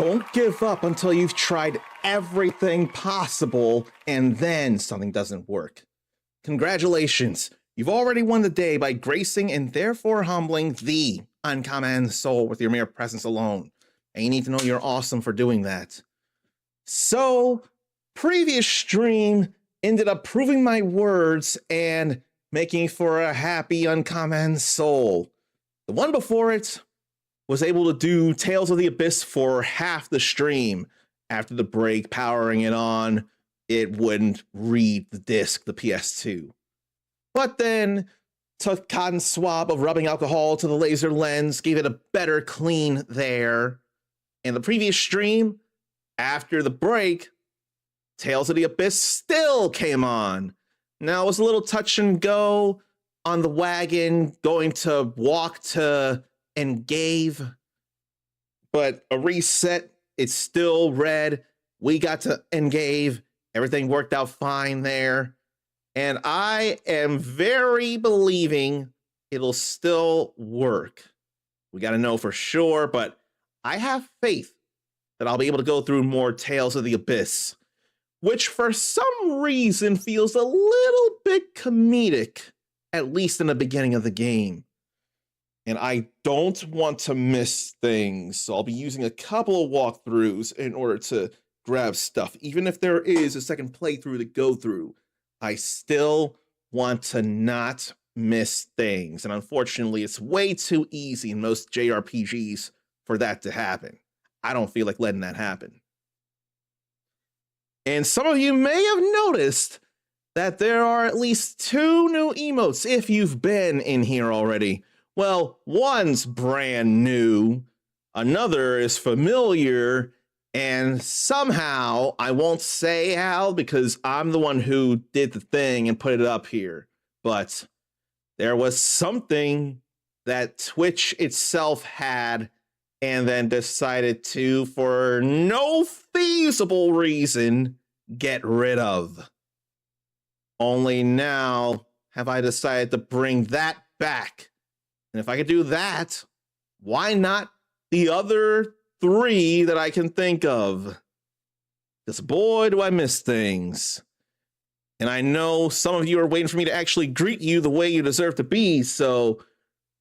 Don't give up until you've tried everything possible and then something doesn't work. Congratulations, you've already won the day by gracing and therefore humbling the uncommon soul with your mere presence alone. And you need to know you're awesome for doing that. So, previous stream ended up proving my words and making for a happy uncommon soul. The one before it was able to do Tales of the Abyss for half the stream. After the break, powering it on, it wouldn't read the disc, the PS2. But then took cotton swab of rubbing alcohol to the laser lens, gave it a better clean there. And the previous stream, after the break, Tales of the Abyss still came on. Now it was a little touch and go on the wagon, going to walk to Engave, but a reset, it's still red. We got to Engave. Everything worked out fine there. And I am very believing it'll still work. We got to know for sure, but I have faith that I'll be able to go through more Tales of the Abyss, which for some reason feels a little bit comedic, at least in the beginning of the game. And I don't want to miss things, so I'll be using a couple of walkthroughs in order to grab stuff. Even if there is a second playthrough to go through, I still want to not miss things. And unfortunately, it's way too easy in most JRPGs for that to happen. I don't feel like letting that happen. And some of you may have noticed that there are at least 2 new emotes if you've been in here already. Well, one's brand new, another is familiar, and somehow, I won't say how because I'm the one who did the thing and put it up here, but there was something that Twitch itself had and then decided to, for no feasible reason, get rid of. Only now have I decided to bring that back. And if I could do that, why not the other 3 that I can think of? Because boy, do I miss things. And I know some of you are waiting for me to actually greet you the way you deserve to be, so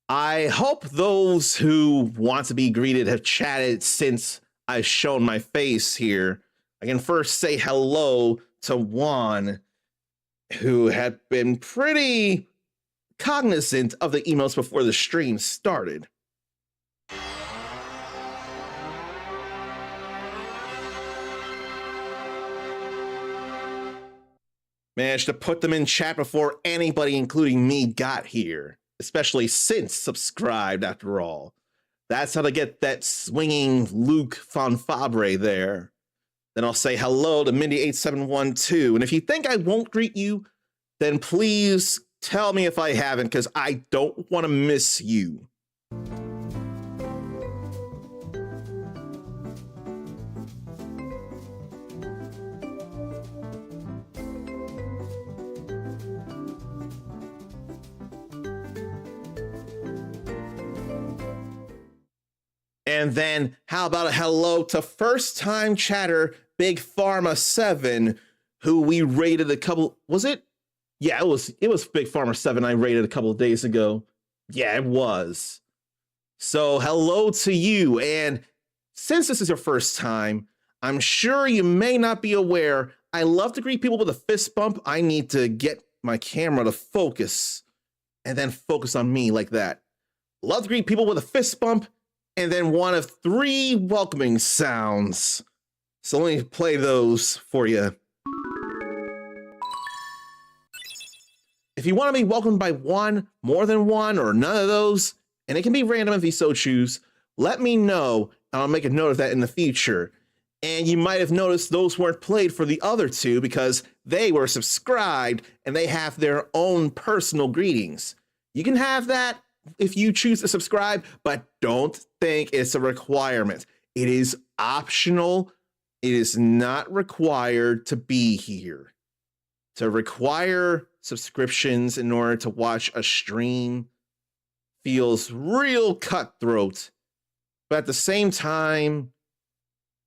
I hope those who want to be greeted have chatted since I've shown my face here. I can first say hello to Juan, who had been pretty cognizant of the emotes before the stream started. Managed to put them in chat before anybody, including me, got here, especially since subscribed after all. That's how to get that swinging Luke Fonfabre there. Then I'll say hello to Mindy8712. And if you think I won't greet you, then please tell me if I haven't, because I don't want to miss you. And then how about a hello to first time chatter Big Pharma 7, who we rated a couple, was it? Yeah, it was Big Pharma 7 I rated a couple of days ago. Yeah, it was. So hello to you. And since this is your first time, I'm sure you may not be aware, I love to greet people with a fist bump. I need to get my camera to focus and then focus on me like that. Love to greet people with a fist bump and then one of 3 welcoming sounds. So let me play those for you. If you want to be welcomed by one, more than one, or none of those, and it can be random if you so choose, let me know, and I'll make a note of that in the future. And you might have noticed those weren't played for the other 2 because they were subscribed and they have their own personal greetings. You can have that if you choose to subscribe, but don't think it's a requirement. It is optional. It is not required to be here. To require subscriptions in order to watch a stream feels real cutthroat, but at the same time,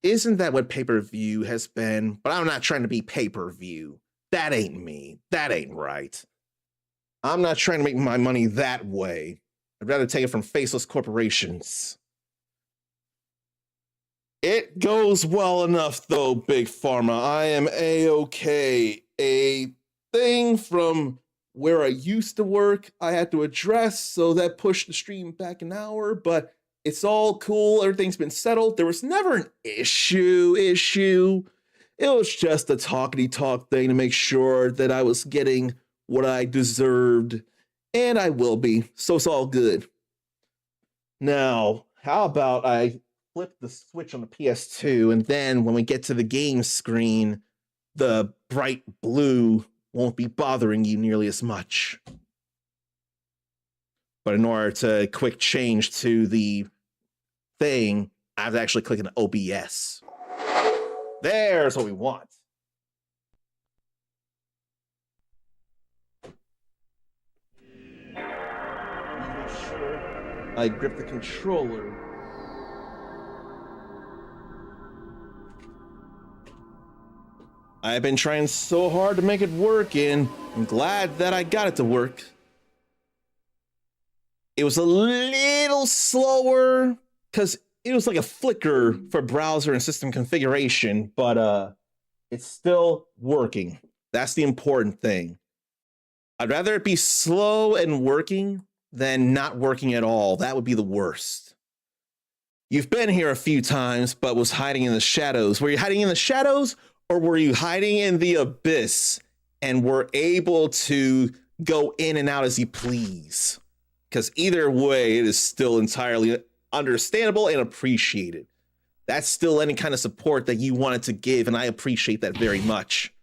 Isn't that what pay-per-view has been? But I'm not trying to be pay-per-view. That ain't me. That ain't right. I'm not trying to make my money that way. I'd rather take it from faceless corporations. It goes well enough, though, Big Pharma. I am A-okay. A thing from where I used to work, I had to address, so that pushed the stream back an hour, but it's all cool. Everything's been settled. There was never an issue. It was just a talkity-talk thing to make sure that I was getting what I deserved, and I will be, so it's all good. Now, how about I flip the switch on the PS2, and then when we get to the game screen, the bright blue won't be bothering you nearly as much. But in order to quick change to the thing, I have to actually click an OBS. There's what we want. Make sure I grip the controller. I've been trying so hard to make it work, and I'm glad that I got it to work. It was a little slower because it was like a flicker for browser and system configuration, but it's still working. That's the important thing. I'd rather it be slow and working than not working at all. That would be the worst. You've been here a few times, but was hiding in the shadows. Were you hiding in the shadows, or were you hiding in the abyss and were able to go in and out as you please? Because either way, it is still entirely understandable and appreciated. That's still any kind of support that you wanted to give, and I appreciate that very much.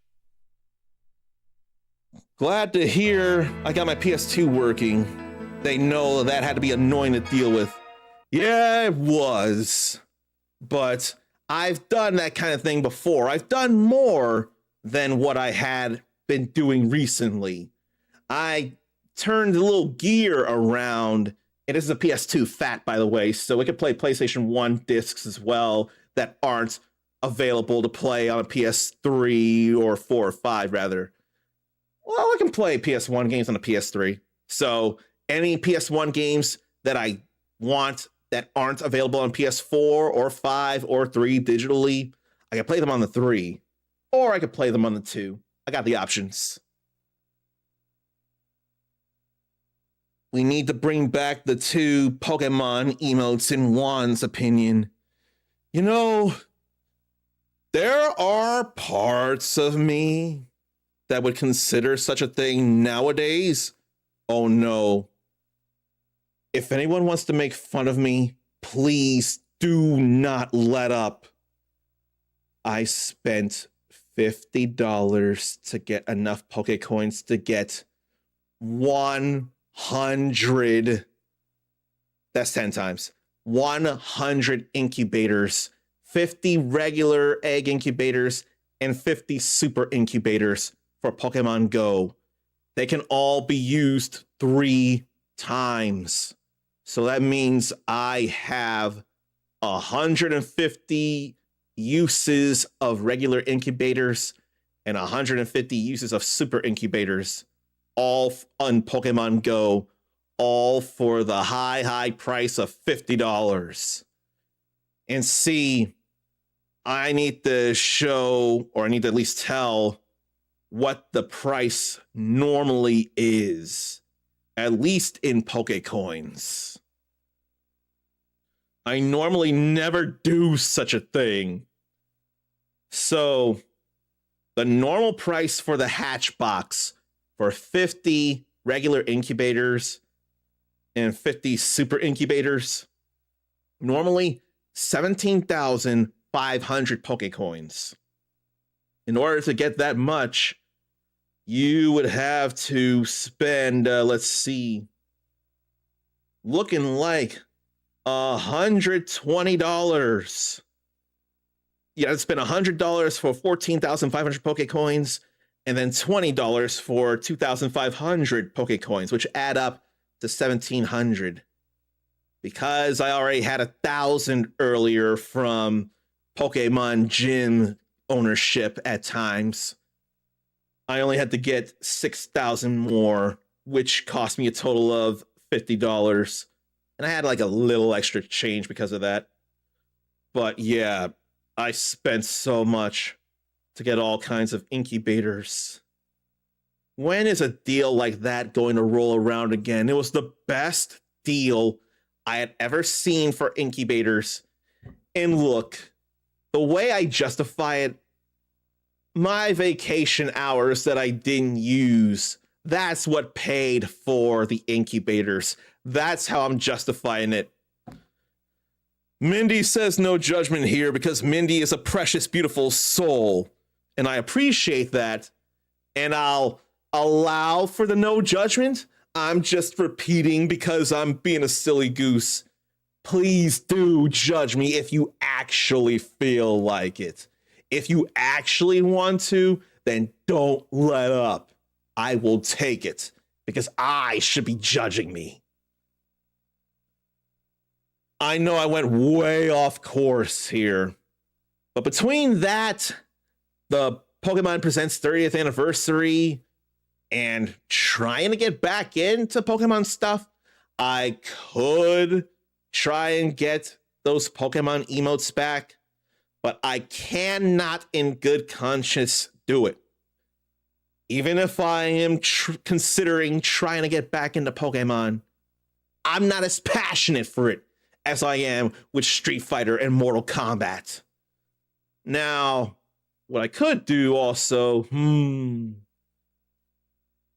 Glad to hear I got my PS2 working. They know that had to be annoying to deal with. Yeah, it was. But I've done that kind of thing before. I've done more than what I had been doing recently. I turned the little gear around, and this is a PS2 fat, by the way, so it can play PlayStation 1 discs as well that aren't available to play on a PS3 or 4 or 5, rather. Well, I can play PS1 games on a PS3. So any PS1 games that I want that aren't available on PS4 or 5 or 3 digitally, I can play them on the 3, or I could play them on the 2. I got the options. We need to bring back the 2 Pokemon emotes in Juan's opinion. You know, there are parts of me that would consider such a thing nowadays. Oh no. If anyone wants to make fun of me, please do not let up. I spent $50 to get enough Pokecoins to get 100. That's 10 times. 100 incubators, 50 regular egg incubators, and 50 super incubators for Pokemon Go. They can all be used 3 times. So that means I have 150 uses of regular incubators and 150 uses of super incubators, all on Pokemon Go, all for the high price of $50. And see, I need to show, or I need to at least tell, what the price normally is, at least in Pokecoins. I normally never do such a thing. So, the normal price for the hatch box for 50 regular incubators and 50 super incubators, normally 17,500 Pokecoins. In order to get that much, you would have to spend, let's see, looking like $120. You have to spend $100 for 14,500 Pokecoins, and then $20 for 2,500 Pokecoins, which add up to 1,700. Because I already had 1,000 earlier from Pokemon gym ownership at times. I only had to get 6,000 more, which cost me a total of $50. And I had like a little extra change because of that. But yeah, I spent so much to get all kinds of incubators. When is a deal like that going to roll around again? It was the best deal I had ever seen for incubators. And look, the way I justify it, my vacation hours that I didn't use, that's what paid for the incubators. That's how I'm justifying it. Mindy says no judgment here because Mindy is a precious, beautiful soul. And I appreciate that. And I'll allow for the no judgment. I'm just repeating because I'm being a silly goose. Please do judge me if you actually feel like it. If you actually want to, then don't let up. I will take it because I should be judging me. I know I went way off course here, but between that, the Pokemon Presents 30th anniversary, and trying to get back into Pokemon stuff, I could try and get those Pokemon emotes back, but I cannot in good conscience do it. Even if I am considering trying to get back into Pokemon, I'm not as passionate for it as I am with Street Fighter and Mortal Kombat. Now, what I could do also,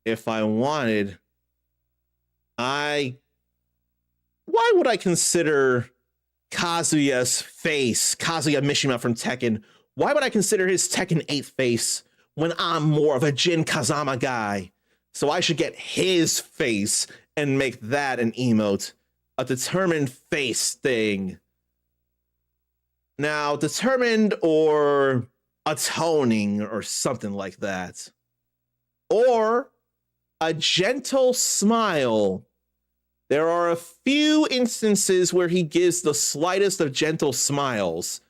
if I wanted, why would I consider Kazuya's face, Kazuya Mishima from Tekken, why would I consider his Tekken 8 face when I'm more of a Jin Kazama guy? So I should get his face and make that an emote, a determined face thing. Now, determined or atoning or something like that. Or a gentle smile. There are a few instances where he gives the slightest of gentle smiles,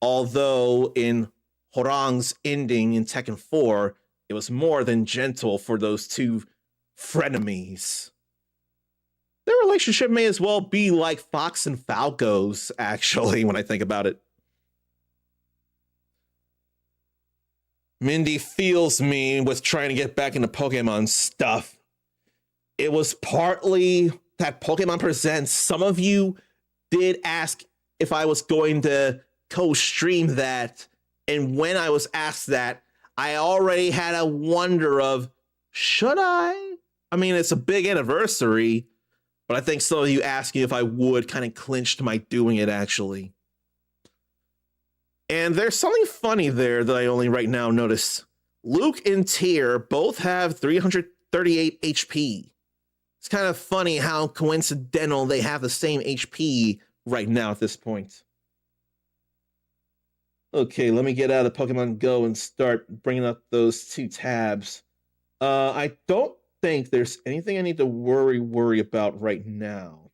although in Horang's ending in Tekken 4, it was more than gentle for those two frenemies. Their relationship may as well be like Fox and Falco's, actually, when I think about it. Mindy feels me with trying to get back into Pokemon stuff. It was partly that Pokemon Presents. Some of you did ask if I was going to co-stream that. And when I was asked that, I already had a wonder of, should I? I mean, it's a big anniversary, but I think some of you asking if I would kind of clinched my doing it, actually. And there's something funny there that I only right now notice. Luke and Tyr both have 338 HP. It's kind of funny how coincidental they have the same HP right now at this point. Okay, let me get out of Pokemon Go and start bringing up those two tabs. I don't think there's anything I need to worry about right now.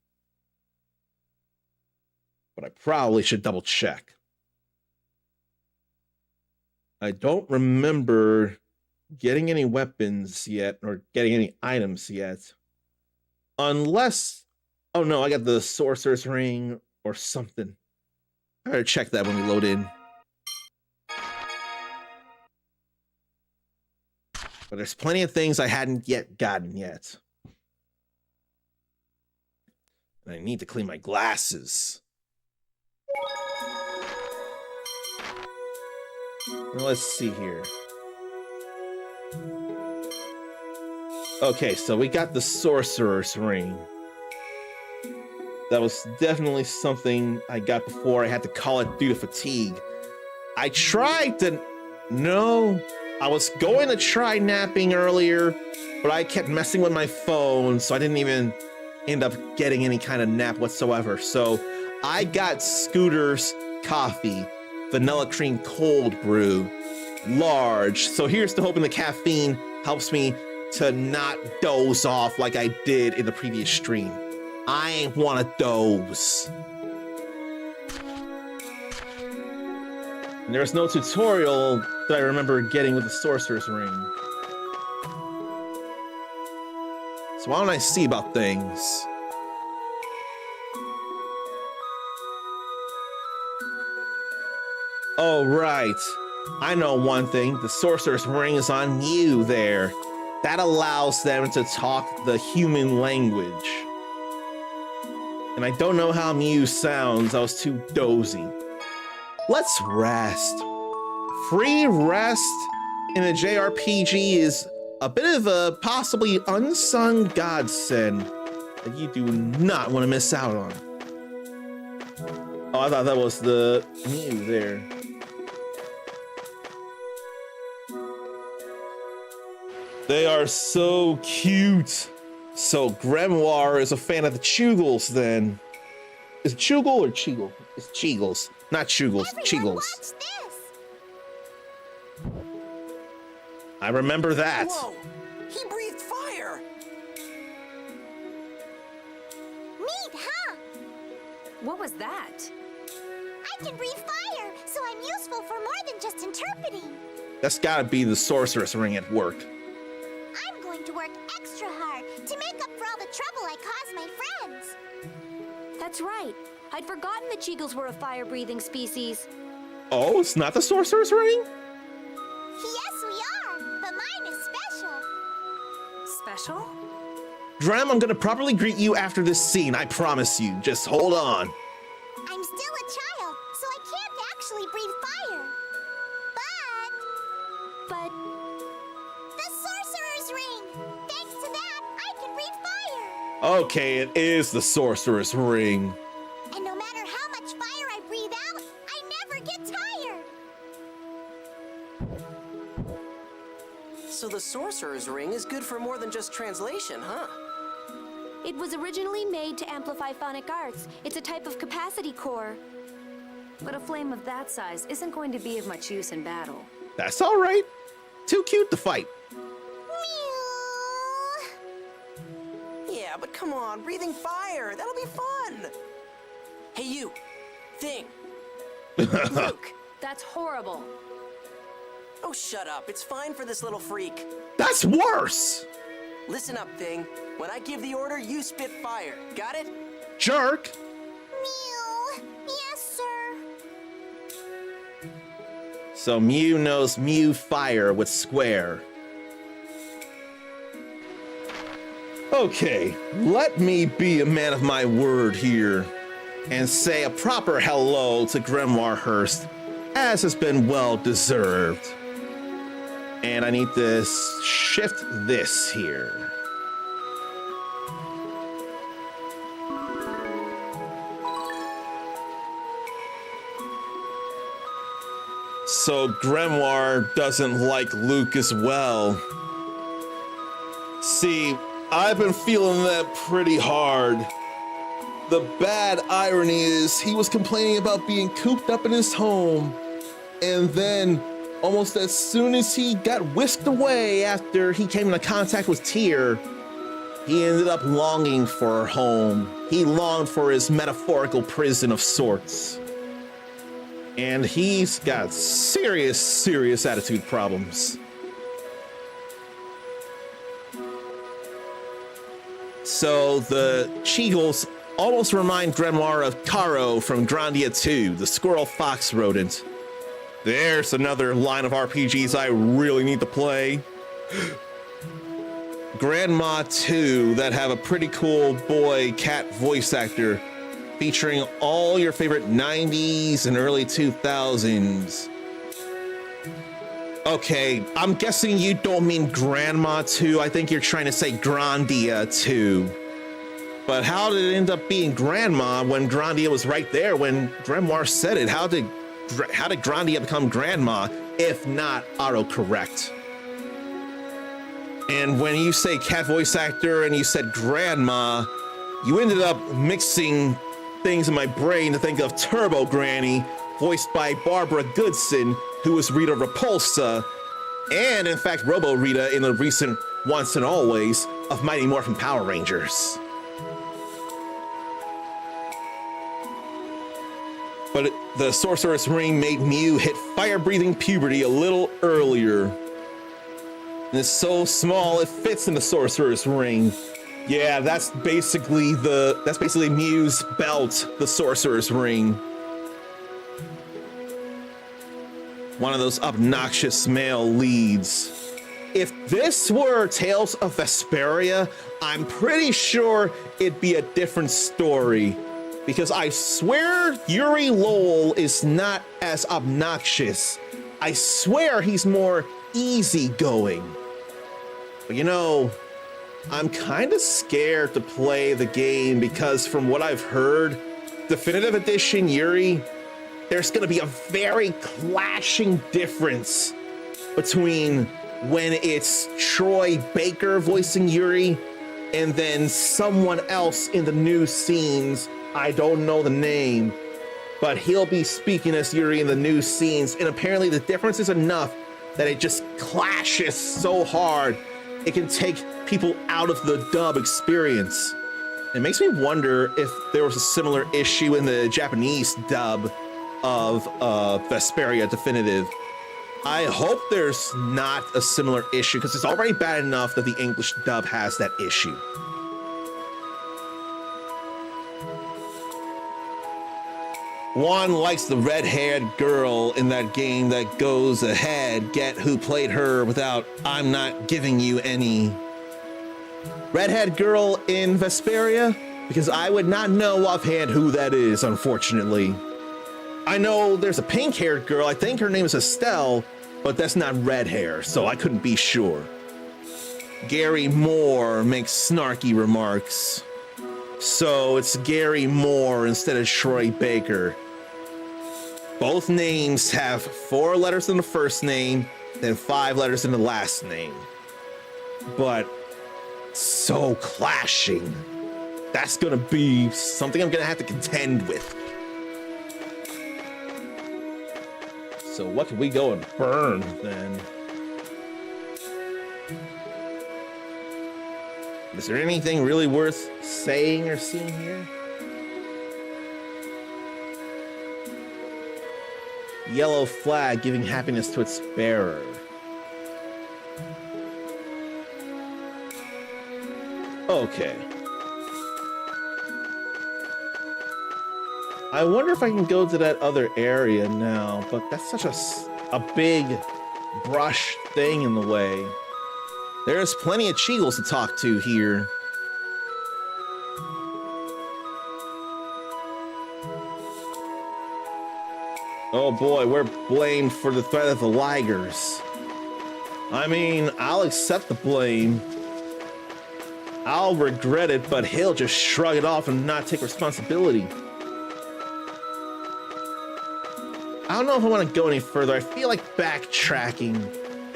But I probably should double check. I don't remember getting any weapons yet or getting any items yet. Unless, oh no, I got the Sorcerer's Ring or something. I better check that when we load in. But there's plenty of things I hadn't yet gotten yet. And I need to clean my glasses. Now let's see here. Okay, so we got the Sorcerer's Ring. That was definitely something I got before I had to call it due to fatigue. I tried to... No, I was going to try napping earlier, but I kept messing with my phone, so I didn't even end up getting any kind of nap whatsoever. So I got Scooter's coffee, vanilla cream cold brew, large. So here's to hoping the caffeine helps me to not doze off like I did in the previous stream. I ain't wanna doze. And there's no tutorial that I remember getting with the Sorcerer's Ring. So why don't I see about things? Oh, right. I know one thing. The Sorcerer's Ring is on Mew there. That allows them to talk the human language. And I don't know how Mew sounds. I was too dozy. Let's rest. Free rest in a JRPG is a bit of a possibly unsung godsend that you do not want to miss out on. Oh, I thought that was the Mew there. They are so cute. So Grimoire is a fan of the Chugles then. Is it Chugle or Cheagle? It's Cheagles, not Chugles, Cheagles. Watch this. I remember that. Whoa! He breathed fire! Neat, huh? What was that? I can breathe fire, so I'm useful for more than just interpreting. That's gotta be the Sorcerer's Ring at work. I'm going to work extra hard to make up for all the trouble I caused my friends. That's right. I'd forgotten the Cheagles were a fire-breathing species. Oh, it's not the Sorcerer's Ring? Yes, we are, but mine is special. Special? Drem, I'm gonna properly greet you after this scene, I promise you. Just hold on. I'm still a child, so I can't actually breathe fire. But The Sorcerer's Ring! Thanks to that, I can breathe fire! Okay, it is the Sorcerer's Ring. And no matter how much fire I breathe out, I never get tired! So the Sorcerer's Ring is good for more than just translation, huh? it was originally made to amplify phonic arts. It's a type of capacity core. But a flame of that size isn't going to be of much use in battle. That's all right. Too cute to fight. Mew! Yeah, but come on, breathing fire, that'll be fun! Hey you, Thing. Luke. That's horrible. Oh, shut up, it's fine for this little freak. That's worse. Listen up, Thing. When I give the order, you spit fire. Got it? Jerk. Mew! Yes, sir. So Mew knows Mew fire with square. Okay, let me be a man of my word here and say a proper hello to Grimoire Hurst, as has been well deserved. And I need to shift this here. So Grimoire doesn't like Luke as well. See, I've been feeling that pretty hard. The bad irony is he was complaining about being cooped up in his home, and then almost as soon as he got whisked away after he came into contact with Tyr, he ended up longing for home. He longed for his metaphorical prison of sorts. And he's got serious, serious attitude problems. So the Cheagles almost remind Grimoire of Caro from Grandia 2, the squirrel fox rodent. There's another line of RPGs I really need to play. Grandma 2 that have a pretty cool boy cat voice actor featuring all your favorite 90s and early 2000s. Okay, I'm guessing you don't mean Grandma 2. I think you're trying to say Grandia 2. But how did it end up being Grandma when Grandia was right there when Grimoire said it? How did Grandia become Grandma if not autocorrect? And when you say cat voice actor and you said Grandma, you ended up mixing things in my brain to think of Turbo Granny, voiced by Barbara Goodson, who was Rita Repulsa, and in fact Robo Rita in the recent Once and Always of Mighty Morphin Power Rangers. But the Sorcerer's Ring made Mew hit fire-breathing puberty a little earlier. And it's so small it fits in the Sorcerer's Ring. Yeah, that's basically Mew's belt, the Sorcerer's Ring. One of those obnoxious male leads. If this were Tales of Vesperia, I'm pretty sure it'd be a different story. Because I swear Yuri Lowell is not as obnoxious. I swear he's more easygoing. But you know, I'm kind of scared to play the game because from what I've heard, Definitive Edition Yuri, there's gonna be a very clashing difference between when it's Troy Baker voicing Yuri and then someone else in the new scenes. I don't know the name, but he'll be speaking as Yuri in the new scenes, and apparently the difference is enough that it just clashes so hard it can take people out of the dub experience. It makes me wonder if there was a similar issue in the Japanese dub of Vesperia Definitive. I hope there's not a similar issue because it's already bad enough that the English dub has that issue. Juan likes the red-haired girl in that game that goes ahead. Get who played her without I'm not giving you any. Redhead girl in Vesperia? Because I would not know offhand who that is, unfortunately. I know there's a pink-haired girl. I think her name is Estelle, but that's not red hair, so I couldn't be sure. Gary Moore makes snarky remarks. So it's Gary Moore instead of Troy Baker. Both names have 4 letters in the first name, then 5 letters in the last name. But so clashing. That's gonna be something I'm gonna have to contend with. So what can we go and burn then? Is there anything really worth saying or seeing here? Yellow flag giving happiness to its bearer. Okay. I wonder if I can go to that other area now, but that's such a big brush thing in the way. There's plenty of Cheagles to talk to here. Oh boy, we're blamed for the threat of the Ligers. I mean, I'll accept the blame. I'll regret it, but he'll just shrug it off and not take responsibility. I don't know if I want to go any further. I feel like backtracking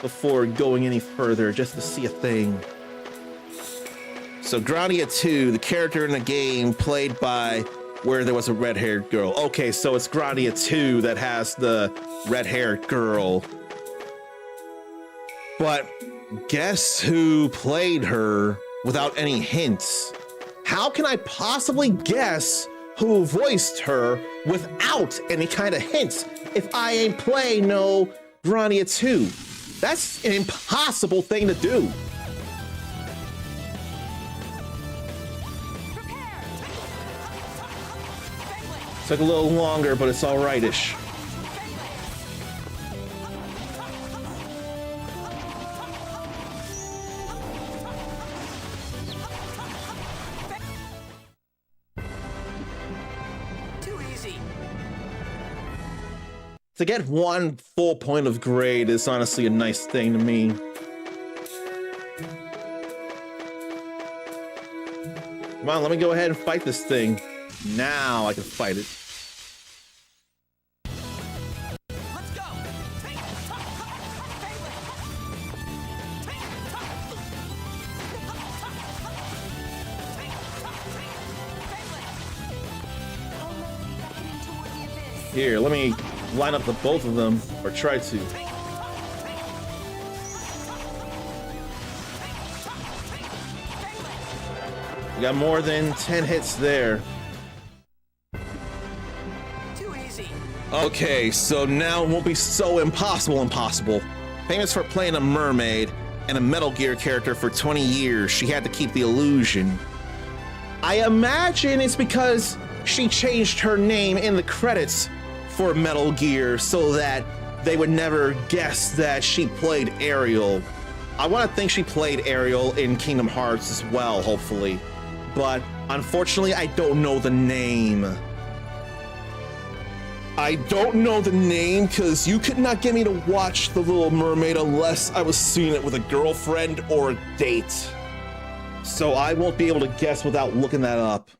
before going any further just to see a thing. So Grania 2, the character in the game played by where there was a red-haired girl. Okay, so it's Grania 2 that has the red-haired girl. But guess who played her without any hints? How can I possibly guess who voiced her without any kind of hints if I ain't play no Grania 2? That's an impossible thing to do. Took a little longer, but it's all right-ish. Too easy. To get 1 full point of grade is honestly a nice thing to me. Come on, let me go ahead and fight this thing. Now I can fight it. Let's go. Here, let me line up the both of them, or try to. We got more than 10 hits there. Too easy. Okay, so now it won't be so impossible. Famous for playing a mermaid and a Metal Gear character for 20 years, she had to keep the illusion. I imagine it's because she changed her name in the credits for Metal Gear so that they would never guess that she played Ariel. I want to think she played Ariel in Kingdom Hearts as well, hopefully. But unfortunately, I don't know the name. I don't know the name because you could not get me to watch The Little Mermaid unless I was seeing it with a girlfriend or a date. So I won't be able to guess without looking that up.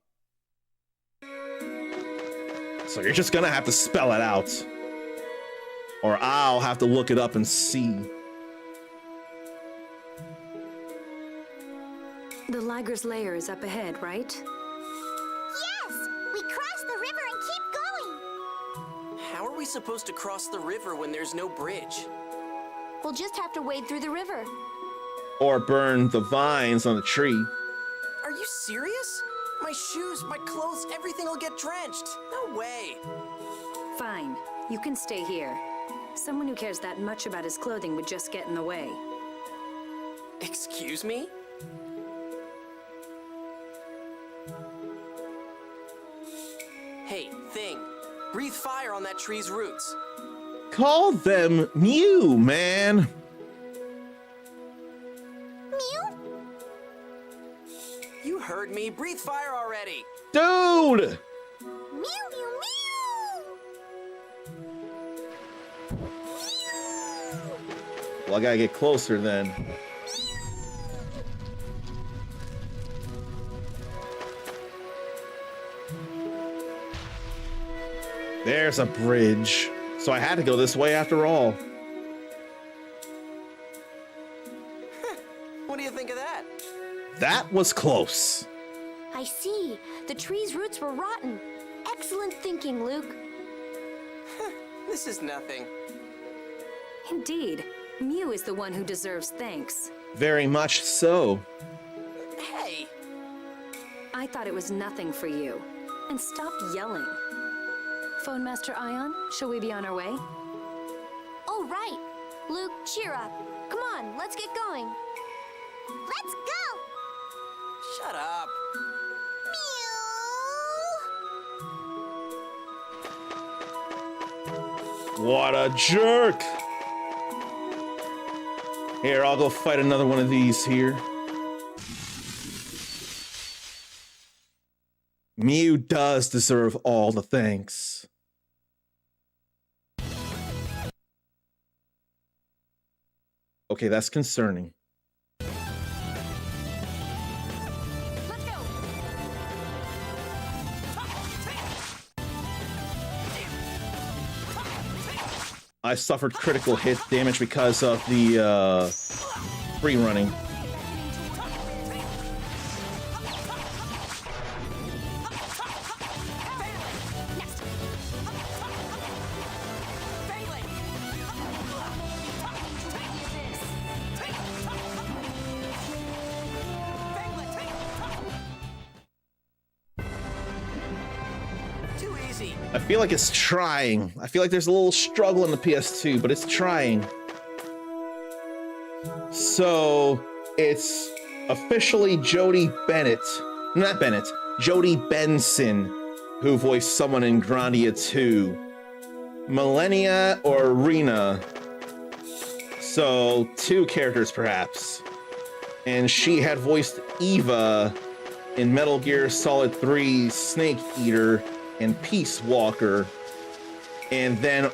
So you're just gonna have to spell it out. Or I'll have to look it up and see. The Liger's lair is up ahead, right? Yes! We cross the river and keep going! How are we supposed to cross the river when there's no bridge? We'll just have to wade through the river. Or burn the vines on the tree. Are you serious? My shoes, my clothes, everything will get drenched. No way. Fine, you can stay here. Someone who cares that much about his clothing would just get in the way. Excuse me? Hey, Thing. Breathe fire on that tree's roots. Call them Mew, man. Mew? You heard me. Breathe fire already. Dude! Mew, mew, mew! Well, I gotta get closer then. There's a bridge. So I had to go this way after all. What do you think of that? That was close. I see. The tree's roots were rotten. Excellent thinking, Luke. This is nothing. Indeed. Mew is the one who deserves thanks. Very much so. Hey! I thought it was nothing for you. And stop yelling. Phone Master Ion, shall we be on our way? Oh, right! Luke, cheer up. Come on, let's get going. Let's go! Shut up. Mew! What a jerk! Here, I'll go fight another one of these here. Mew does deserve all the thanks. Okay, that's concerning. Let's go! I suffered critical hit damage because of the free running. Too easy. I feel like it's trying. I feel like there's a little struggle in the PS2, but it's trying. So it's officially Jodie Bennett, not Bennett, Jodie Benson, who voiced someone in Grandia 2. Millennia or Rena. So 2 characters perhaps. And she had voiced Eva in Metal Gear Solid 3 Snake Eater and Peace Walker. And then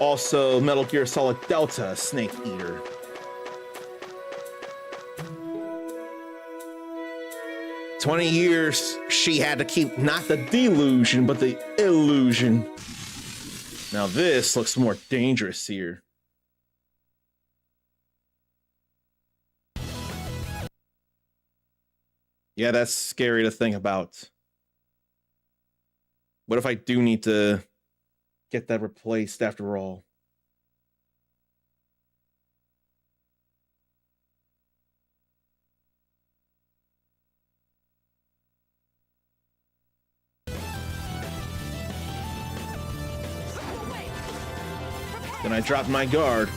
also Metal Gear Solid Delta Snake Eater. "20 years she had to keep not the delusion, but the illusion." Now this looks more dangerous here. Yeah, that's scary to think about. What if I do need to get that replaced after all? Then I dropped my guard.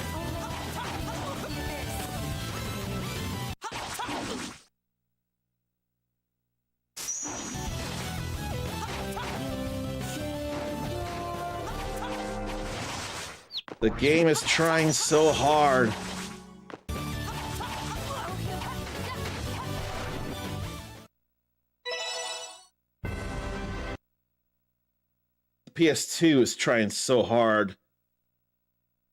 The game is trying so hard. The PS2 is trying so hard.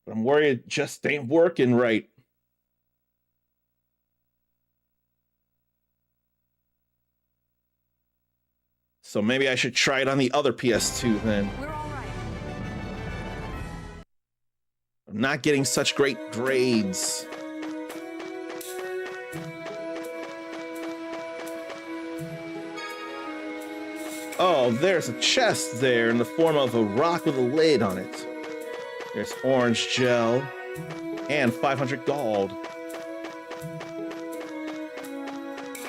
But I'm worried it just ain't working right. So maybe I should try it on the other PS2 then. We're all right. I'm not getting such great grades. Oh, there's a chest there in the form of a rock with a lid on it. There's orange gel and 500 gold.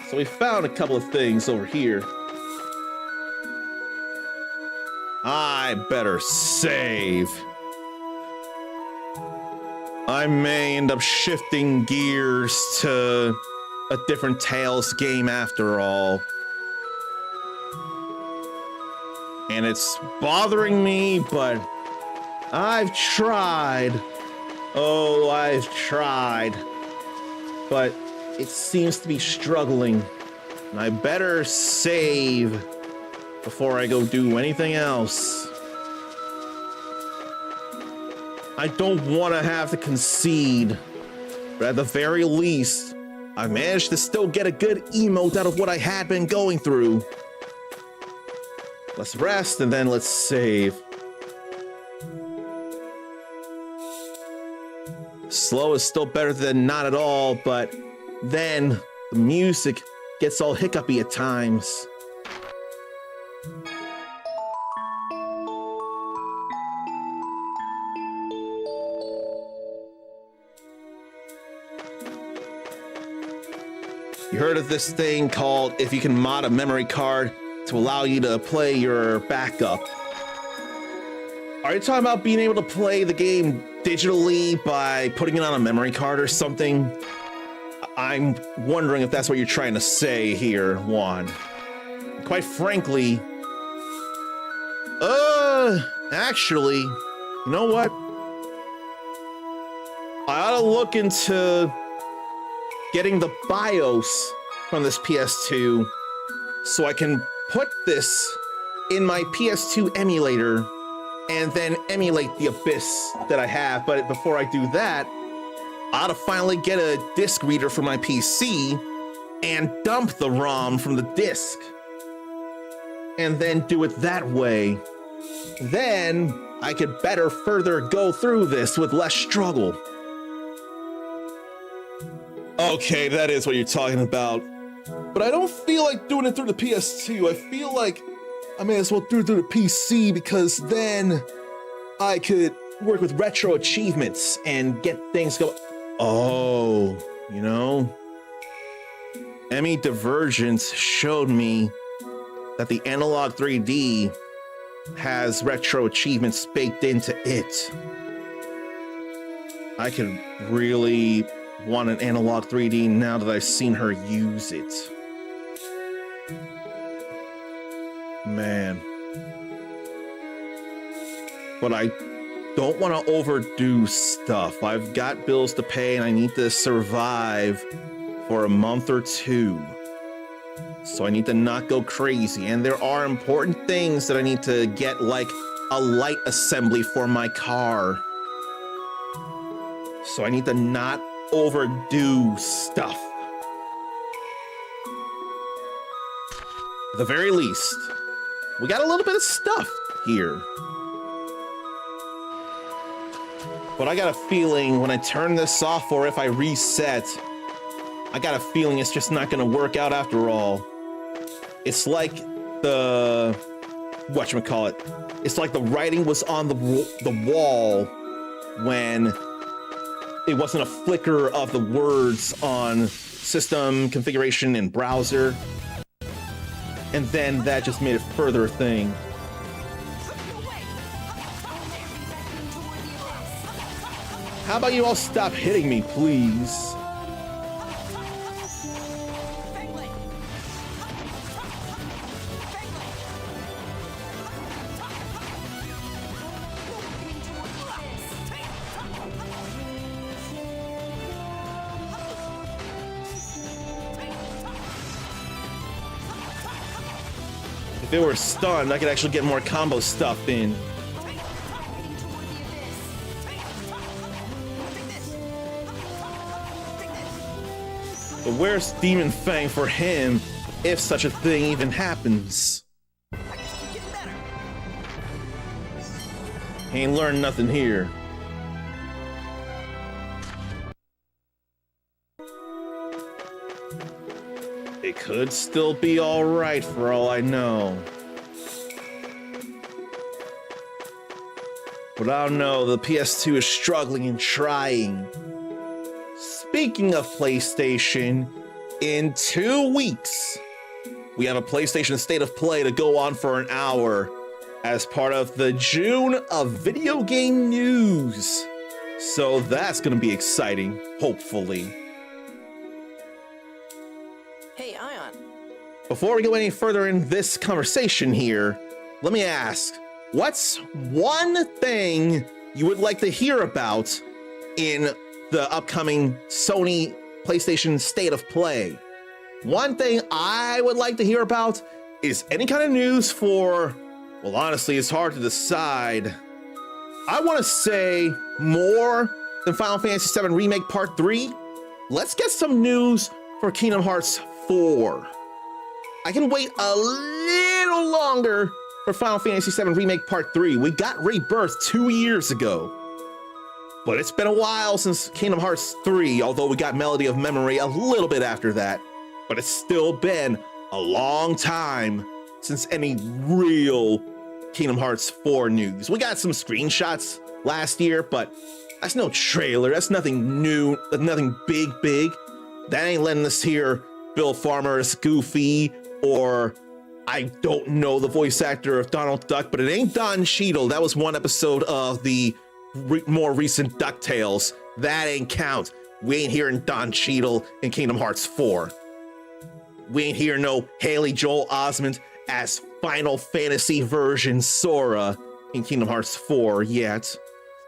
So we found a couple of things over here. I better save. I may end up shifting gears to a different Tales game after all. And it's bothering me, but I've tried. Oh, I've tried. But it seems to be struggling. And I better save before I go do anything else. I don't want to have to concede, but at the very least, I managed to still get a good emote out of what I had been going through. Let's rest and then let's save. Slow is still better than not at all, but then the music gets all hiccupy at times. You heard of this thing called if you can mod a memory card to allow you to play your backup. Are you talking about being able to play the game digitally by putting it on a memory card or something? I'm wondering if that's what you're trying to say here, Juan. Quite frankly, actually, you know what? I ought to look into getting the BIOS from this PS2 so I can put this in my PS2 emulator and then emulate the Abyss that I have. But before I do that, I ought to finally get a disc reader for my PC and dump the ROM from the disc and then do it that way. Then I could better further go through this with less struggle. Okay, that is what you're talking about. But I don't feel like doing it through the PS2. I feel like I may as well do it through the PC because then I could work with retro achievements and get things going. Oh, you know, Emmy Divergence showed me that the Analog 3D has retro achievements baked into it. I could really want an Analog 3D now that I've seen her use it. Man. But I don't want to overdo stuff. I've got bills to pay and I need to survive for a month or two. So I need to not go crazy. And there are important things that I need to get, like a light assembly for my car. So I need to not overdo stuff. At the very least, we got a little bit of stuff here. But I got a feeling when I turn this off or if I reset, I got a feeling it's just not gonna work out after all. It's like the, whatchamacallit, it's like the writing was on the wall when it wasn't a flicker of the words on system configuration and browser. And then that just made it further a thing. How about you all stop hitting me, please? If it were stunned, I could actually get more combo stuff in. But where's Demon Fang for him if such a thing even happens? He ain't learned nothing here. It could still be alright for all I know. But I don't know, the PS2 is struggling and trying. Speaking of PlayStation, in 2 weeks, we have a PlayStation State of Play to go on for an hour as part of the June of Video Game News. So that's gonna be exciting, hopefully. Hey, Ion. Before we go any further in this conversation here, let me ask, what's one thing you would like to hear about in the upcoming Sony PlayStation State of Play? One thing I would like to hear about is any kind of news for, well, honestly, it's hard to decide. I want to say more than Final Fantasy VII Remake Part 3. Let's get some news for Kingdom Hearts 4. I can wait a little longer for Final Fantasy VII Remake Part 3. We got Rebirth 2 years ago. But it's been a while since Kingdom Hearts 3, although we got Melody of Memory a little bit after that. But it's still been a long time since any real Kingdom Hearts 4 news. We got some screenshots last year, but that's no trailer. That's nothing new. That's nothing big. That ain't letting us hear Bill Farmer as Goofy, or I don't know the voice actor of Donald Duck, but it ain't Don Cheadle. That was one episode of the more recent DuckTales. That ain't count. We ain't hearing Don Cheadle in Kingdom Hearts 4. We ain't hearing no Haley Joel Osment as Final Fantasy version Sora in Kingdom Hearts 4 yet.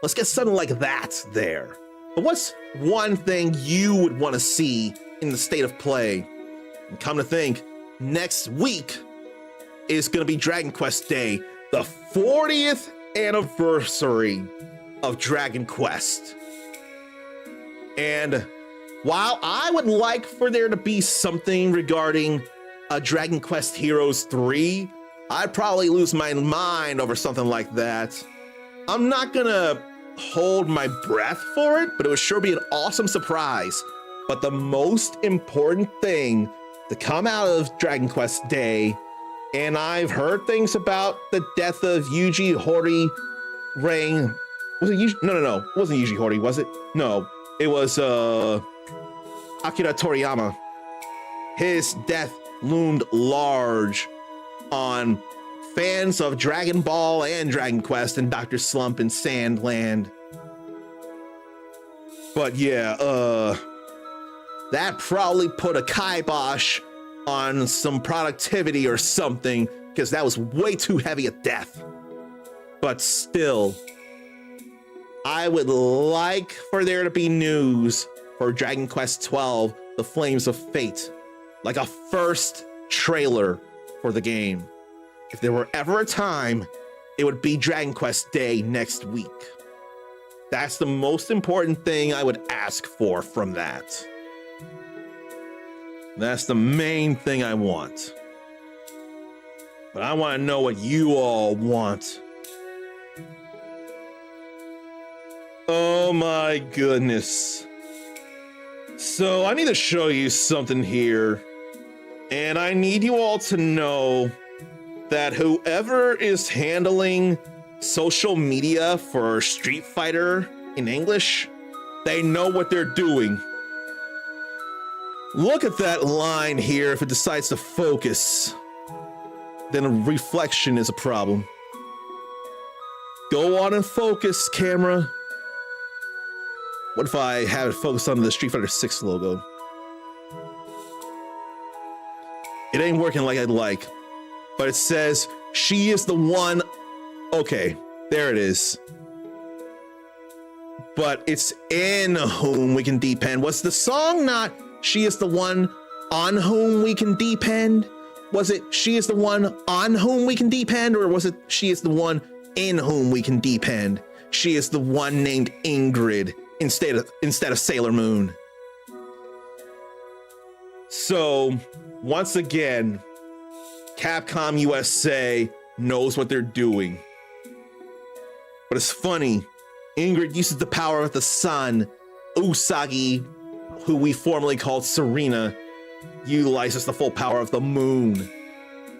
Let's get something like that there. But what's one thing you would want to see in the State of Play? And come to think, next week is going to be Dragon Quest Day, the 40th anniversary of Dragon Quest. And while I would like for there to be something regarding a Dragon Quest Heroes 3, I'd probably lose my mind over something like that. I'm not gonna hold my breath for it, but it would sure be an awesome surprise. But the most important thing to come out of Dragon Quest Day, and I've heard things about the death of Yuji Horii Rain. Was it Yuji? No. It wasn't Yuji Horii, was it? No. It was Akira Toriyama. His death loomed large on fans of Dragon Ball and Dragon Quest and Dr. Slump and Sandland. But yeah, that probably put a kibosh on some productivity or something, because that was way too heavy a death. But still, I would like for there to be news for Dragon Quest XII, The Flames of Fate, like a first trailer for the game. If there were ever a time, it would be Dragon Quest Day next week. That's the most important thing I would ask for from that. That's the main thing I want. But I want to know what you all want. Oh my goodness. So I need to show you something here. And I need you all to know that whoever is handling social media for Street Fighter in English, they know what they're doing. Look at that line here. If it decides to focus, then a reflection is a problem. Go on and focus, camera. What if I have it focused on the Street Fighter 6 logo? It ain't working like I'd like, but it says she is the one. Okay, there it is. But it's in whom we can depend. Was the song not she is the one on whom we can depend? Was it she is the one on whom we can depend, or was it she is the one in whom we can depend? She is the one named Ingrid instead of Sailor Moon. So once again, Capcom USA knows what they're doing. But it's funny, Ingrid uses the power of the sun. Usagi, who we formerly called Serena, utilizes the full power of the moon.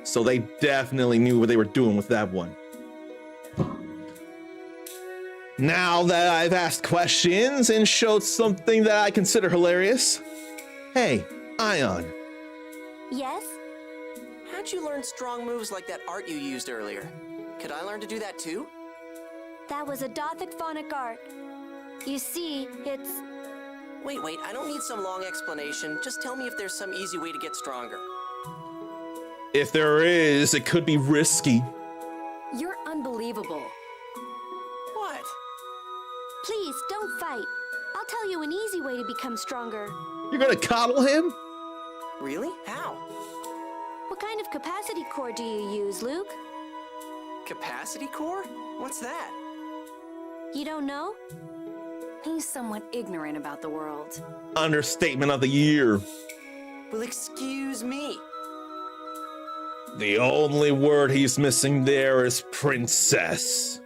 So they definitely knew what they were doing with that one. Now that I've asked questions and showed something that I consider hilarious, hey, Ion. Yes? How'd you learn strong moves like that art you used earlier? Could I learn to do that too? That was a Dothic phonic art. You see, it's... Wait, I don't need some long explanation. Just tell me if there's some easy way to get stronger. If there is, it could be risky. You're unbelievable. What? Please, don't fight. I'll tell you an easy way to become stronger. You're gonna coddle him? Really? How? What kind of capacity core do you use, Luke? Capacity core? What's that? You don't know? He's somewhat ignorant about the world. Understatement of the year. Well, excuse me. The only word he's missing there is princess.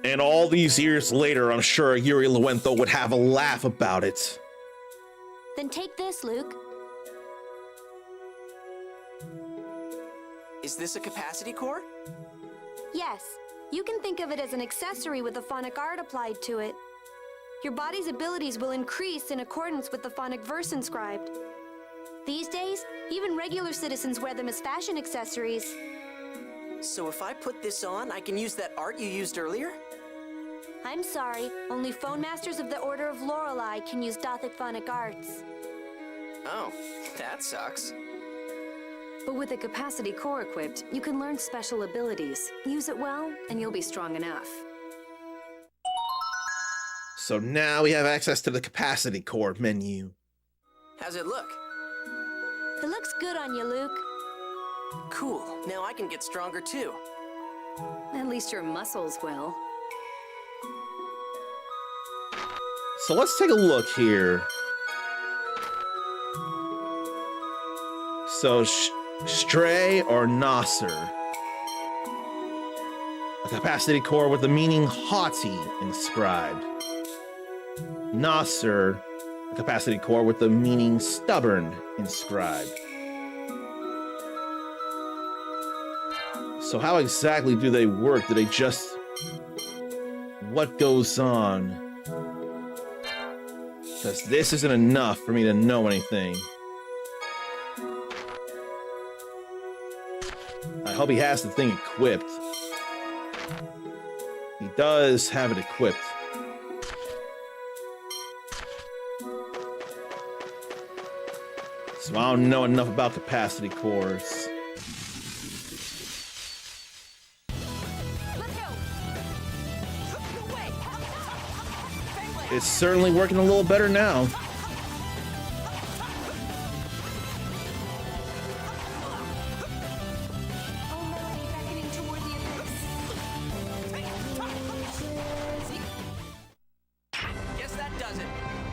And all these years later, I'm sure Yuri Luento would have a laugh about it. Then take this, Luke. Is this a capacity core? Yes, you can think of it as an accessory with a phonic art applied to it. Your body's abilities will increase in accordance with the phonic verse inscribed. These days, even regular citizens wear them as fashion accessories. So if I put this on, I can use that art you used earlier? I'm sorry, only phone masters of the Order of Lorelei can use Dothic phonic arts. Oh, that sucks. But with a capacity core equipped, you can learn special abilities. Use it well, and you'll be strong enough. So now we have access to the capacity core menu. How's it look? It looks good on you, Luke. Cool. Now I can get stronger too. At least your muscles will. So let's take a look here. So Stray or Nasser? A capacity core with the meaning haughty inscribed. Nasser, a capacity core with the meaning stubborn inscribed. So how exactly do they work? Do they just... What goes on? Because this isn't enough for me to know anything. I hope he has the thing equipped. He does have it equipped. So I don't know enough about capacity cores. It's certainly working a little better now. Guess that does it.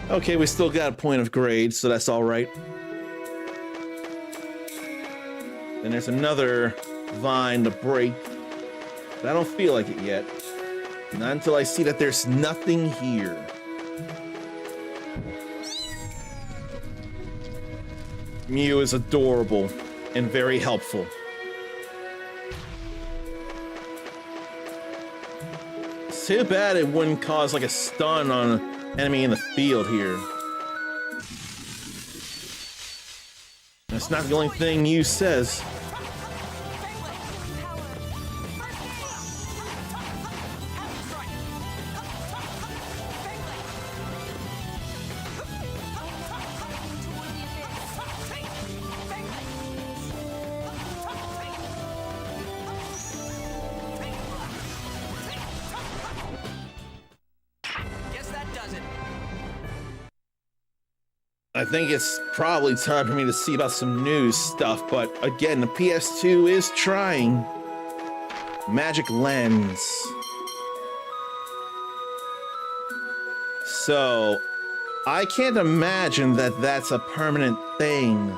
Okay, we still got a point of grade, so that's all right. Then there's another vine to break, but I don't feel like it yet. Not until I see that there's nothing here. Mew is adorable and very helpful. It's too bad it wouldn't cause like a stun on an enemy in the field here. That's not the only thing Mew says. I think it's probably time for me to see about some news stuff, but again, the PS2 is trying. Magic lens. So, I can't imagine that that's a permanent thing.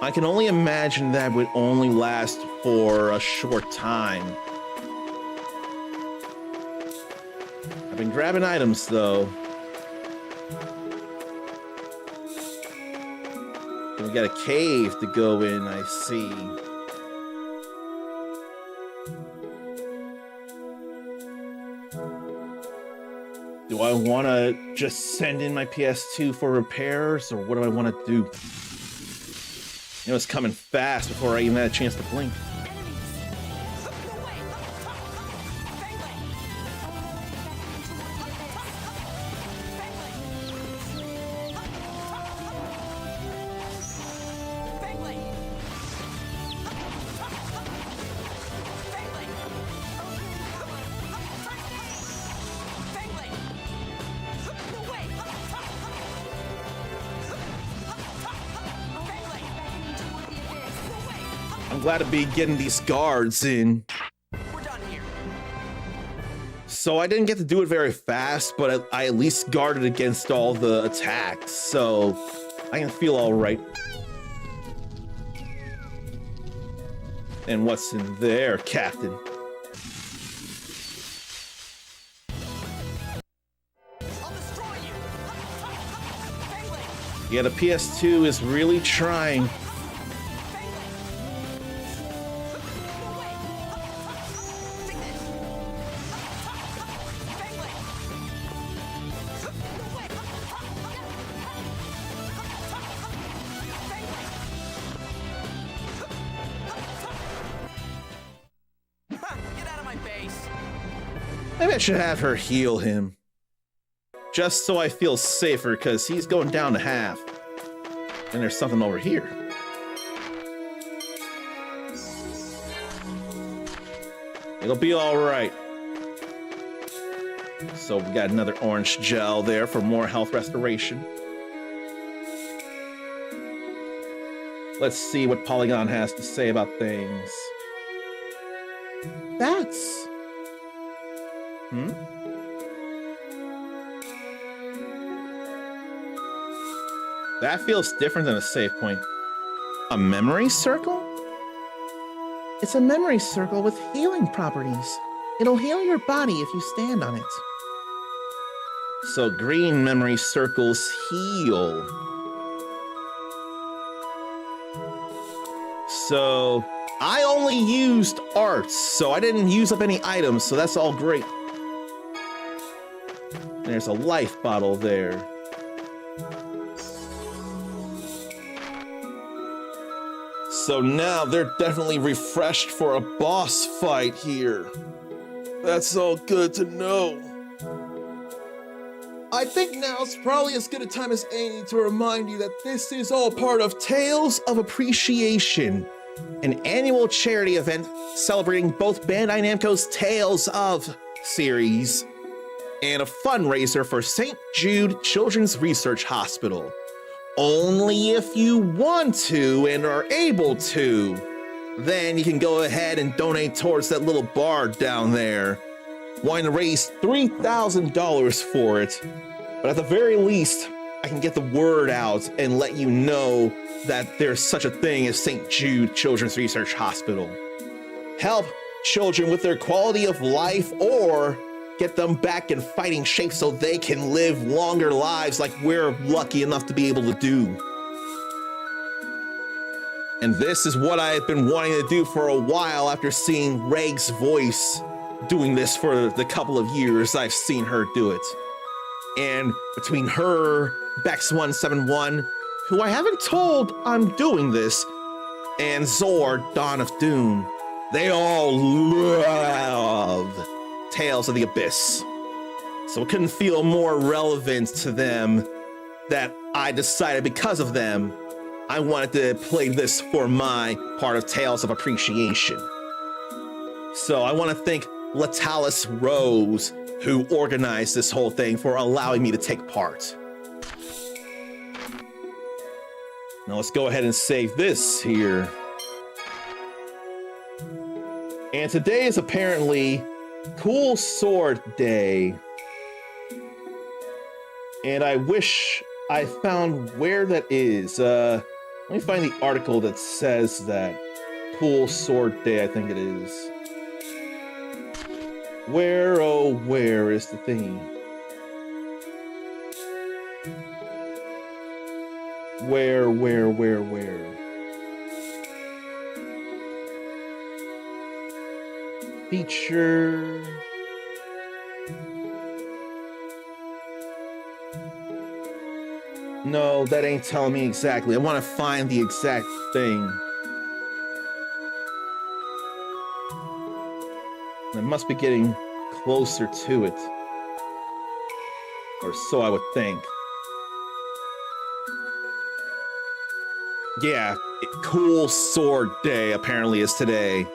I can only imagine that would only last for a short time. I've been grabbing items though. We got a cave to go in, I see. Do I want to just send in my PS2 for repairs, or what do I want to do? You know, it's coming fast before I even had a chance to blink. I'm glad to be getting these guards in. We're done here. So I didn't get to do it very fast, but I at least guarded against all the attacks, so I can feel all right. And what's in there, Captain? I'll destroy you. Yeah, the PS2 is really trying. Get out of my face. Maybe I should have her heal him. Just so I feel safer, because he's going down to half. And there's something over here. It'll be all right. So we got another orange gel there for more health restoration. Let's see what Polygon has to say about things. That's... That feels different than a save point. A memory circle? It's a memory circle with healing properties. It'll heal your body if you stand on it. So green memory circles heal. So I only used arts, so I didn't use up any items, so that's all great. There's a life bottle there. So now they're definitely refreshed for a boss fight here. That's all good to know. I think now's probably as good a time as any to remind you that this is all part of Tales of Appreciation, an annual charity event celebrating both Bandai Namco's Tales of series and a fundraiser for St. Jude Children's Research Hospital. Only if you want to and are able to, then you can go ahead and donate towards that little bar down there. Wanting to raise $3,000 for it, but at the very least, I can get the word out and let you know that there's such a thing as St. Jude Children's Research Hospital. Help children with their quality of life, or get them back in fighting shape so they can live longer lives like we're lucky enough to be able to do. And this is what I've been wanting to do for a while after seeing Reg's voice doing this for the couple of years I've seen her do it. And between her, Bex171, who I haven't told I'm doing this, and Zor, Dawn of Doom, they all love Tales of the Abyss. So it couldn't feel more relevant to them that I decided because of them, I wanted to play this for my part of Tales of Appreciation. So I want to thank Latalis Rose, who organized this whole thing, for allowing me to take part. Now let's go ahead and save this here. And today is apparently Cool Sword Day. And I wish I found where that is. Let me find the article that says that. Cool Sword Day, I think it is. Where, oh, where is the thingy? Where? Feature. No, that ain't telling me exactly. I want to find the exact thing. I must be getting closer to it. Or so I would think. Yeah, Cool Sword Day apparently is today.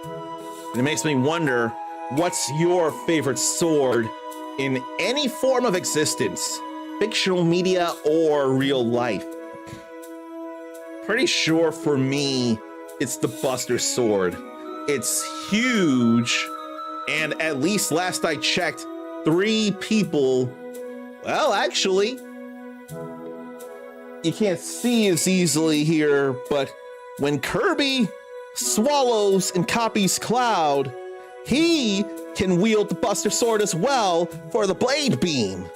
And it makes me wonder, what's your favorite sword in any form of existence? Fictional media or real life? Pretty sure for me, it's the Buster Sword. It's huge, and at least last I checked, 3 people, well, actually, you can't see as easily here, but when Kirby swallows and copies Cloud, he can wield the Buster Sword as well for the Blade Beam.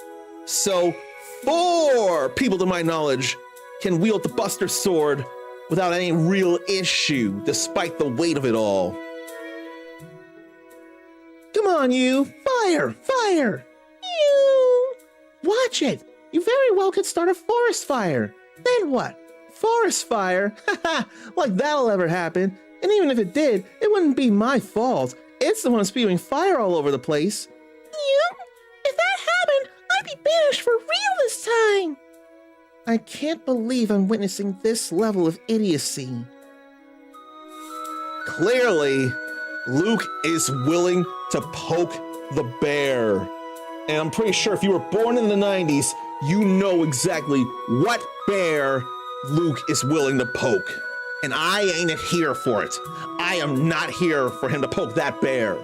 So 4 people, to my knowledge, can wield the Buster Sword without any real issue, despite the weight of it all. Come on, you! Fire! Fire! You! Watch it! You very well could start a forest fire. Then what? Forest fire? Haha, like that'll ever happen. And even if it did, it wouldn't be my fault. It's the one spewing fire all over the place. Yep. If that happened, I'd be banished for real this time. I can't believe I'm witnessing this level of idiocy. Clearly, Luke is willing to poke the bear. And I'm pretty sure if you were born in the 90s, you know exactly what bear Luke is willing to poke. And I ain't here for it. I am not here for him to poke that bear.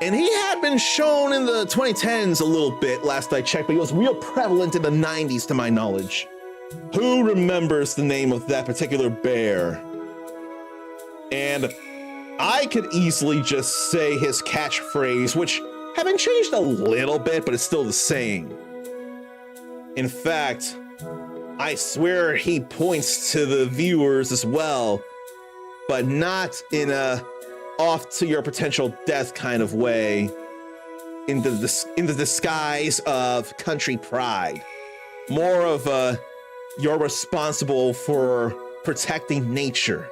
And he had been shown in the 2010s a little bit last I checked, but he was real prevalent in the 90s to my knowledge. Who remembers the name of that particular bear? And I could easily just say his catchphrase, which have been changed a little bit, but it's still the same. In fact, I swear he points to the viewers as well, but not in a off to your potential death kind of way, in the disguise of country pride. More of a, you're responsible for protecting nature.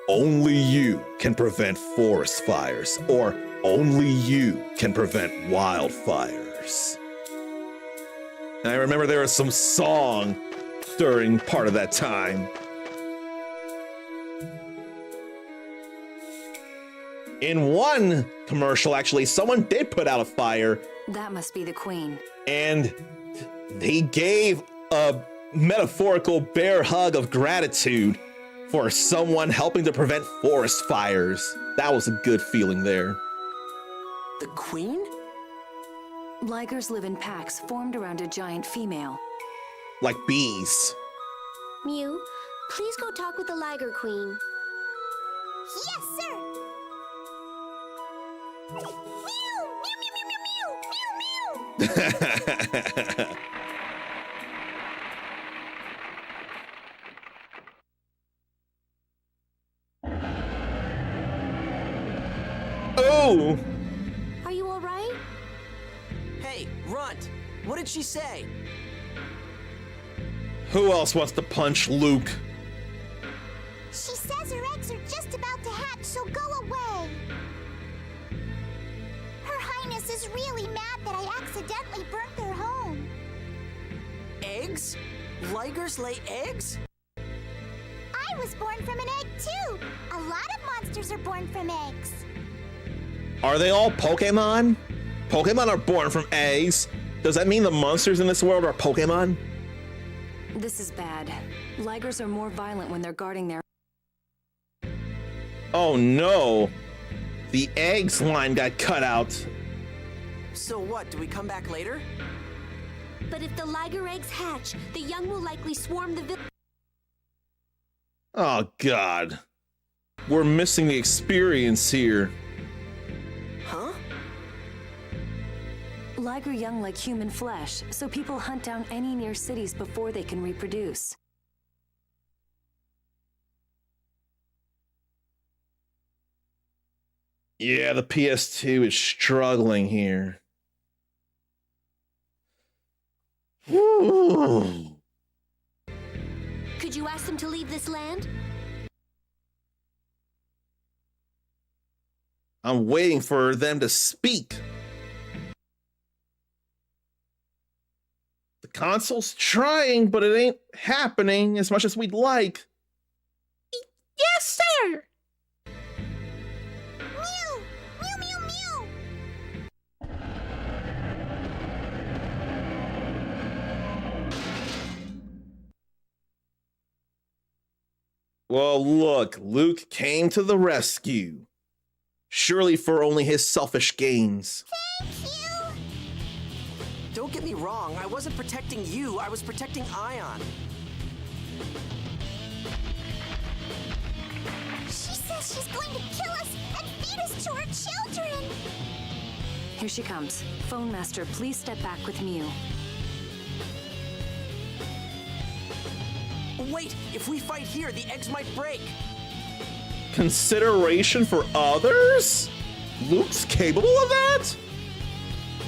Only you can prevent forest fires, or only you can prevent wildfires. And I remember there was some song during part of that time. In one commercial, actually, someone did put out a fire. That must be the Queen. And he gave a metaphorical bear hug of gratitude for someone helping to prevent forest fires. That was a good feeling there. The Queen? Ligers live in packs formed around a giant female. Like bees. Mew, please go talk with the Liger Queen. Yes, sir! Mew! Mew, mew, mew, mew, mew, mew, mew! Oh! Are you all right? Hey, Runt, what did she say? Who else wants to punch Luke? She says her eggs are just about to hatch, so go away. Her Highness is really mad that I accidentally burnt their home. Eggs? Ligers lay eggs? I was born from an egg, too. A lot of monsters are born from eggs. Are they all Pokemon? Pokemon are born from eggs. Does that mean the monsters in this world are Pokemon? This is bad. Ligers are more violent when they're guarding their... Oh no! The eggs line got cut out. So what, do we come back later? But if the liger eggs hatch, the young will likely swarm the village. Oh god. We're missing the experience here. Huh? Liger young like human flesh, so people hunt down any near cities before they can reproduce. Yeah, the PS2 is struggling here. Woo. Could you ask them to leave this land? I'm waiting for them to speak. The console's trying, but it ain't happening as much as we'd like. Yes, sir! Mew! Mew, mew, mew! Well, look, Luke came to the rescue. Surely for only his selfish gains. Don't get me wrong, I wasn't protecting you, I was protecting Ion. She says she's going to kill us and feed us to our children! Here she comes. Phone Master, please step back with Mew. Wait, if we fight here, the eggs might break. Consideration for others? Luke's capable of that?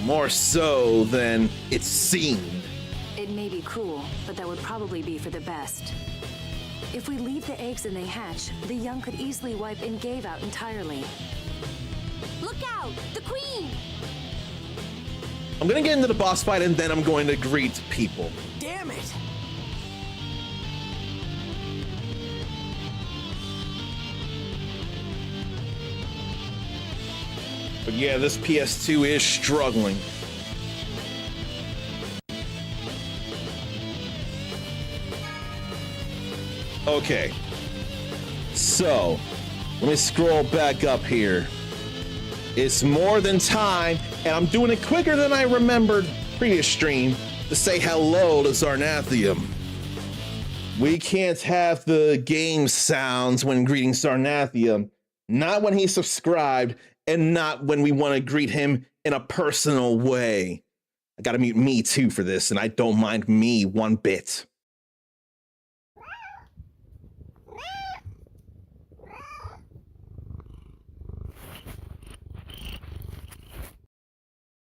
More so than it seemed. It may be cruel, but that would probably be for the best. If we leave the eggs and they hatch, the young could easily wipe Ingave out entirely. Look out! The queen! I'm gonna get into the boss fight and then I'm going to greet people. Damn it! But yeah, this PS2 is struggling. Okay. So, let me scroll back up here. It's more than time, and I'm doing it quicker than I remembered previous stream to say hello to Zarnathium. We can't have the game sounds when greeting Zarnathium, not when he's subscribed, and not when we want to greet him in a personal way. I gotta mute me too for this, and I don't mind me one bit.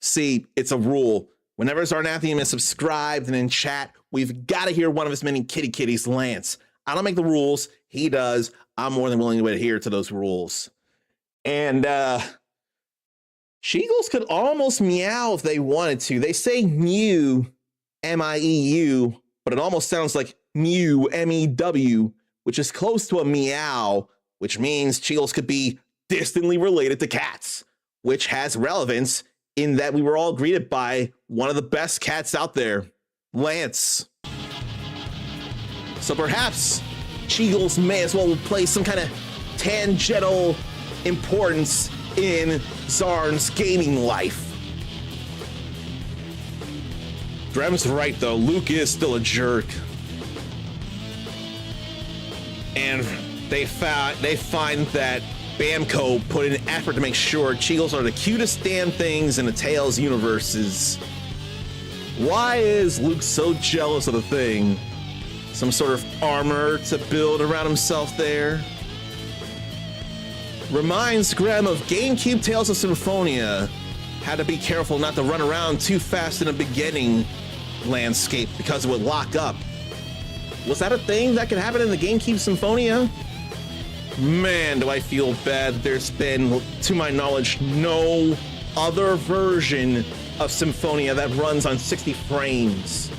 See, it's a rule. Whenever Zarnathium is subscribed and in chat, we've got to hear one of his many kitties Lance. I don't make the rules, he does. I'm more than willing to adhere to those rules. And Sheagles could almost meow if they wanted to. They say mew, M-I-E-U, but it almost sounds like mew, M-E-W, which is close to a meow, which means Sheagles could be distantly related to cats, which has relevance in that we were all greeted by one of the best cats out there, Lance. So perhaps Sheagles may as well play some kind of tangential importance in Zarn's gaming life. Drem's right though, Luke is still a jerk. And they find that Bamco put in an effort to make sure Cheagles are the cutest damn things in the Tales universes. Why is Luke so jealous of the thing? Some sort of armor to build around himself there? Reminds Graham of GameCube Tales of Symphonia. Had to be careful not to run around too fast in the beginning landscape because it would lock up. Was that a thing that could happen in the GameCube Symphonia? Man, do I feel bad. There's been, to my knowledge, no other version of Symphonia that runs on 60 frames.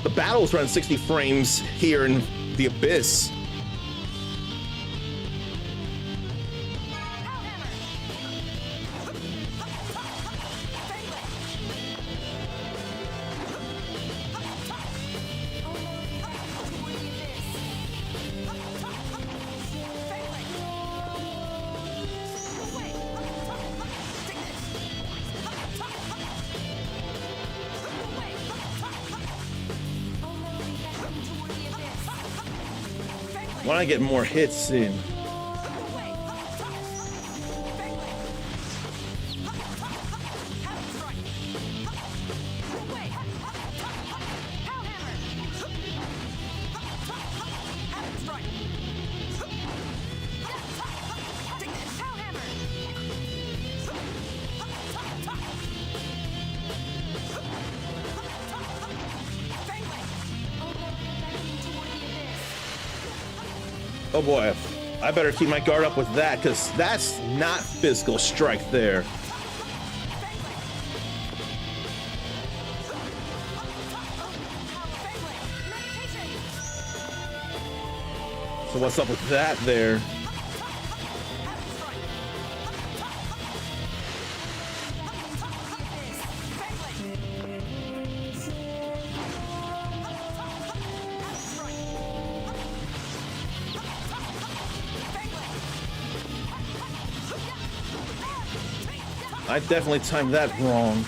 The battles run 60 frames here in the Abyss. Why not get more hits in? Oh boy, I better keep my guard up with that, because that's not physical strike there. So what's up with that there? I definitely timed that wrong.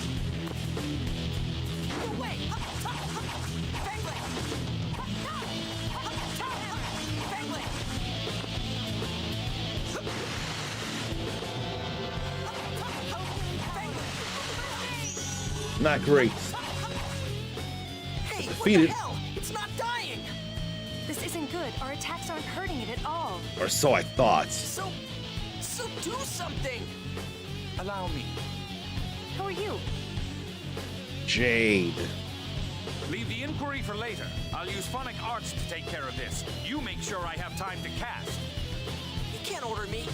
Not great. Hey, Defeated. what the hell? It's not dying. This isn't good. Our attacks aren't hurting it at all. Or so I thought. So do something. Allow me. Who are you? Jade. Leave the inquiry for later. I'll use phonic arts to take care of this. You make sure I have time to cast. You can't order me.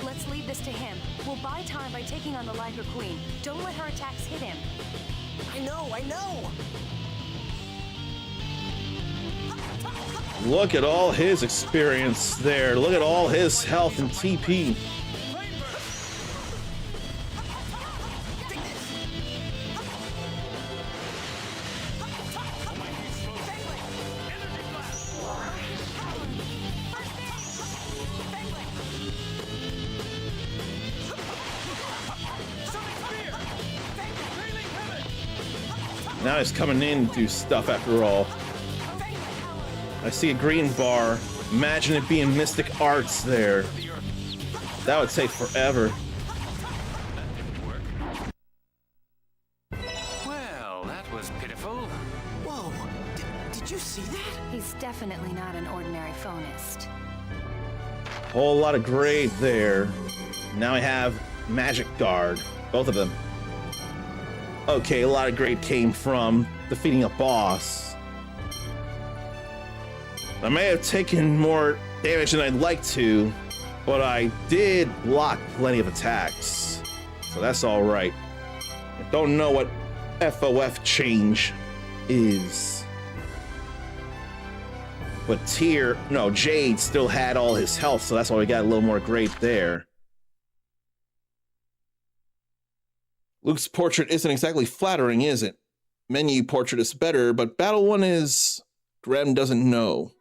Let's leave this to him. We'll buy time by taking on the Liger Queen. Don't let her attacks hit him. I know. Look at all his experience there. Look at all his health and TP. Now he's coming in to do stuff after all. I see a green bar. Imagine it being Mystic Arts there. That would take forever. Well, that was pitiful. Whoa, did you see that? He's definitely not an ordinary phonist. Whole lot of grade there. Now I have Magic Guard. Both of them. Okay, a lot of grade came from defeating a boss. I may have taken more damage than I'd like to, but I did block plenty of attacks. So that's alright. I don't know what FOF change is. But Jade still had all his health, so that's why we got a little more grade there. Luke's portrait isn't exactly flattering, is it? Menu portrait is better, but battle one is... Graham doesn't know.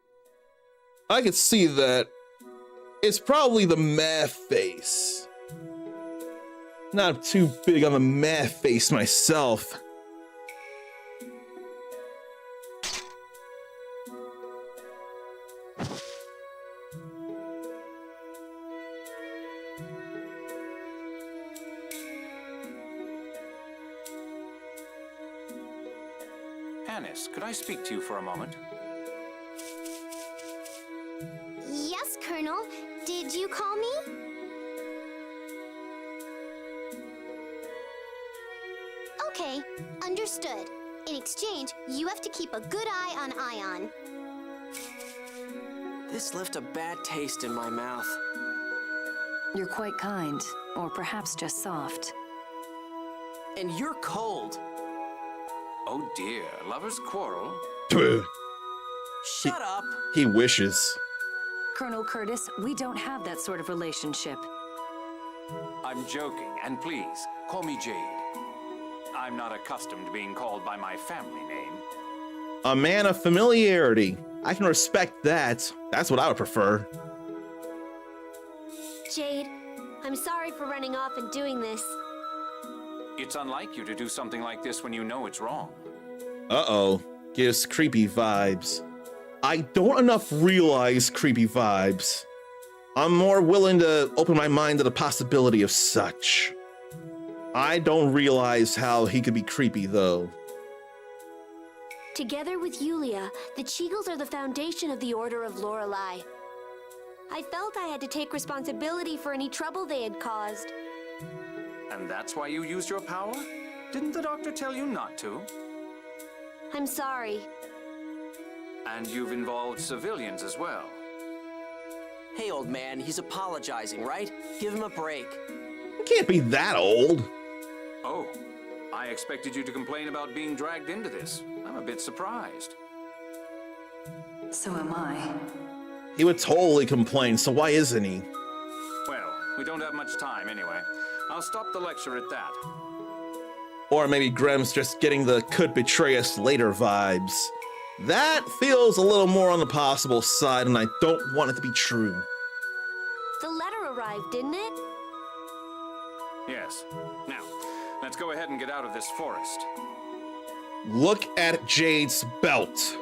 I could see that. It's probably the meh face. Not too big on the meh face myself. Anis, could I speak to you for a moment? Yes, Colonel. Did you call me? Okay, understood. In exchange, you have to keep a good eye on Ion. This left a bad taste in my mouth. You're quite kind, or perhaps just soft. And you're cold. Oh dear, lovers quarrel? Shut up. He wishes. Colonel Curtis, we don't have that sort of relationship. I'm joking, and please, call me Jade. I'm not accustomed to being called by my family name. A man of familiarity. I can respect that. That's what I would prefer. Jade, I'm sorry for running off and doing this. It's unlike you to do something like this when you know it's wrong. Uh-oh. Gives creepy vibes. I don't enough realize creepy vibes. I'm more willing to open my mind to the possibility of such. I don't realize how he could be creepy, though. Together with Yulia, the Cheagles are the foundation of the Order of Lorelei. I felt I had to take responsibility for any trouble they had caused. And that's why you used your power? Didn't the doctor tell you not to? I'm sorry. And you've involved civilians as well. Hey, old man, he's apologizing, right? Give him a break. He can't be that old. Oh, I expected you to complain about being dragged into this. I'm a bit surprised. So am I. He would totally complain, so why isn't he? Well, we don't have much time anyway. I'll stop the lecture at that. Or maybe Grem's just getting the could betray us later vibes. That feels a little more on the possible side, and I don't want it to be true. The letter arrived, didn't it? Yes. Now, let's go ahead and get out of this forest. Look at Jade's belt.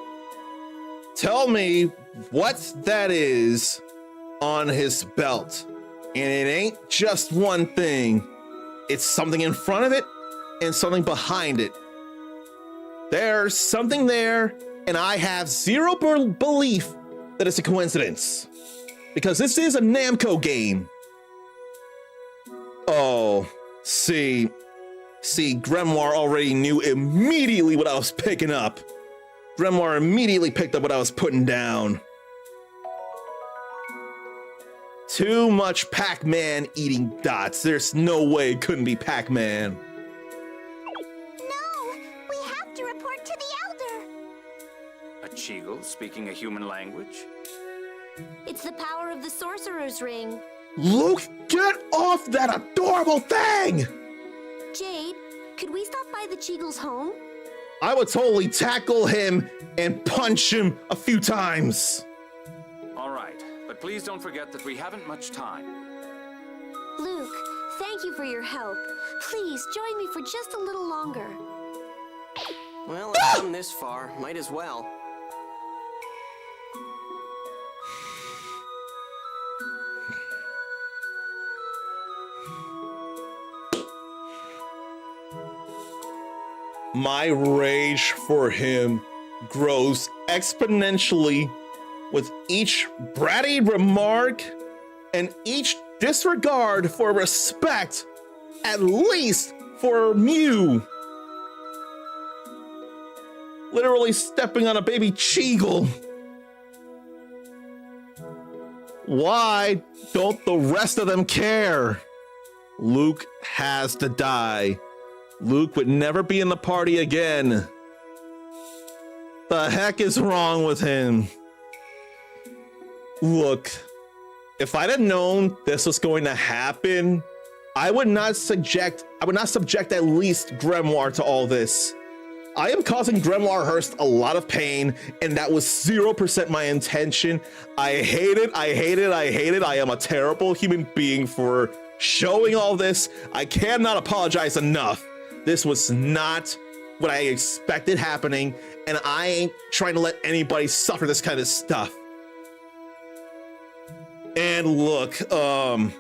Tell me what that is on his belt. And it ain't just one thing. It's something in front of it and something behind it. There's something there, and I have zero belief that it's a coincidence. Because this is a Namco game. Oh, see, Grimoire already knew immediately what I was picking up. Grimoire immediately picked up what I was putting down. Too much Pac-Man eating dots. There's no way it couldn't be Pac-Man. No! We have to report to the Elder! A Cheagle speaking a human language? It's the power of the Sorcerer's Ring. Luke, get off that adorable thing! Jade, could we stop by the Cheagle's home? I would totally tackle him and punch him a few times. All right, but please don't forget that we haven't much time. Luke, thank you for your help. Please join me for just a little longer. Well, I've come this far. Might as well. My rage for him grows exponentially with each bratty remark and each disregard for respect, at least for Mew. Literally stepping on a baby Cheagle. Why don't the rest of them care? Luke has to die. Luke would never be in the party again. The heck is wrong with him? Look, if I'd have known this was going to happen, I would not subject at least Grimoire to all this. I am causing Grimoire Hurst a lot of pain, and that was 0% my intention. I hate it. I am a terrible human being for showing all this. I cannot apologize enough. This was not what I expected happening, and I ain't trying to let anybody suffer this kind of stuff. And look, I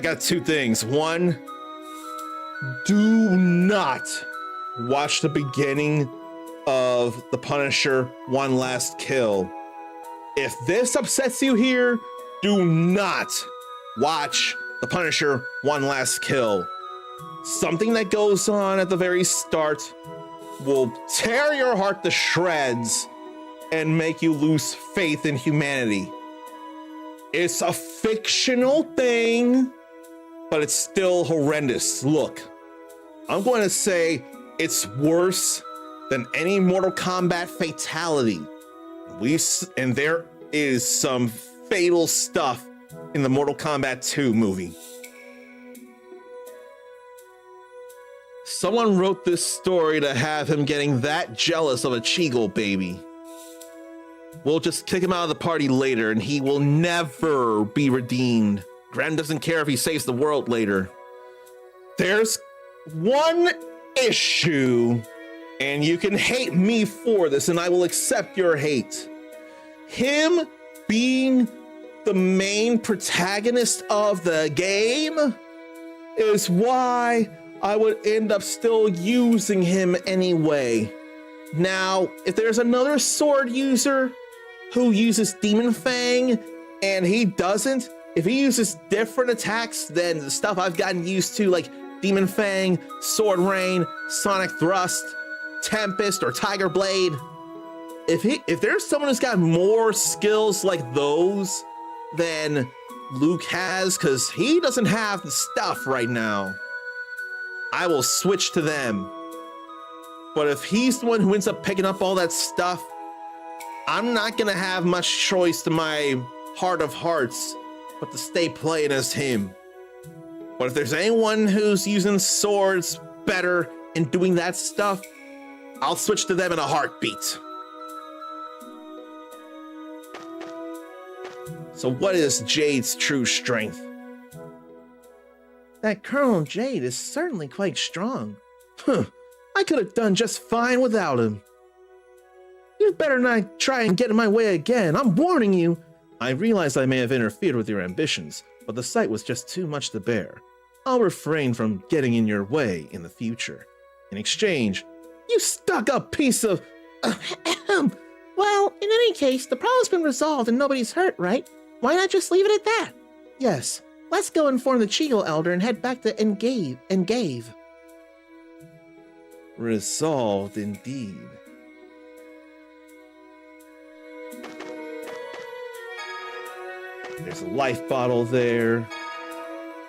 got two things. One, do not watch the beginning of The Punisher One Last Kill. If this upsets you here, do not watch The Punisher One Last Kill. Something that goes on at the very start will tear your heart to shreds and make you lose faith in humanity. It's a fictional thing, but it's still horrendous. Look, I'm going to say it's worse than any Mortal Kombat fatality. And there is some fatal stuff in the Mortal Kombat 2 movie. Someone wrote this story to have him getting that jealous of a Cheagle baby. We'll just kick him out of the party later, and he will never be redeemed. Graham doesn't care if he saves the world later. There's one issue, and you can hate me for this, and I will accept your hate. him being the main protagonist of the game is why I would end up still using him anyway. Now, if there's another sword user who uses Demon Fang and he doesn't, if he uses different attacks than the stuff I've gotten used to, like Demon Fang, Sword Rain, Sonic Thrust, Tempest, or Tiger Blade, if there's someone who's got more skills like those than Luke has, because he doesn't have the stuff right now, I will switch to them. But if he's the one who ends up picking up all that stuff, I'm not gonna have much choice to my heart of hearts but to stay playing as him. But if there's anyone who's using swords better and doing that stuff, I'll switch to them in a heartbeat. So what is Jade's true strength? That Colonel Jade is certainly quite strong. I could have done just fine without him. You'd better not try and get in my way again, I'm warning you. I realize I may have interfered with your ambitions, but the sight was just too much to bear. I'll refrain from getting in your way in the future. In exchange, you stuck-up piece of... Well, in any case, the problem's been resolved and nobody's hurt, right? Why not just leave it at that? Yes, let's go inform the Cheegle Elder and head back to Engave. Resolved indeed. There's a life bottle there.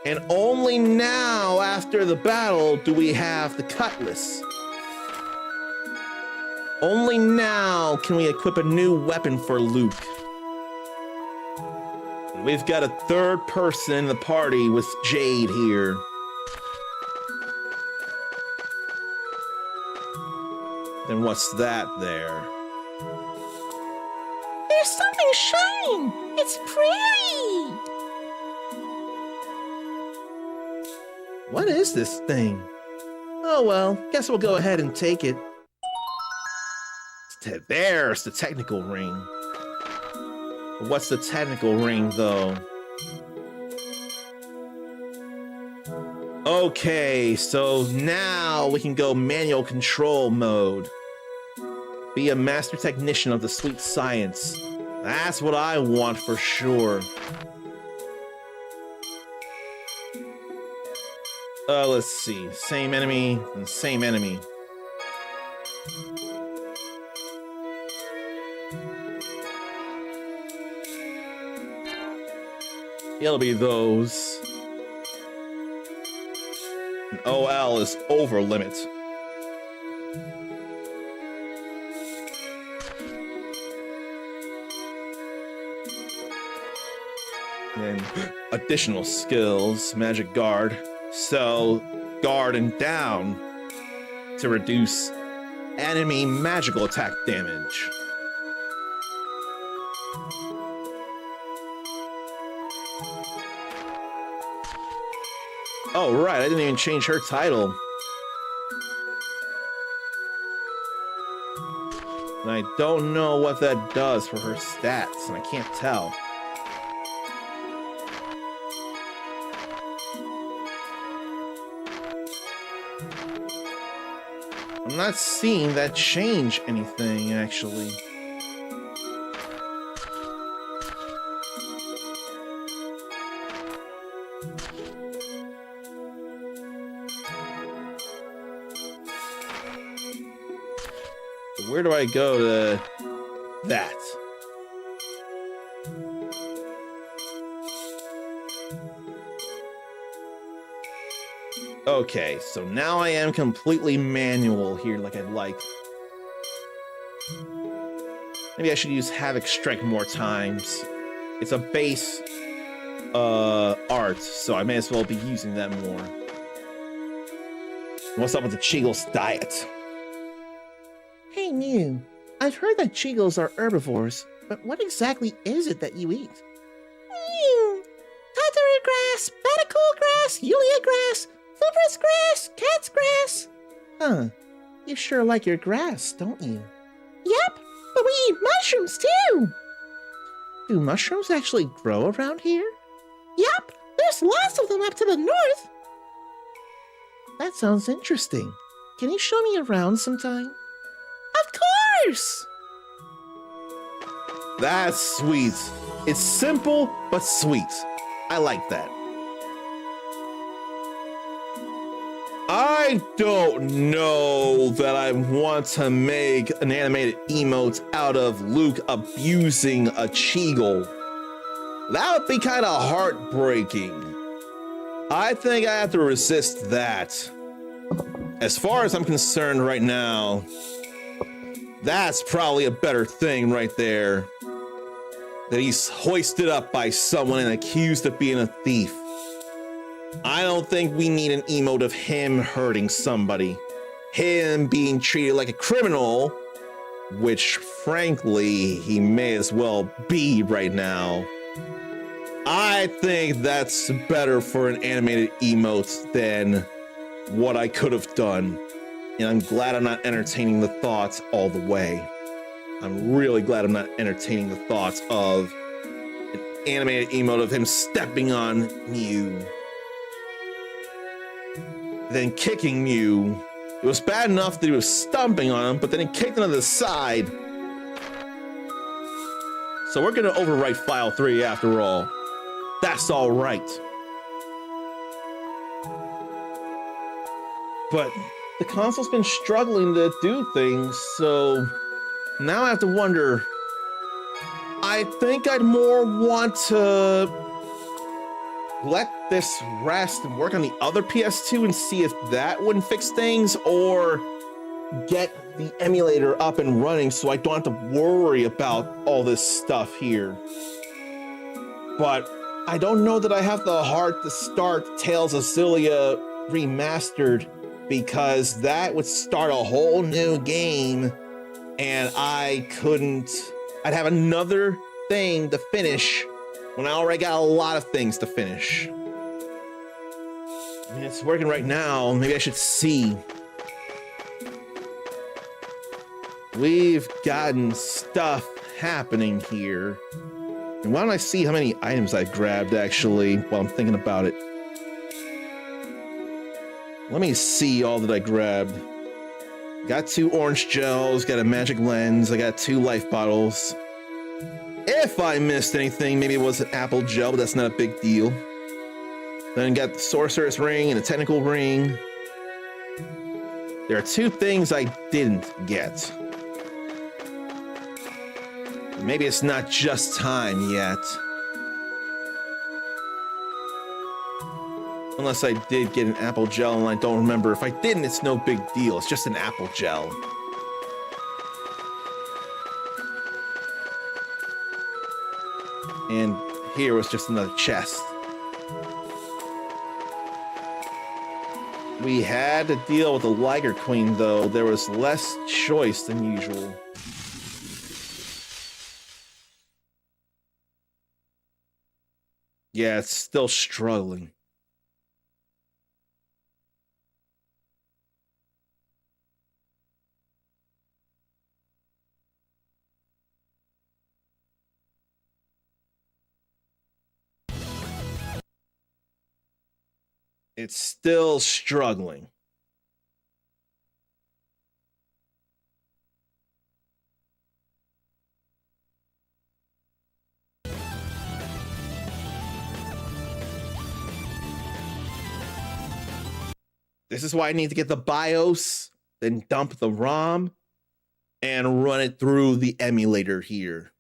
And only now, after the battle, do we have the cutlass. Only now can we equip a new weapon for Luke. And we've got a third person in the party with Jade here. Then what's that there? There's something shining! It's pretty! What is this thing? Oh well, guess we'll go ahead and take it. There's the technical ring. What's the technical ring, though? Okay, so now we can go manual control mode. Be a master technician of the sweet science. That's what I want for sure. Let's see. Same enemy and same enemy. It'll be those. And OL is over limit. And additional skills, magic guard. So guard and down to reduce enemy magical attack damage. Oh, right, I didn't even change her title. And I don't know what that does for her stats, and I can't tell. I'm not seeing that change anything, actually. Where do I go to that? Okay, so now I am completely manual here like I'd like. Maybe I should use Havoc Strike more times. It's a base art, so I may as well be using that more. What's up with the Cheegle's diet? Hey, Mew. I've heard that Cheegles are herbivores, but what exactly is it that you eat? Tatara grass, Batacool grass, Yulia grass, Fibrous grass, cat's grass. Huh. You sure like your grass, don't you? Yep, but we eat mushrooms too. Do mushrooms actually grow around here? Yep, there's lots of them up to the north. That sounds interesting. Can you show me around sometime? Of course! That's sweet. It's simple, but sweet. I like that. I don't know that I want to make an animated emote out of Luke abusing a Cheegle. That would be kind of heartbreaking. I think I have to resist that. As far as I'm concerned right now, that's probably a better thing right there. That he's hoisted up by someone and accused of being a thief. I don't think we need an emote of him hurting somebody. Him being treated like a criminal, which frankly, he may as well be right now. I think that's better for an animated emote than what I could have done. And I'm glad I'm not entertaining the thoughts all the way. I'm really glad I'm not entertaining the thoughts of an animated emote of him stepping on Mew. Then kicking Mew. It was bad enough that he was stomping on him, but then he kicked him to the side. So we're gonna overwrite file 3 after all. That's all right. But the console's been struggling to do things, so now I have to wonder. I think I'd more want to let this rest and work on the other PS2 and see if that wouldn't fix things, or get the emulator up and running so I don't have to worry about all this stuff here. But I don't know that I have the heart to start Tales of Xillia Remastered, because that would start a whole new game and I'd have another thing to finish when I already got a lot of things to finish. I mean, it's working right now. Maybe I should see. We've gotten stuff happening here. And why don't I see how many items I grabbed actually while I'm thinking about it? Let me see all that I grabbed. Got 2 orange gels, got a magic lens, I got 2 life bottles. If I missed anything, maybe it was an apple gel, but that's not a big deal. Then got the sorceress ring and a technical ring. There are 2 things I didn't get. Maybe it's not just time yet. Unless I did get an apple gel and I don't remember. If I didn't, it's no big deal. It's just an apple gel. And here was just another chest. We had to deal with the Liger Queen, though. There was less choice than usual. Yeah, it's still struggling. It's still struggling. This is why I need to get the BIOS, then dump the ROM, and run it through the emulator here.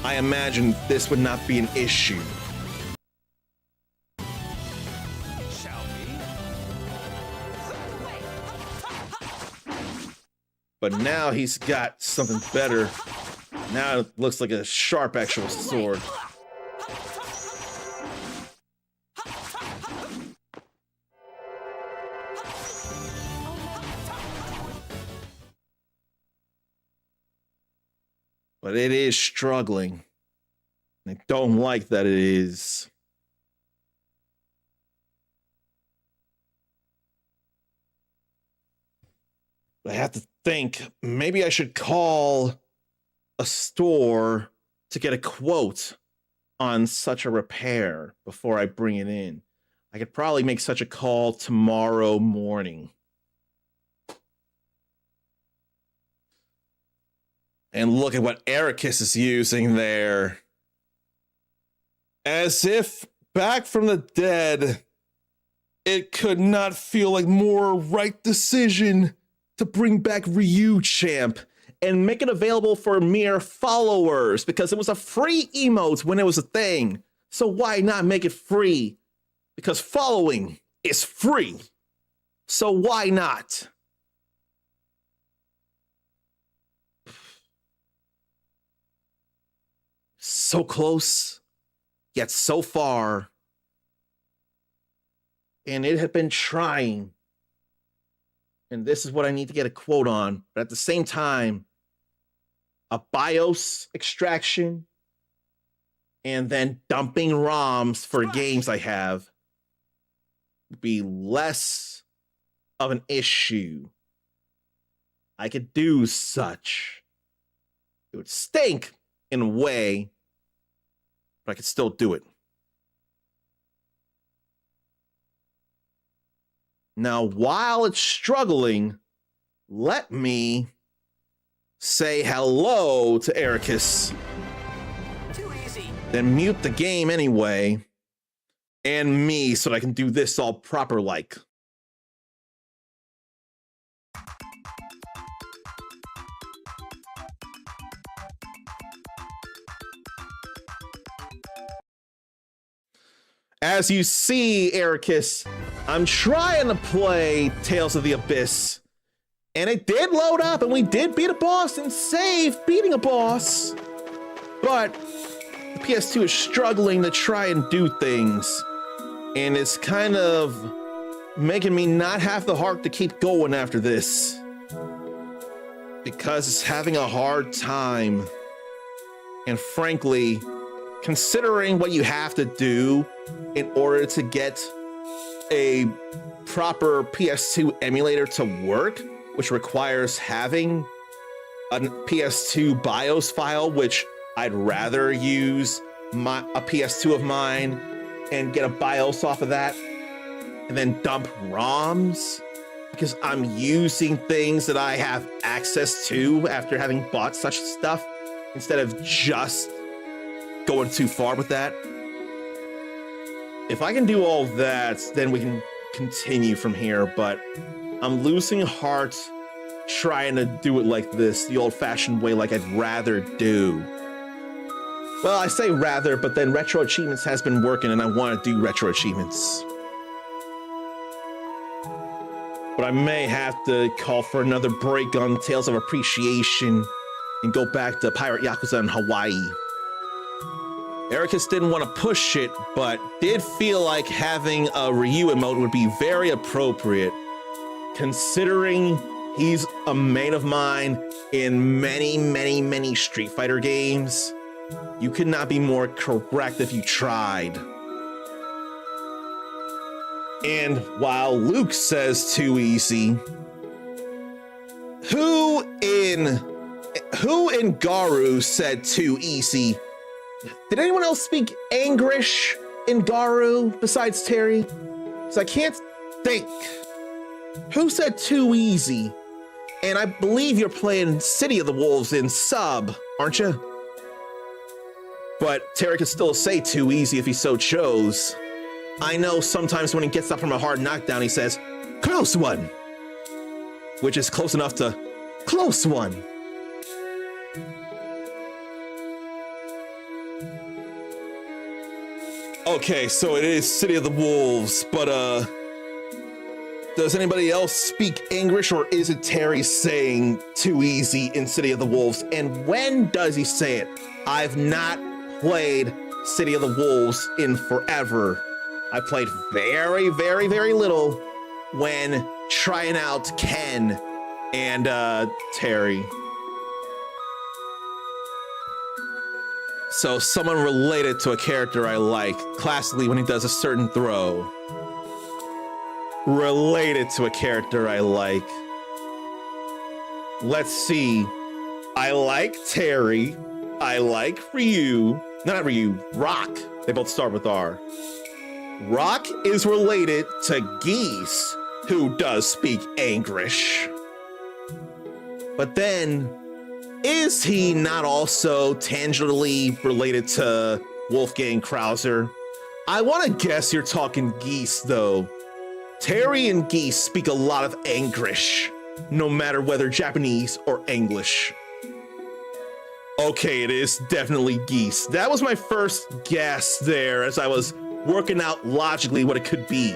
I imagine this would not be an issue. But now he's got something better. Now it looks like a sharp actual sword. But it is struggling. I don't like that it is. I have to think, maybe I should call a store to get a quote on such a repair before I bring it in. I could probably make such a call tomorrow morning. And look at what Ericus is using there. As if back from the dead, it could not feel like more right decision to bring back Ryu Champ and make it available for mere followers, because it was a free emote when it was a thing. So why not make it free? Because following is free. So why not? So close, yet so far. And it had been trying. And this is what I need to get a quote on. But at the same time, a BIOS extraction and then dumping ROMs for games I have would be less of an issue. I could do such. It would stink in a way, but I could still do it. Now, while it's struggling, let me say hello to Ericus. Too easy. Then mute the game anyway, and me, so that I can do this all proper like. As you see, Ericus, I'm trying to play Tales of the Abyss. And it did load up, and we did beat a boss and save beating a boss. But the PS2 is struggling to try and do things. And it's kind of making me not have the heart to keep going after this. Because it's having a hard time. And frankly, considering what you have to do in order to get a proper PS2 emulator to work, which requires having a PS2 BIOS file, which I'd rather use a PS2 of mine and get a BIOS off of that, and then dump ROMs, because I'm using things that I have access to after having bought such stuff, instead of just going too far with that. If I can do all that, then we can continue from here, but I'm losing heart trying to do it like this, the old-fashioned way, like I'd rather do. Well, I say rather, but then Retro Achievements has been working, and I want to do Retro Achievements. But I may have to call for another break on Tales of Appreciation and go back to Pirate Yakuza in Hawaii. Ericus didn't want to push it, but did feel like having a Ryu emote would be very appropriate, considering he's a main of mine in many Street Fighter games. You could not be more correct if you tried. And while Luke says too easy, who in Garu said too easy? Did anyone else speak Anglish in Garu besides Terry? Because I can't think. Who said too easy? And I believe you're playing City of the Wolves in sub, aren't you? But Terry could still say too easy if he so chose. I know sometimes when he gets up from a hard knockdown, he says, close one, which is close enough to close one. Okay, so it is City of the Wolves, but does anybody else speak English, or is it Terry saying too easy in City of the Wolves? And when does he say it? I've not played City of the Wolves in forever. I played very little when trying out Ken and Terry. So someone related to a character I like, classically when he does a certain throw. Related to a character I like. Let's see. I like Terry. I like Ryu. Not Ryu, Rock. They both start with R. Rock is related to Geese, who does speak English. But then, is he not also tangentially related to Wolfgang Krauser? I want to guess you're talking Geese, though. Terry and Geese speak a lot of English, no matter whether Japanese or English. Okay, it is definitely Geese. That was my first guess there as I was working out logically what it could be.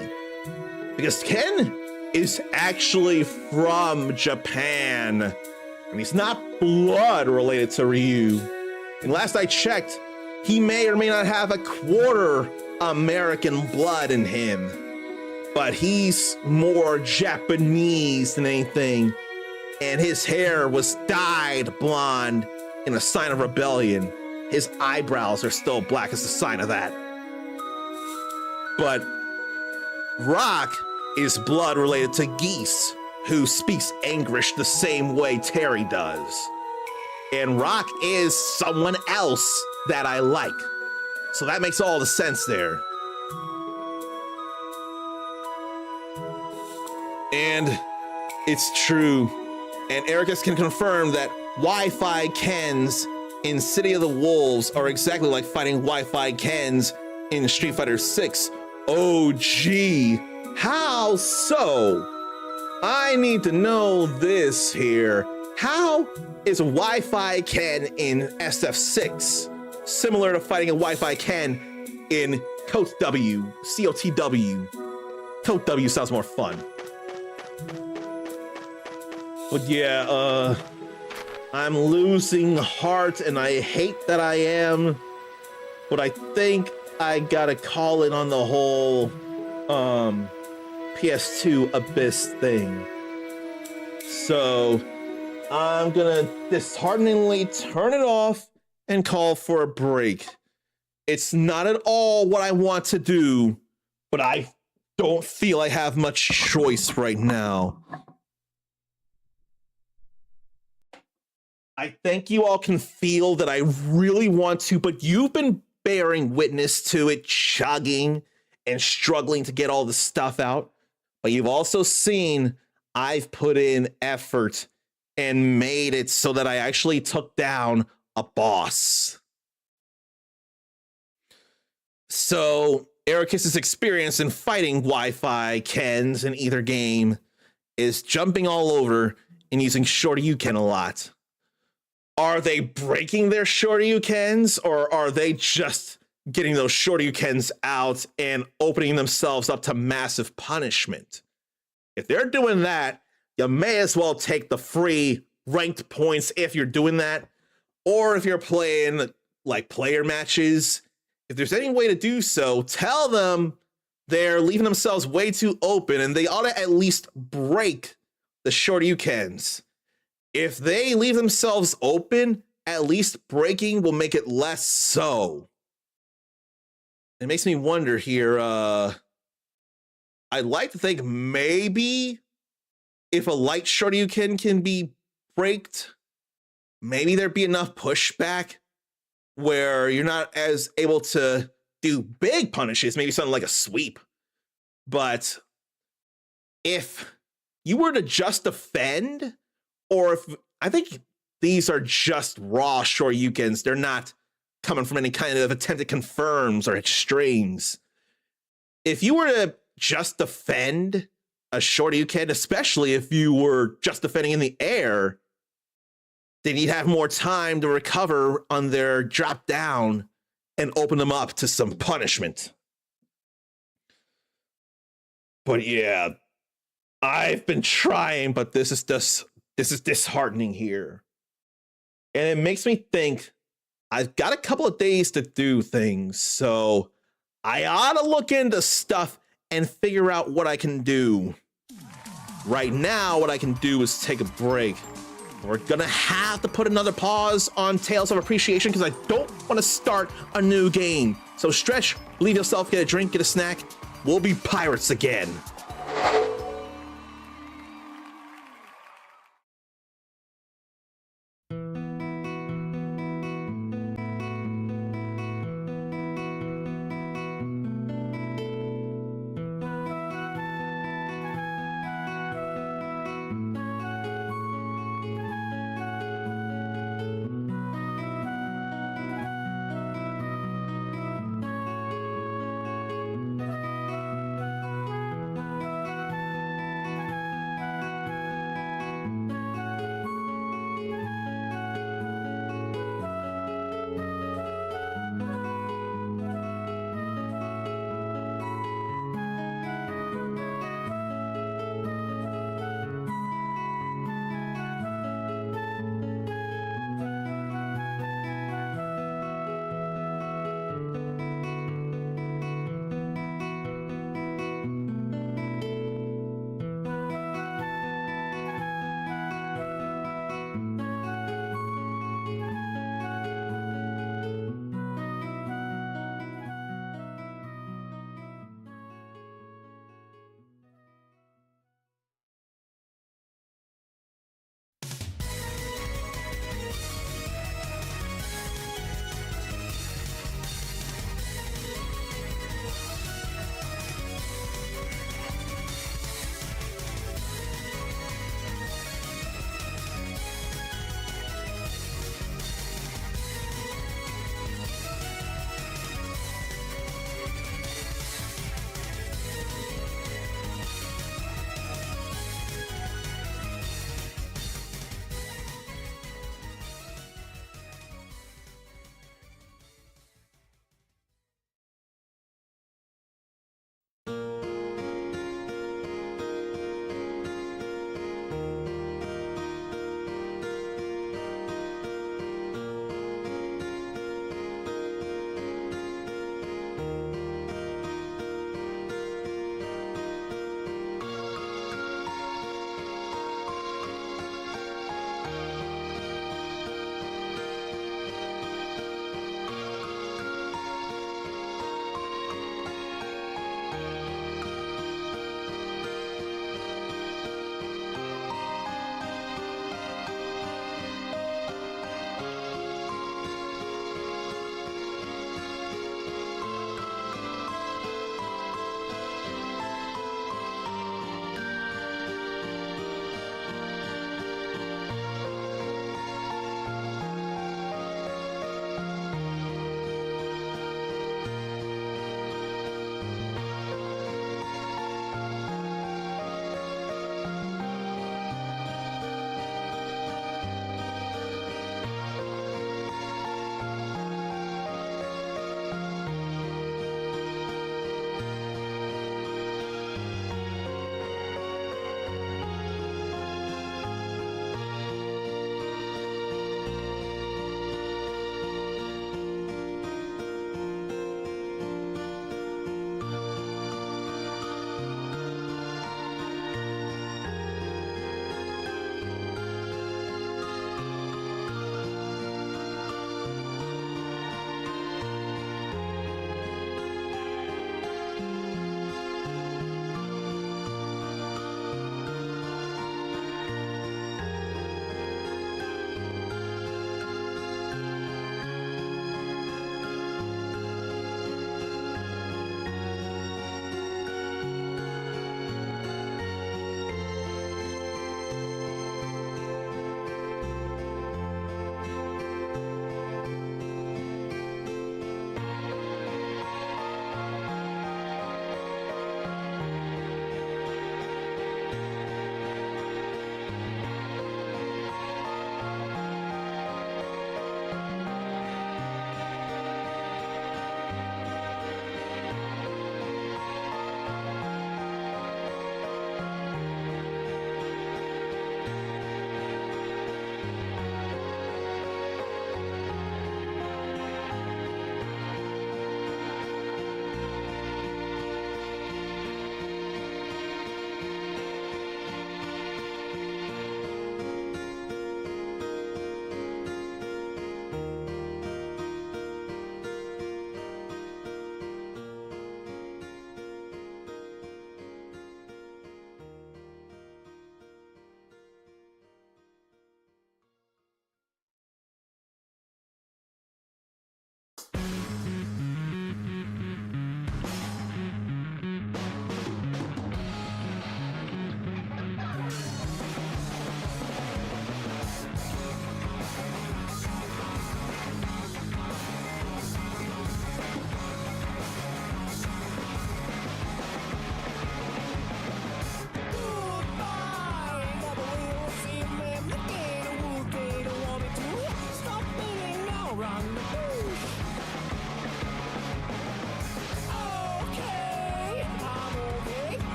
Because Ken is actually from Japan, and he's not blood related to Ryu. And last I checked, he may or may not have a quarter American blood in him, but he's more Japanese than anything. And his hair was dyed blonde in a sign of rebellion. His eyebrows are still black as a sign of that. But Rock is blood related to Geese, who speaks English the same way Terry does. And Rock is someone else that I like. So that makes all the sense there. And it's true. And Ericus can confirm that Wi-Fi Kens in City of the Wolves are exactly like fighting Wi-Fi Kens in Street Fighter 6. Oh, gee. How so? I need to know this here. How is a Wi-Fi Ken in SF6 similar to fighting a Wi-Fi Ken in Code W, COTW? Code W sounds more fun. But yeah, I'm losing heart, and I hate that I am, but I think I gotta call it on the whole PS2 Abyss thing. So I'm gonna dishearteningly turn it off and call for a break. It's not at all what I want to do, but I don't feel I have much choice right now. I think you all can feel that I really want to, but you've been bearing witness to it chugging and struggling to get all the stuff out. But you've also seen I've put in effort and made it so that I actually took down a boss. So Ericus's experience in fighting Wi-Fi Kens in either game is jumping all over and using Shoryuken a lot. Are they breaking their Shoryukens, or are they just getting those Shoryukens out and opening themselves up to massive punishment? If they're doing that, you may as well take the free ranked points if you're doing that. Or if you're playing like player matches, if there's any way to do so, tell them they're leaving themselves way too open and they ought to at least break the Shoryukens. If they leave themselves open, at least breaking will make it less so. It makes me wonder here. I'd like to think maybe if a light Shoryuken can be braked, maybe there'd be enough pushback where you're not as able to do big punishes, maybe something like a sweep. But if you were to just defend, or if I think these are just raw Shoryukens, they're not coming from any kind of attempted confirms or extremes. If you were to just defend a Shoryuken, especially if you were just defending in the air, then you'd have more time to recover on their drop down and open them up to some punishment. But yeah, I've been trying, but this is disheartening here. And it makes me think I've got a couple of days to do things, so I ought to look into stuff and figure out what I can do. Right now, what I can do is take a break. We're gonna have to put another pause on Tales of Appreciation because I don't want to start a new game. So stretch, leave yourself, get a drink, get a snack. We'll be pirates again.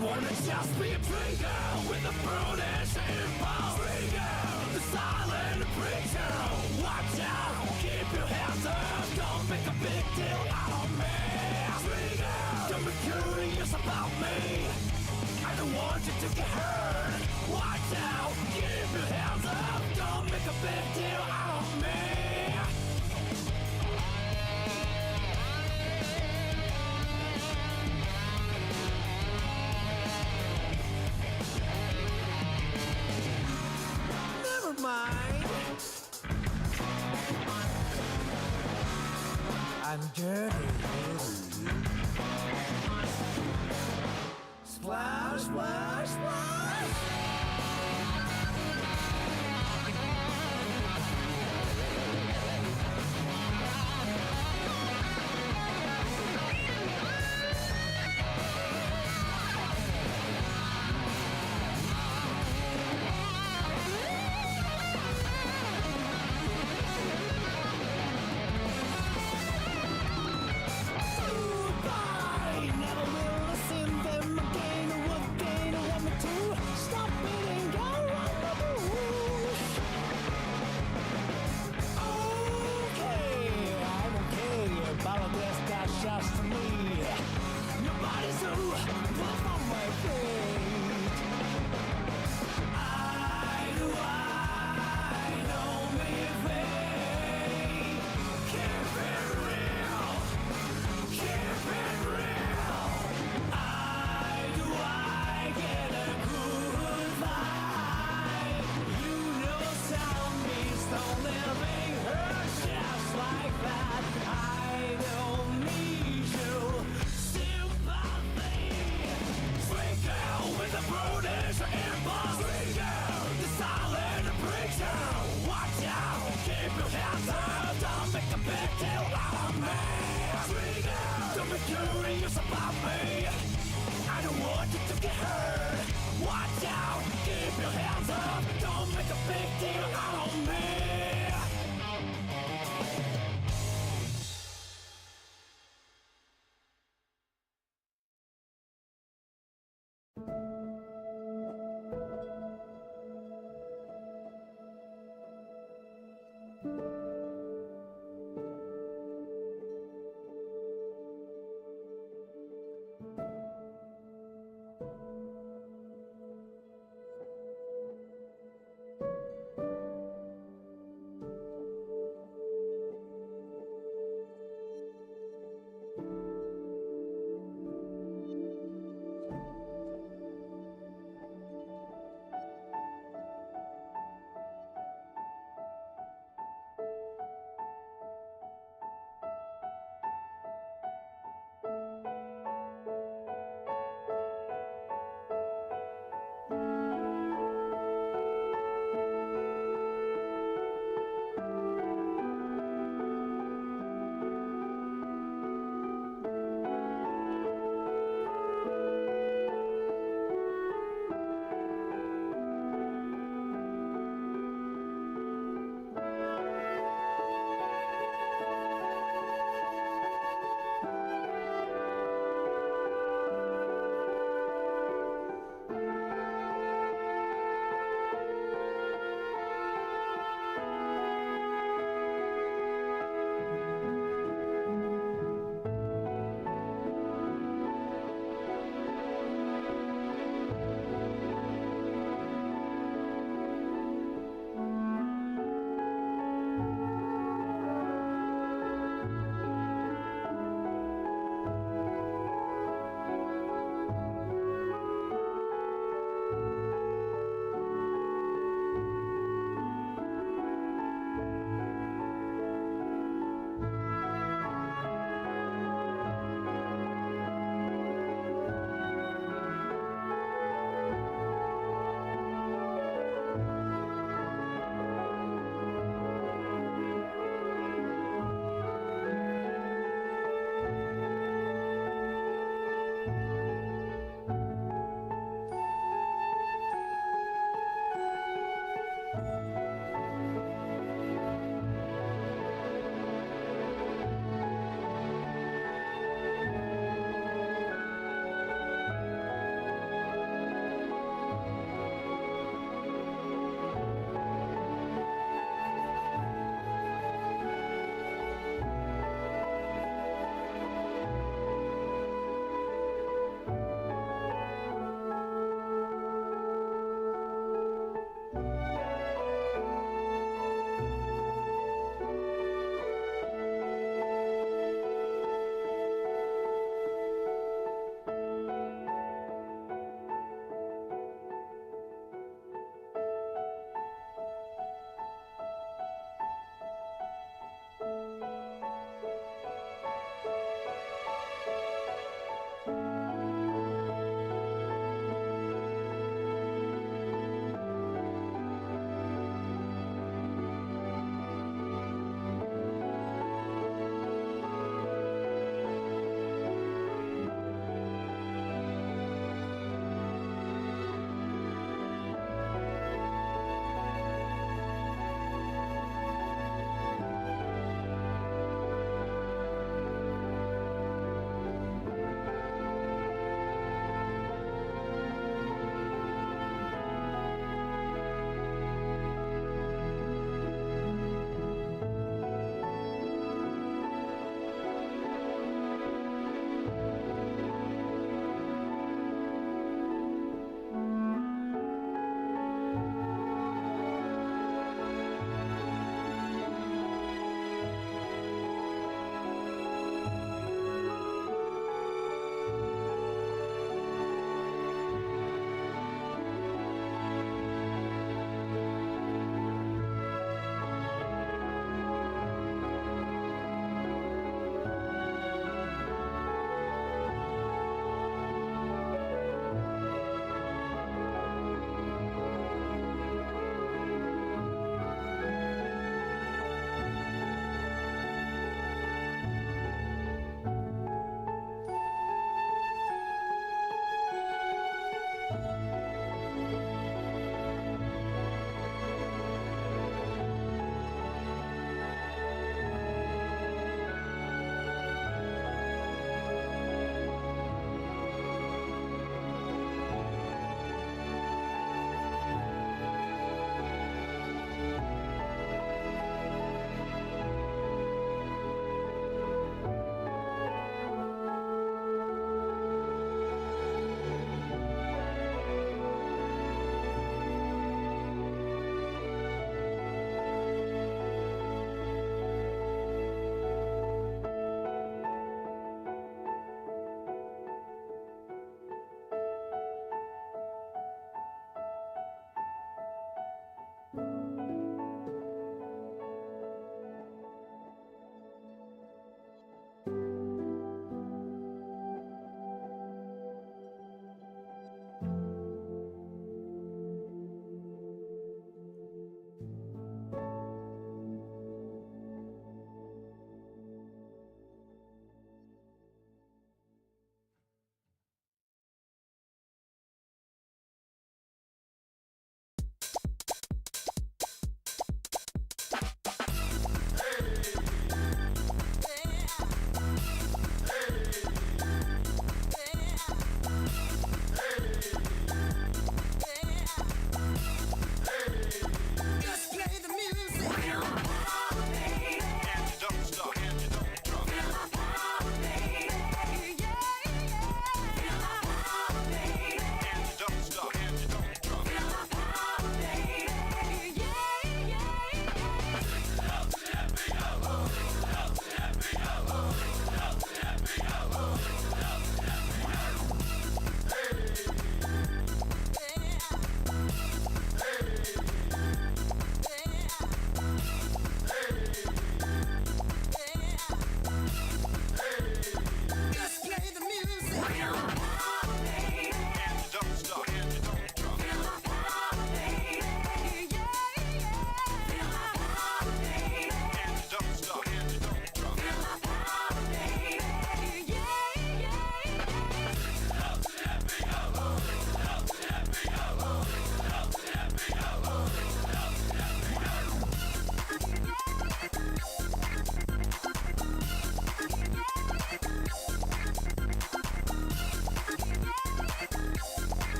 wanna just be a free girl with a brutish impulse. Free girl, the silent preacher. Watch out, keep your hands up. Don't make a big deal out of me. Free girl, don't be curious about me. I don't want you to get hurt. Watch out, keep your hands up. Don't make a big deal out of me. Never mind. I'm dirty. Splash, splash, splash. Just to me, nobody's who put on my feet. I know me, babe. Keep it real, keep it real. I get a good vibe. You know zombies don't living hurt just like that. I don't need you, sympathy. Free girl with a brutish impulse. Free girl, the silent preacher. Watch out, keep your hands up. Don't make a big deal out of me. Free girl, don't be curious about me. I don't want you to get hurt. Watch out, keep your hands up. Don't make a big deal out of me.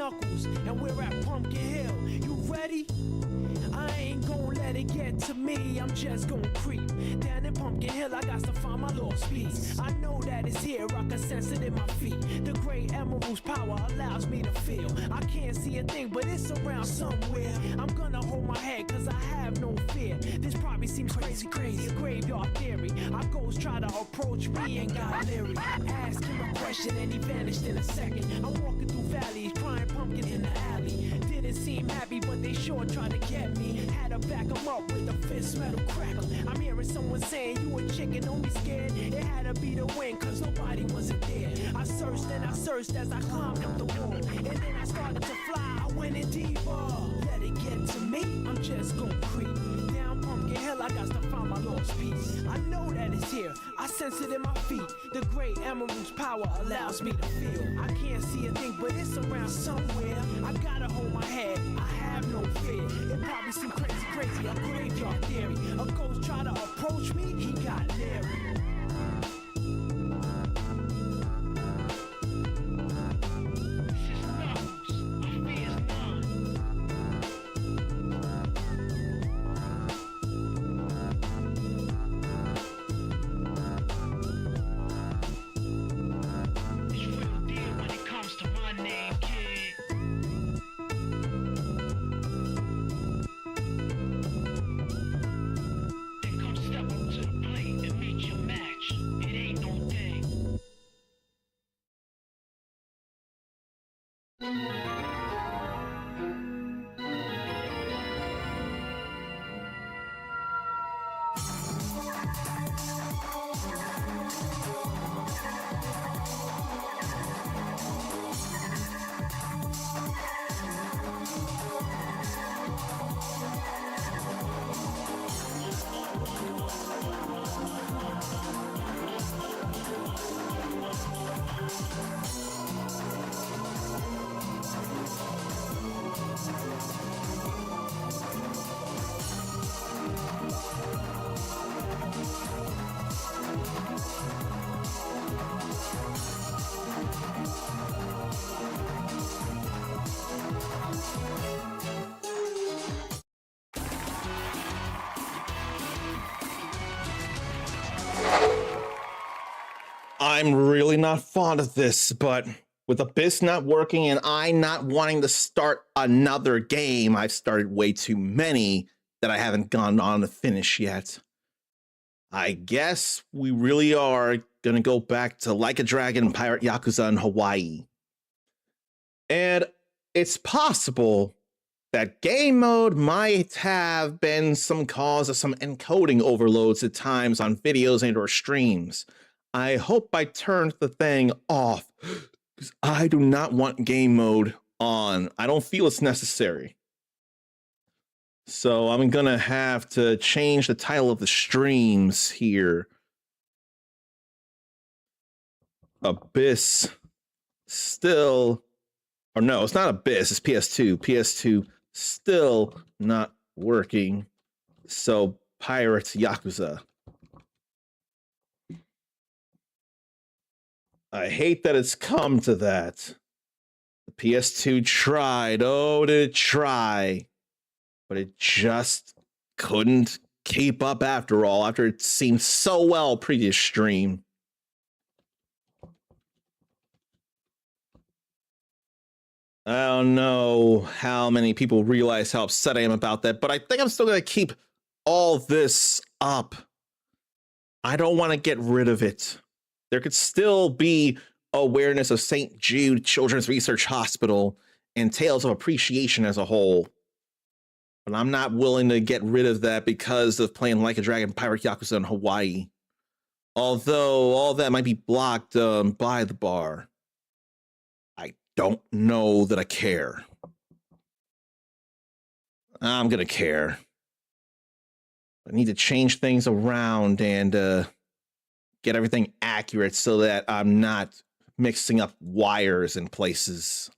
Knuckles, and we're at Pumpkin Hill. You ready? I ain't gon' let it get to me, I'm just gon' creep down in Pumpkin Hill. I got to find my lost piece. I know that it's here, I can sense it in my feet. The great emerald's power allows me to feel. I can't see a thing, but it's around somewhere. I'm gonna hold my head, cause I have no fear. This probably seems crazy, a graveyard theory. Our ghosts try to approach me and got leery. Ask him a question and he vanished in a second. I'm walking through valleys, crying pumpkin in the alley. Didn't seem happy, but they sure tried to get me. Had to back them up with a fist metal crackle. I'm hearing someone saying, you a chicken, don't be scared. It had to be the wind, cause nobody wasn't there. I searched and I searched as I climbed up the wall. And then I started to fly, I went in deeper. Let it get to me, I'm just gon' creep down Pumpkin Hill, I got to find my lost piece. I know that it's here, I sense it in my feet. The great emerald's power allows me to feel. I can't see a thing, but it's around somewhere. I gotta hold my head, I have no fear. It probably seems crazy, a graveyard theory. A ghost try to approach me, he got leery. I'm really not fond of this, but with Abyss not working and I not wanting to start another game, I've started way too many that I haven't gone on to finish yet. I guess we really are gonna go back to Like a Dragon, Pirate Yakuza in Hawaii. And it's possible that game mode might have been some cause of some encoding overloads at times on videos and or streams. I hope I turned the thing off because I do not want game mode on. I don't feel it's necessary. So I'm gonna have to change the title of the streams here. Abyss still, or no, it's not Abyss, it's PS2. PS2 still not working. So Pirate Yakuza. I hate that it's come to that. The PS2 tried. Oh, did it try? But it just couldn't keep up after all, after it seemed so well previous stream. I don't know how many people realize how upset I am about that, but I think I'm still going to keep all this up. I don't want to get rid of it. There could still be awareness of St. Jude Children's Research Hospital and tales of appreciation as a whole. But I'm not willing to get rid of that because of playing Like a Dragon Pirate Yakuza in Hawaii. Although all that might be blocked by the bar. I don't know that I care. I'm gonna care. I need to change things around and get everything accurate so that I'm not mixing up wires in places.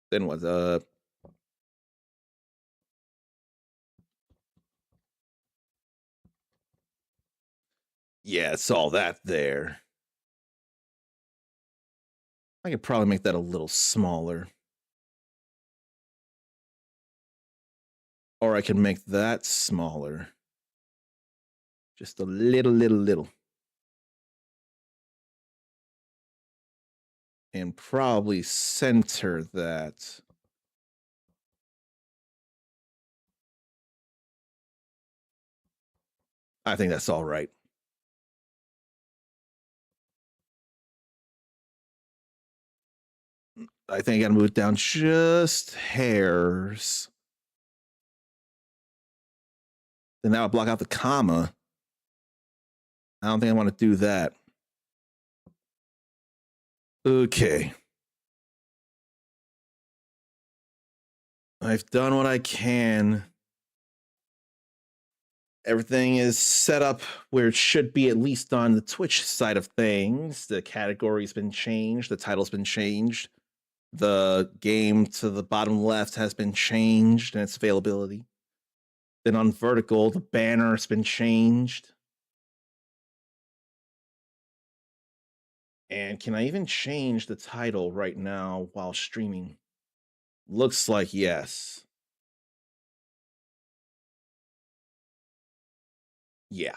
Then what? Yeah, it's all that there. I could probably make that a little smaller. Or I can make that smaller. Just a little. And probably center that. I think that's all right. I think I gotta move it down just hairs. Then that would block out the comma. I don't think I want to do that. Okay. I've done what I can. Everything is set up where it should be, at least on the Twitch side of things. The category's been changed. The title's been changed. The game to the bottom left has been changed in its availability. Then on vertical, the banner's been changed. And can I even change the title right now while streaming? Looks like yes. Yeah.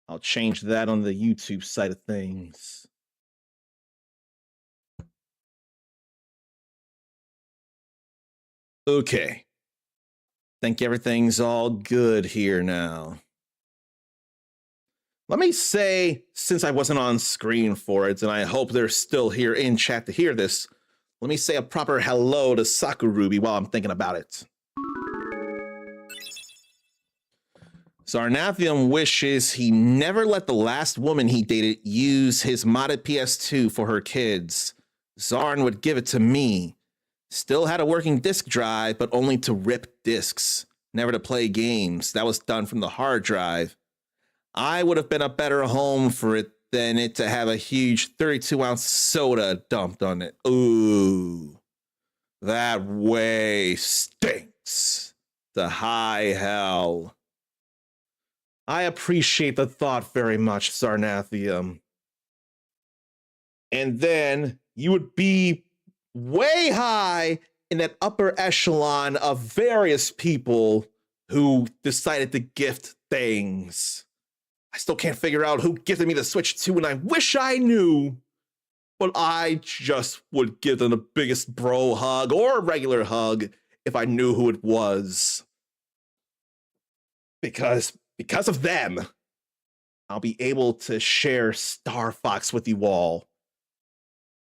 I'll change that on the YouTube side of things. Okay. Think everything's all good here now. Let me say, since I wasn't on screen for it, and I hope they're still here in chat to hear this, let me say a proper hello to Sakurubi while I'm thinking about it. Zarnathium wishes he never let the last woman he dated use his modded PS2 for her kids. Zarn would give it to me. Still had a working disk drive, but only to rip discs, never to play games. That was done from the hard drive. I would have been a better home for it than it to have a huge 32-ounce soda dumped on it. Ooh, that way stinks to high hell. I appreciate the thought very much, Sarnathium. And then you would be way high in that upper echelon of various people who decided to gift things. I still can't figure out who gifted me the Switch 2, and I wish I knew. But I just would give them the biggest bro hug or regular hug if I knew who it was. Because of them, I'll be able to share Star Fox with you all.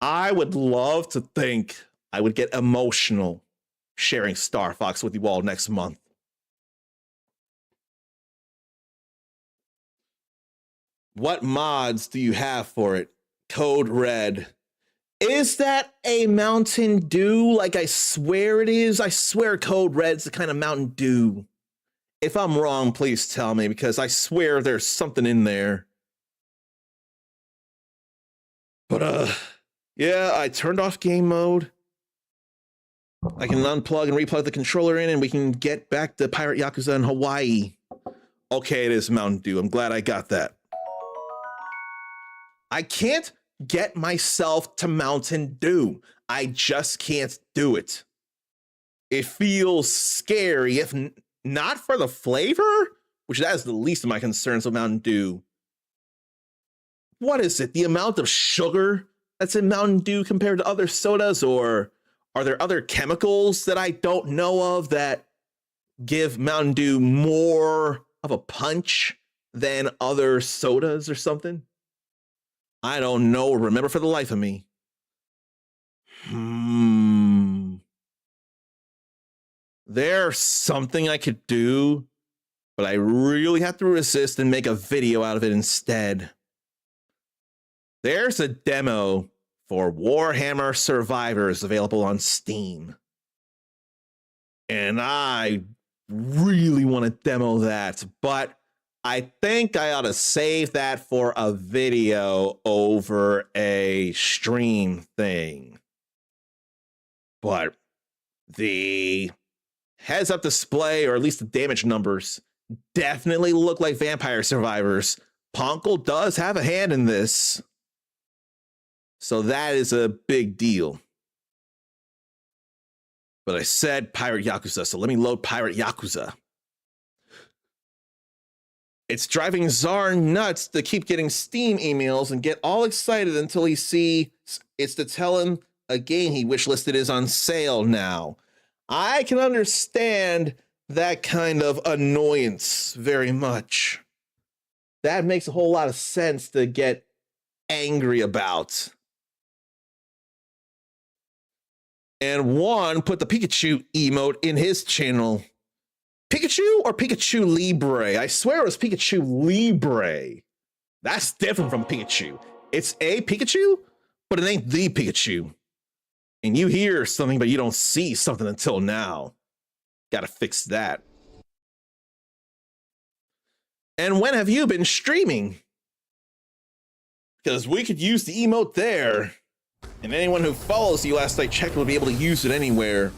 I would love to think I would get emotional sharing Star Fox with you all next month. What mods do you have for it? Code Red. Is that a Mountain Dew like I swear it is? I swear Code Red's the kind of Mountain Dew. If I'm wrong, please tell me, because I swear there's something in there. But, yeah, I turned off game mode. I can unplug and replug the controller in, and we can get back to Pirate Yakuza in Hawaii. Okay, it is Mountain Dew. I'm glad I got that. I can't get myself to Mountain Dew. I just can't do it. It feels scary, if not for the flavor, which that is the least of my concerns with Mountain Dew. What is it? The amount of sugar that's in Mountain Dew compared to other sodas, or are there other chemicals that I don't know of that give Mountain Dew more of a punch than other sodas or something? I don't know or remember for the life of me. There's something I could do, but I really have to resist and make a video out of it instead. There's a demo for Warhammer Survivors available on Steam. And I really want to demo that, but I think I ought to save that for a video over a stream thing. But the heads-up display, or at least the damage numbers, definitely look like Vampire Survivors. Ponkle does have a hand in this. So that is a big deal. But I said Pirate Yakuza, so let me load Pirate Yakuza. It's driving Czar nuts to keep getting Steam emails and get all excited until he sees it's to tell him a game he wishlisted is on sale now. I can understand that kind of annoyance very much. That makes a whole lot of sense to get angry about. And Juan put the Pikachu emote in his channel. Pikachu or Pikachu Libre? I swear it was Pikachu Libre. That's different from Pikachu. It's a Pikachu, but it ain't the Pikachu. And you hear something, but you don't see something until now. Gotta fix that. And when have you been streaming? Because we could use the emote there. And anyone who follows you last I checked will be able to use it anywhere.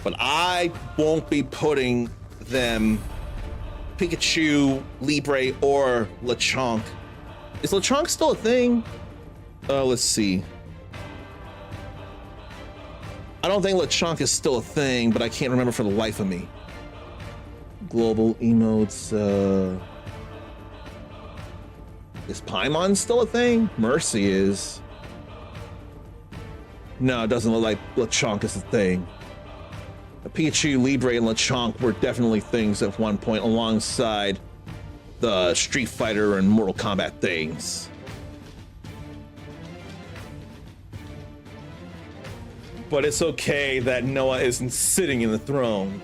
But I won't be putting them Pikachu, Libre, or Lechonk. Is Lechonk still a thing? Let's see. I don't think Lechonk is still a thing, but I can't remember for the life of me. Global emotes. Is Paimon still a thing? Mercy is. No, it doesn't look like Lechonk is a thing. Pikachu, Libre, and Lechonk were definitely things at one point alongside the Street Fighter and Mortal Kombat things. But it's okay that Noah isn't sitting in the throne,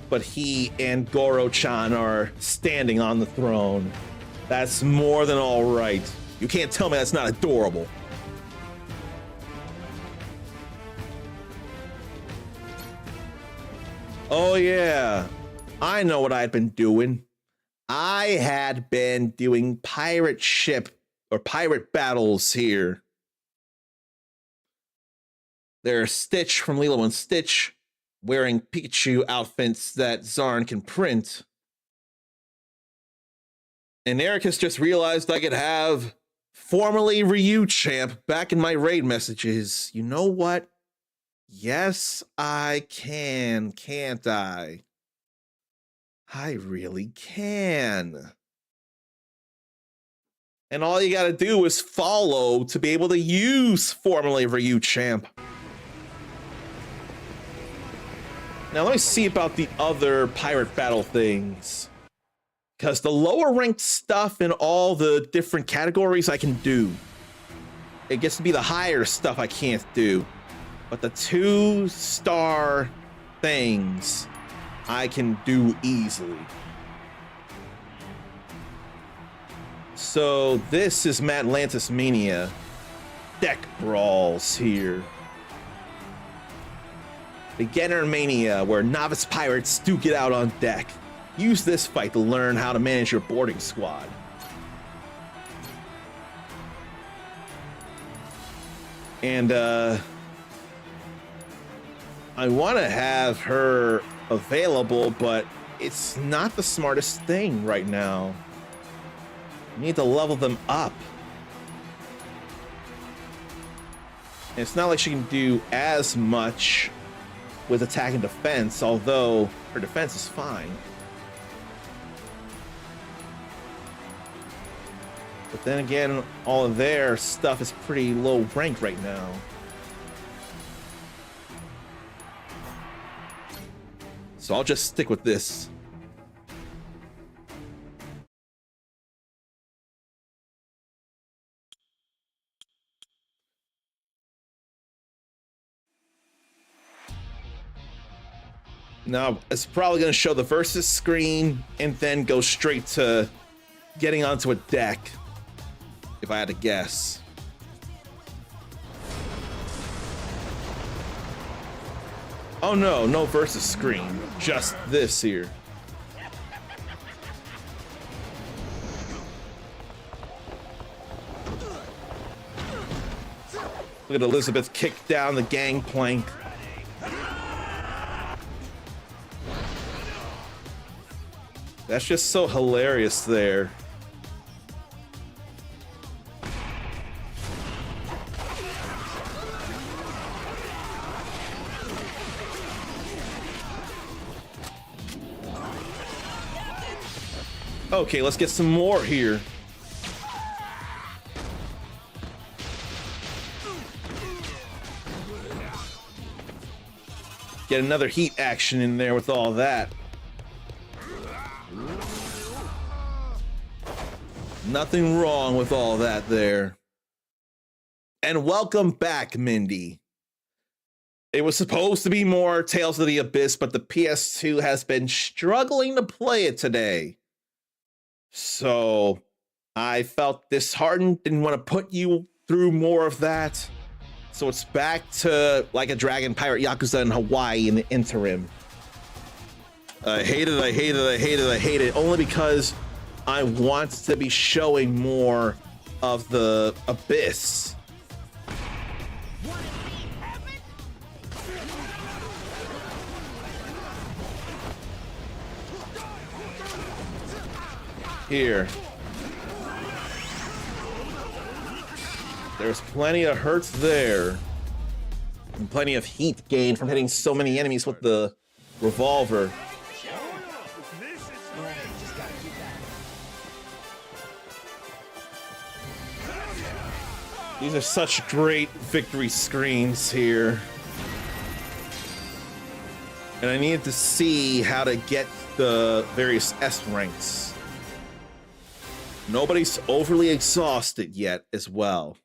but he and Goro-chan are standing on the throne. That's more than all right. You can't tell me that's not adorable. Oh yeah, I know what I'd been doing. I had been doing pirate ship or pirate battles here. There's Stitch from Lilo and Stitch wearing Pikachu outfits that Zarn can print. And Eric has just realized I could have formerly Ryu Champ back in my raid messages. You know what? Yes, I can, can't I? I really can. And all you gotta do is follow to be able to use formerly Ryu Champ. Now let me see about the other pirate battle things. Because the lower ranked stuff in all the different categories I can do. It gets to be the higher stuff I can't do. But the 2-star things I can do easily. So this is Matlantis Mania. Deck brawls here. Beginner Mania, where novice pirates do get out on deck. Use this fight to learn how to manage your boarding squad. And I want to have her available, but it's not the smartest thing right now. You need to level them up. And it's not like she can do as much with attack and defense, although her defense is fine. But then again, all of their stuff is pretty low rank right now. So I'll just stick with this. Now, it's probably going to show the versus screen and then go straight to getting onto a deck, if I had to guess. Oh no, no versus screen, just this here. Look at Elizabeth kick down the gangplank. That's just so hilarious there. Okay, let's get some more here. Get another heat action in there with all that. Nothing wrong with all that there. And welcome back, Mindy. It was supposed to be more Tales of the Abyss, but the PS2 has been struggling to play it today. So I felt disheartened, didn't want to put you through more of that. So it's back to Like a Dragon, Pirate Yakuza in Hawaii in the interim. I hate it, I hate it, I hate it, I hate it, only because I want to be showing more of the Abyss. Here. There's plenty of hurts there. And plenty of heat gained from hitting so many enemies with the revolver. These are such great victory screens here. And I needed to see how to get the various S ranks. Nobody's overly exhausted yet as well.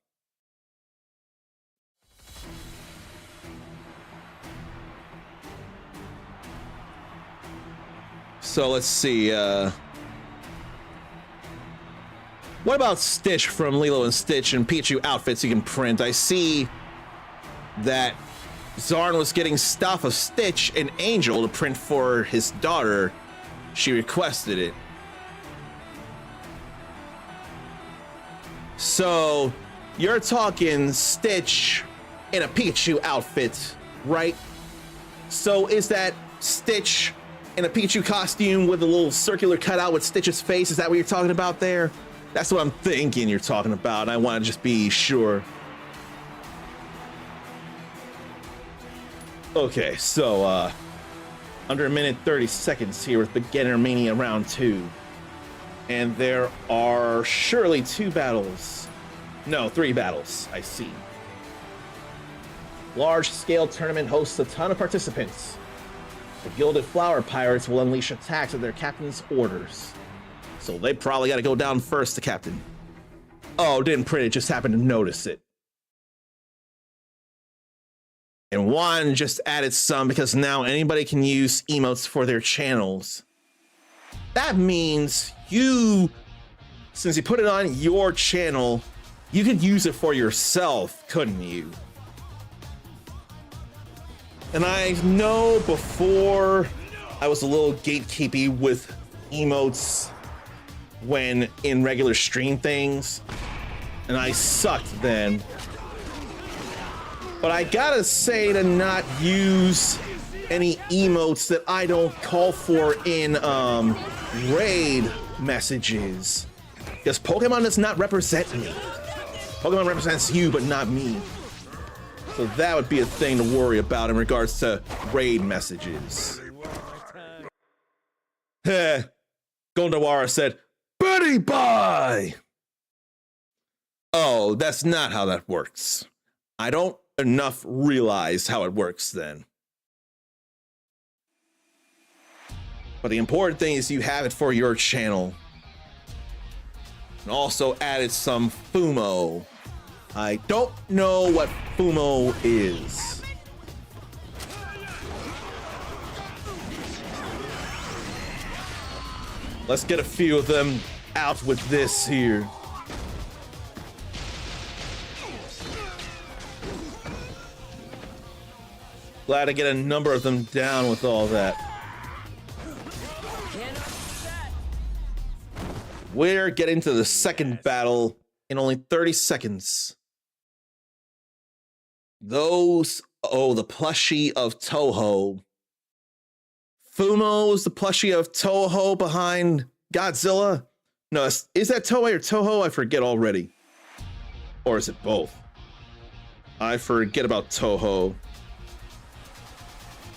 So let's see, what about Stitch from Lilo and Stitch and Pikachu outfits you can print? I see that Zarn was getting stuff of Stitch and Angel to print for his daughter. She requested it. So you're talking Stitch in a Pikachu outfit, right? So is that Stitch in a Pikachu costume with a little circular cutout with Stitch's face? Is that what you're talking about there? That's what I'm thinking you're talking about. I want to just be sure. Okay, so under a minute 30 seconds here with Beginner Mania Round 2. And there are surely 2 battles. No, 3 battles, I see. Large-scale tournament hosts a ton of participants. The Gilded Flower Pirates will unleash attacks at their captain's orders. So they probably got to go down first, the captain. Oh, didn't print it, just happened to notice it. And Juan just added some because now anybody can use emotes for their channels. That means you, since you put it on your channel, you could use it for yourself, couldn't you? And I know before I was a little gatekeepy with emotes when in regular stream things, and I sucked then. But I gotta say to not use any emotes that I don't call for in raid messages, because Pokemon does not represent me. Pokemon represents you, but not me. So that would be a thing to worry about in regards to raid messages. Heh. Gondawara said, Betty Bye! Oh, that's not how that works. I don't enough realize how it works then. But the important thing is you have it for your channel. And also added some Fumo. I don't know what Fumo is. Let's get a few of them out with this here. Glad to get a number of them down with all that. We're getting to the second battle in only 30 seconds. Those, oh, the plushie of Toho. Fumo is the plushie of Toho behind Godzilla? No, is that Toei or Toho? I forget already. Or is it both? I forget about Toho.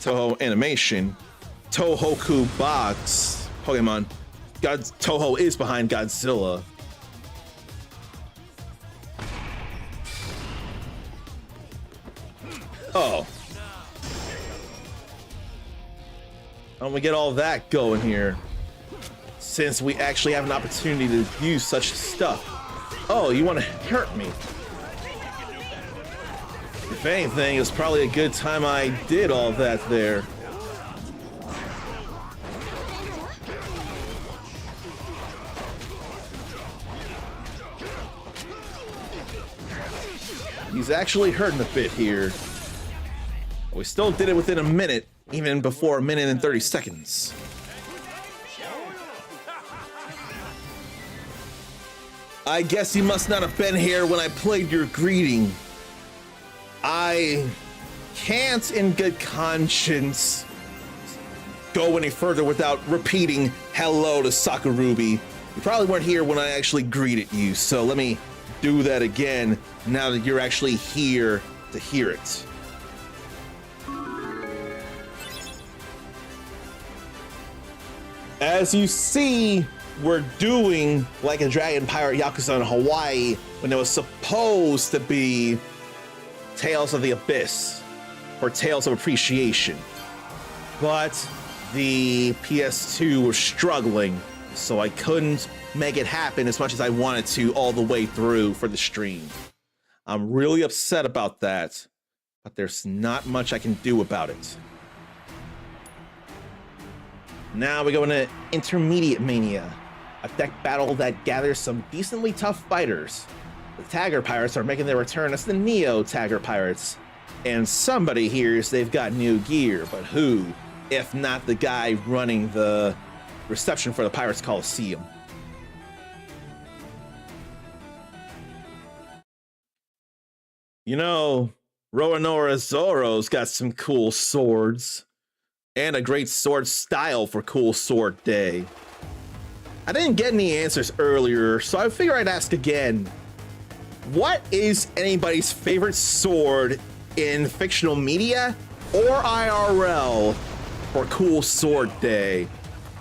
Toho Animation. Tohoku Box. Pokemon. Toho is behind Godzilla. Oh. How do we get all that going here? Since we actually have an opportunity to use such stuff. Oh, you want to hurt me? If anything, it's probably a good time I did all that there. He's actually hurting a bit here. We still did it within a minute, even before a minute and 30 seconds. I guess you must not have been here when I played your greeting. I can't in good conscience go any further without repeating hello to Sakurubi. You probably weren't here when I actually greeted you, so let me do that again now that you're actually here to hear it. As you see, we're doing like a Dragon Pirate Yakuza in Hawaii when it was supposed to be Tales of the Abyss or Tales of Appreciation. But the PS2 was struggling, so I couldn't make it happen as much as I wanted to all the way through for the stream. I'm really upset about that, but there's not much I can do about it. Now we go into Intermediate Mania, a deck battle that gathers some decently tough fighters. The Tagger Pirates are making their return as the Neo Tagger Pirates, and somebody hears they've got new gear, but who, if not the guy running the reception for the Pirates Coliseum? You know, Roanoa Zoro's got some cool swords. And a great sword style for Cool Sword Day. I didn't get any answers earlier, so I figure I'd ask again. What is anybody's favorite sword in fictional media or IRL for Cool Sword Day?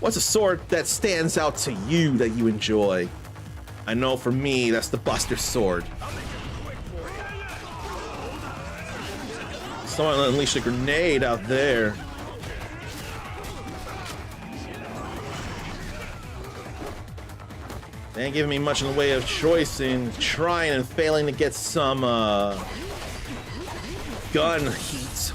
What's a sword that stands out to you that you enjoy? I know for me, that's the Buster Sword. Someone unleashed a grenade out there. They ain't giving me much in the way of choice in trying and failing to get some gun heat.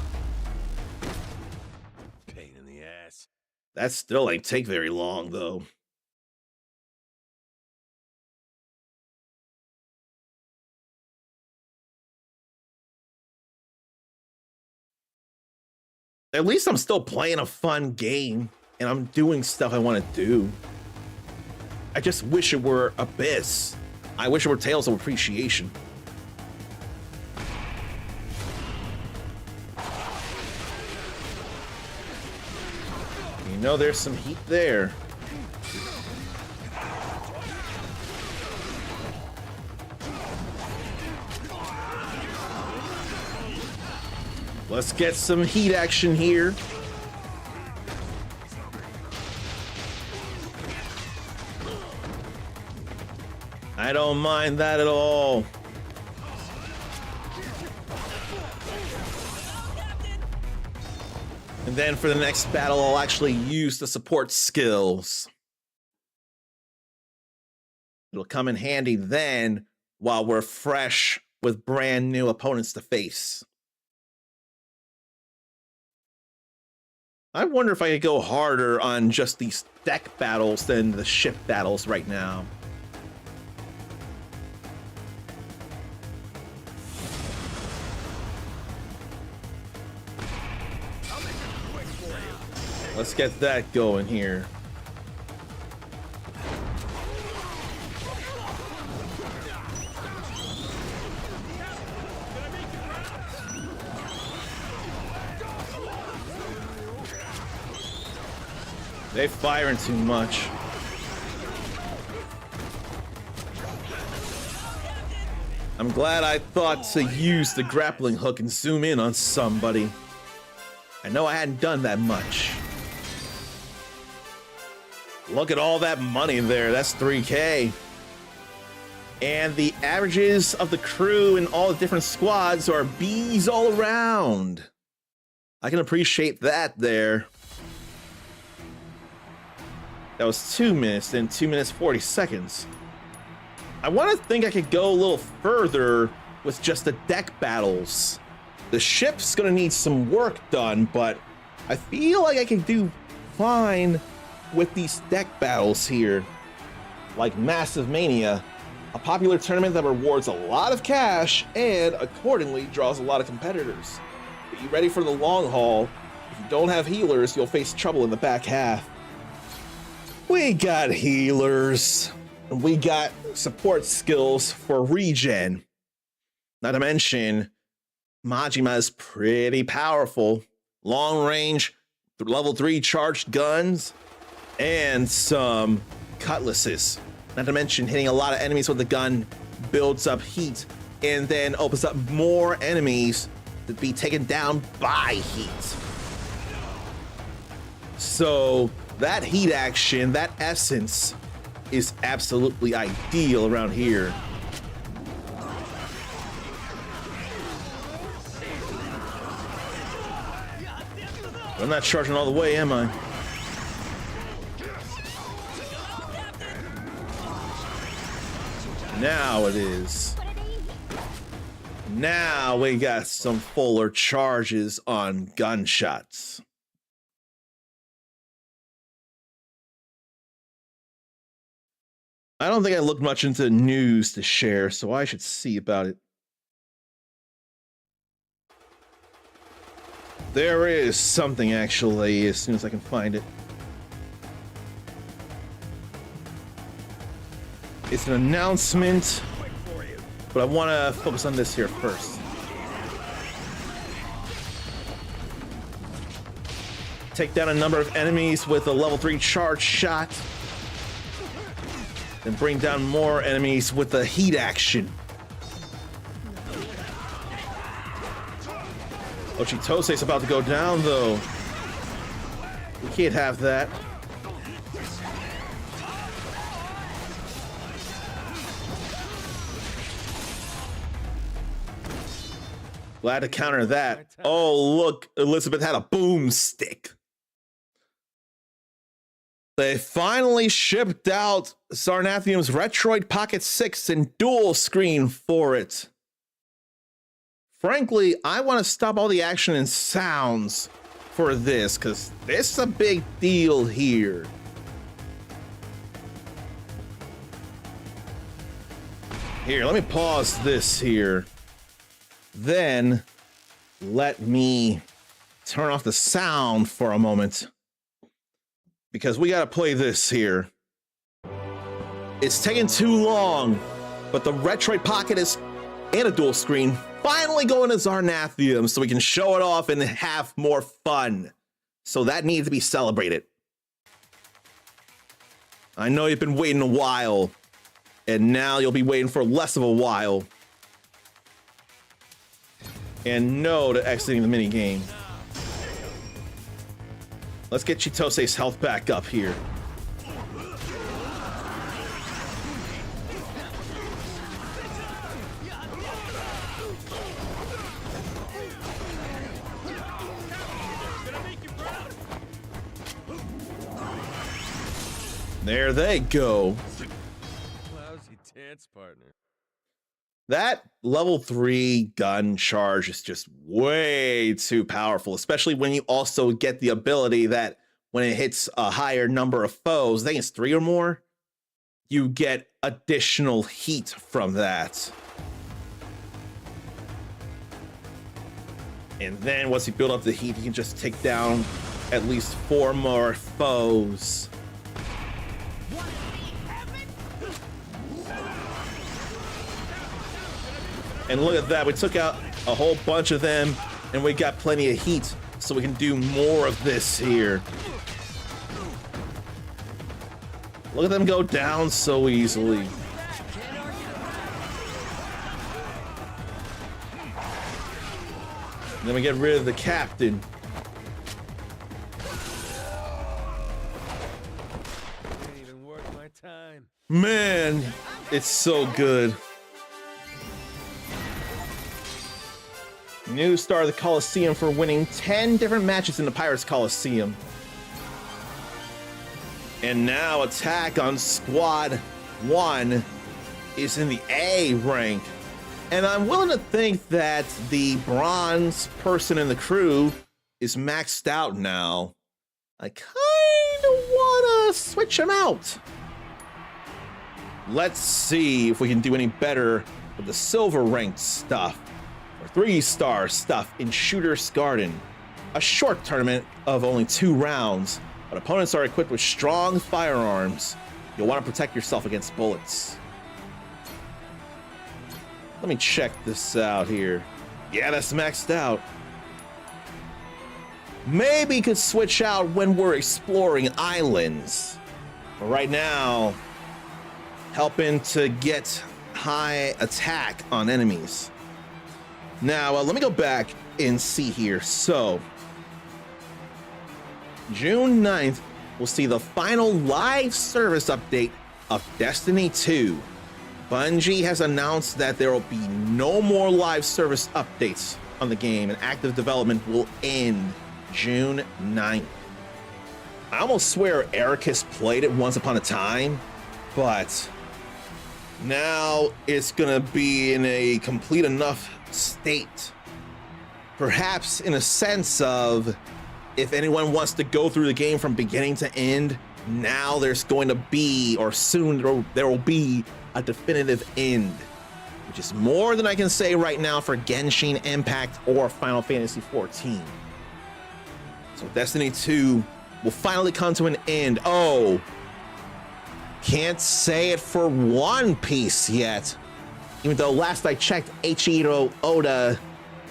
Pain in the ass. That still ain't take very long though. At least I'm still playing a fun game and I'm doing stuff I want to do. I just wish it were Abyss. I wish it were Tales of Appreciation. You know there's some heat there. Let's get some heat action here. I don't mind that at all. And then for the next battle, I'll actually use the support skills. It'll come in handy then while we're fresh with brand new opponents to face. I wonder if I could go harder on just these deck battles than the ship battles right now. Let's get that going here. They firing too much. I'm glad I thought to use the grappling hook and zoom in on somebody. I know I hadn't done that much. Look at all that money there. That's 3K. And the averages of the crew in all the different squads are B's all around. I can appreciate that there. That was 2 minutes, then 2 minutes 40 seconds. I want to think I could go a little further with just the deck battles. The ship's gonna need some work done, but I feel like I can do fine with these deck battles here. Like Massive Mania, a popular tournament that rewards a lot of cash and accordingly draws a lot of competitors. Be ready for the long haul. If you don't have healers, you'll face trouble in the back half. We got healers, and we got support skills for regen. Not to mention, Majima is pretty powerful. Long range, level 3 charged guns, and some cutlasses. Not to mention hitting a lot of enemies with the gun builds up heat and then opens up more enemies to be taken down by heat. So that heat action, that essence, is absolutely ideal around here. I'm not charging all the way, am I? Now it is. Now we got some fuller charges on gunshots. I don't think I looked much into news to share, so I should see about it. There is something, actually, as soon as I can find it. It's an announcement, but I want to focus on this here first. Take down a number of enemies with a level 3 charge shot. Then bring down more enemies with the heat action. Ochitose's about to go down, though. We can't have that. Glad to counter that. Oh, look, Elizabeth had a boomstick. They finally shipped out Sarnathium's Retroid Pocket 6 and dual screen for it. Frankly, I want to stop all the action and sounds for this, because this is a big deal here. Here, let me pause this here. Then let me turn off the sound for a moment, because we got to play this here. It's taking too long, but the Retroid Pocket is and a dual screen finally going to Sarnathium so we can show it off and have more fun. So that needs to be celebrated. I know you've been waiting a while, and now you'll be waiting for less of a while. And no to exiting the minigame. Let's get Chitose's health back up here. There they go. Lousy dance partner. That level 3 gun charge is just way too powerful, especially when you also get the ability that when it hits a higher number of foes, I think it's 3 or more, you get additional heat from that. And then once you build up the heat, you can just take down at least 4 more foes. And look at that, we took out a whole bunch of them, and we got plenty of heat, so we can do more of this here. Look at them go down so easily. And then we get rid of the captain. Man, it's so good. New star of the Coliseum for winning 10 different matches in the Pirates Coliseum. And now attack on Squad 1 is in the A rank. And I'm willing to think that the bronze person in the crew is maxed out now. I kind of want to switch him out. Let's see if we can do any better with the silver ranked stuff or 3-star stuff in Shooter's Garden. A short tournament of only 2 rounds, but opponents are equipped with strong firearms. You'll want to protect yourself against bullets. Let me check this out here. Yeah, that's maxed out. Maybe could switch out when we're exploring islands. But right now, helping to get high attack on enemies. Now, let me go back and see here. So, June 9th, we'll see the final live service update of Destiny 2. Bungie has announced that there will be no more live service updates on the game, and active development will end June 9th. I almost swear Ericus played it once upon a time, but now it's gonna be in a complete enough state. Perhaps in a sense of, if anyone wants to go through the game from beginning to end, now there's going to be, or soon there will be, a definitive end, which is more than I can say right now for Genshin Impact or Final Fantasy XIV. So Destiny 2 will finally come to an end. Oh, can't say it for One Piece yet, even though last I checked, Eiichiro Oda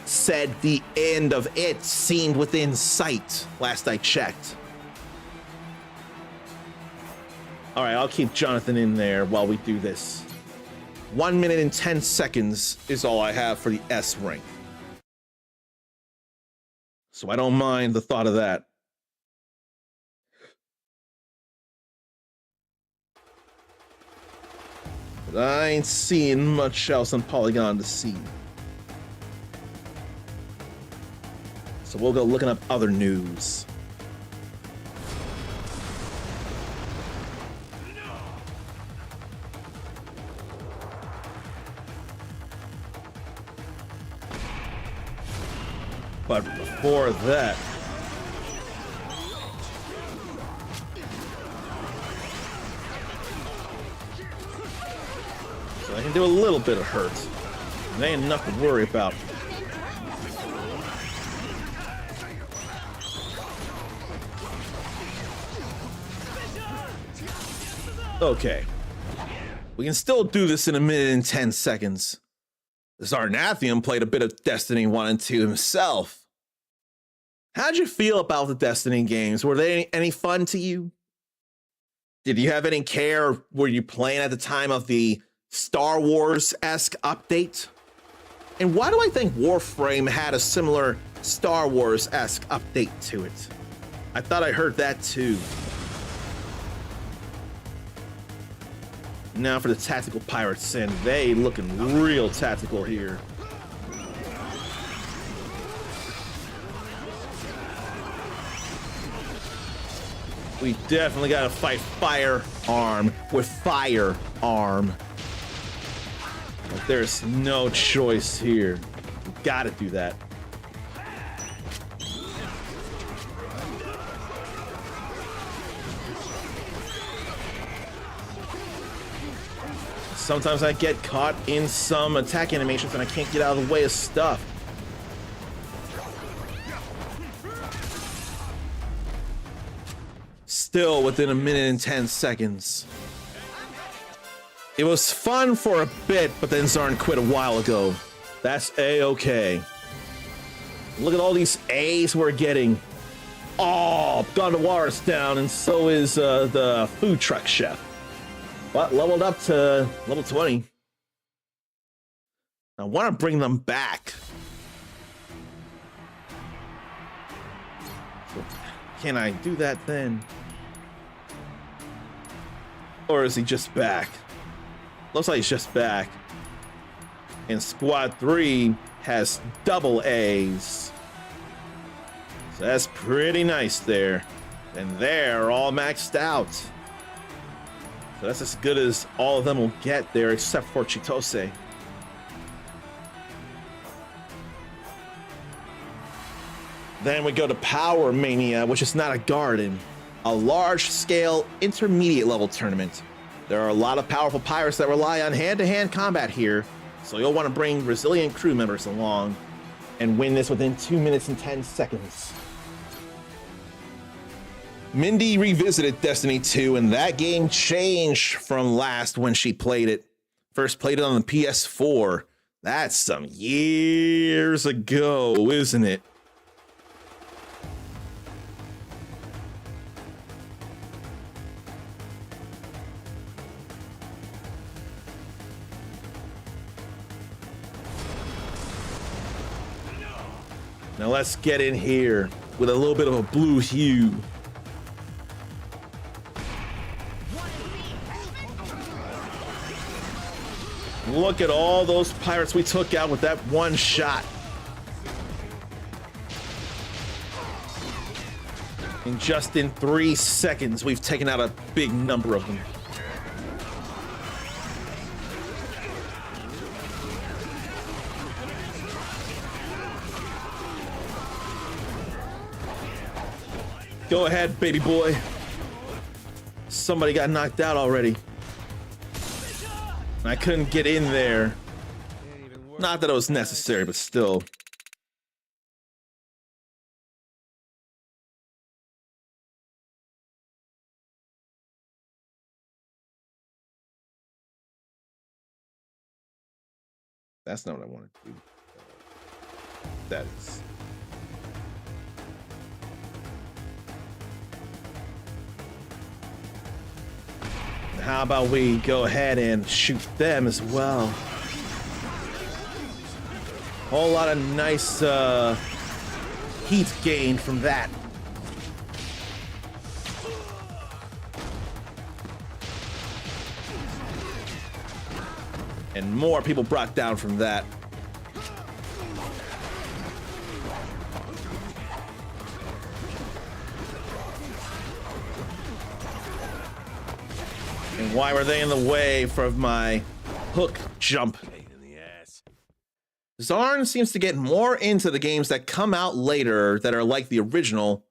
said the end of it seemed within sight last I checked. All right, I'll keep Jonathan in there while we do this. 1 minute and 10 seconds is all I have for the S rank. So I don't mind the thought of that. But I ain't seeing much else on Polygon to see. So we'll go looking up other news. But before that, so I can do a little bit of hurt. It ain't enough to worry about. Okay. We can still do this in 1 minute and 10 seconds. Zarnathian played a bit of Destiny 1 and 2 himself. How'd you feel about the Destiny games? Were they any fun to you? Did you have any care? Were you playing at the time of the Star Wars-esque update? And why do I think Warframe had a similar Star Wars-esque update to it? I thought I heard that too. Now for the tactical pirates, and they looking real tactical here. We definitely gotta fight firearm with firearm. But there's no choice here. We gotta do that. Sometimes I get caught in some attack animations and I can't get out of the way of stuff. Still within 1 minute and 10 seconds. It was fun for a bit, but then Zarn quit a while ago. That's A-okay. Look at all these A's we're getting. Oh, God of War's down, and so is the food truck chef. But leveled up to level 20. I want to bring them back. So can I do that then? Or is he just back? Looks like he's just back. And Squad 3 has double A's. So that's pretty nice there. And they're all maxed out. So that's as good as all of them will get there, except for Chitose. Then we go to Power Mania, which is not a garden. A large-scale, intermediate-level tournament. There are a lot of powerful pirates that rely on hand-to-hand combat here, so you'll want to bring resilient crew members along and win this within 2 minutes and 10 seconds. Mindy revisited Destiny 2, and that game changed from last when she played it. First played it on the PS4. That's some years ago, isn't it? Now let's get in here with a little bit of a blue hue. Look at all those pirates we took out with that one shot. And just in 3 seconds, we've taken out a big number of them. Go ahead, baby boy. Somebody got knocked out already. I couldn't get in there. Not that it was necessary, but still. That's not what I wanted to do. That is. How about we go ahead and shoot them as well? Whole lot of nice heat gained from that. And more people brought down from that. And why were they in the way from my hook jump? Zarn seems to get more into the games that come out later that are like the original,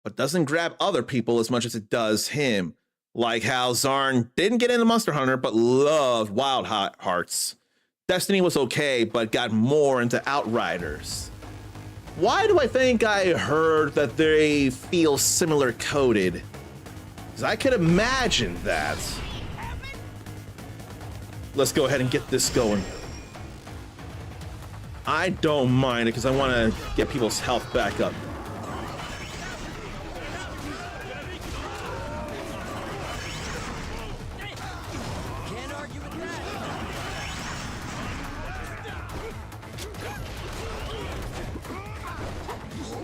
but doesn't grab other people as much as it does him. Like how Zarn didn't get into Monster Hunter, but loved Wild Hearts. Destiny was okay, but got more into Outriders. Why do I think I heard that they feel similar coded? Because I could imagine that. Let's go ahead and get this going. I don't mind it because I want to get people's health back up. Can't argue with that.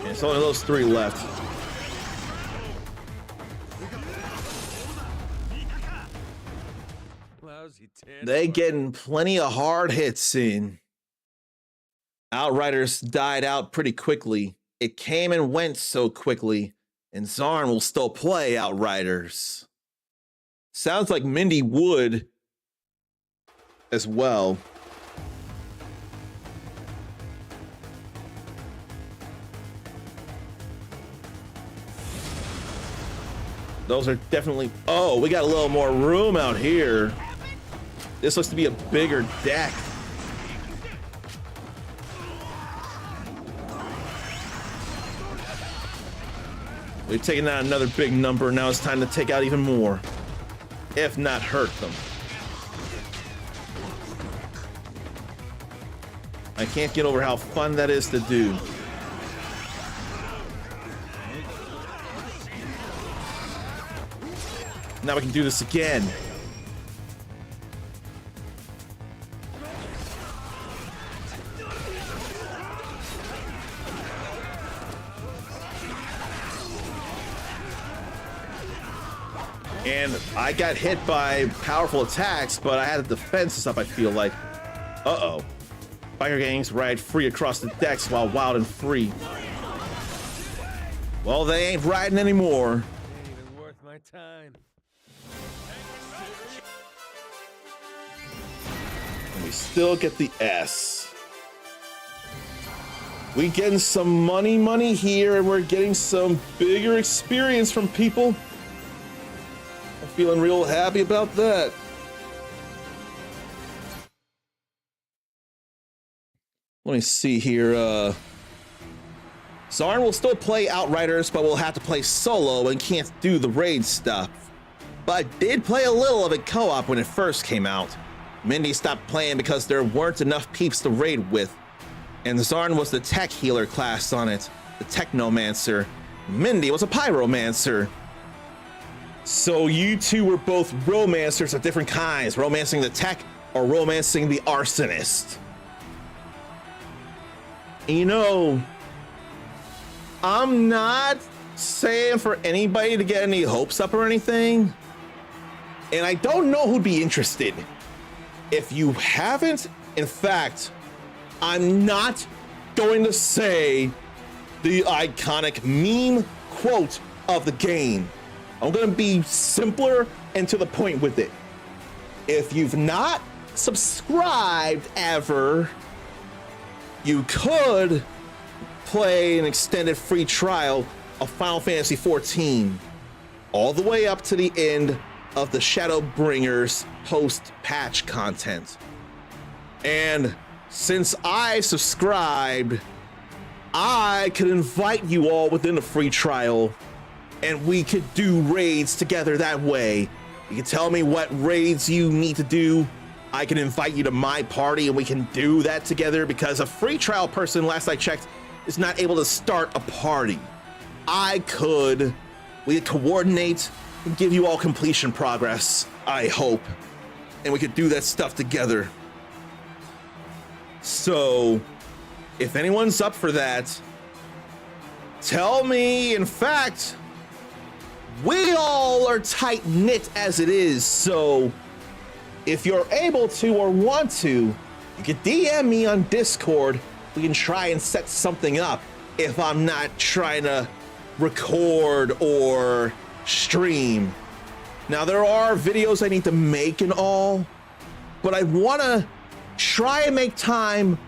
It's only those 3 left. They getting plenty of hard hits in. Outriders died out pretty quickly. It came and went so quickly, and Zarn will still play Outriders. Sounds like Mindy would as well. Those are definitely... Oh, we got a little more room out here. This looks to be a bigger deck. We've taken out another big number. Now it's time to take out even more. If not hurt them. I can't get over how fun that is to do. Now we can do this again. And I got hit by powerful attacks, but I had the defenses up, I feel like. Uh-oh. Biker gangs ride free across the decks while wild and free. Well, they ain't riding anymore. Ain't even worth my time. And we still get the S. We getting some money here, and we're getting some bigger experience from people. I'm feeling real happy about that. Let me see here. Zarn will still play Outriders, but will have to play solo and can't do the raid stuff. But I did play a little of it co-op when it first came out. Mindy stopped playing because there weren't enough peeps to raid with. And Zarn was the tech healer class on it, the Technomancer. Mindy was a Pyromancer. So you two were both romancers of different kinds, romancing the tech or romancing the arsonist. You know, I'm not saying for anybody to get any hopes up or anything, and I don't know who'd be interested. If you haven't, in fact, I'm not going to say the iconic meme quote of the game. I'm going to be simpler and to the point with it. If you've not subscribed ever, you could play an extended free trial of Final Fantasy XIV all the way up to the end of the Shadowbringers post-patch content. And since I subscribed, I could invite you all within the free trial and we could do raids together that way. You can tell me what raids you need to do. I can invite you to my party and we can do that together, because a free trial person, last I checked, is not able to start a party. We could coordinate and give you all completion progress, I hope. And we could do that stuff together. So, if anyone's up for that, tell me. In fact, we all are tight-knit as it is, so if you're able to or want to, you can DM me on Discord. We can try and set something up if I'm not trying to record or stream. Now, there are videos I need to make and all, but I want to try and make time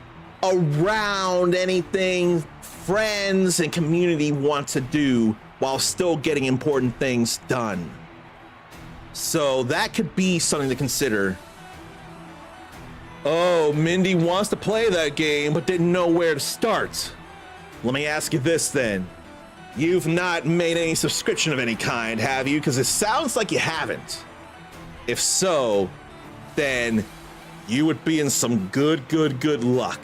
around anything friends and community want to do while still getting important things done. So that could be something to consider. Oh, Mindy wants to play that game but didn't know where to start. Let me ask you this then. You've not made any subscription of any kind, have you? Because it sounds like you haven't. If so, then you would be in some good luck.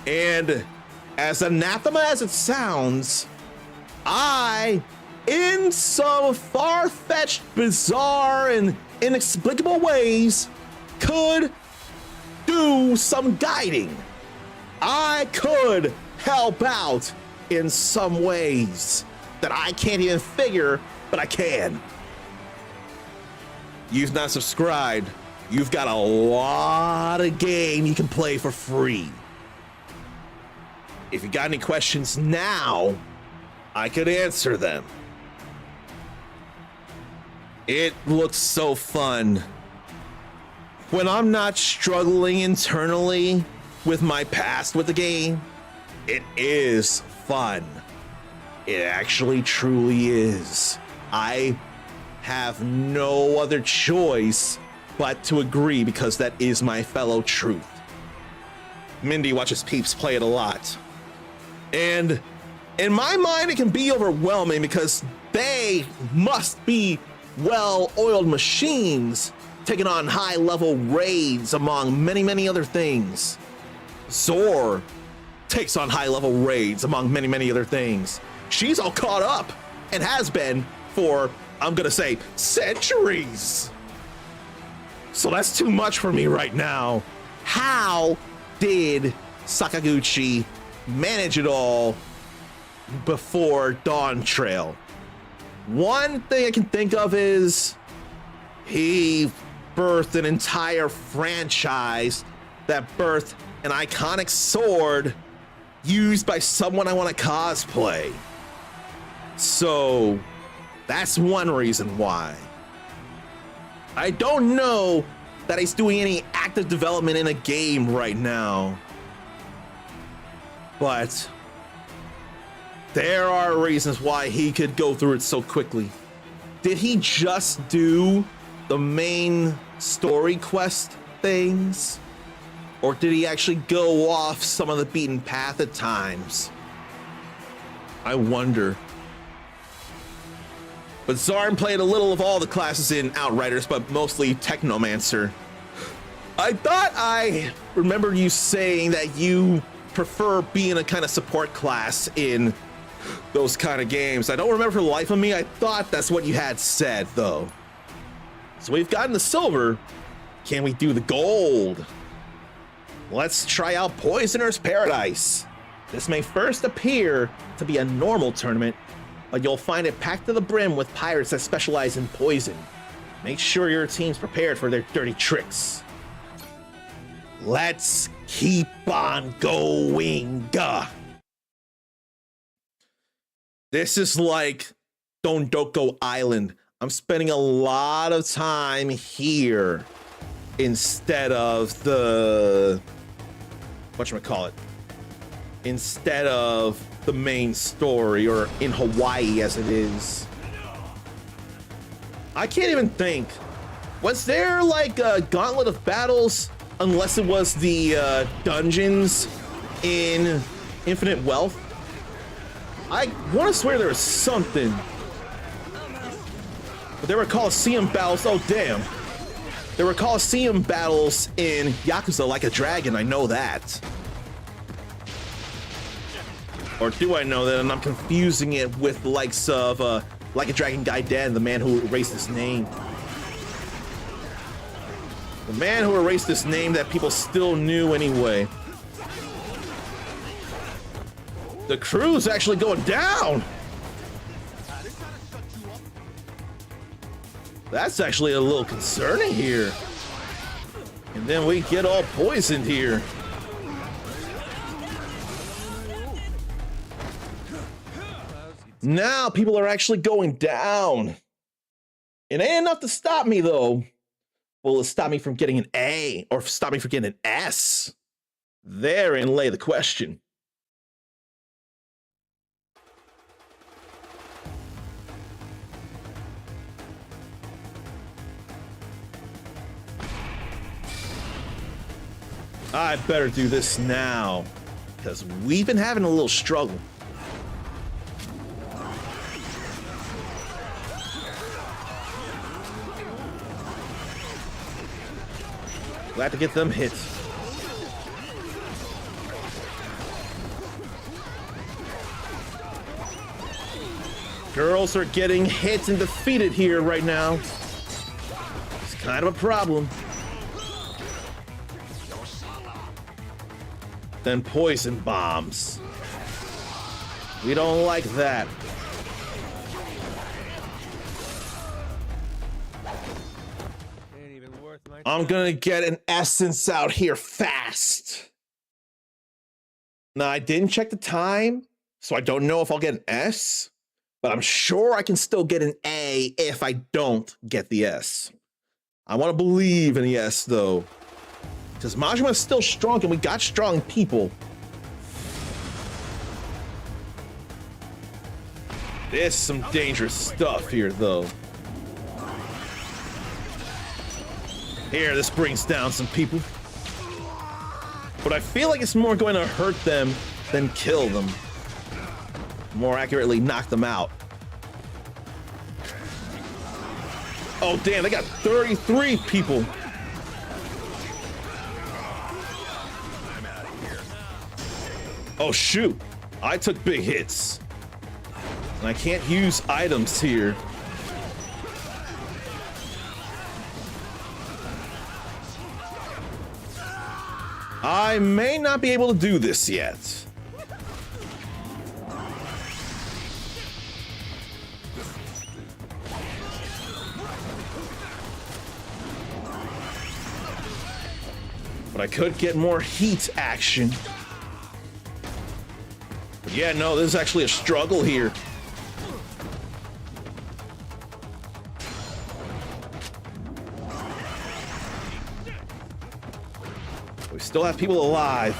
And as anathema as it sounds, I, in some far-fetched, bizarre, and inexplicable ways, could do some guiding. I could help out in some ways that I can't even figure, but I can. You've not subscribed. You've got a lot of game you can play for free. If you got any questions now, I could answer them. It looks so fun. When I'm not struggling internally with my past with the game, it is fun. It actually truly is. I have no other choice but to agree, because that is my fellow truth. Mindy watches peeps play it a lot. And in my mind, it can be overwhelming because they must be well-oiled machines taking on high-level raids among many other things. Zor takes on high-level raids among many other things. She's all caught up and has been for, I'm gonna say, centuries. So that's too much for me right now. How did Sakaguchi manage it all before Dawn Trail? One thing I can think of is He birthed an entire franchise that birthed an iconic sword used by someone I want to cosplay. So that's one reason why. I don't know that he's doing any active development in a game right now, but there are reasons why he could go through it so quickly. Did he just do the main story quest things? Or did he actually go off some of the beaten path at times? I wonder. But Zarn played a little of all the classes in Outriders, but mostly Technomancer. I thought I remembered you saying that you prefer being a kind of support class in those kind of games. I don't remember for the life of me. I thought that's what you had said, though. So we've gotten the silver. Can we do the gold? Let's try out Poisoner's Paradise. This may first appear to be a normal tournament, but you'll find it packed to the brim with pirates that specialize in poison. Make sure your team's prepared for their dirty tricks. Let's keep on going. This is like Dondoko Island. I'm spending a lot of time here instead of the whatchamacallit, instead of the main story, or in Hawaii as it is. I can't even think. Was there like a gauntlet of battles, unless it was the dungeons in Infinite Wealth? I want to swear there was something. But there were Coliseum battles. Oh, damn. There were Coliseum battles in Yakuza Like a Dragon. I know that. Or do I know that and I'm confusing it with the likes of Like a Dragon Gaiden, the man who erased his name. The man who erased his name that people still knew anyway. The crew's actually going down. That's actually a little concerning here. And then we get all poisoned here. Now people are actually going down. It ain't enough to stop me though. Will it stop me from getting an A or stop me from getting an S? Therein lay the question. I better do this now, because we've been having a little struggle. Glad to get them hit. Girls are getting hit and defeated here right now. It's kind of a problem. Then poison bombs. We don't like that. Ain't even worth my I'm gonna get an essence out here fast. Now, I didn't check the time, so I don't know if I'll get an S, but I'm sure I can still get an A if I don't get the S. I want to believe in the S, though. Because Majima is still strong, and we got strong people. There's some dangerous stuff here, though. Here, this brings down some people. But I feel like it's more going to hurt them than kill them. More accurately, knock them out. Oh, damn, they got 33 people. Oh, shoot. I took big hits. And I can't use items here. I may not be able to do this yet. But I could get more heat action. But yeah, no, this is actually a struggle here. We still have people alive.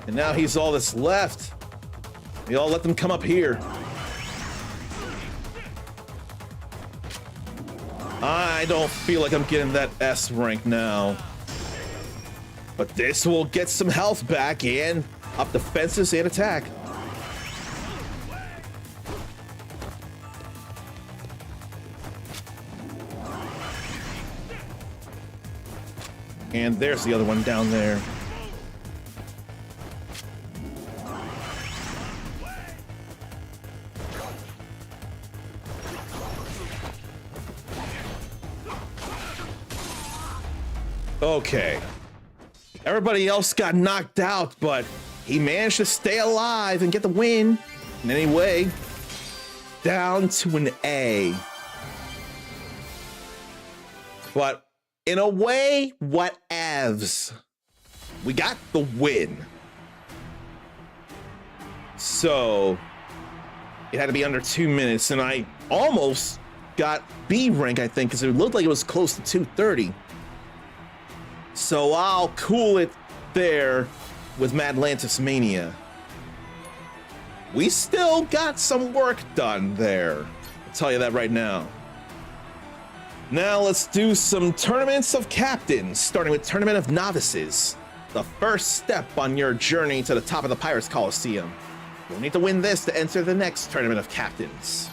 And now he's all that's left. We all let them come up here. I don't feel like I'm getting that S rank now. But this will get some health back and up defenses and attack. And there's the other one down there. Okay. Everybody else got knocked out, but he managed to stay alive and get the win. And anyway, down to an A. But in a way, whatevs. We got the win. So it had to be under 2 minutes, and I almost got B rank, I think, because it looked like it was close to 230. So I'll cool it there with Madlantis Mania. We still got some work done there. I'll tell you that right now. Now let's do some Tournaments of Captains, starting with Tournament of Novices. The first step on your journey to the top of the Pirates Coliseum. You'll need to win this to enter the next Tournament of Captains.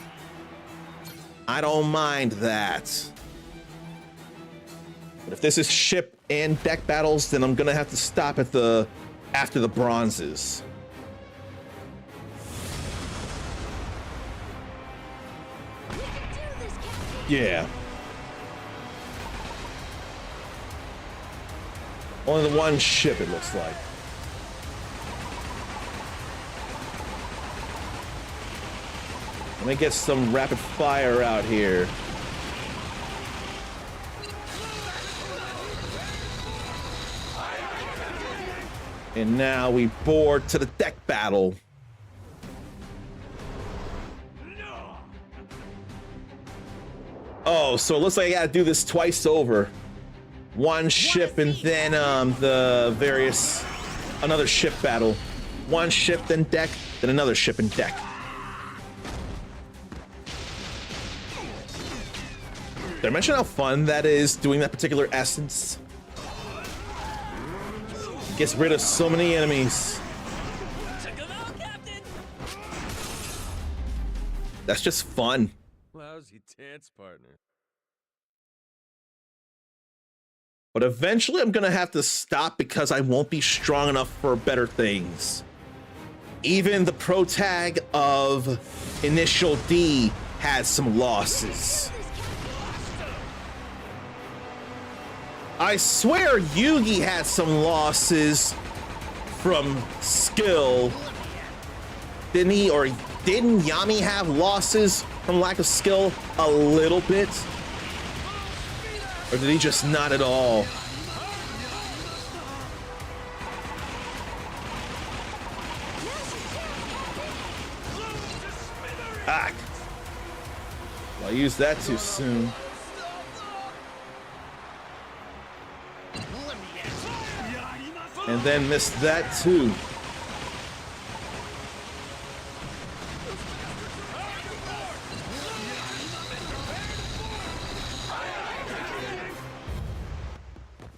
I don't mind that. But if this is ship and deck battles, then I'm gonna have to stop at after the bronzes. Yeah. Only the one ship, it looks like. Let me get some rapid fire out here. And now we board to the deck battle. Oh, so it looks like I gotta do this twice over. One ship and then another ship battle. One ship, then deck, then another ship and deck. Did I mention how fun that is, doing that particular essence? Gets rid of so many enemies. That's just fun. Lousy dance partner. But eventually I'm gonna have to stop because I won't be strong enough for better things. Even the pro tag of Initial D had some losses. I swear Yugi had some losses from skill. Didn't he? Or didn't Yami have losses from lack of skill a little bit? Or did he just not at all? Ah! Well, I used that too soon. And then missed that too.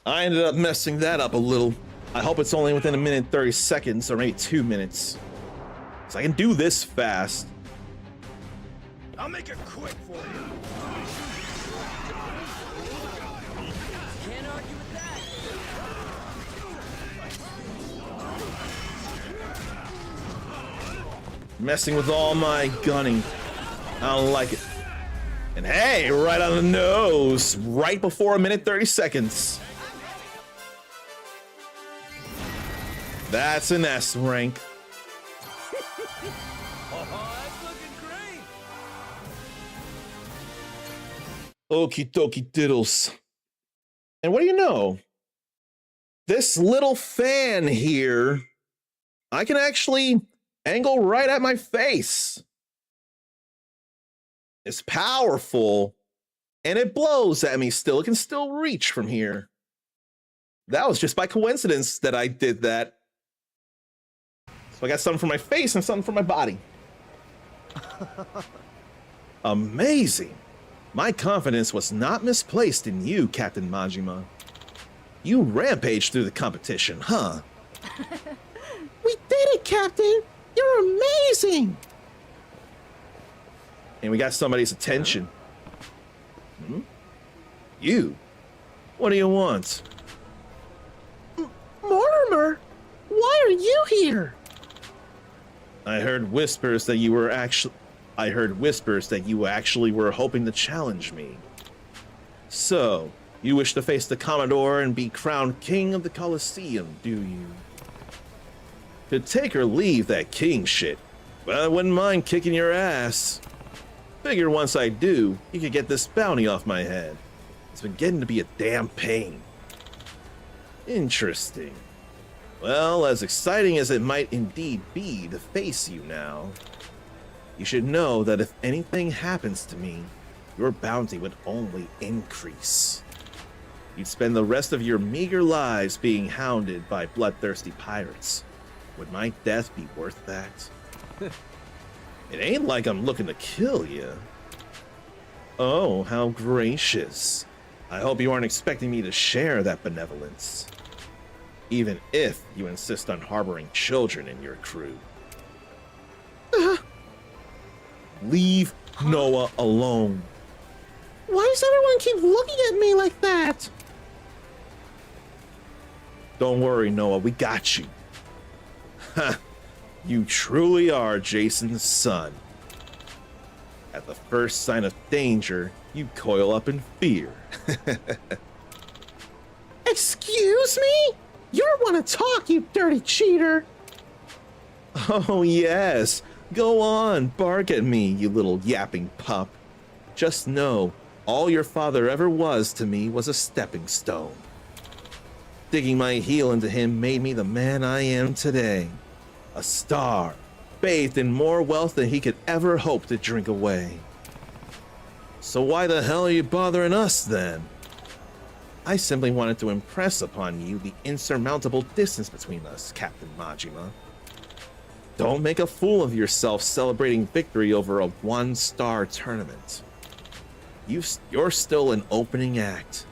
I ended up messing that up a little. I hope it's only within 1 minute 30 seconds or maybe 2 minutes. So I can do this fast. I'll make it quick for you. Can't argue with that. Messing with all my gunning. I don't like it. And hey, right on the nose, right before 1 minute 30 seconds. That's an S rank. Oh, that's looking great. Okie dokie diddles. And what do you know? This little fan here, I can actually angle right at my face. It's powerful, and it blows at me still. It can still reach from here. That was just by coincidence that I did that. So I got something for my face and something for my body. Amazing. My confidence was not misplaced in you, Captain Majima. You rampaged through the competition, huh? We did it, Captain! You're amazing! And we got somebody's attention. You? What do you want? Mortimer, why are you here? I heard whispers that you actually were hoping to challenge me. So, you wish to face the Commodore and be crowned king of the Colosseum, do you? Could take or leave that king shit, but I wouldn't mind kicking your ass. Figure once I do, you could get this bounty off my head. It's been getting to be a damn pain. Interesting. Well, as exciting as it might indeed be to face you now, you should know that if anything happens to me, your bounty would only increase. You'd spend the rest of your meager lives being hounded by bloodthirsty pirates. Would my death be worth that? It ain't like I'm looking to kill you. Oh, how gracious. I hope you aren't expecting me to share that benevolence. Even if you insist on harboring children in your crew. Leave Noah alone. Why does everyone keep looking at me like that? Don't worry, Noah, we got you. Ha! You truly are Jason's son. At the first sign of danger, you coil up in fear. Excuse me? You're one to talk, you dirty cheater. Oh, yes. Go on, bark at me, you little yapping pup. Just know, all your father ever was to me was a stepping stone. Digging my heel into him made me the man I am today. A star, bathed in more wealth than he could ever hope to drink away. So why the hell are you bothering us then? I simply wanted to impress upon you the insurmountable distance between us, Captain Majima. Don't make a fool of yourself celebrating victory over a one-star tournament. You're still an opening act.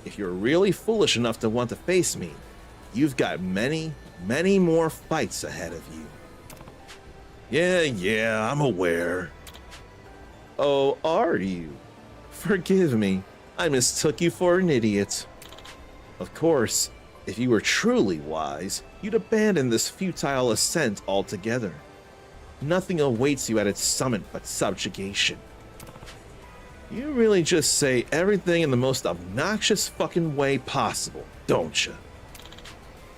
If you're really foolish enough to want to face me, you've got many more fights ahead of you. Yeah, I'm aware. Oh, are you? Forgive me, I mistook you for an idiot. Of course, if you were truly wise, you'd abandon this futile ascent altogether. Nothing awaits you at its summit but subjugation. You really just say everything in the most obnoxious fucking way possible, don't you?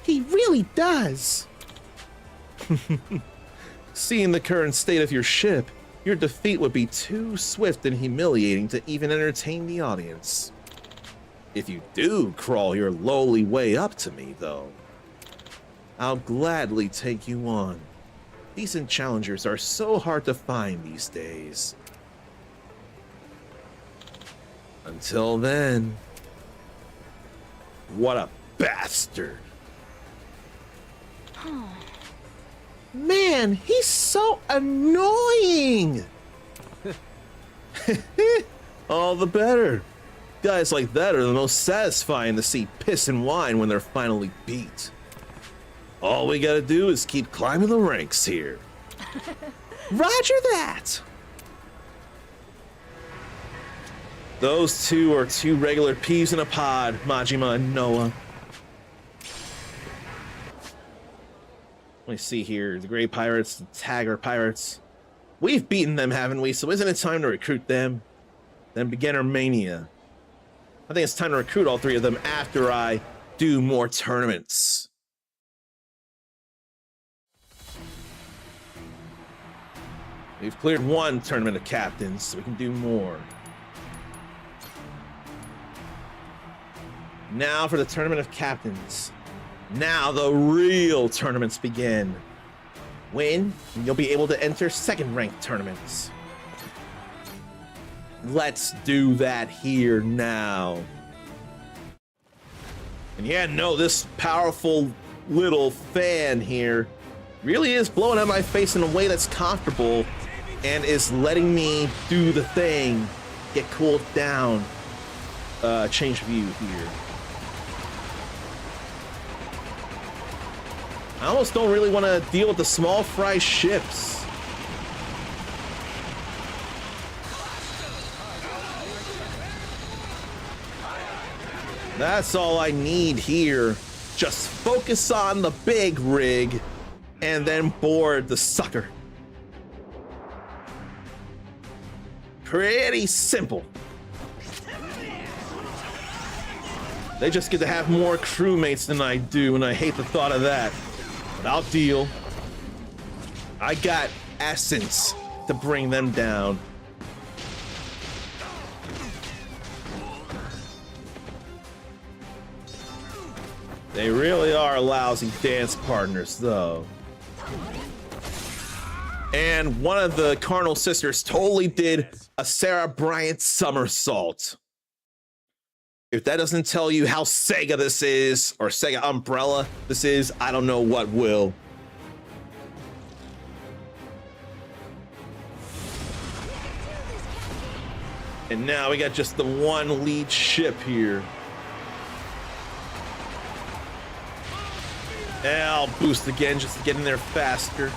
He really does. Seeing the current state of your ship, your defeat would be too swift and humiliating to even entertain the audience. If you do crawl your lowly way up to me, though, I'll gladly take you on. Decent challengers are so hard to find these days. Until then, what a bastard. Man, he's so annoying. All the better. Guys like that are the most satisfying to see piss and whine when they're finally beat. All we gotta do is keep climbing the ranks here. Roger that. Those two are two regular peas in a pod, Majima and Noah. Let me see here. The Gray Pirates, the Tagger Pirates. We've beaten them, haven't we? So isn't it time to recruit them? Then Beginner Mania. I think it's time to recruit all three of them after I do more tournaments. We've cleared one tournament of captains, so we can do more. Now for the Tournament of Captains. Now the real tournaments begin. Win, and you'll be able to enter second-ranked tournaments. Let's do that here now. And yeah, no, this powerful little fan here really is blowing up my face in a way that's comfortable and is letting me do the thing, get cooled down. Change view here. I almost don't really want to deal with the small fry ships. That's all I need here. Just focus on the big rig and then board the sucker. Pretty simple. They just get to have more crewmates than I do, and I hate the thought of that. But I'll deal. I got essence to bring them down. They really are lousy dance partners, though. And one of the Carnal Sisters totally did a Sarah Bryant somersault. If that doesn't tell you how Sega this is, or Sega Umbrella this is, I don't know what will. And now we got just the one lead ship here. And I'll boost again just to get in there faster.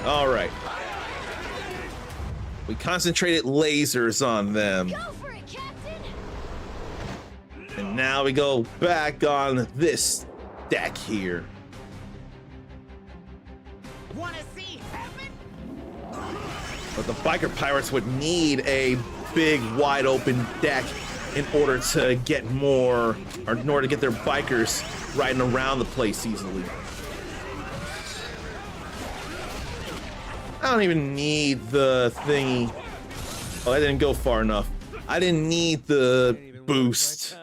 All right. We concentrated lasers on them. Go for it, Captain! And now we go back on this deck here. Wanna see heaven? But the biker pirates would need a big, wide open deck in order to get more, or in order to get their bikers riding around the place easily. I don't even need the thingy. Oh, I didn't go far enough. I didn't need the boost.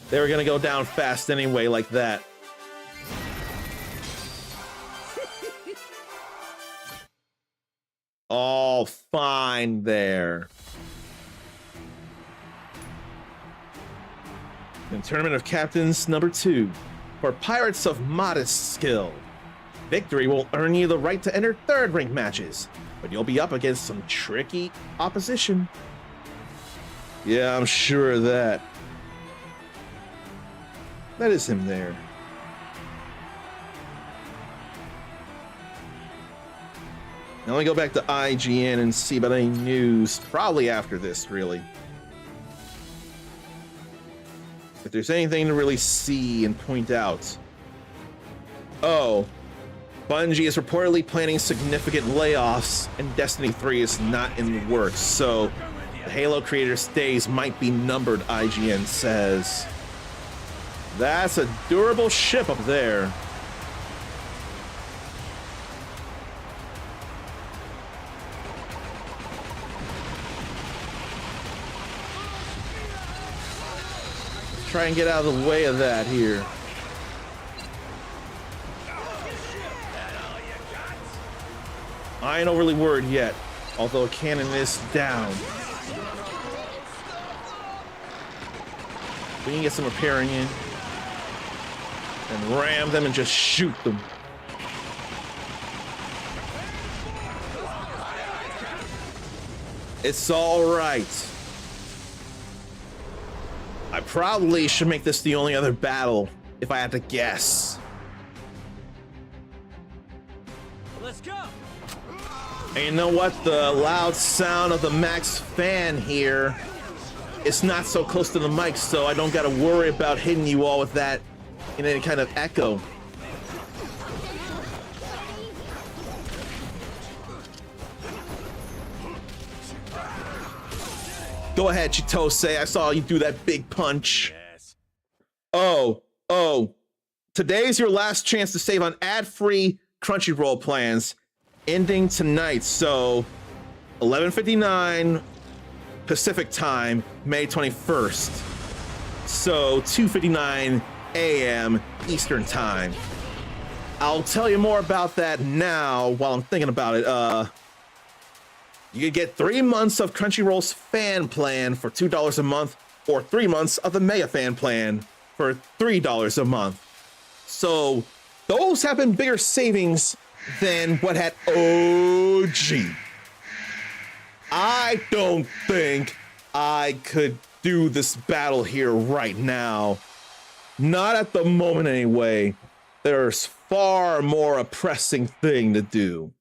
They were gonna go down fast anyway, like that. All fine there. In Tournament of Captains number 2, for pirates of modest skill. Victory will earn you the right to enter third rank matches, but you'll be up against some tricky opposition. Yeah, I'm sure of that. That is him there. Now let me go back to IGN and see about any news, probably after this, really. If there's anything to really see and point out. Oh. Bungie is reportedly planning significant layoffs, and Destiny 3 is not in the works, so the Halo creators' days might be numbered, IGN says. That's a durable ship up there. Let's try and get out of the way of that here. I ain't overly worried yet, although a cannon is down. We can get some repairing in and ram them and just shoot them. It's all right. I probably should make this the only other battle if I had to guess. Let's go! And you know what? The loud sound of the Max fan here, it's not so close to the mic, so I don't gotta worry about hitting you all with that in any kind of echo. Go ahead, Chitose. I saw you do that big punch. Oh. Today's your last chance to save on ad-free Crunchyroll plans ending tonight. So 11:59 Pacific time, May 21st. So 2:59 a.m. Eastern time. I'll tell you more about that now while I'm thinking about it. You can get 3 months of Crunchyroll's fan plan for $2 a month, or 3 months of the Mega fan plan for $3 a month. So those have been bigger savings than what had OG. I don't think I could do this battle here right now. Not at the moment anyway. There's far more a pressing thing to do.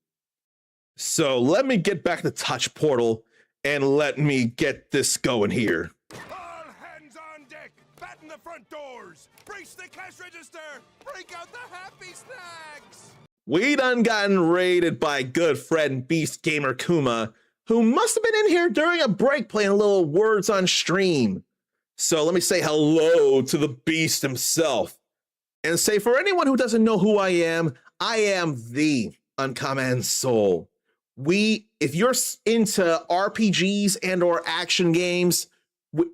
So let me get back to Touch Portal and let me get this going here. All hands on deck! Batten the front doors! Brace the cash register! Break out the happy snacks! We done gotten raided by good friend Beast Gamer Kuma, who must have been in here during a break playing a little words on stream. So let me say hello to the Beast himself. And say, for anyone who doesn't know who I am the Uncommon Soul. If you're into RPGs and or action games,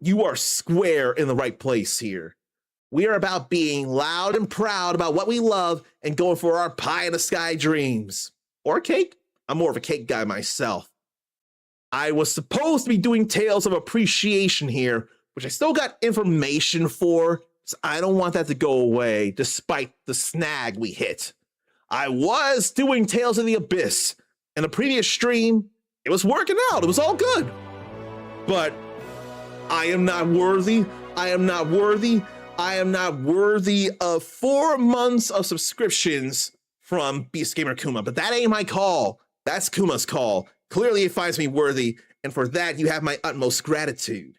you are square in the right place here. We are about being loud and proud about what we love and going for our pie in the sky dreams. Or cake. I'm more of a cake guy myself. I was supposed to be doing Tales of Appreciation here, which I still got information for, so I don't want that to go away despite the snag we hit. I was doing Tales of the Abyss. In the previous stream, it was working out. It was all good. But I am not worthy. I am not worthy. I am not worthy of 4 months of subscriptions from Beast Gamer Kuma. But that ain't my call. That's Kuma's call. Clearly, it finds me worthy. And for that, you have my utmost gratitude.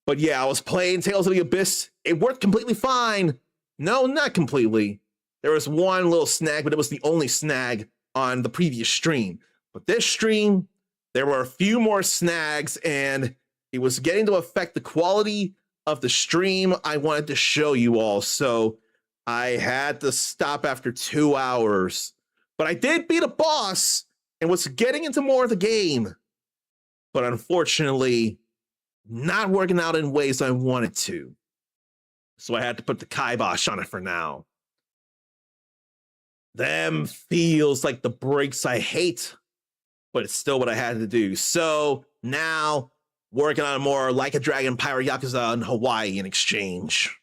But yeah, I was playing Tales of the Abyss. It worked completely fine. No, not completely. There was one little snag, but it was the only snag on the previous stream. But this stream, there were a few more snags, and it was getting to affect the quality of the stream I wanted to show you all. So I had to stop after 2 hours. But I did beat a boss and was getting into more of the game. But unfortunately, not working out in ways I wanted to. So I had to put the kibosh on it for now. Them feels like the breaks I hate, but it's still what I had to do. So now, working on more Like a Dragon Pirate Yakuza in Hawaii in exchange.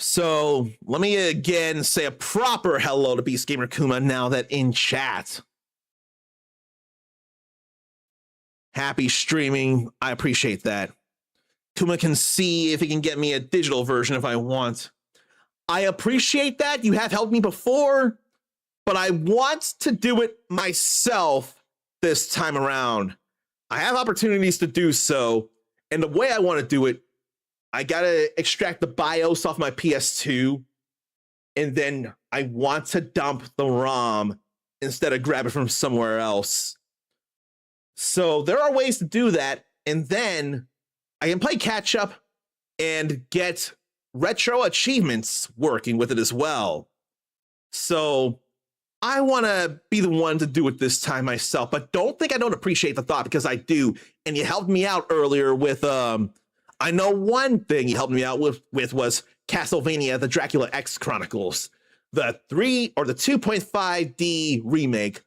So let me again say a proper hello to Beast Gamer Kuma now that in chat. Happy streaming. I appreciate that. Kuma can see if he can get me a digital version if I want. I appreciate that. You have helped me before, but I want to do it myself this time around. I have opportunities to do so, and the way I want to do it, I gotta extract the BIOS off my PS2, and then I want to dump the ROM instead of grab it from somewhere else. So there are ways to do that, and then I can play catch up and get retro achievements working with it as well. So I want to be the one to do it this time myself, but don't think I don't appreciate the thought, because I do. And you helped me out earlier with, I know one thing you helped me out with was Castlevania, the Dracula X Chronicles, the 2.5D remake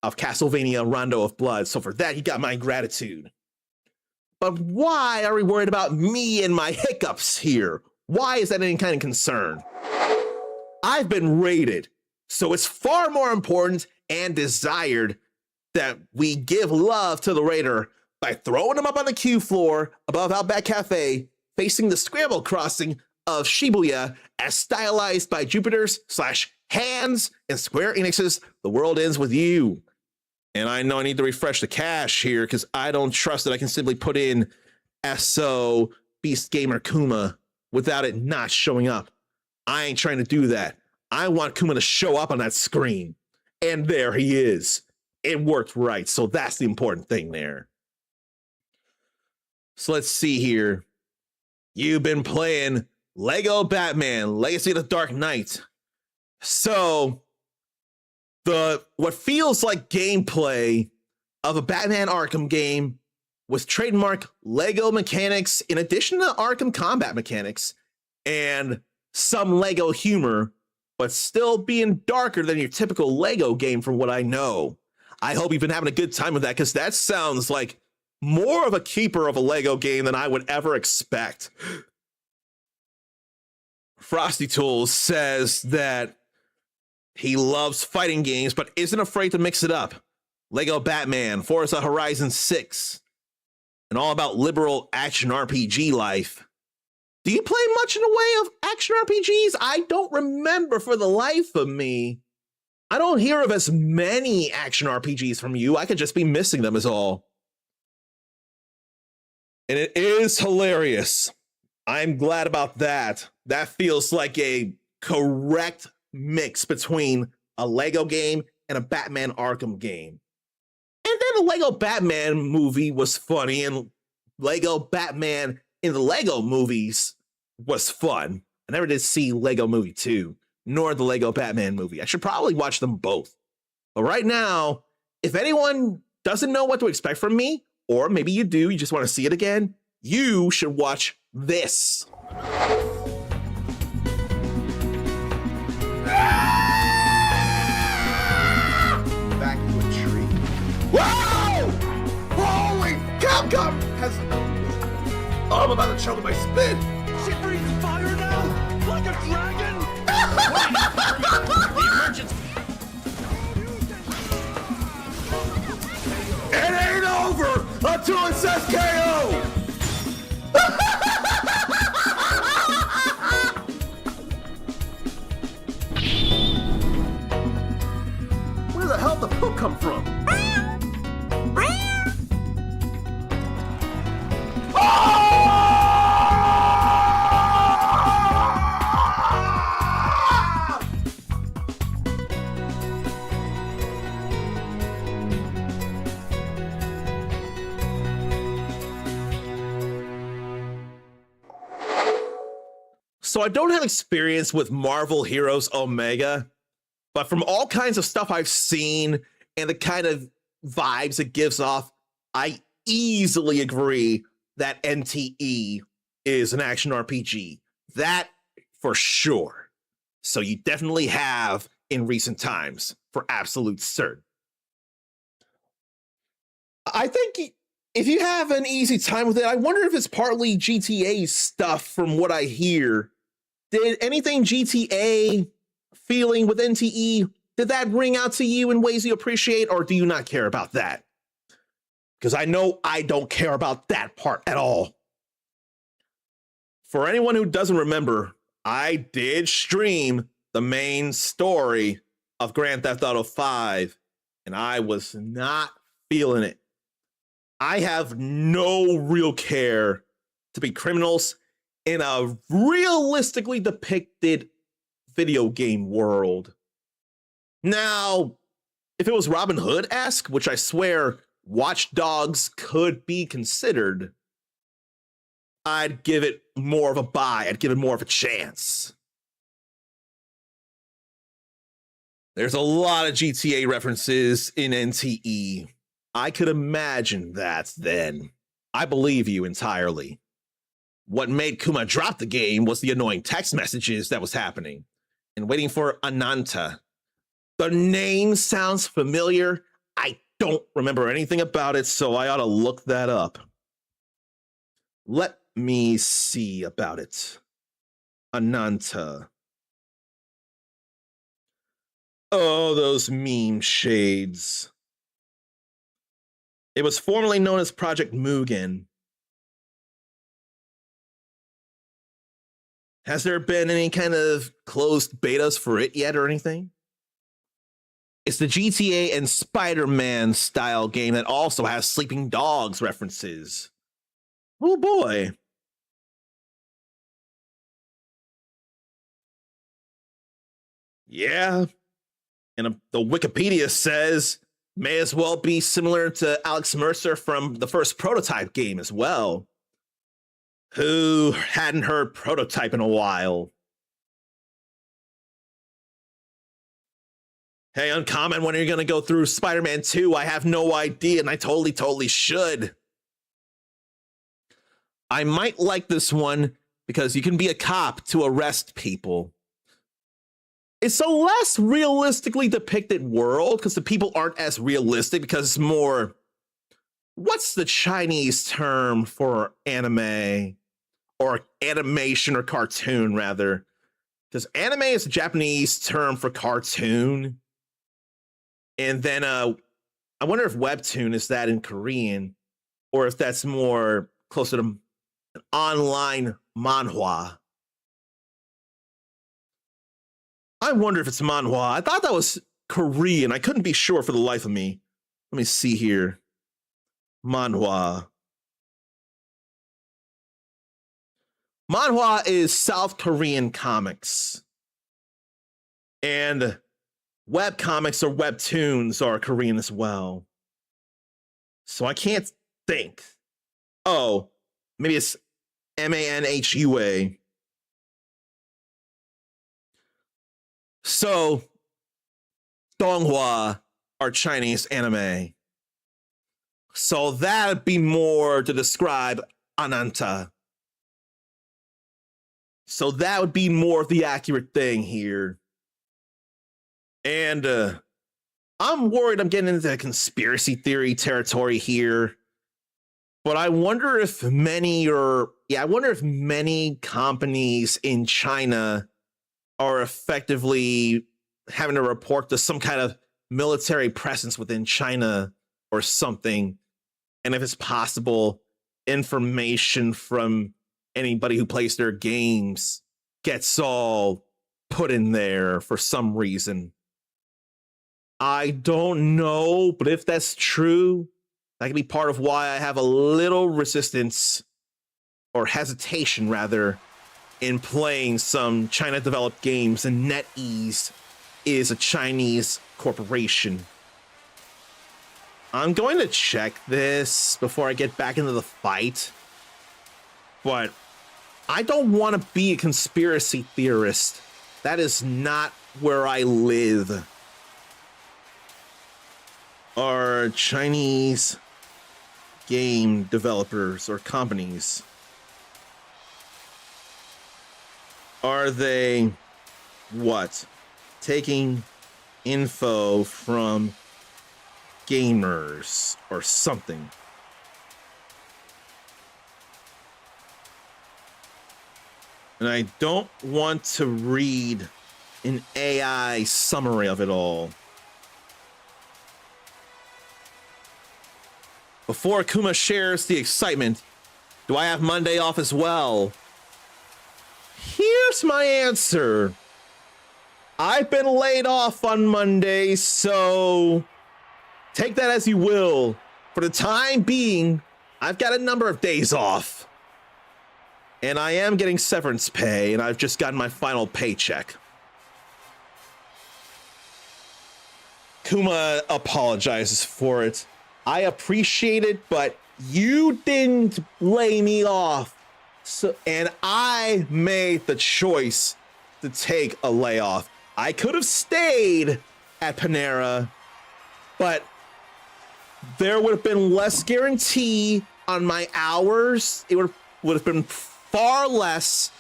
of Castlevania Rondo of Blood. So for that, you got my gratitude. But why are we worried about me and my hiccups here? Why is that any kind of concern? I've been raided, so it's far more important and desired that we give love to the raider by throwing him up on the queue floor above Outback Cafe, facing the scramble crossing of Shibuya as stylized by Jupiter's / Hands and Square Enix's The World Ends With You. And I know I need to refresh the cache here because I don't trust that I can simply put in SO Beast Gamer Kuma without it not showing up. I ain't trying to do that. I want Kuma to show up on that screen. And there he is. It worked right. So that's the important thing there. So let's see here. You've been playing Lego Batman, Legacy of the Dark Knight. So what feels like gameplay of a Batman Arkham game with trademark Lego mechanics in addition to Arkham combat mechanics and some Lego humor, but still being darker than your typical Lego game from what I know. I hope you've been having a good time with that, because that sounds like more of a keeper of a Lego game than I would ever expect. Frosty Tools says that he loves fighting games, but isn't afraid to mix it up. Lego Batman, Forza Horizon 6, and all about liberal action RPG life. Do you play much in the way of action RPGs? I don't remember for the life of me. I don't hear of as many action RPGs from you. I could just be missing them is all. And it is hilarious. I'm glad about that. That feels like a correct mix between a Lego game and a Batman Arkham game. And then the Lego Batman movie was funny, and Lego Batman in the Lego movies was fun. I never did see Lego Movie 2, nor the Lego Batman movie. I should probably watch them both. But right now, if anyone doesn't know what to expect from me, or maybe you do, you just want to see it again, you should watch this. Back to a tree. Whoa! Holy Capcom has... Oh, I'm about to choke on my spit. She breathes fire now? Like a dragon? It ain't over until it says KO! Where the hell did the poop come from? So I don't have experience with Marvel Heroes Omega, but from all kinds of stuff I've seen and the kind of vibes it gives off, I easily agree that NTE is an action RPG. That for sure. So you definitely have in recent times, for absolute certain. I think if you have an easy time with it, I wonder if it's partly GTA stuff from what I hear. Did anything GTA feeling with NTE, did that ring out to you in ways you appreciate, or do you not care about that? Because I know I don't care about that part at all. For anyone who doesn't remember, I did stream the main story of Grand Theft Auto 5, and I was not feeling it. I have no real care to be criminals in a realistically depicted video game world. Now, if it was Robin Hood-esque, which I swear Watch Dogs could be considered, I'd give it more of a buy. I'd give it more of a chance. There's a lot of GTA references in NTE. I could imagine that then. I believe you entirely. What made Kuma drop the game was the annoying text messages that was happening and waiting for Ananta. The name sounds familiar. I don't remember anything about it, so I ought to look that up. Let me see about it. Ananta. Oh, those meme shades. It was formerly known as Project Mugen. Has there been any kind of closed betas for it yet or anything? It's the GTA and Spider-Man style game that also has Sleeping Dogs references. Oh boy. Yeah. And the Wikipedia says may as well be similar to Alex Mercer from the first Prototype game as well. Who hadn't heard Prototype in a while? Hey, Uncommon, when are you going to go through Spider-Man 2? I have no idea, and I totally should. I might like this one because you can be a cop to arrest people. It's a less realistically depicted world because the people aren't as realistic because it's more... What's the Chinese term for anime? Or animation or cartoon, rather. Because anime is a Japanese term for cartoon. And then I wonder if webtoon is that in Korean, or if that's more closer to an online manhwa. I wonder if it's manhwa. I thought that was Korean. I couldn't be sure for the life of me. Let me see here. Manhwa. Manhwa is South Korean comics. And web comics or webtoons are Korean as well. So I can't think. Oh, maybe it's manhua. So, donghua are Chinese anime. So that'd be more to describe Ananta. So that would be more of the accurate thing here. And I'm worried I'm getting into conspiracy theory territory here. But I wonder if many companies in China are effectively having to report to some kind of military presence within China or something. And if it's possible, information from anybody who plays their games gets all put in there for some reason. I don't know, but if that's true, that could be part of why I have a little resistance or hesitation, rather, in playing some China-developed games, and NetEase is a Chinese corporation. I'm going to check this before I get back into the fight, but I don't want to be a conspiracy theorist. That is not where I live. Are Chinese game developers or companies, are they what? Taking info from gamers or something? And I don't want to read an AI summary of it all. Before Akuma shares the excitement, do I have Monday off as well? Here's my answer. I've been laid off on Monday, so take that as you will. For the time being, I've got a number of days off. And I am getting severance pay, and I've just gotten my final paycheck. Kuma apologizes for it. I appreciate it, but you didn't lay me off. So, and I made the choice to take a layoff. I could have stayed at Panera, but there would have been less guarantee on my hours. It would have been far less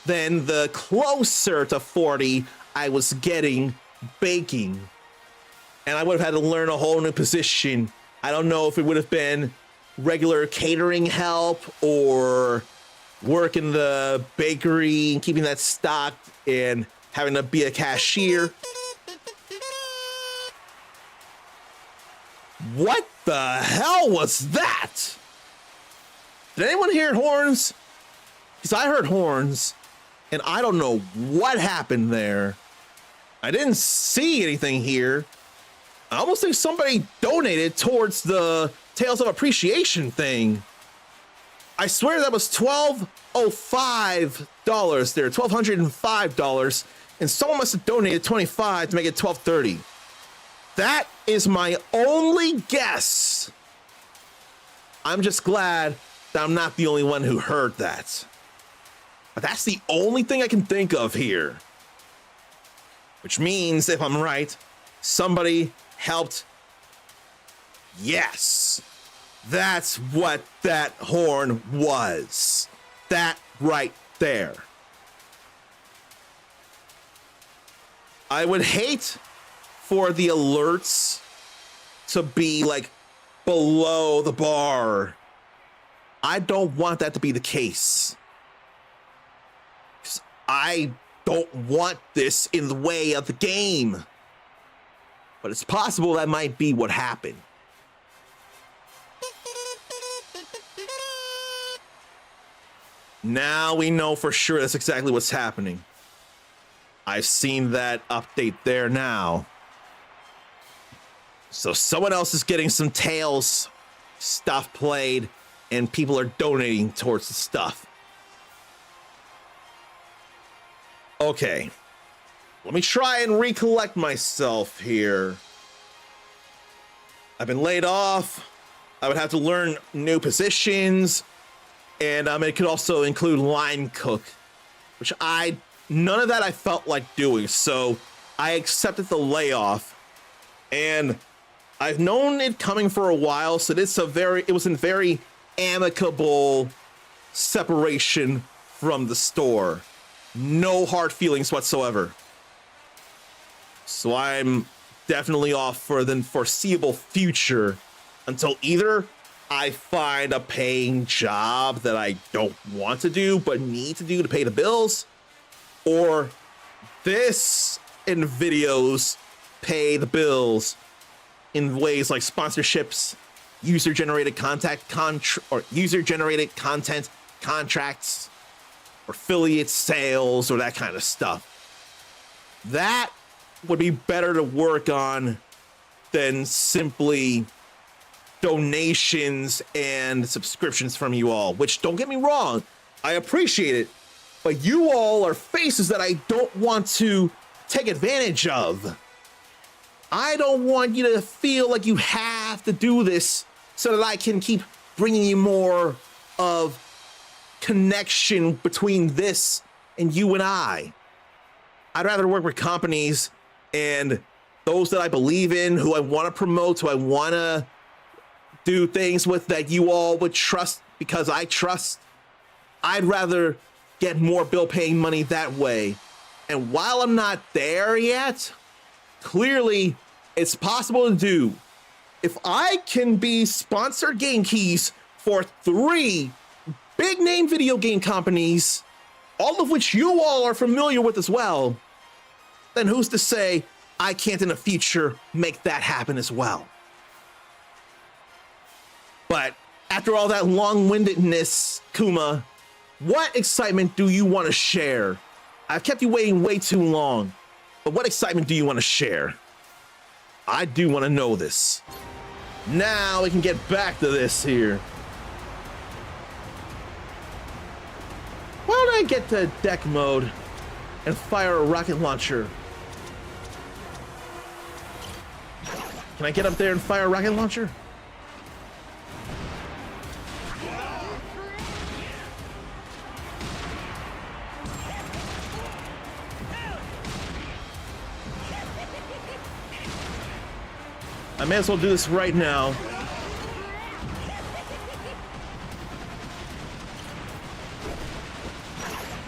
than the closer to 40 I was getting baking. And I would have had to learn a whole new position. I don't know if it would have been regular catering help or work in the bakery and keeping that stocked and having to be a cashier. What the hell was that? Did anyone hear horns? Because I heard horns and I don't know what happened there. I didn't see anything here. I almost think somebody donated towards the Tales of Appreciation thing. I swear that was $1,205 there, $1,205, and someone must have donated $25 to make it $1,230. That is my only guess. I'm just glad that I'm not the only one who heard that. But that's the only thing I can think of here. Which means, if I'm right, somebody helped. Yes, that's what that horn was. That right there. I would hate for the alerts to be like below the bar. I don't want that to be the case. 'Cause I don't want this in the way of the game. But it's possible that might be what happened. Now we know for sure that's exactly what's happening. I've seen that update there now. So someone else is getting some Tales stuff played, and people are donating towards the stuff. Okay. Let me try and recollect myself here. I've been laid off. I would have to learn new positions. And it could also include line cook, which none of that I felt like doing. So I accepted the layoff, and I've known it coming for a while. So it was a very amicable separation from the store. No hard feelings whatsoever. So I'm definitely off for the foreseeable future until either I find a paying job that I don't want to do but need to do to pay the bills, or this and videos pay the bills in ways like sponsorships, user-generated content contracts, or affiliate sales, or that kind of stuff. That would be better to work on than simply donations and subscriptions from you all, which, don't get me wrong, I appreciate it, but you all are faces that I don't want to take advantage of. I don't want you to feel like you have to do this so that I can keep bringing you more of connection between this and you and I. I'd rather work with companies and those that I believe in, who I want to promote, who I want to do things with, that you all would trust because I trust. I'd rather get more bill paying money that way. And while I'm not there yet, clearly it's possible to do. If I can be sponsored game keys for 3 big name video game companies, all of which you all are familiar with as well, then who's to say I can't in the future make that happen as well? But after all that long-windedness, Kuma, what excitement do you want to share? I've kept you waiting way too long, but what excitement do you want to share? I do want to know this. Now we can get back to this here. Why don't I get to deck mode and fire a rocket launcher? Can I get up there and fire a rocket launcher? I may as well do this right now.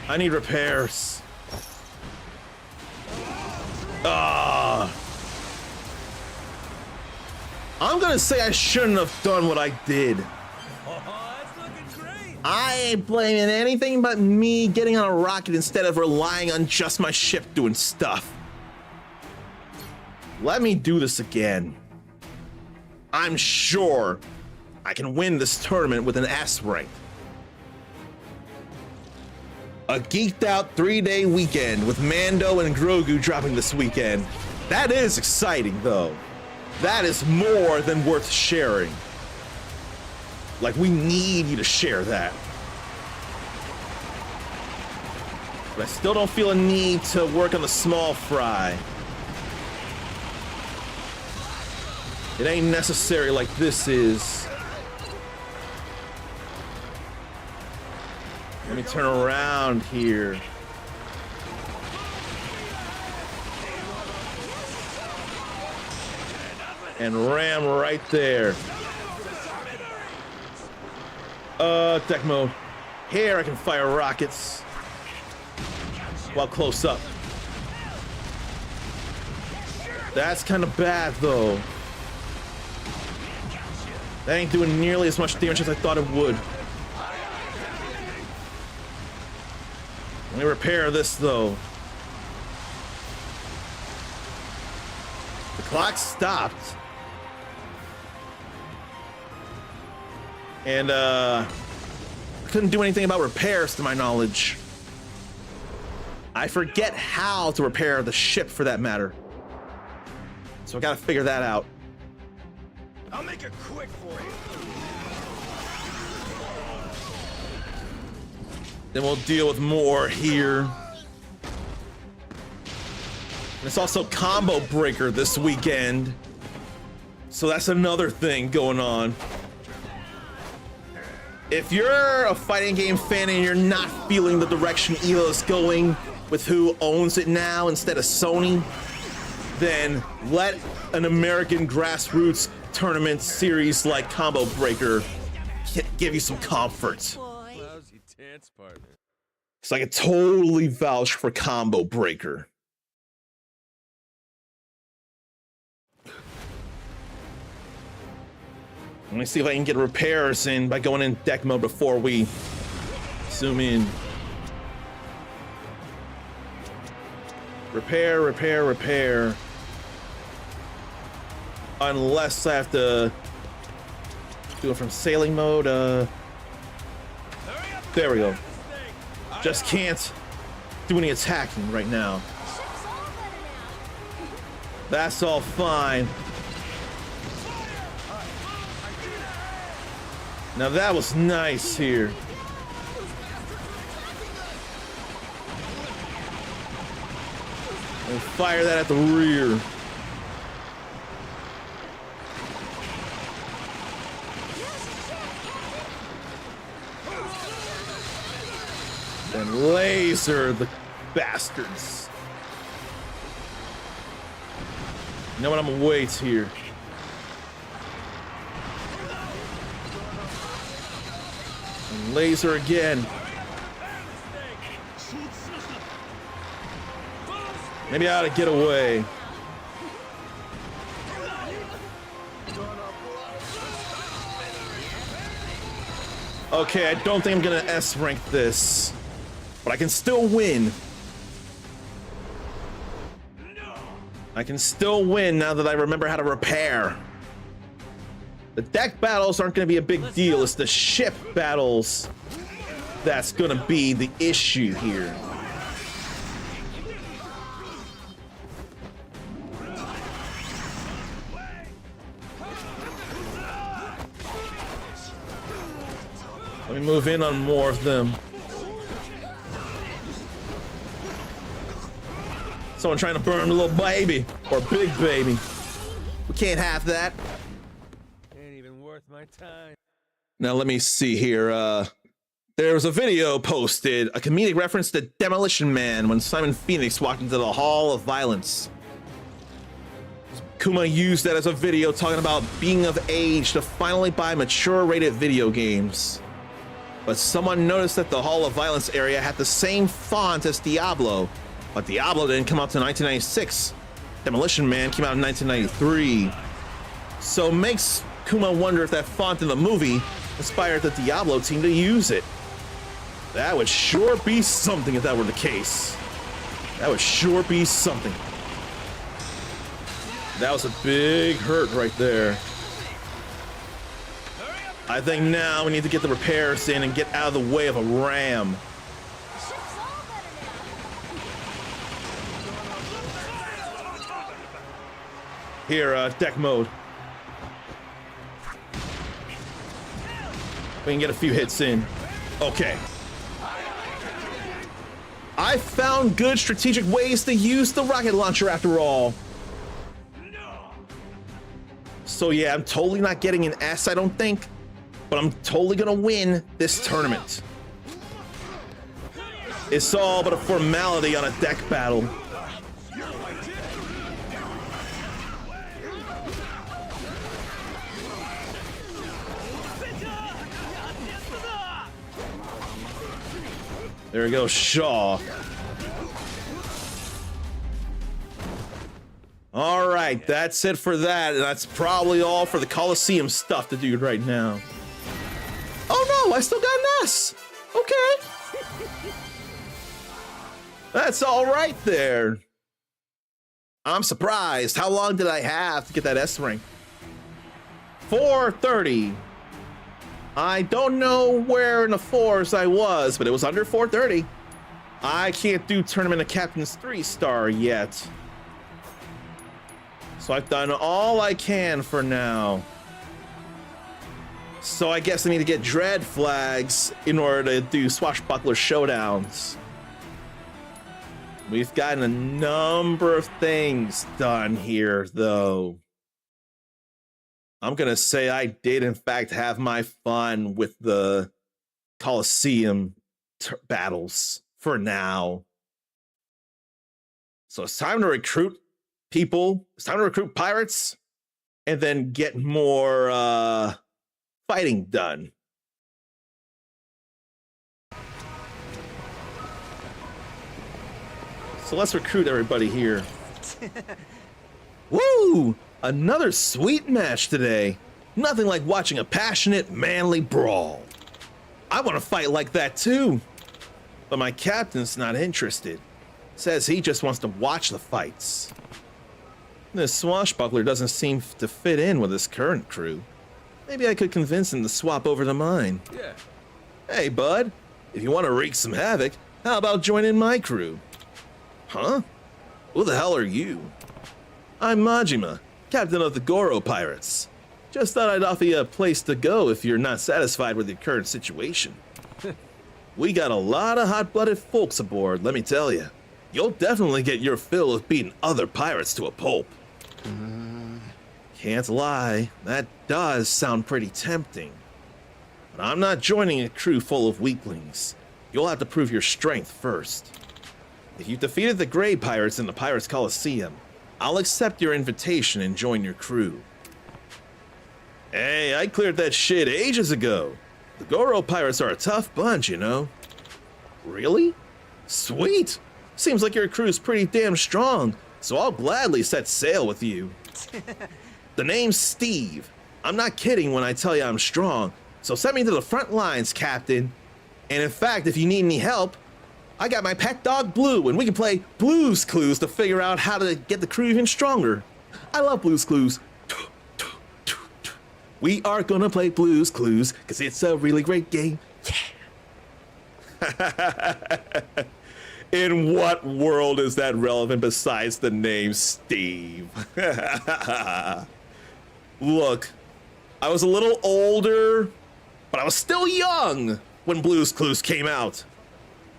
I need repairs. I'm gonna say I shouldn't have done what I did. I ain't blaming anything but me getting on a rocket instead of relying on just my ship doing stuff. Let me do this again. I'm sure I can win this tournament with an S rank. A geeked out 3-day weekend with Mando and Grogu dropping this weekend. That is exciting though. That is more than worth sharing. Like, we need you to share that. But I still don't feel a need to work on the small fry. It ain't necessary like this is. turn around here. And ram right there. Deck mode. Here I can fire rockets while close up. That's kind of bad though. That ain't doing nearly as much damage as I thought it would. Let me repair this though. The clock stopped. And I couldn't do anything about repairs to my knowledge. I forget how to repair the ship for that matter. So I gotta figure that out. I'll make it quick for you. Then we'll deal with more here. And it's also Combo Breaker this weekend. So that's another thing going on. If you're a fighting game fan and you're not feeling the direction ELO's going with who owns it now instead of Sony, then let an American grassroots tournament series like Combo Breaker give you some comfort. Lousy dance partner. So I can totally vouch for Combo Breaker. Let me see if I can get repairs in by going in deck mode before we zoom in. Repair, repair, repair. Unless I have to do it from sailing mode. There we go. Just can't do any attacking right now. That's all fine. Now that was nice here. And fire that at the rear. And laser the bastards. You know what? I'm gonna wait here. And laser again. Maybe I ought to get away. Okay, I don't think I'm gonna S rank this, but I can still win. I can still win now that I remember how to repair. The deck battles aren't gonna be a big deal. It's the ship battles that's gonna be the issue here. Let me move in on more of them. Someone trying to burn a little baby or big baby. We can't have that. Ain't even worth my time. Now let me see here. There was a video posted, a comedic reference to Demolition Man when Simon Phoenix walked into the Hall of Violence. Kuma used that as a video talking about being of age to finally buy mature rated video games. But someone noticed that the Hall of Violence area had the same font as Diablo, but Diablo didn't come out till 1996. Demolition Man came out in 1993. So it makes Kuma wonder if that font in the movie inspired the Diablo team to use it. That would sure be something if that were the case. That would sure be something. That was a big hurt right there. I think now we need to get the repairs in and get out of the way of a ram. Here, deck mode. We can get a few hits in. Okay. I found good strategic ways to use the rocket launcher after all. So yeah, I'm totally not getting an S, I don't think. But I'm totally gonna win this tournament. It's all but a formality on a deck battle. There we go, Shaw. All right, that's it for that. And that's probably all for the Coliseum stuff to do right now. Oh no, I still got an S. Okay. That's all right there. I'm surprised. How long did I have to get that S rank? 430. I don't know where in the fours I was, but it was under 430. I can't do Tournament of Captains 3-star yet. So I've done all I can for now. So I guess I need to get Dread flags in order to do Swashbuckler showdowns. We've gotten a number of things done here, though. I'm gonna say I did, in fact, have my fun with the Coliseum battles for now. So it's time to recruit people. It's time to recruit pirates and then get more fighting done. So let's recruit everybody here. Woo! Another sweet match today. Nothing like watching a passionate, manly brawl. I want to fight like that too. But my captain's not interested. Says he just wants to watch the fights. This swashbuckler doesn't seem to fit in with his current crew. Maybe I could convince him to swap over to mine. Yeah. Hey, bud. If you want to wreak some havoc, how about joining my crew? Huh? Who the hell are you? I'm Majima, captain of the Goro Pirates. Just thought I'd offer you a place to go if you're not satisfied with your current situation. We got a lot of hot-blooded folks aboard, let me tell you. You'll definitely get your fill of beating other pirates to a pulp. Can't lie, that does sound pretty tempting. But I'm not joining a crew full of weaklings. You'll have to prove your strength first. If you've defeated the Grey Pirates in the Pirates Coliseum, I'll accept your invitation and join your crew. Hey, I cleared that shit ages ago. The Goro Pirates are a tough bunch, you know. Really? Sweet! Seems like your crew's pretty damn strong, so I'll gladly set sail with you. The name's Steve. I'm not kidding when I tell you I'm strong, so send me to the front lines, Captain. And in fact, if you need any help, I got my pet dog Blue, and we can play Blue's Clues to figure out how to get the crew even stronger. I love Blue's Clues. We are gonna play Blue's Clues, because it's a really great game. Yeah. In what world is that relevant besides the name Steve? Look, I was a little older, but I was still young when Blue's Clues came out.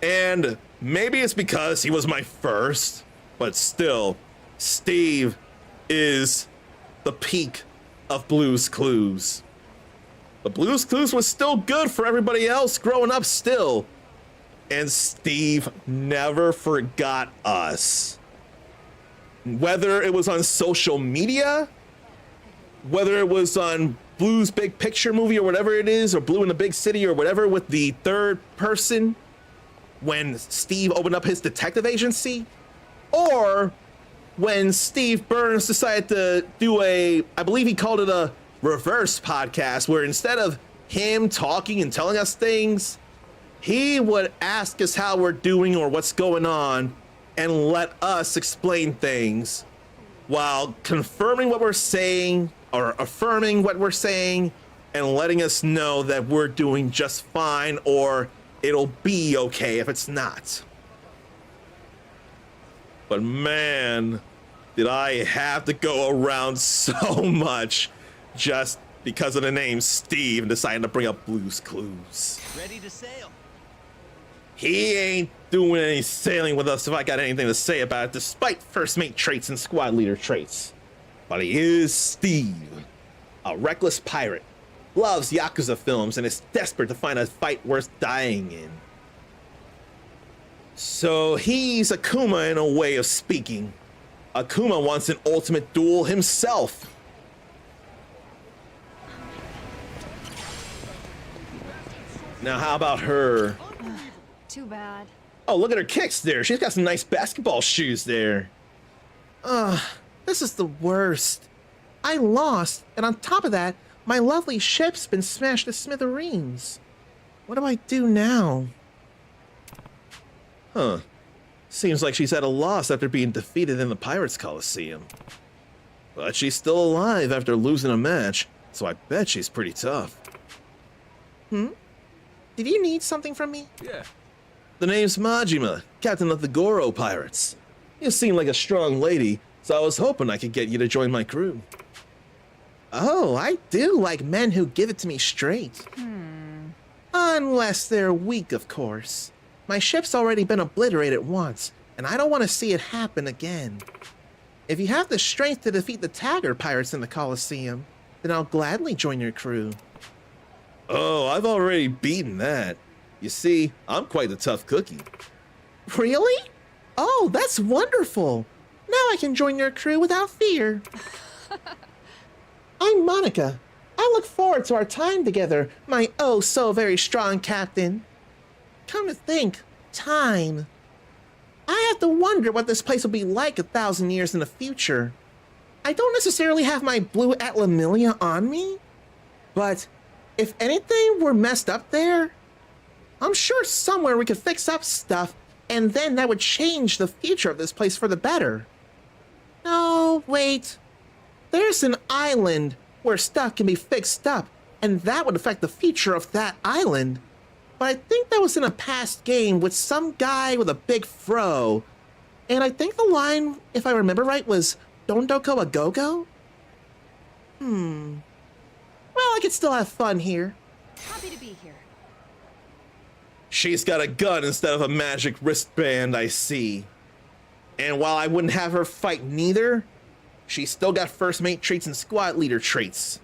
And maybe it's because he was my first, but still, Steve is the peak of Blue's Clues. But Blue's Clues was still good for everybody else growing up still. And Steve never forgot us. Whether it was on social media, whether it was on Blue's Big Picture movie or whatever it is, or Blue in the Big City or whatever with the third person, when Steve opened up his detective agency, or when Steve Burns decided to do I believe he called it a reverse podcast, where instead of him talking and telling us things, he would ask us how we're doing or what's going on and let us explain things while confirming what we're saying or affirming what we're saying and letting us know that we're doing just fine or it'll be okay if it's not. But man, did I have to go around so much just because of the name Steve and deciding to bring up Blue's Clues. Ready to sail. He ain't doing any sailing with us if I got anything to say about it, despite first mate traits and squad leader traits. But he is Steve, a reckless pirate, loves Yakuza films, and is desperate to find a fight worth dying in. So he's Akuma in a way of speaking. Akuma wants an ultimate duel himself. Now, how about her? Too bad. Oh, look at her kicks there. She's got some nice basketball shoes there. This is the worst. I lost, and on top of that, my lovely ship's been smashed to smithereens. What do I do now? Huh. Seems like she's at a loss after being defeated in the Pirates Coliseum. But she's still alive after losing a match, so I bet she's pretty tough. Did you need something from me? Yeah. The name's Majima, captain of the Goro Pirates. You seem like a strong lady, so I was hoping I could get you to join my crew. Oh, I do like men who give it to me straight. Unless they're weak, of course. My ship's already been obliterated once, and I don't want to see it happen again. If you have the strength to defeat the Taggart pirates in the Coliseum, then I'll gladly join your crew. Oh, I've already beaten that. You see, I'm quite the tough cookie. Really? Oh, that's wonderful. Now I can join your crew without fear. I'm Monica. I look forward to our time together, my oh so very strong captain. Come to think, time. I have to wonder what this place will be like 1,000 years in the future. I don't necessarily have my blue Atlamilia on me, but if anything were messed up there, I'm sure somewhere we could fix up stuff, and then that would change the future of this place for the better. No, wait. There's an island where stuff can be fixed up, and that would affect the future of that island. But I think that was in a past game with some guy with a big fro. And I think the line, if I remember right, was Dondoko a go-go? Well, I could still have fun here. Happy to be here. She's got a gun instead of a magic wristband, I see. And while I wouldn't have her fight neither, she's still got first mate traits and squad leader traits.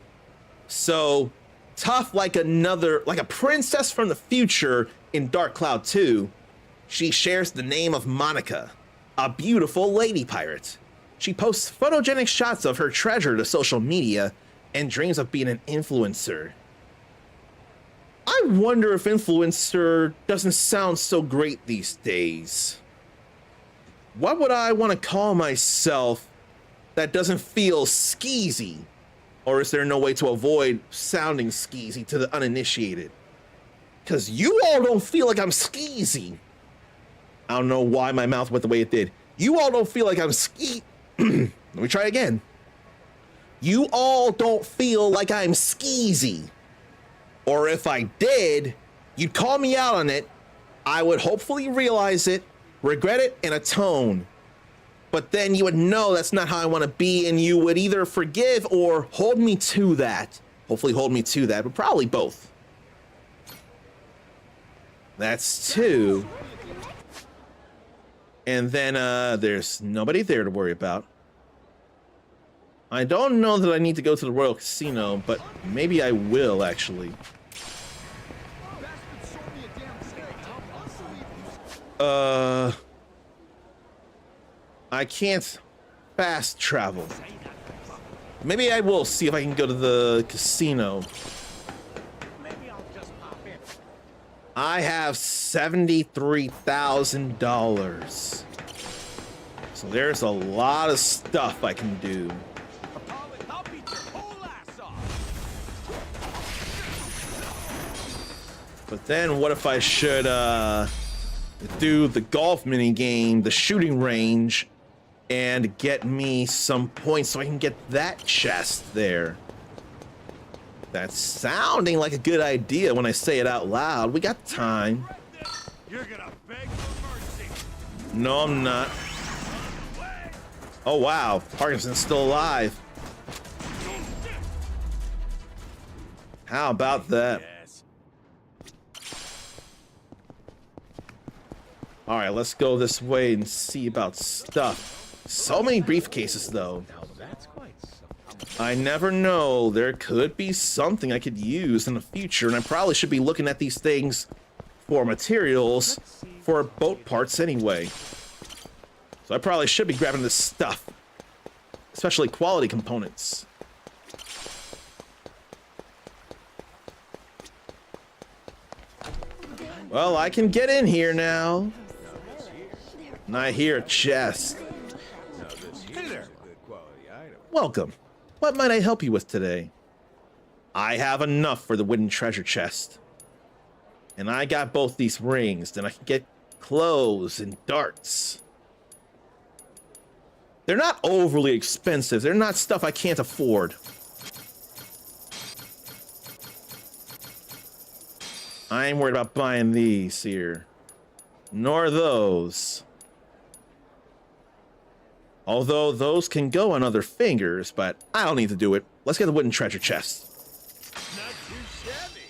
So, tough like a princess from the future in Dark Cloud 2, she shares the name of Monica, a beautiful lady pirate. She posts photogenic shots of her treasure to social media and dreams of being an influencer. I wonder if influencer doesn't sound so great these days. What would I want to call myself that doesn't feel skeezy? Or is there no way to avoid sounding skeezy to the uninitiated? Because you all don't feel like I'm skeezy. I don't know why my mouth went the way it did. You all don't feel like I'm Let me try again. You all don't feel like I'm skeezy. Or if I did, you'd call me out on it. I would hopefully realize it, regret it, and atone. But then you would know that's not how I want to be, and you would either forgive or hold me to that. Hopefully hold me to that, but probably both. That's 2. And then there's nobody there to worry about. I don't know that I need to go to the Royal Casino, but maybe I will, actually. I can't fast travel. Maybe I will see if I can go to the casino. I have $73,000. So there's a lot of stuff I can do. But then what if I should do the golf mini game, the shooting range, and get me some points so I can get that chest there? That's sounding like a good idea when I say it out loud. We got time. You're gonna beg for mercy. No, I'm not. Oh wow, Parkinson's still alive. How about that? All right, let's go this way and see about stuff. So many briefcases, though. I never know. There could be something I could use in the future, and I probably should be looking at these things for materials for boat parts anyway. So I probably should be grabbing this stuff. Especially quality components. Well, I can get in here now. And I hear a chest. Welcome. What might I help you with today? I have enough for the wooden treasure chest. And I got both these rings, then I can get clothes and darts. They're not overly expensive. They're not stuff I can't afford. I ain't worried about buying these here. Nor those. Although those can go on other fingers, but I don't need to do it. Let's get the wooden treasure chest. Not too shabby.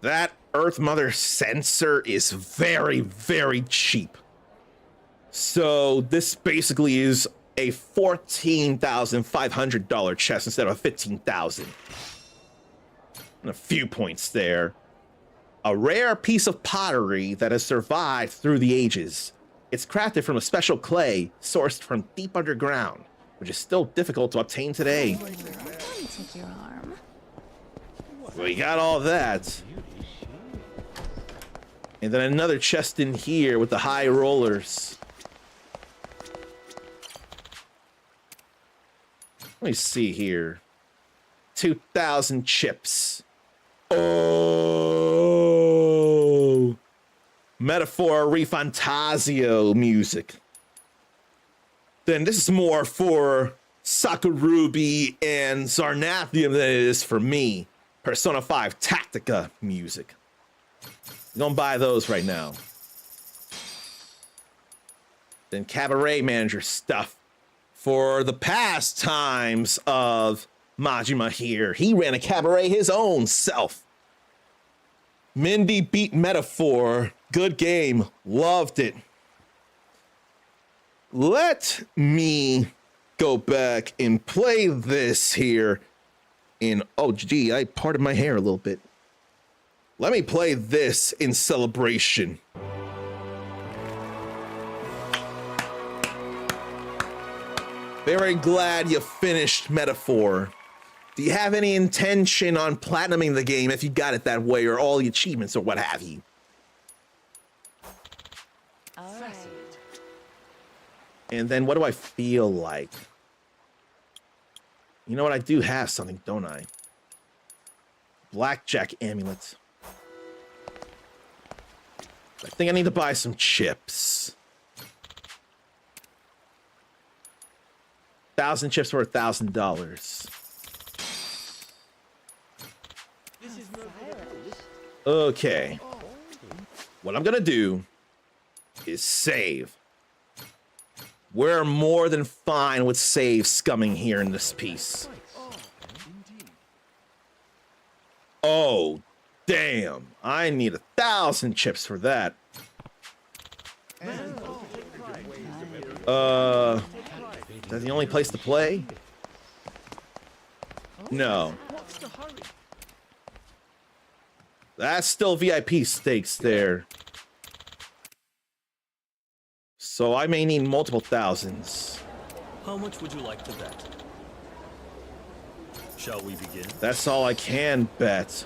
That Earth Mother sensor is very, very cheap. So this basically is a $14,500 chest instead of a $15,000. And a few points there. A rare piece of pottery that has survived through the ages. It's crafted from a special clay sourced from deep underground, which is still difficult to obtain today. Take your arm. We got all that. And then another chest in here with the high rollers. Let me see here. 2,000 chips. Oh! Metaphor Refantasio music. Then this is more for Sakurubi and Zarnathium than it is for me. Persona 5 Tactica music. I'm gonna buy those right now. Then Cabaret Manager stuff for the pastimes of Majima here. He ran a cabaret his own self. Mindy beat Metaphor. Good game. Loved it. Let me go back and play this here in... Oh, gee, I parted my hair a little bit. Let me play this in celebration. Very glad you finished Metaphor. Do you have any intention on platinuming the game if you got it that way, or all the achievements or what have you? All right. And then what do I feel like? You know what? I do have something, don't I? Blackjack amulet. I think I need to buy some chips. 1,000 chips for $1,000. Okay. What I'm gonna do is save. We're more than fine with save scumming here in this piece. Oh, damn. I need 1,000 chips for that. Is that the only place to play? No. That's still VIP stakes there. So I may need multiple thousands. How much would you like to bet? Shall we begin? That's all I can bet.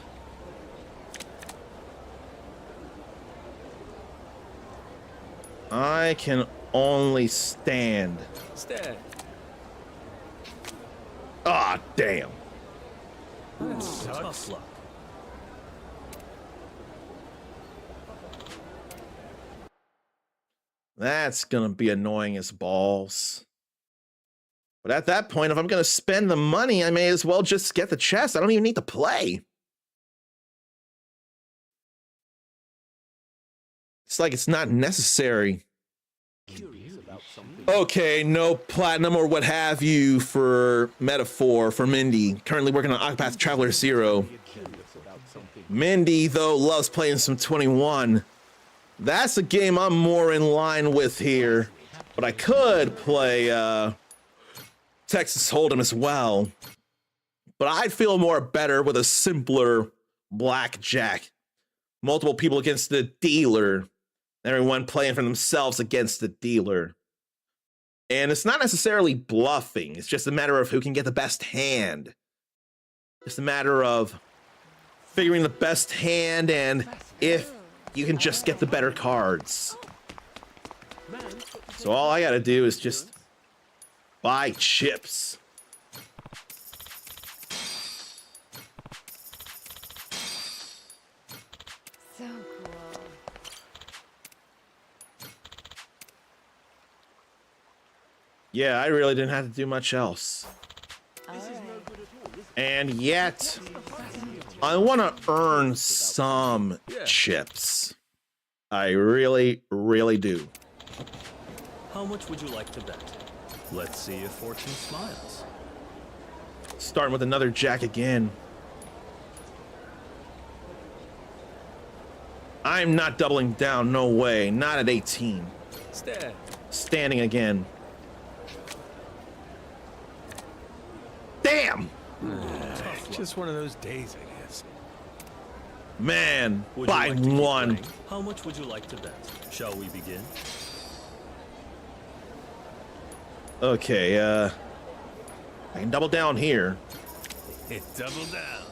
I can only stand. Stand. Ah, damn. Tough luck. That's gonna be annoying as balls. But at that point, if I'm gonna spend the money, I may as well just get the chest. I don't even need to play. It's like it's not necessary. Okay, no platinum or what have you for Metaphor for Mindy. Currently working on Octopath Traveler 0. Mindy, though, loves playing some 21. That's a game I'm more in line with here. But I could play Texas Hold'em as well. But I'd feel more better with a simpler blackjack. multiple people against the dealer. Everyone playing for themselves against the dealer. And it's not necessarily bluffing. It's just a matter of who can get the best hand. Just a matter of figuring the best hand and if you can just get the better cards. So all I gotta do is just buy chips. So cool. Yeah, I really didn't have to do much else. And yet, I want to earn some chips. I really, really do. How much would you like to bet? Let's see if fortune smiles. Starting with another jack again. I'm not doubling down, no way. Not at 18. Stand. Standing again. Damn! Just one of those days, I guess. Man, Would you by like to keep one. playing? How much would you like to bet? Shall we begin? Okay, I can double down here. Double down.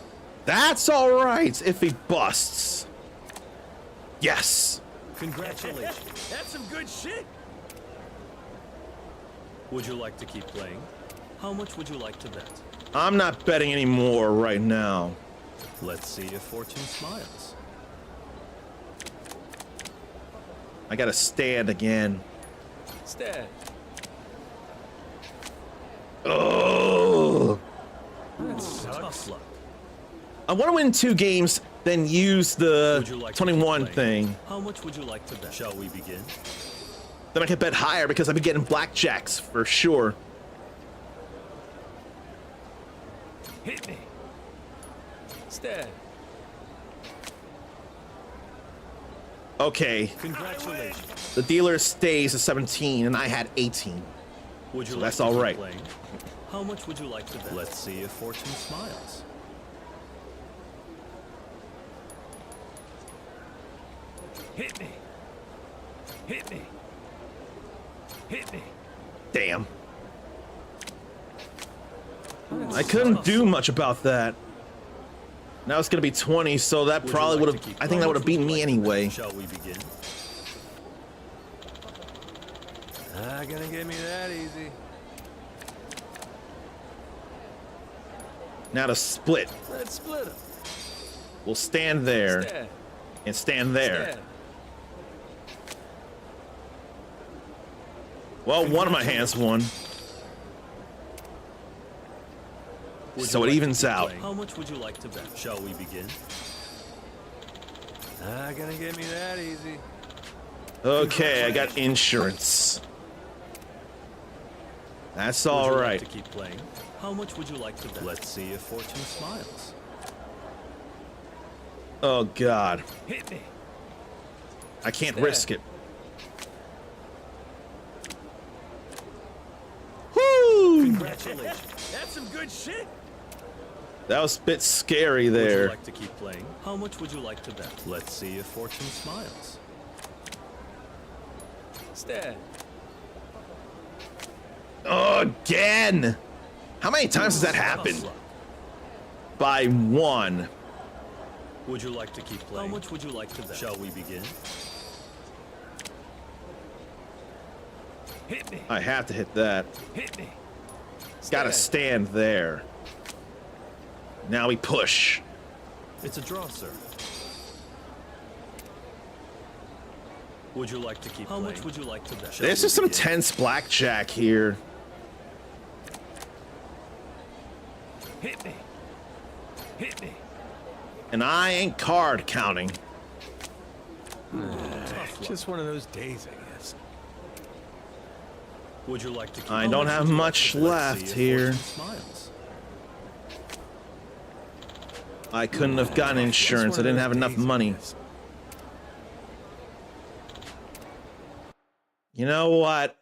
That's alright if he busts. Yes! Congratulations. That's some good shit. Would you like to keep playing? How much would you like to bet? I'm not betting anymore right now. Let's see if fortune smiles. I gotta stand again. Stand. Oh! Tough luck. I want to win 2 games, then use the Would you like to 21 keep playing? thing. How much would you like to bet? Shall we begin? Then I can bet higher because I've been getting blackjacks for sure. Hit me. Stand. Okay, Congratulations. the dealer stays at 17 and I had 18. Would you So like that's to all keep right. playing? How much would you like to bet? Let's see if fortune smiles. Hit me. Hit me. Hit me. Damn. I couldn't do much about that. Now it's gonna be 20, so that Would you probably like would to have. keep I think that playing? would have beaten me anyway. Shall we begin? Not gonna get me that easy. Now to split. Let's split 'em. We'll stand there Stand. and stand there. Stand. Well, one of my hands won, Would so you it like to evens keep out. playing? How much would you like to bet? Shall we begin? Not gonna get me that easy. Okay, I got insurance. That's Would all you like right. to keep playing? How much would you like to bet? Let's see if fortune smiles. Oh God, Hit me. I can't Stand. risk it. Woo! Congratulations. That's some good shit. That was a bit scary Would you there. like to keep playing? How much would you like to bet? Let's see if fortune smiles. Stand. Again! How many times has that happened? Tough luck. By one. Would you like to keep playing? How much would you like to bet? Shall we begin? Hit me. I have to hit that. Hit me. Gotta stand there. Now we push. It's a draw, sir. Would you like to keep playing? How much would you like to bet? Shall This we is some begin? tense blackjack here. Hit me. Hit me. And I ain't card counting. Just one of those days, I guess. Would you like to keep I How don't much have would you like much to bet? Let's left see if here. fortune smiles. I couldn't have gotten insurance. I didn't have enough money. You know what?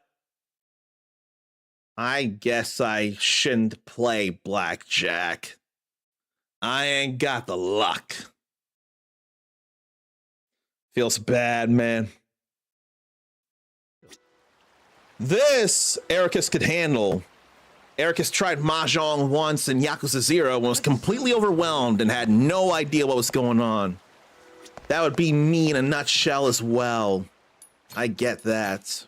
I guess I shouldn't play blackjack. I ain't got the luck. Feels bad, man. This Ericus could handle. Ericus tried Mahjong once in Yakuza 0 and was completely overwhelmed and had no idea what was going on. That would be me in a nutshell as well. I get that.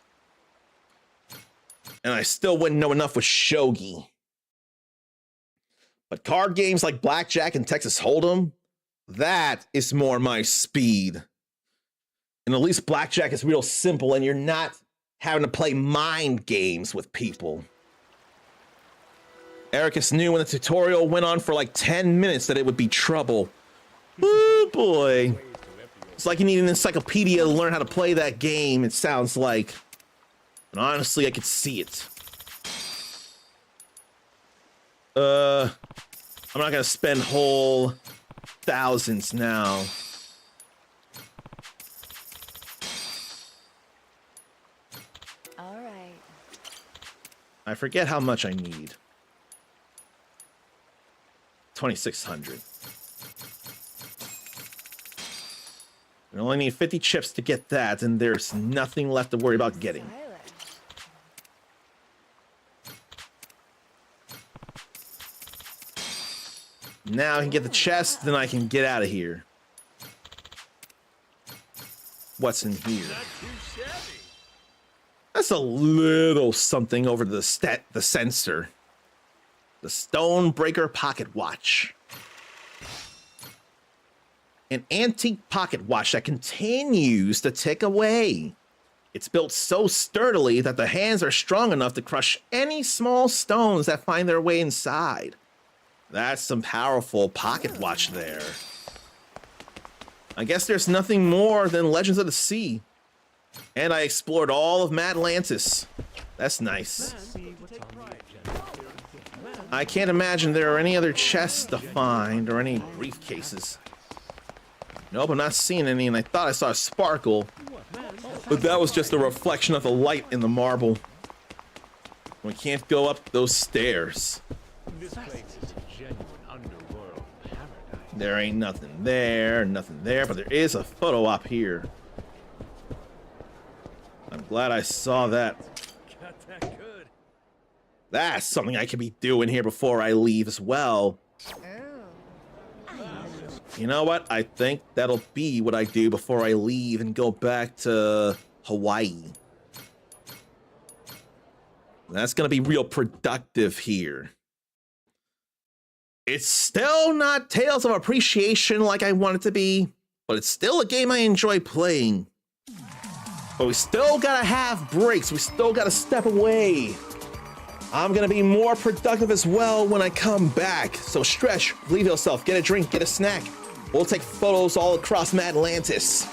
And I still wouldn't know enough with Shogi. But card games like Blackjack and Texas Hold'em, that is more my speed. And at least Blackjack is real simple and you're not having to play mind games with people. Ericus knew when the tutorial went on for like 10 minutes that it would be trouble. Oh boy. It's like you need an encyclopedia to learn how to play that game, it sounds like. And honestly, I could see it. I'm not gonna spend whole thousands now. All right. I forget how much I need. 2,600. I only need 50 chips to get that, and there's nothing left to worry about getting. Now I can get the chest, then I can get out of here. What's in here? That's a little something over the sensor. The Stonebreaker Pocket Watch. An antique pocket watch that continues to tick away. It's built so sturdily that the hands are strong enough to crush any small stones that find their way inside. That's some powerful pocket watch there. I guess there's nothing more than Legends of the Sea. And I explored all of Atlantis. That's nice. I can't imagine there are any other chests to find or any briefcases. Nope, I'm not seeing any, and I thought I saw a sparkle. But that was just a reflection of the light in the marble. We can't go up those stairs. This place is a genuine underworld paradise. There ain't nothing there, but there is a photo op here. I'm glad I saw that. Got that good. That's something I could be doing here before I leave as well. You know what? I think that'll be what I do before I leave and go back to Hawaii. That's gonna be real productive here. It's still not Tales of Appreciation like I want it to be, but it's still a game I enjoy playing. But we still gotta have breaks. We still gotta step away. I'm gonna be more productive as well when I come back. So stretch, relieve yourself, get a drink, get a snack. We'll take photos all across Atlantis.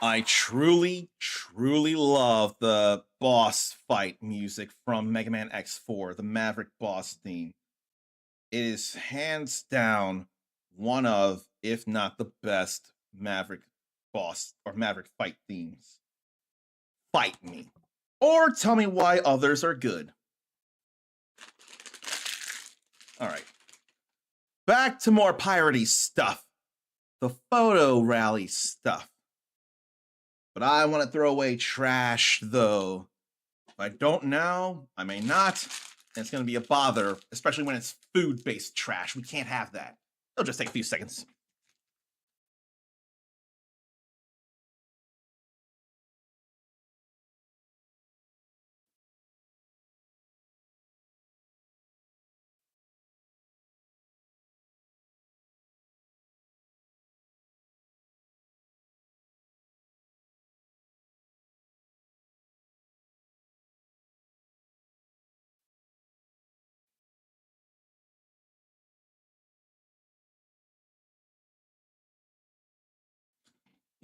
I truly, truly love the boss fight music from Mega Man X4, the Maverick boss theme. It is hands down one of, if not the best, Maverick boss or Maverick fight themes. Fight me. Or tell me why others are good. Alright. Back to more piratey stuff. The photo rally stuff. But I want to throw away trash, though. If I don't now, I may not. And it's going to be a bother, especially when it's food-based trash. We can't have that. It'll just take a few seconds.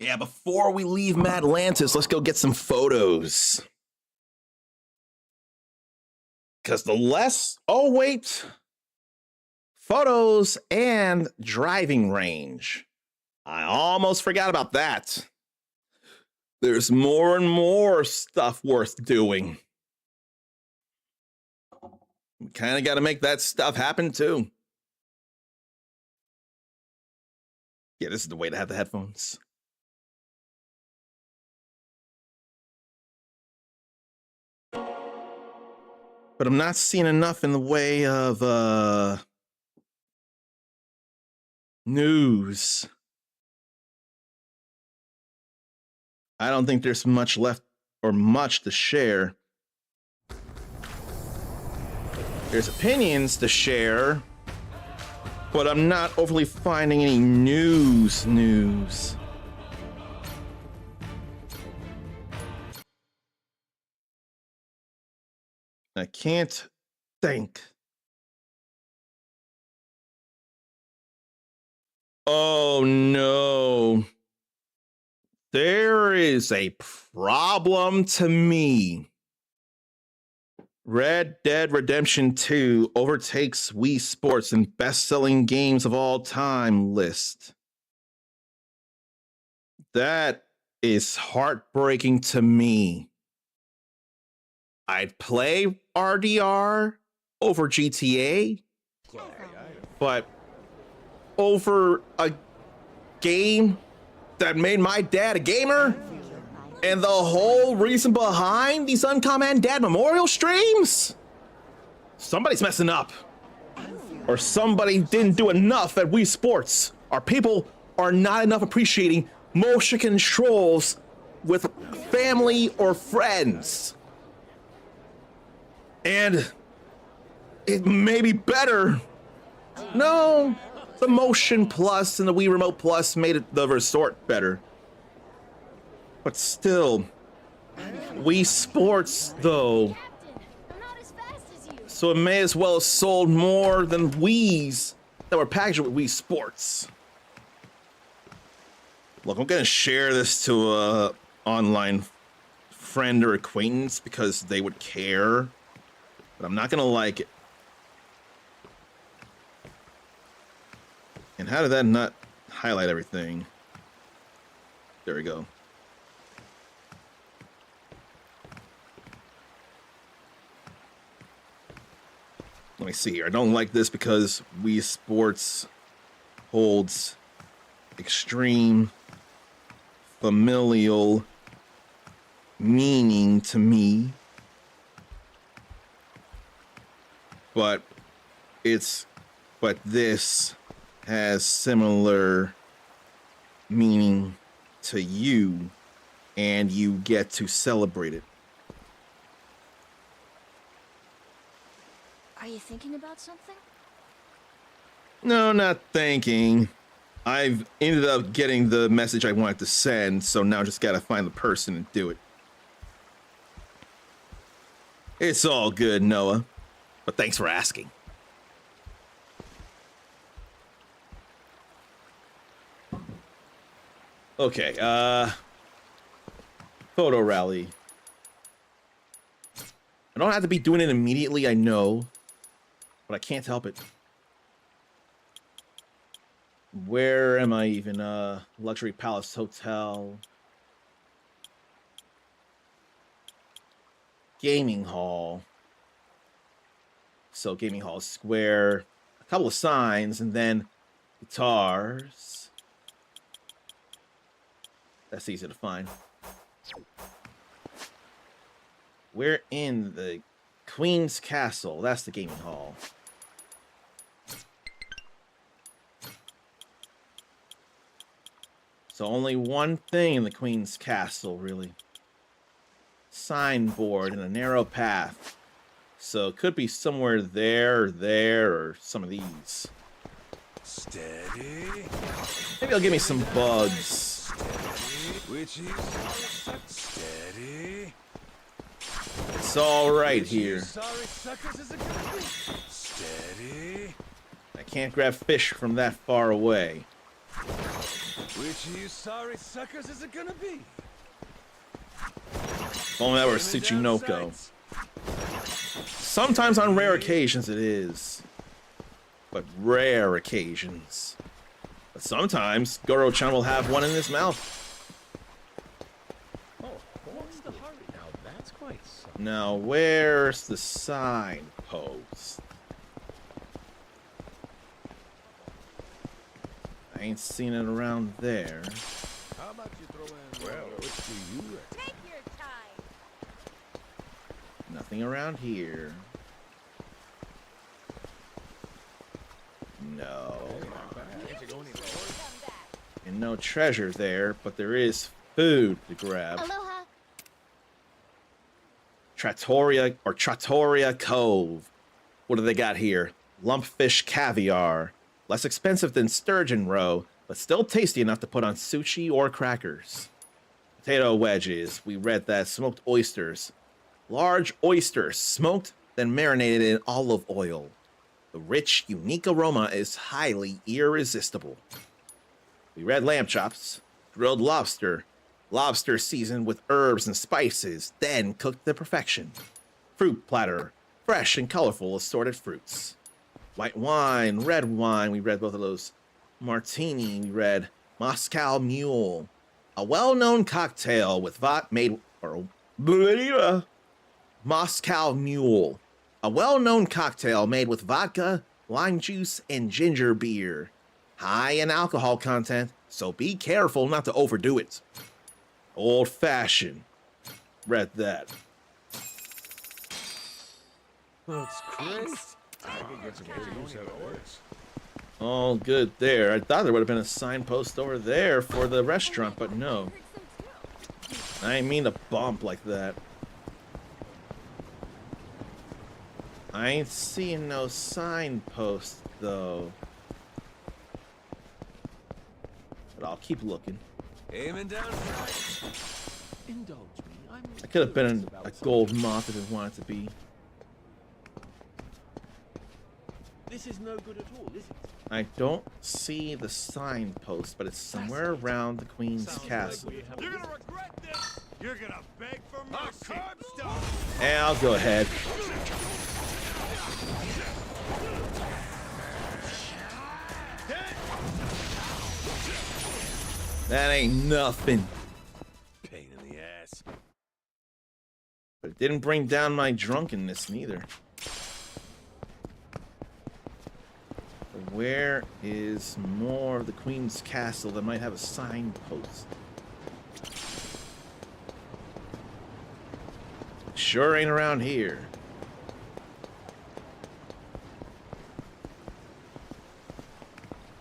Yeah, before we leave Madlantis, let's go get some photos. Because the less... Oh, wait. Photos and driving range. I almost forgot about that. There's more and more stuff worth doing. We kind of got to make that stuff happen, too. Yeah, this is the way to have the headphones. But I'm not seeing enough in the way of news. I don't think there's much left or much to share. There's opinions to share, but I'm not overly finding any news. I can't think. Oh no. There is a problem to me. Red Dead Redemption 2 overtakes Wii Sports in best-selling games of all time list. That is heartbreaking to me. I'd play RDR over GTA, but over a game that made my dad a gamer, and the whole reason behind these Uncommon Dad Memorial streams? Somebody's messing up. Or somebody didn't do enough at Wii Sports. Our people are not enough appreciating motion controls with family or friends. And it may be better. No, the Motion Plus and the Wii Remote Plus made it the resort better. But still, Wii Sports, though. So it may as well have sold more than Wii's that were packaged with Wii Sports. Look, I'm gonna share this to a online friend or acquaintance because they would care. But I'm not gonna like it. And how did that not highlight everything? There we go. Let me see here. I don't like this because Wii Sports holds extreme familial meaning to me. But this has similar meaning to you, and you get to celebrate it. Are you thinking about something? No, not thinking. I've ended up getting the message I wanted to send, so now I just gotta find the person and do it. It's all good, Noah. But thanks for asking. Okay, photo rally. I don't have to be doing it immediately, I know. But I can't help it. Where am I even? Luxury Palace Hotel. Gaming Hall. So Gaming Hall Square. A couple of signs, and then guitars. That's easy to find. We're in the Queen's Castle. That's the gaming hall. So only one thing in the Queen's Castle, really. Signboard and a narrow path. So it could be somewhere there, or some of these. Steady. Maybe it'll give me some bugs. Steady. Steady. It's all right here. Sorry, suckers, is it gonna be? Steady. I can't grab fish from that far away. Which of you sorry suckers is it gonna be? If only that were Tsuchinoko. Sometimes on rare occasions it is. But rare occasions. But sometimes Goro-chan will have one in his mouth. Oh, what's the hurry now? That's quite something. Now, where's the signpost? I ain't seen it around there. How about you throw in? Well, what do you reckon? Take your time. Nothing around here. No. And no treasure there, but there is food to grab. Aloha. Trattoria Cove. What do they got here? Lumpfish caviar. Less expensive than sturgeon roe, but still tasty enough to put on sushi or crackers. Potato wedges. We read that. Smoked oysters. Large oysters, smoked, then marinated in olive oil. The rich, unique aroma is highly irresistible. We read lamb chops. Grilled lobster. Lobster seasoned with herbs and spices, then cooked to perfection. Fruit platter. Fresh and colorful assorted fruits. White wine, red wine, we read both of those. Martini, we read Moscow Mule. A well-known cocktail with Moscow Mule. A well-known cocktail made with vodka, lime juice, and ginger beer. High in alcohol content, so be careful not to overdo it. Old-fashioned. Read that. That's crazy. I could get some use out of this. All good there. I thought there would have been a signpost over there for the restaurant, but no. I didn't mean to bump like that. I ain't seeing no signpost, though. But I'll keep looking. Aiming down sight. Indulge me. I could have been a gold moth if it wanted to be. This is no good at all, is it? I don't see the signpost, but it's somewhere around the Queen's Castle. You're gonna regret this. You're gonna beg for mercy. And I'll go ahead. That ain't nothing. Pain in the ass. But it didn't bring down my drunkenness neither. Where is more of the Queen's Castle that might have a signpost? Sure ain't around here.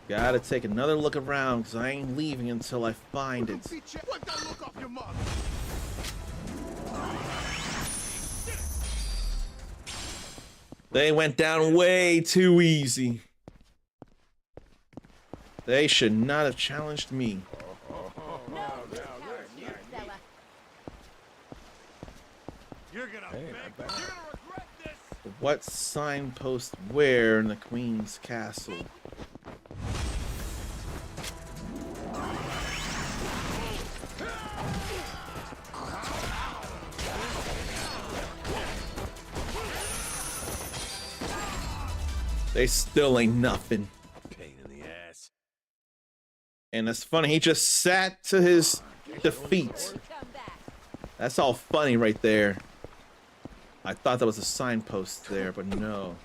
Gotta take another look around, because I ain't leaving until I find it. Wipe that look off your mug. They went down way too easy. They should not have challenged me. You're gonna beg. You're gonna regret this. What signpost where in the Queen's Castle? They still ain't nothing. Pain in the ass. And it's funny, he just sat to his defeat. That's all funny right there. I thought that was a signpost there, but no.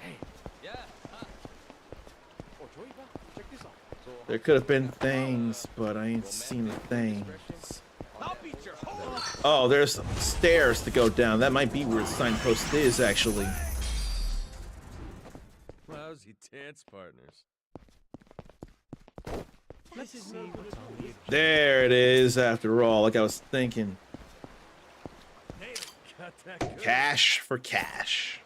There could have been things, but I ain't seen the things. Oh, there's stairs to go down. That might be where the signpost is, actually. Lousy dance partners. There it is, after all, like I was thinking. Cash for cash.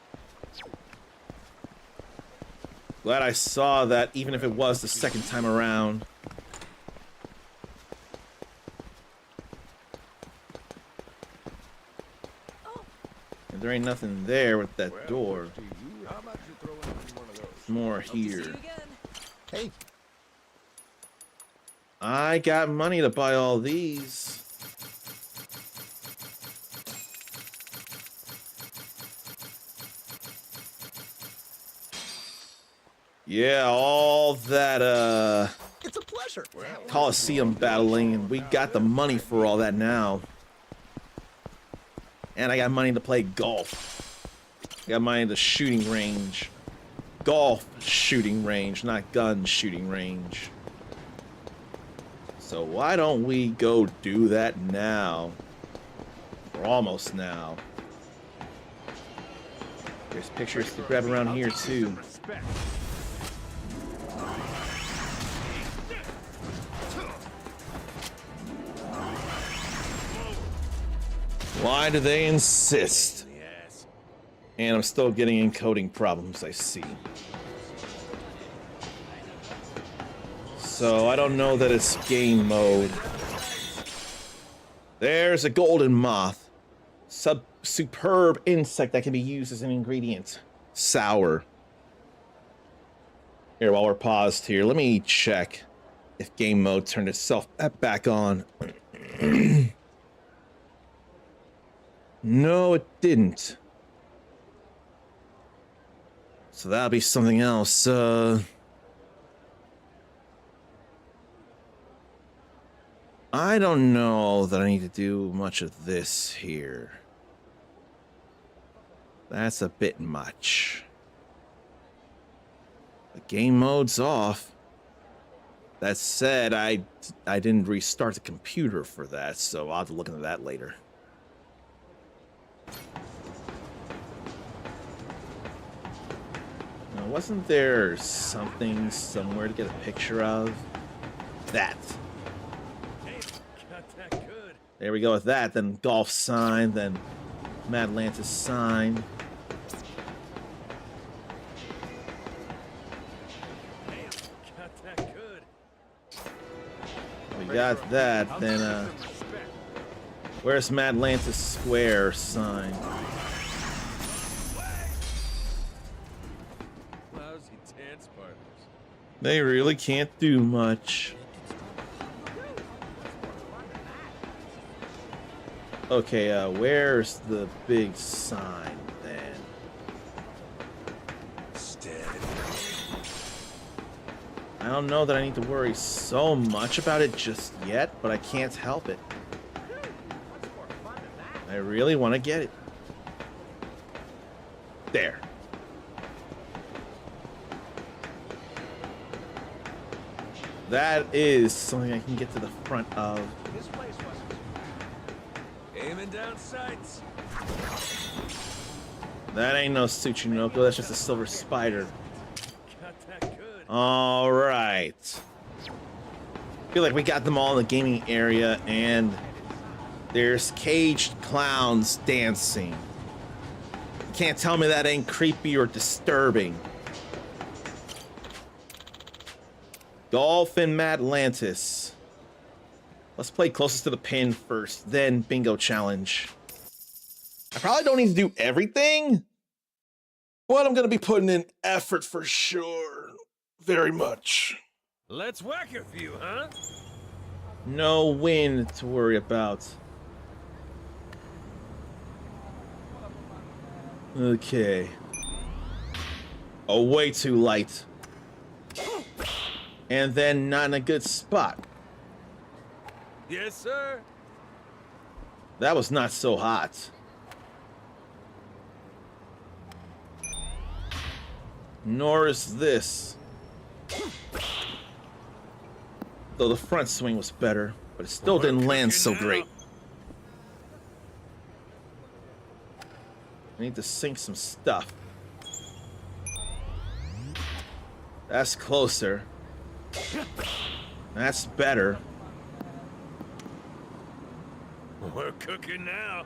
Glad I saw that, even if it was the second time around. And there ain't nothing there with that door. There's more here. Hey. I got money to buy all these. Yeah, all that, It's a pleasure. Coliseum battling, and we got the money for all that now. And I got money to play golf. I got money to shooting range. Golf shooting range, not gun shooting range. So why don't we go do that now? Or almost now. There's pictures to grab around here too. Why do they insist? And I'm still getting encoding problems, I see. So I don't know that it's game mode. There's a golden moth. Superb insect that can be used as an ingredient. Sour. Here, while we're paused here, let me check if game mode turned itself back on. No, it didn't. So that'll be something else. I don't know that I need to do much of this here. That's a bit much. The game mode's off. That said, I didn't restart the computer for that, so I'll have to look into that later. Now, wasn't there something somewhere to get a picture of? That. There we go with that. Then golf sign, then Madlantis sign. We got that. Then where's Madlantis Square sign? Lousy dance partners. They really can't do much. Okay, where's the big sign then? I don't know that I need to worry so much about it just yet, but I can't help it. I really want to get it. There. That is something I can get to the front of. Aiming down sights. That ain't no Tsuchinoko, that's just a silver spider. Alright. Feel like we got them all in the gaming area, and there's caged clowns dancing. You can't tell me that ain't creepy or disturbing. Golf and Madlantis. Let's play closest to the pin first, then bingo challenge. I probably don't need to do everything, but I'm gonna be putting in effort for sure. Very much. Let's whack a few, huh? No win to worry about. Okay. Oh, way too light. And then not in a good spot. Yes, sir. That was not so hot. Nor is this. Though the front swing was better, but it still didn't land so great. I need to sink some stuff. That's closer. That's better. We're cooking now.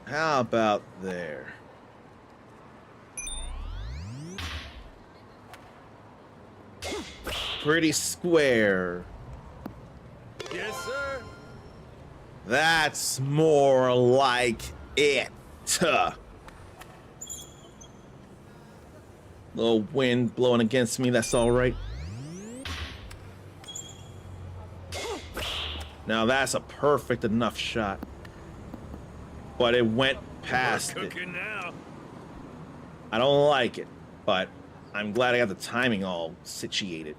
How about there? Pretty square. Yes, sir. That's more like it. Little wind blowing against me, that's all right. Now that's a perfect enough shot. But it went past We're it. cooking now. I don't like it, but I'm glad I got the timing all situated.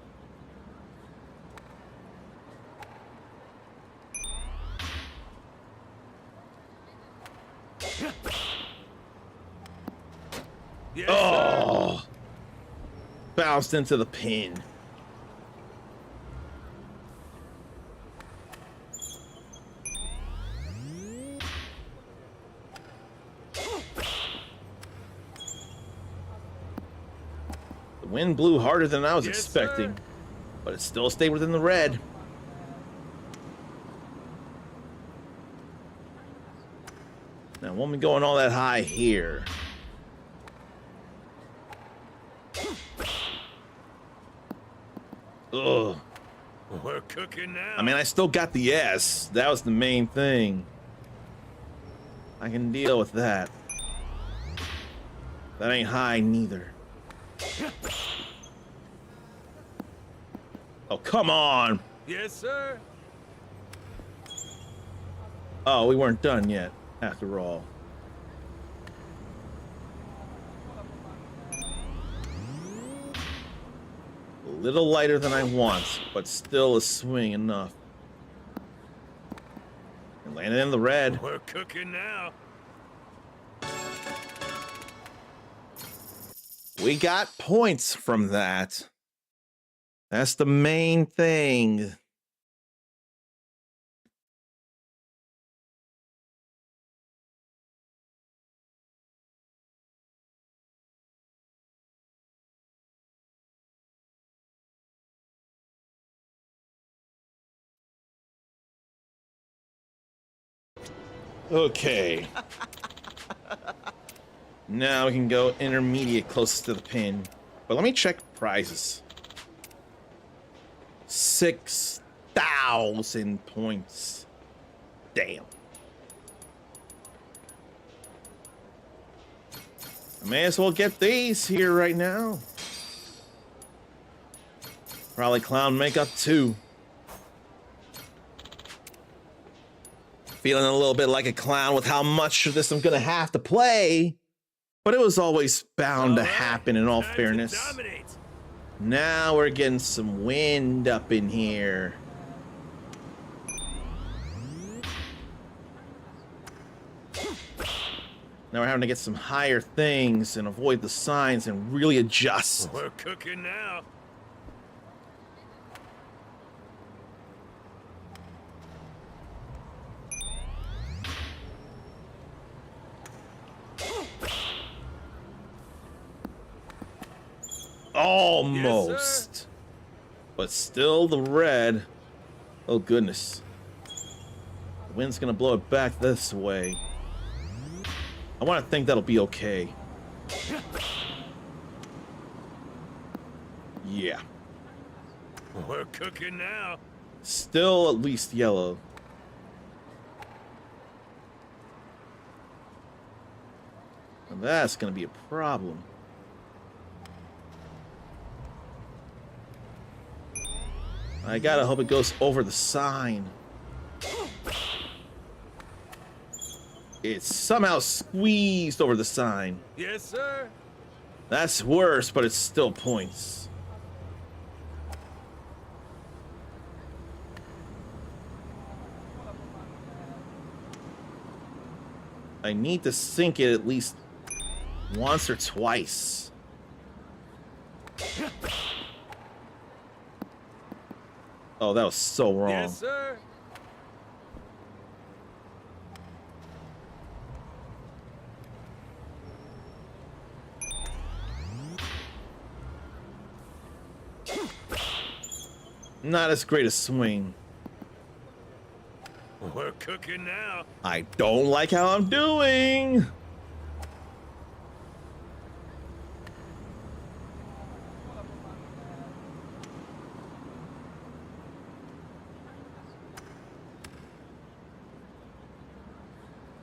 Yes, Oh! Bounced into the pin. The wind blew harder than I was Yes, expecting, sir. but it still stayed within the red. Now, won't be going all that high here. Ugh. We're cooking now. I mean, I still got the S. That was the main thing. I can deal with that. That ain't high neither. Oh, come on. Yes, sir. Oh, we weren't done yet, after all. A little lighter than I want, but still a swing enough. And landed in the red. We're cooking now. We got points from that. That's the main thing. Okay. Now we can go intermediate closest to the pin. But let me check prizes. 6,000 points. Damn. I may as well get these here right now. Probably clown makeup too. Feeling a little bit like a clown with how much of this I'm gonna have to play. But it was always bound to happen in all fairness. Now we're getting some wind up in here. Now we're having to get some higher things and avoid the signs and really adjust. We're cooking now. Almost. Yes, but still the red. Oh goodness. The wind's gonna blow it back this way. I want to think that'll be okay. Yeah. We're cooking now. Still at least yellow. And that's gonna be a problem. I gotta hope it goes over the sign. It's somehow squeezed over the sign. Yes, sir. That's worse, but it's still points. I need to sink it at least once or twice. Oh, that was so wrong. Yes, sir. Not as great a swing. We're cooking now. I don't like how I'm doing.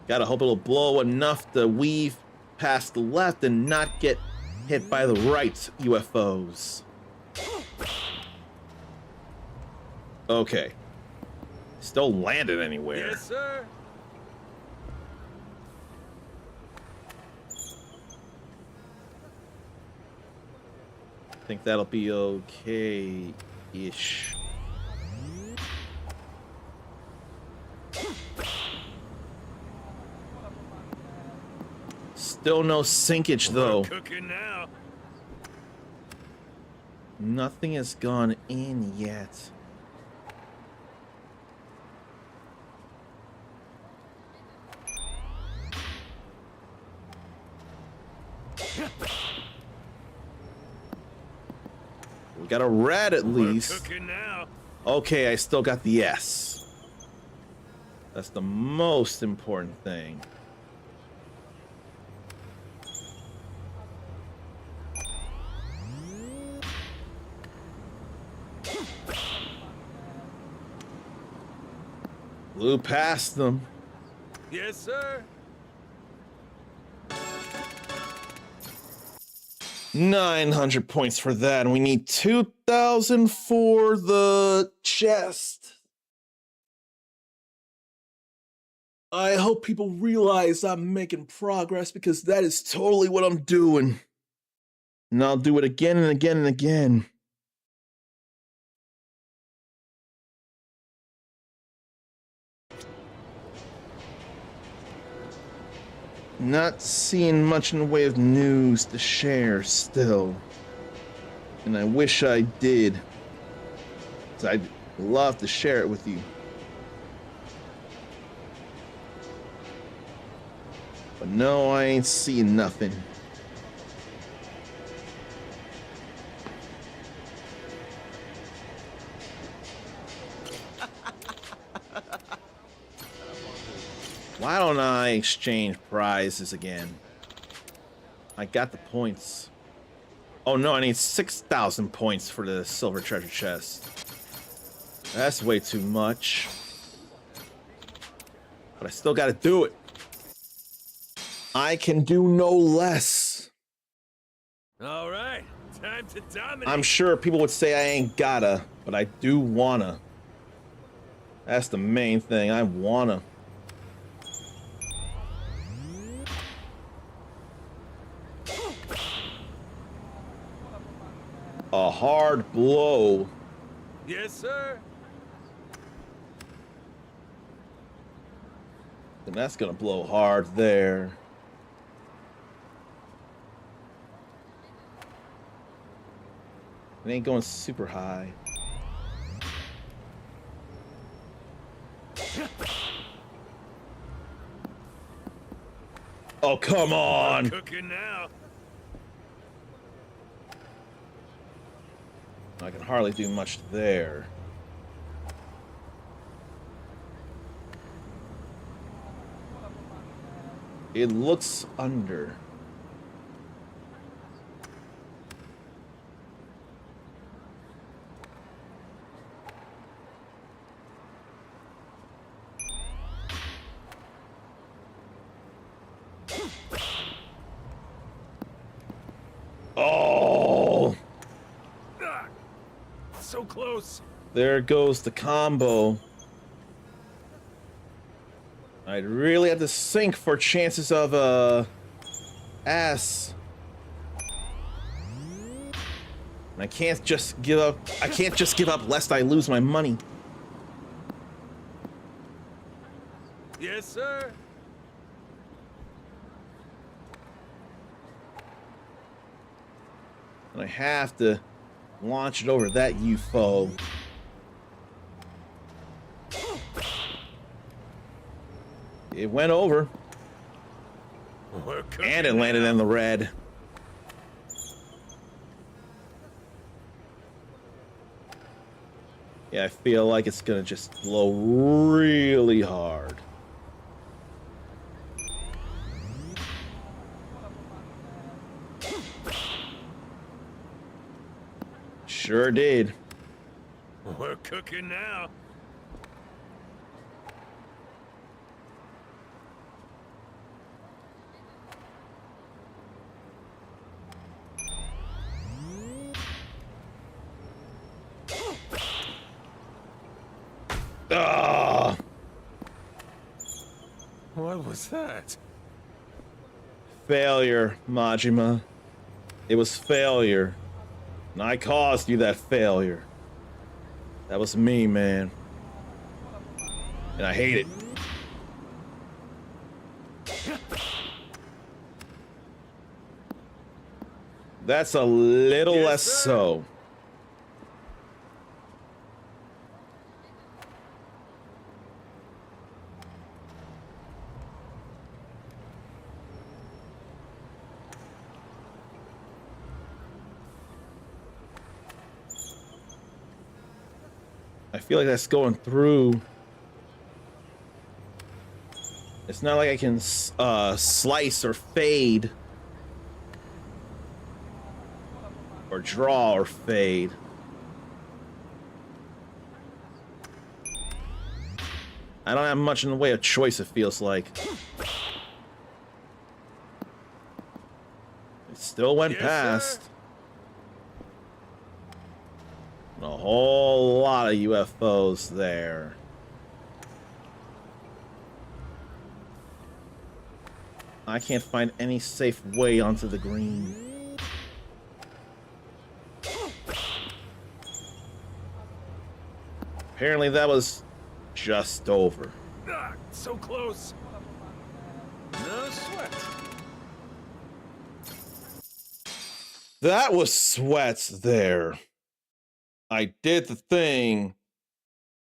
Gotta hope it'll blow enough to weave past the left and not get hit by the right UFOs. Okay. Still landed anywhere. Yes, sir. Think that'll be okay-ish. Still no sinkage though. We're cooking now. Nothing has gone in yet. We got a red at least. We're cooking now. Okay, I still got the S. That's the most important thing. Blew past them. Yes, sir. 900 points for that, and we need 2,000 for the chest. I hope people realize I'm making progress because that is totally what I'm doing. And I'll do it again and again and again. Not seeing much in the way of news to share still. And I wish I did. 'Cause I'd love to share it with you. But no, I ain't seeing nothing. Why don't I exchange prizes again? I got the points. Oh no, I need 6,000 points for the silver treasure chest. That's way too much. But I still gotta do it. I can do no less. All right, time to dominate. I'm sure people would say I ain't gotta, but I do wanna. That's the main thing, I wanna. A hard blow. Yes, sir. And that's gonna blow hard there. It ain't going super high. Oh, come on! Cooking now. I can hardly do much there. It looks under. Oh! So close. There goes the combo. I'd really have to sink for chances of S. And I can't just give up. I can't just give up lest I lose my money. Yes, sir. And I have to launch it over that UFO. It went over. And it landed in the red. Yeah, I feel like it's gonna just blow really hard. Sure did. We're cooking now. Ah! What was that? Failure, Majima. It was failure. And I caused you that failure. That was me, man. And I hate it. That's a little less so. I feel like that's going through. It's not like I can slice or fade. Or draw or fade. I don't have much in the way of choice, it feels like. It still went past. Sir. A whole lot of UFOs there. I can't find any safe way onto the green. Apparently that was just over. Ah, so close. No sweat. That was sweats there. I did the thing,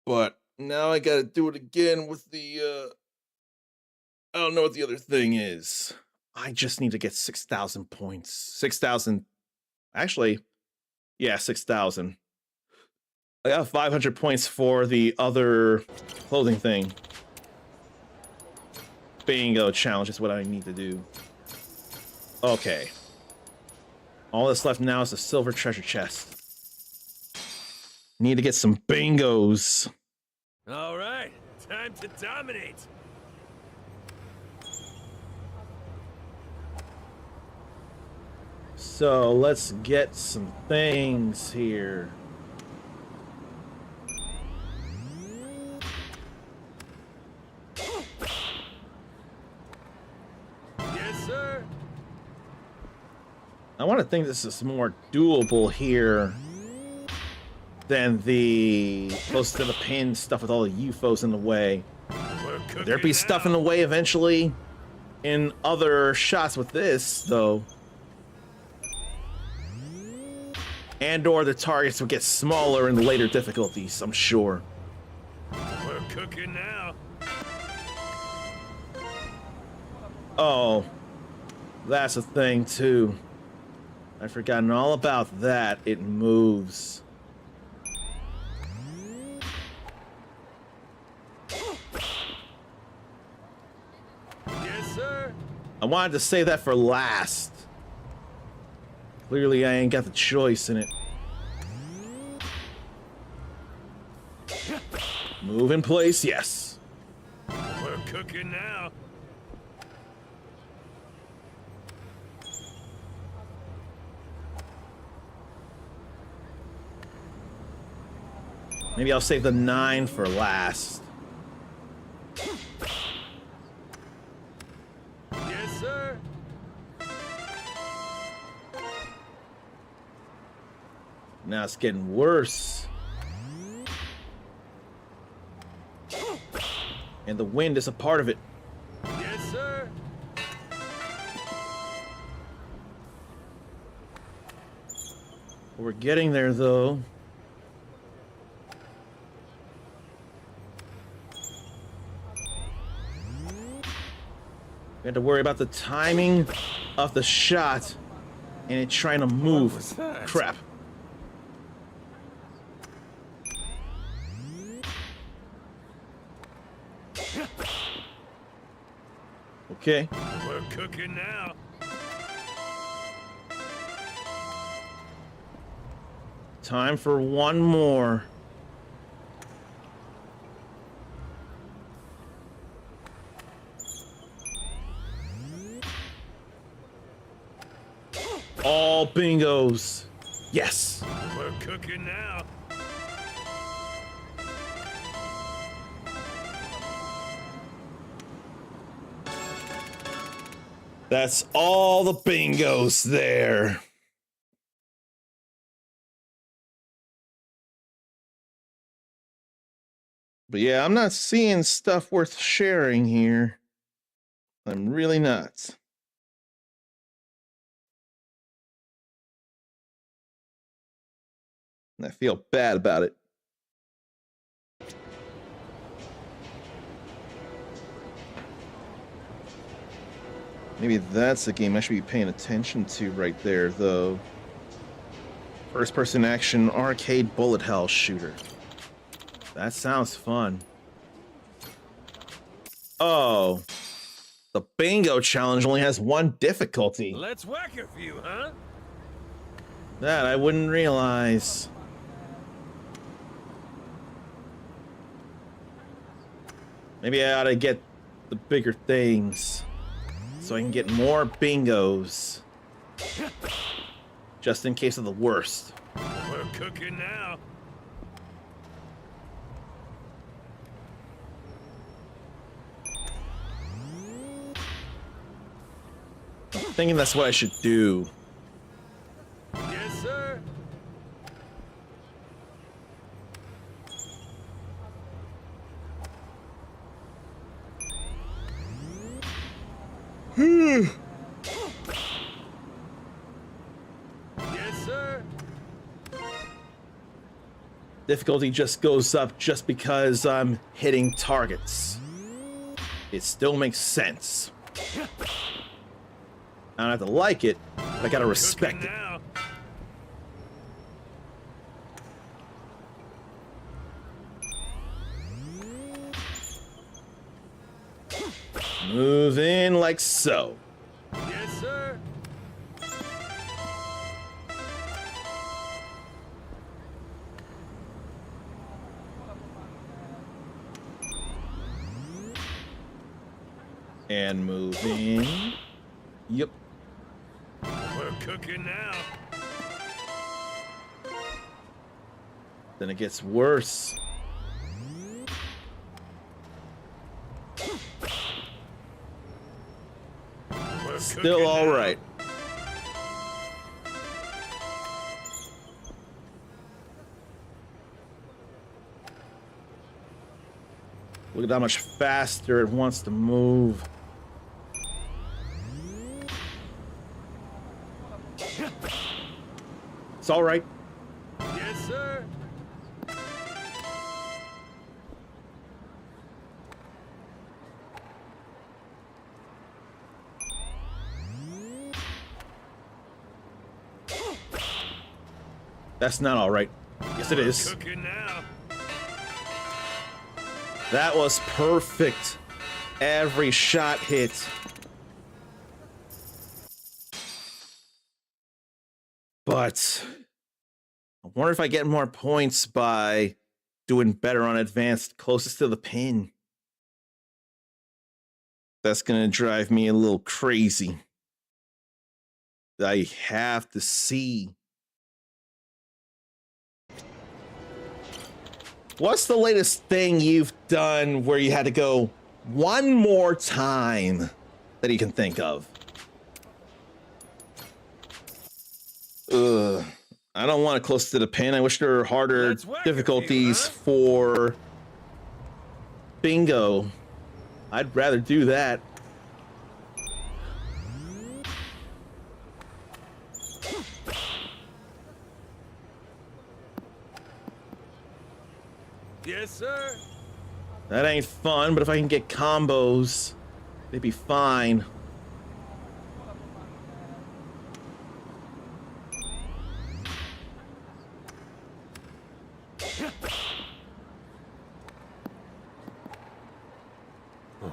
but now I gotta do it again with the, I don't know what the other thing is. I just need to get 6,000 points. 6,000, actually, yeah, 6,000. I got 500 points for the other clothing thing. Bingo challenge is what I need to do. Okay. All that's left now is the silver treasure chest. Need to get some bingos. All right, time to dominate. So let's get some things here. Yes, sir. I want to think this is more doable here than the close to the pin stuff with all the UFOs in the way. There'd be stuff in the way eventually in other shots with this, though. And or the targets would get smaller in the later difficulties, I'm sure. We're cooking now. Oh, that's a thing too. I've forgotten all about that. It moves. Yes, sir. I wanted to save that for last. Clearly, I ain't got the choice in it. Move in place, yes. We're cooking now. Maybe I'll save the 9 for last. Now it's getting worse. And the wind is a part of it. Yes, sir. We're getting there, though. We have to worry about the timing of the shot and it trying to move. was that? Crap. Okay. We're cooking now. Time for one more. All bingos. Yes. We're cooking now. That's all the bingos there. But yeah, I'm not seeing stuff worth sharing here. I'm really not. And I feel bad about it. Maybe that's a game I should be paying attention to right there, though. First-person action arcade bullet hell shooter. That sounds fun. Oh. The bingo challenge only has one difficulty. Let's whack a few, huh? That I wouldn't realize. Maybe I ought to get the bigger things so I can get more bingos. Just in case of the worst. We're cooking now. I'm thinking that's what I should do. Yes, sir. Yes, sir. Difficulty just goes up just because I'm hitting targets. It still makes sense. I don't have to like it, but I gotta respect it. Now. Move in like so. Yes, sir. And move in. Yep. We're cooking now. Then it gets worse. We're Still cooking all now. right. Look at how much faster it wants to move. It's all right. Yes, sir. That's not all right. Yes, it is. Cooking now. That was perfect. Every shot hit. But I wonder if I get more points by doing better on advanced closest to the pin. That's gonna drive me a little crazy. I have to see. What's the latest thing you've done where you had to go one more time that you can think of? Ugh. I don't want it close to the pin. I wish there were harder difficulties for bingo. I'd rather do that. Yes, sir. That ain't fun, but if I can get combos, they'd be fine.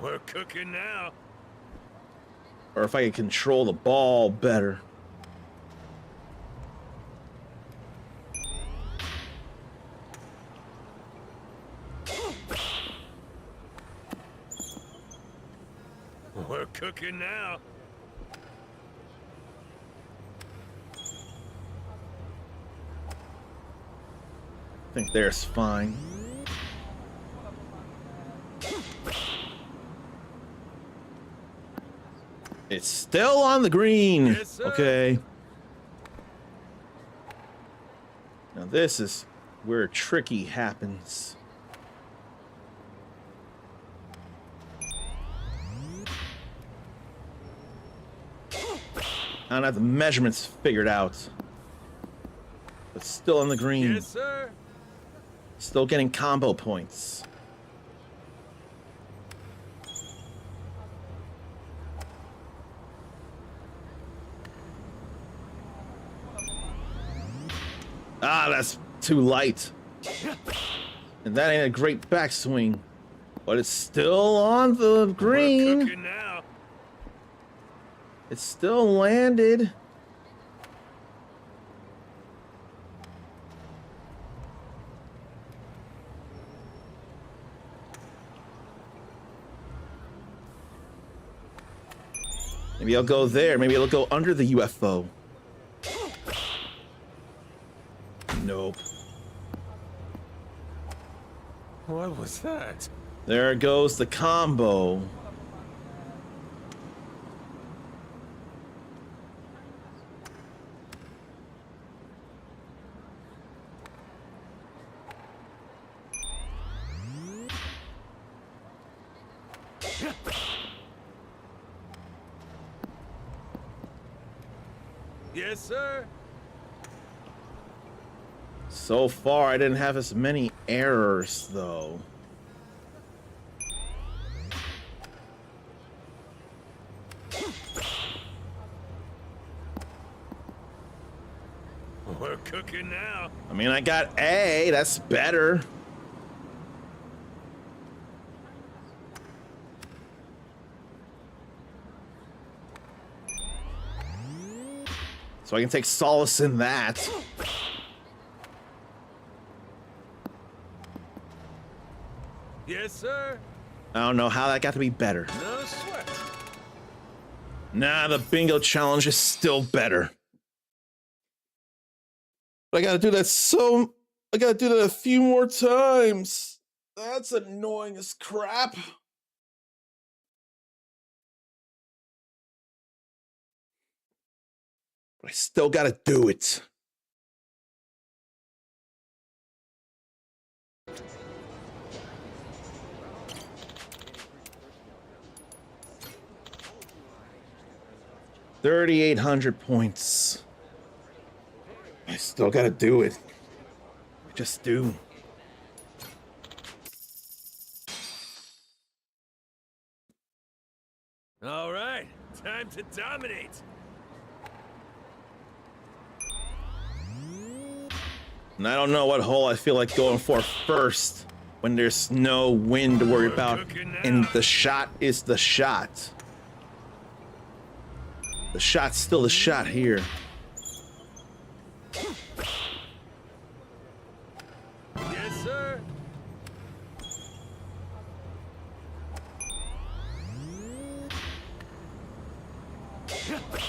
We're cooking now. Or if I could control the ball better. We're cooking now. I think there's fine. It's still on the green. Yes, sir. Okay. Now this is where tricky happens. I don't have the measurements figured out. But still on the green. Yes, sir. Still getting combo points. Ah, that's too light. And that ain't a great backswing. But it's still on the We're green. cooking now. It's still landed. Maybe I'll go there. Maybe it'll go under the UFO. Nope. What was that? There goes the combo. Yes, sir. So far, I didn't have as many errors, though. We're cooking now. I mean, I got A. That's better. So I can take solace in that. Yes, sir. I don't know how that got to be better. No sweat. Nah, the bingo challenge is still better. But I gotta do that I gotta do that a few more times. That's annoying as crap. But I still gotta do it. $3,800 points. I still gotta do it. I just do. All right, time to dominate. And I don't know what hole I feel like going for first when there's no wind to worry about. And the shot is the shot. The shot's still the shot here. Yes, sir.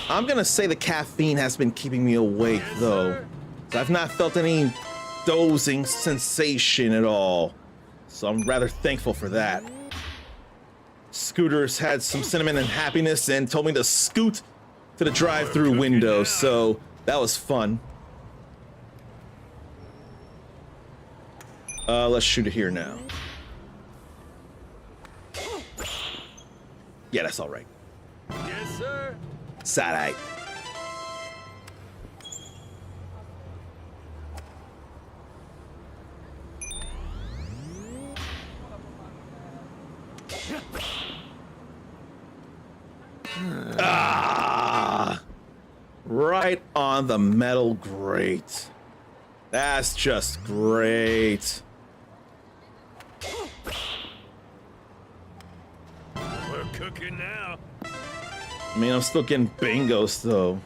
I'm gonna say the caffeine has been keeping me awake, Yes, though. sir. I've not felt any dozing sensation at all. So I'm rather thankful for that. Scooters had some cinnamon and happiness and told me to scoot to the drive-through window, so that was fun. Let's shoot it here now. Yeah, that's all right. Yes, sir. Side-eye. Ah! Right on the metal grate. That's just great. We're cooking now. I mean, I'm still getting bingos, though.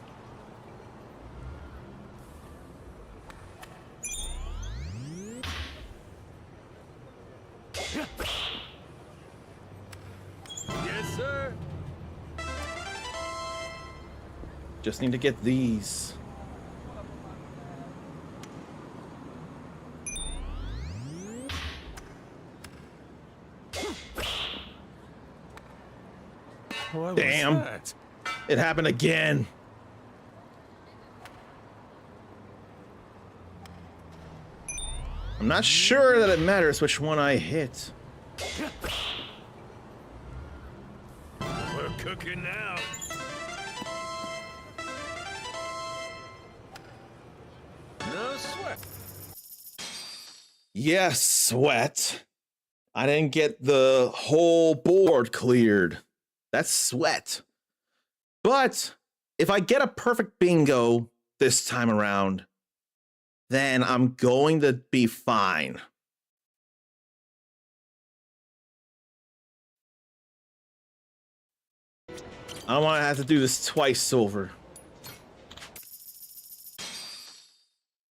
Yes, sir. Just need to get these. What was Damn. that? It happened again. I'm not sure that it matters which one I hit. We're cooking now. No sweat. Yes, sweat. I didn't get the whole board cleared. That's sweat. But if I get a perfect bingo this time around, then I'm going to be fine. I don't want to have to do this twice over.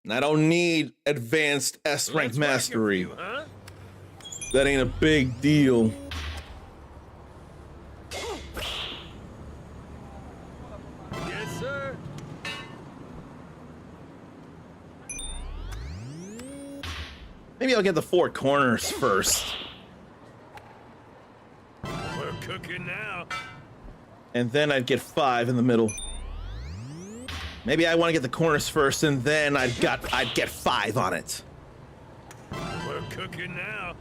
And I don't need advanced S rank Let's whack a mastery. few, huh? That ain't a big deal. Yes, sir. Maybe I'll get the four corners first. We're cooking now. And then I'd get 5 in the middle. Maybe I want to get the corners first, and then I'd get 5 on it. We're cooking now.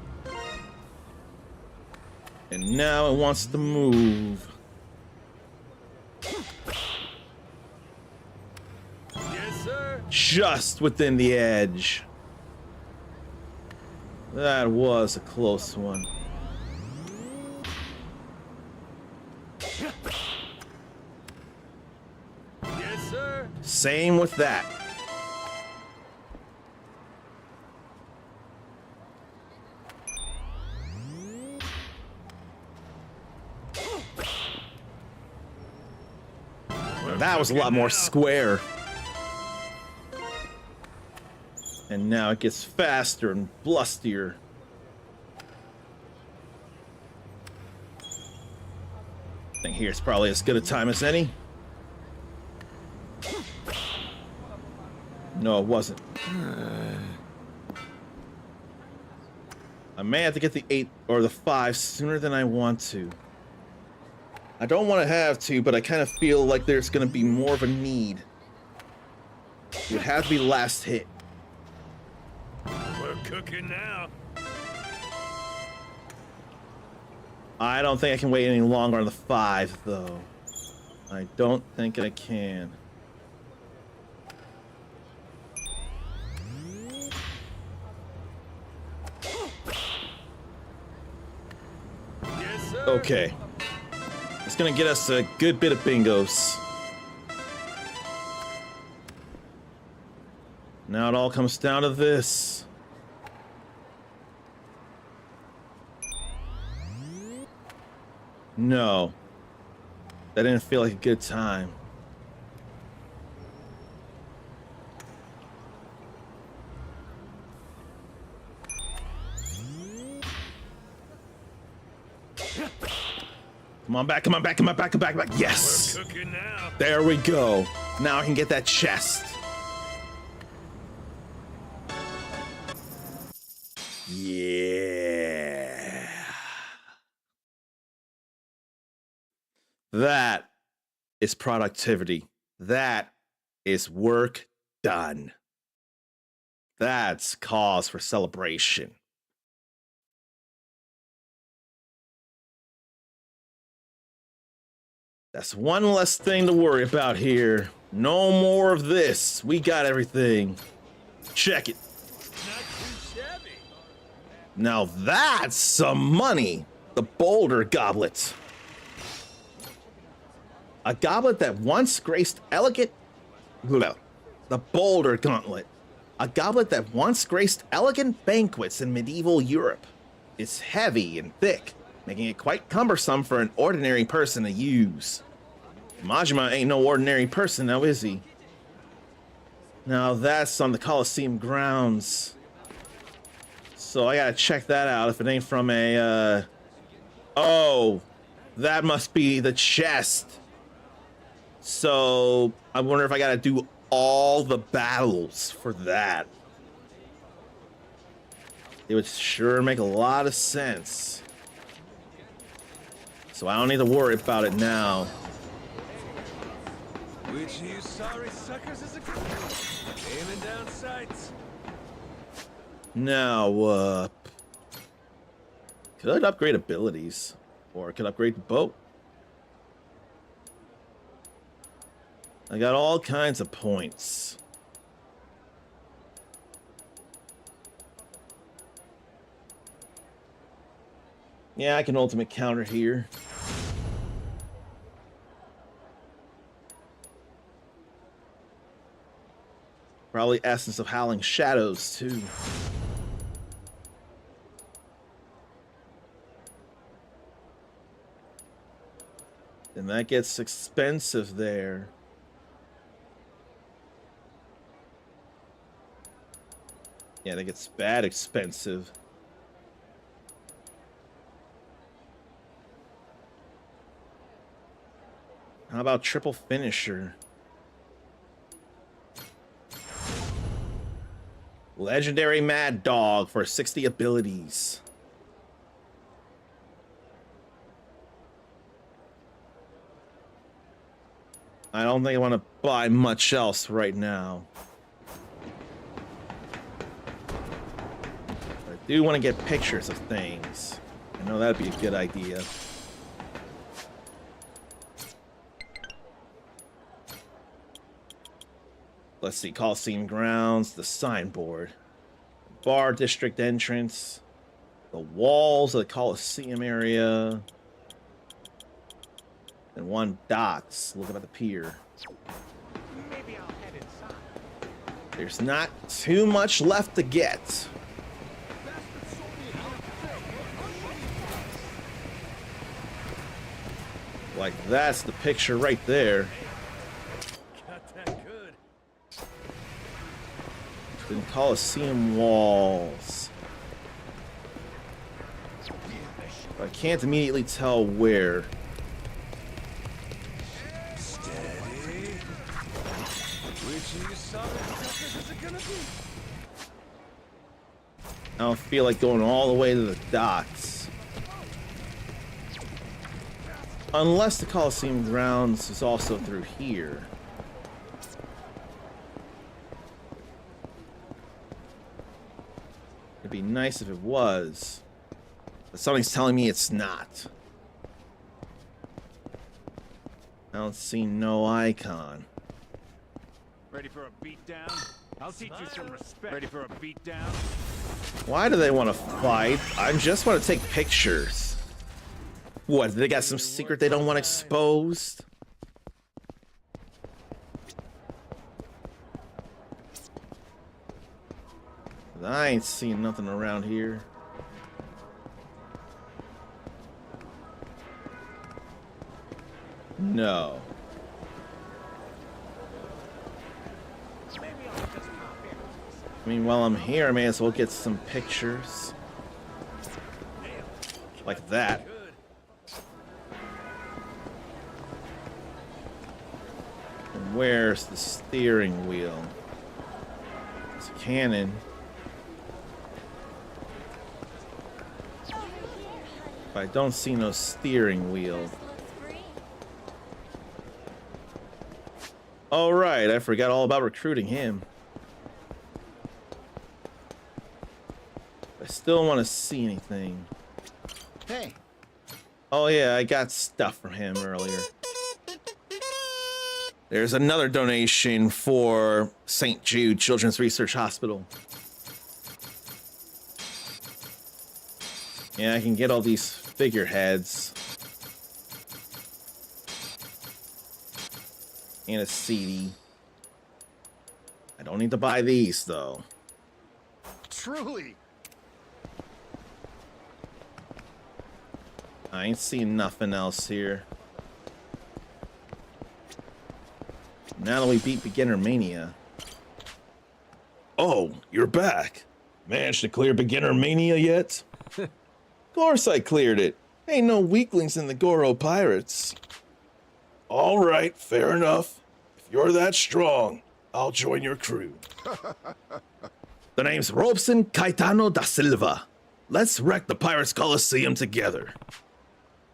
And now it wants to move. Yes, sir. Just within the edge. That was a close one. Yes, sir. Same with that. That was a lot more square. And now it gets faster and blustier. I think here's probably as good a time as any. No, it wasn't. I may have to get the 8 or the 5 sooner than I want to. I don't want to have to, but I kind of feel like there's going to be more of a need. It would have to be last hit. We're cooking now. I don't think I can wait any longer on the 5, though. I don't think I can. Yes, sir. Okay. It's gonna get us a good bit of bingos. Now it all comes down to this. No. That didn't feel like a good time. Come on back, come on back, come on back, come back, come back. Yes! We're cooking now. There we go. Now I can get that chest. Yeah. That is productivity. That is work done. That's cause for celebration. That's one less thing to worry about here. No more of this. We got everything. Check it. Now that's some money. The Boulder Goblet. A goblet that once graced elegant... The Boulder Gauntlet. A goblet that once graced elegant banquets in medieval Europe. It's heavy and thick, making it quite cumbersome for an ordinary person to use. Majima ain't no ordinary person now, is he? Now that's on the Colosseum grounds. So I gotta check that out if it ain't from a, Oh, that must be the chest. So I wonder if I gotta do all the battles for that. It would sure make a lot of sense. So I don't need to worry about it now. Which of you sorry suckers is aiming down sights? Now, could upgrade abilities, or I could upgrade the boat. I got all kinds of points. Yeah, I can ultimate counter here. Probably Essence of Howling Shadows, too. And that gets expensive there. Yeah, that gets bad expensive. How about triple finisher? Legendary Mad Dog for 60 abilities. I don't think I want to buy much else right now. But I do want to get pictures of things. I know that'd be a good idea. Let's see, Coliseum grounds, the signboard, bar district entrance, the walls of the Coliseum area, and one docks looking at the pier. Maybe I'll head inside. There's not too much left to get. Like, that's the picture right there. Got that good. The Coliseum walls. I can't immediately tell where. Steady. Which of you sorry suckers is it gonna be? I don't feel like going all the way to the docks. Unless the Coliseum grounds is also through here. It'd be nice if it was. But something's telling me it's not. I don't see no icon. Ready for a beatdown? I'll teach you some respect. Ready for a beatdown? Why do they want to fight? I just want to take pictures. What, they got some secret they don't want exposed? I ain't seeing nothing around here. No. I mean, while I'm here, I may as well get some pictures. Like that. And where's the steering wheel? It's a cannon. But I don't see no steering wheel. Oh, right, I forgot all about recruiting him. I still want to see anything. Hey. Oh yeah, I got stuff from him earlier. There's another donation for St. Jude Children's Research Hospital. Yeah, I can get all these figureheads. And a CD. I don't need to buy these, though. Truly. I ain't seeing nothing else here. Now that we beat Beginner Mania. Oh, you're back. Managed to clear Beginner Mania yet? Of course I cleared it. Ain't no weaklings in the Goro Pirates. All right, fair enough. If you're that strong, I'll join your crew. The name's Robson Caetano da Silva. Let's wreck the Pirates Coliseum together.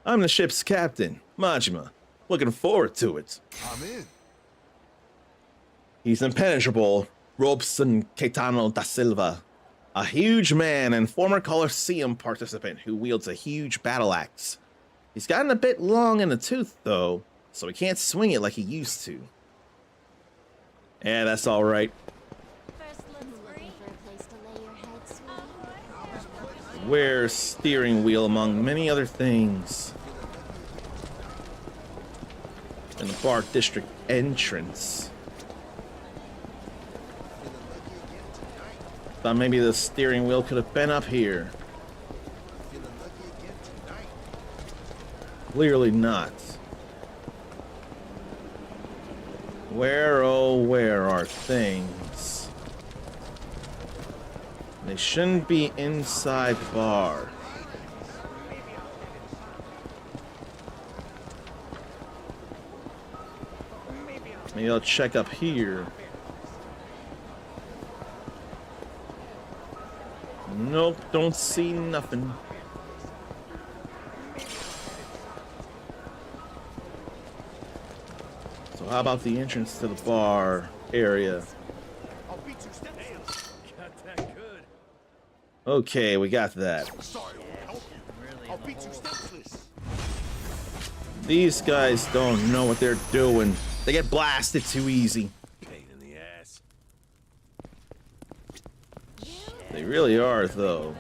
I'm the ship's captain, Majima. Looking forward to it. I'm in. He's impenetrable, Robson Caetano da Silva. A huge man and former Coliseum participant who wields a huge battle axe. He's gotten a bit long in the tooth, though, so he can't swing it like he used to. Yeah, that's all right. Wears steering wheel among many other things. In the Bar District entrance. Thought maybe the steering wheel could have been up here. Clearly not. Where, oh, where are things? They shouldn't be inside the bar. Maybe I'll check up here. Nope, don't see nothing. So how about the entrance to the bar area? Okay, we got that. These guys don't know what they're doing. They get blasted too easy. Pain in the ass. They really are, though.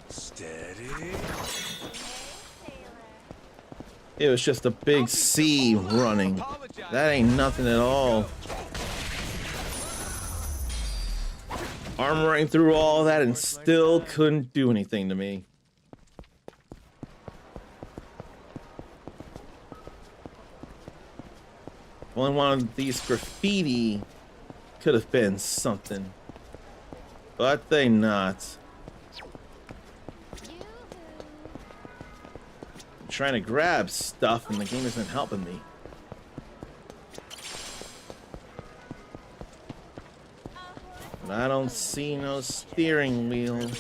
Steady. It was just a big sea running. That ain't nothing at all. Armoring through all that and still couldn't do anything to me. Only one of these graffiti could have been something. But they not. I'm trying to grab stuff and the game isn't helping me. But I don't see no steering wheel.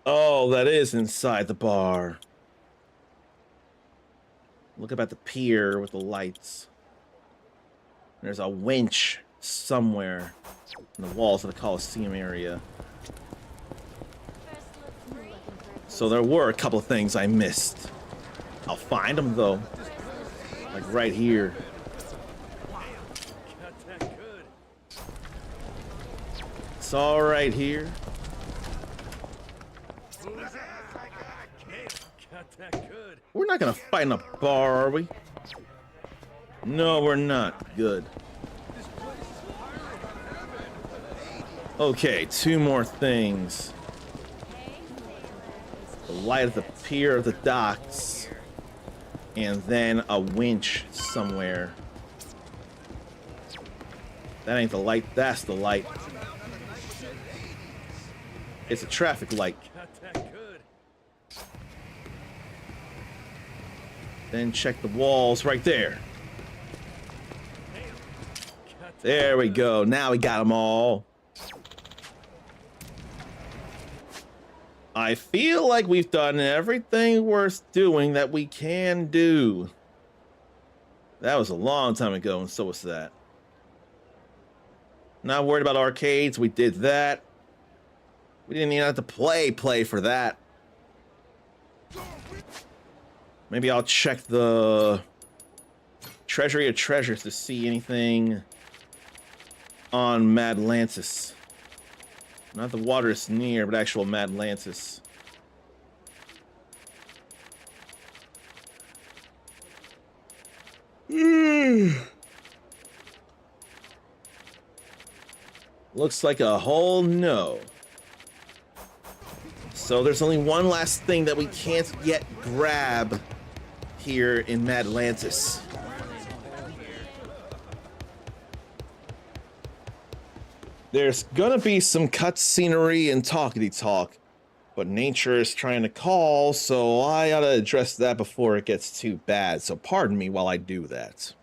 Oh, that is inside the bar. Look up at the pier with the lights. There's a winch somewhere in the walls of the Coliseum area. So there were a couple of things I missed. I'll find them though. Like right here. It's all right here. We're not gonna fight in a bar, are we? No, we're not. Good. Okay, two more things. The light at the pier of the docks. And then a winch somewhere. That ain't the light, that's the light. It's a traffic light. Then check the walls right there. There we go. Now we got them all. I feel like we've done everything worth doing that we can do. That was a long time ago, and so was that. Not worried about arcades. We did that. We didn't even have to play for that. Maybe I'll check the Treasury of Treasures to see anything on Madlantis. Not the water is near, but actual Madlantis. Looks like a whole no. So there's only one last thing that we can't yet grab here in Madlantis. There's gonna be some cutscenery and talkity talk, but nature is trying to call, so I ought to address that before it gets too bad. So pardon me while I do that.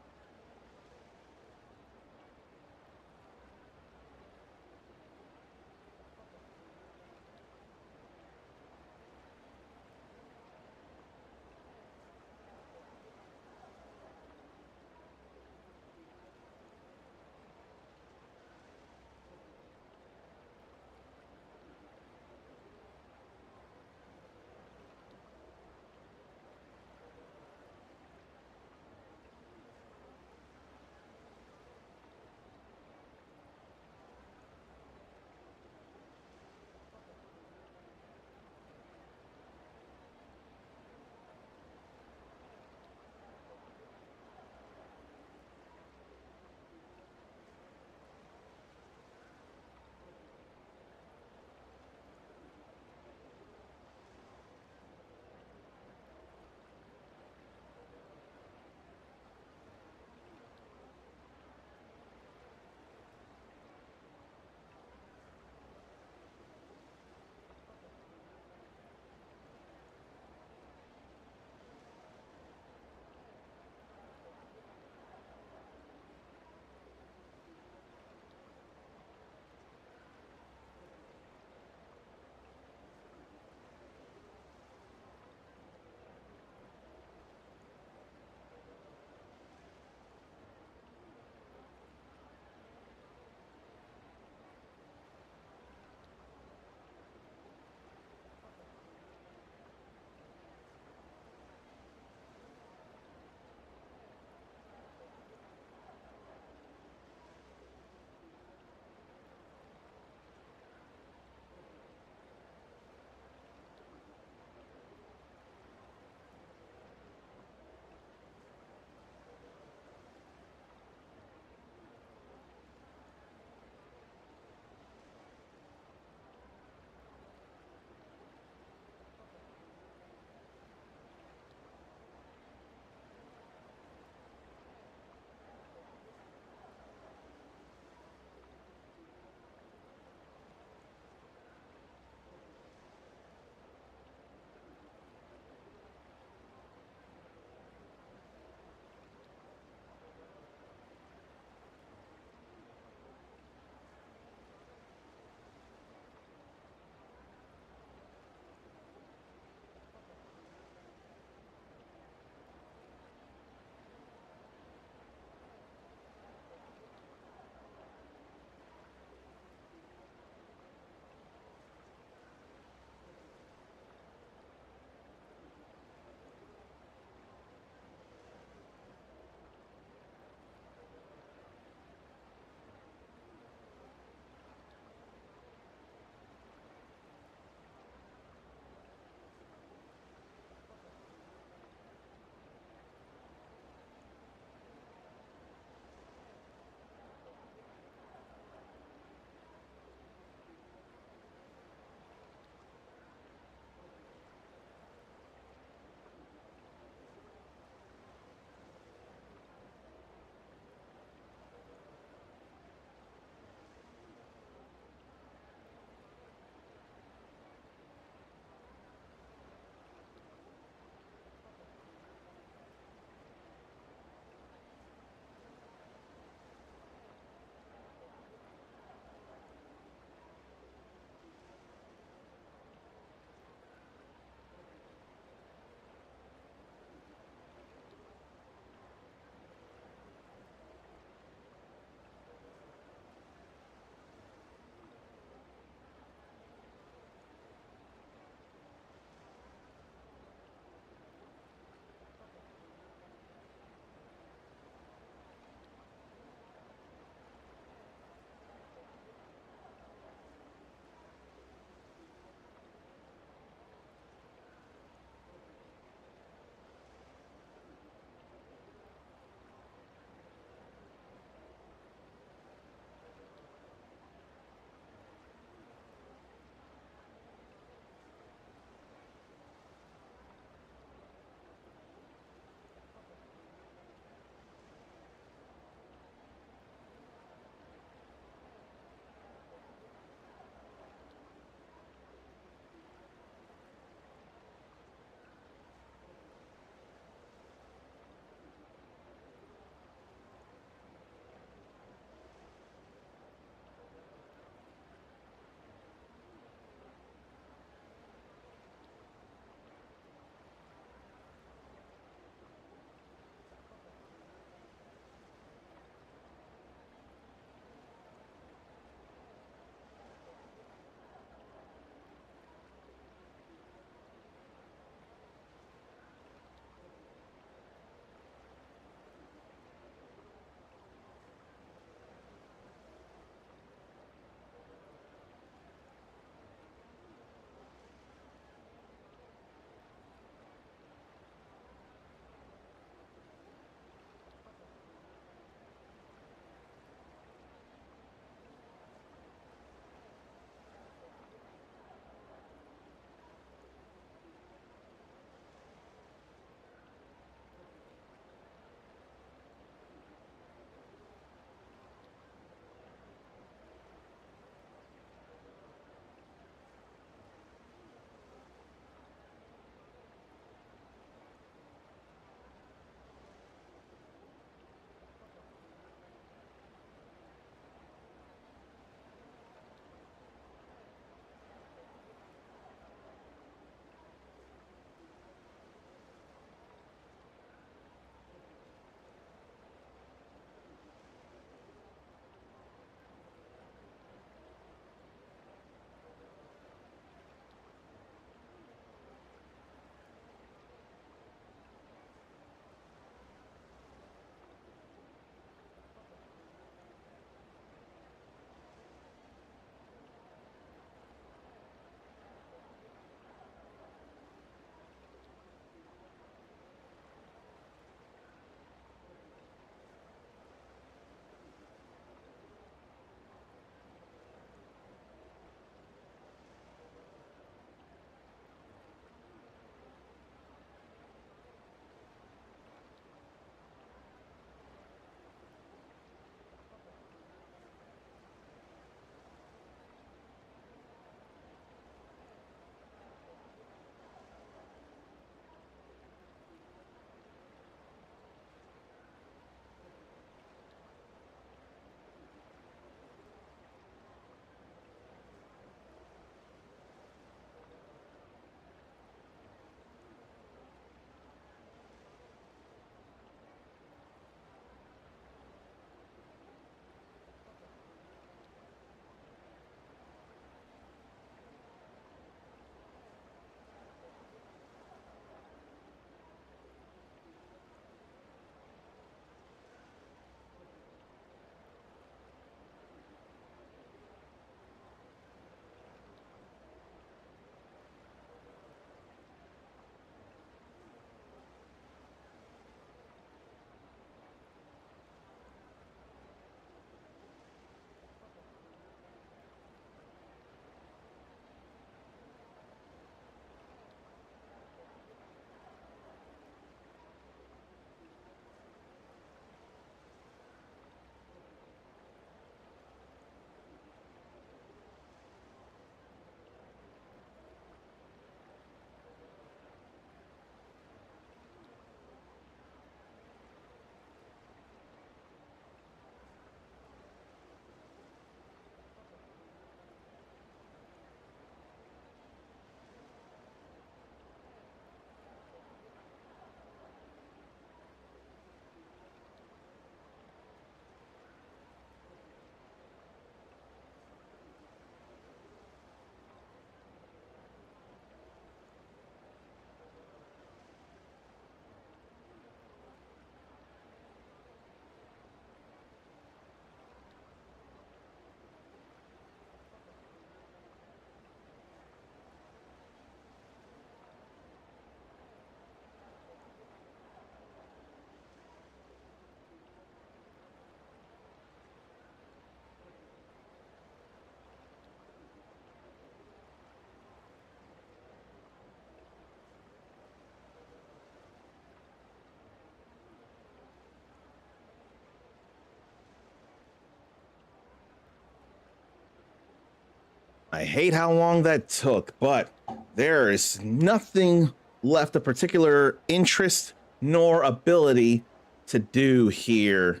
I hate how long that took, but there is nothing left of particular interest nor ability to do here.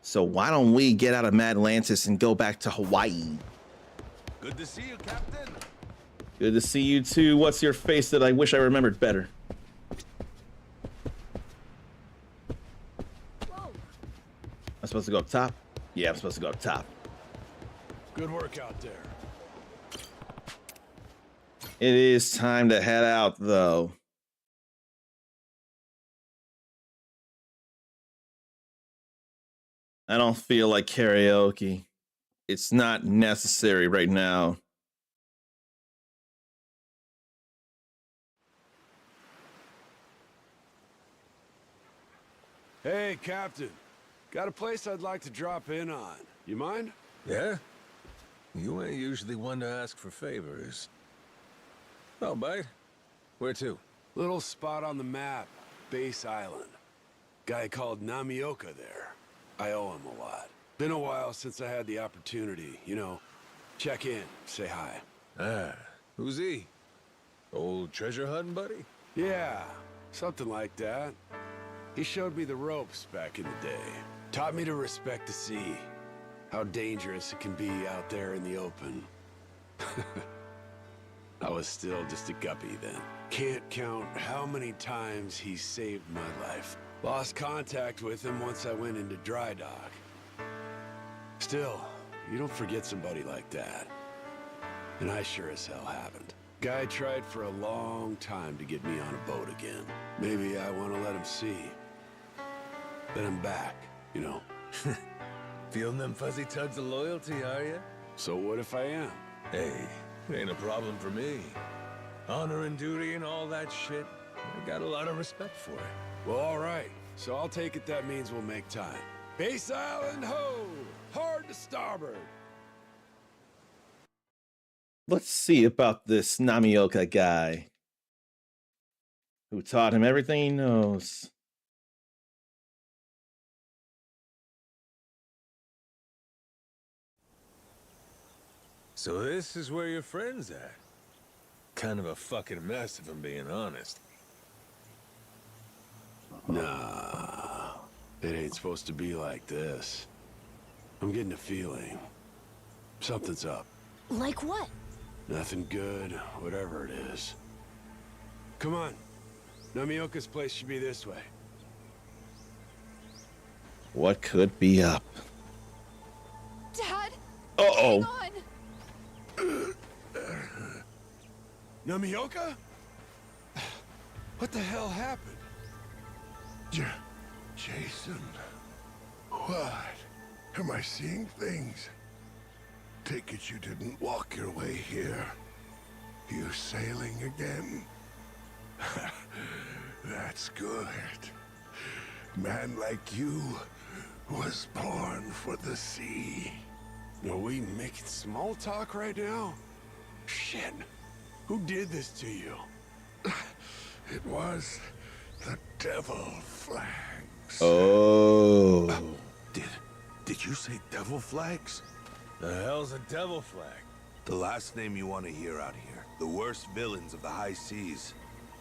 So why don't we get out of Madlantis and go back to Hawaii? Good to see you, Captain. Good to see you too. What's your face that I wish I remembered better? Whoa. I'm supposed to go up top? Yeah, I'm supposed to go up top. Good work out there. It is time to head out, though. I don't feel like karaoke. It's not necessary right now. Hey, Captain. Got a place I'd like to drop in on. You mind? Yeah? You ain't usually one to ask for favors. Oh, bite. Where to? Little spot on the map. Base Island. Guy called Namioka there. I owe him a lot. Been a while since I had the opportunity, you know. Check in, say hi. Ah, who's he? Old treasure hunting buddy? Yeah, something like that. He showed me the ropes back in the day. Taught me to respect the sea. How dangerous it can be out there in the open. I was still just a guppy then. Can't count how many times he saved my life. Lost contact with him once I went into dry dock. Still, you don't forget somebody like that. And I sure as hell haven't. Guy tried for a long time to get me on a boat again. Maybe I want to let him see. Then I'm back, you know. Feeling them fuzzy tugs of loyalty, are you? So what if I am? Hey, ain't a problem for me. Honor and duty and all that shit. I got a lot of respect for it. Well, all right. So I'll take it that means we'll make time. Base Island, ho! Hard to starboard! Let's see about this Namioka guy who taught him everything he knows. So this is where your friend's at? Kind of a fucking mess if I'm being honest. Nah, it ain't supposed to be like this. I'm getting a feeling. Something's up. Like what? Nothing good, whatever it is. Come on. Namioka's place should be this way. What could be up? Dad? Uh-oh. Hang on. Namioka? What the hell happened? Jason, what? Am I seeing things? Take it you didn't walk your way here. You sailing again? That's good. Man like you was born for the sea. Are we making small talk right now? Shit. Who did this to you? It was the devil flags. Oh. Did you say devil flags? The hell's a devil flag? The last name you want to hear out here. The worst villains of the high seas.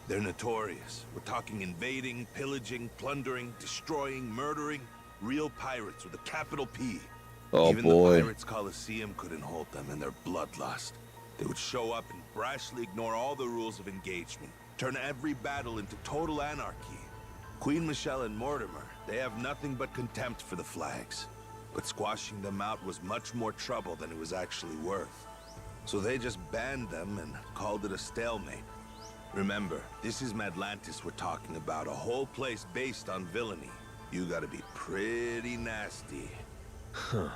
They're notorious. We're talking invading, pillaging, plundering, destroying, murdering. Real pirates with a capital P. Oh, Even boy. the Pirates Coliseum couldn't hold them in their bloodlust. They would show up and brashly ignore all the rules of engagement. Turn every battle into total anarchy. Queen Michelle and Mortimer, they have nothing but contempt for the flags. But squashing them out was much more trouble than it was actually worth. So they just banned them and called it a stalemate. Remember, this is Madlantis we're talking about, a whole place based on villainy. You gotta be pretty nasty. Huh.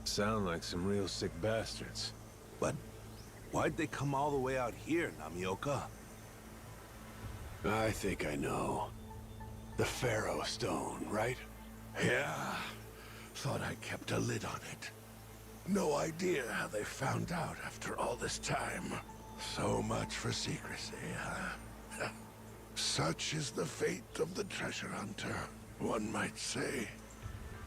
Sound like some real sick bastards. But why'd they come all the way out here, Namioka? I think I know. The Pharaoh Stone, right? Yeah. Thought I kept a lid on it. No idea how they found out after all this time. So much for secrecy, huh? Such is the fate of the treasure hunter, one might say.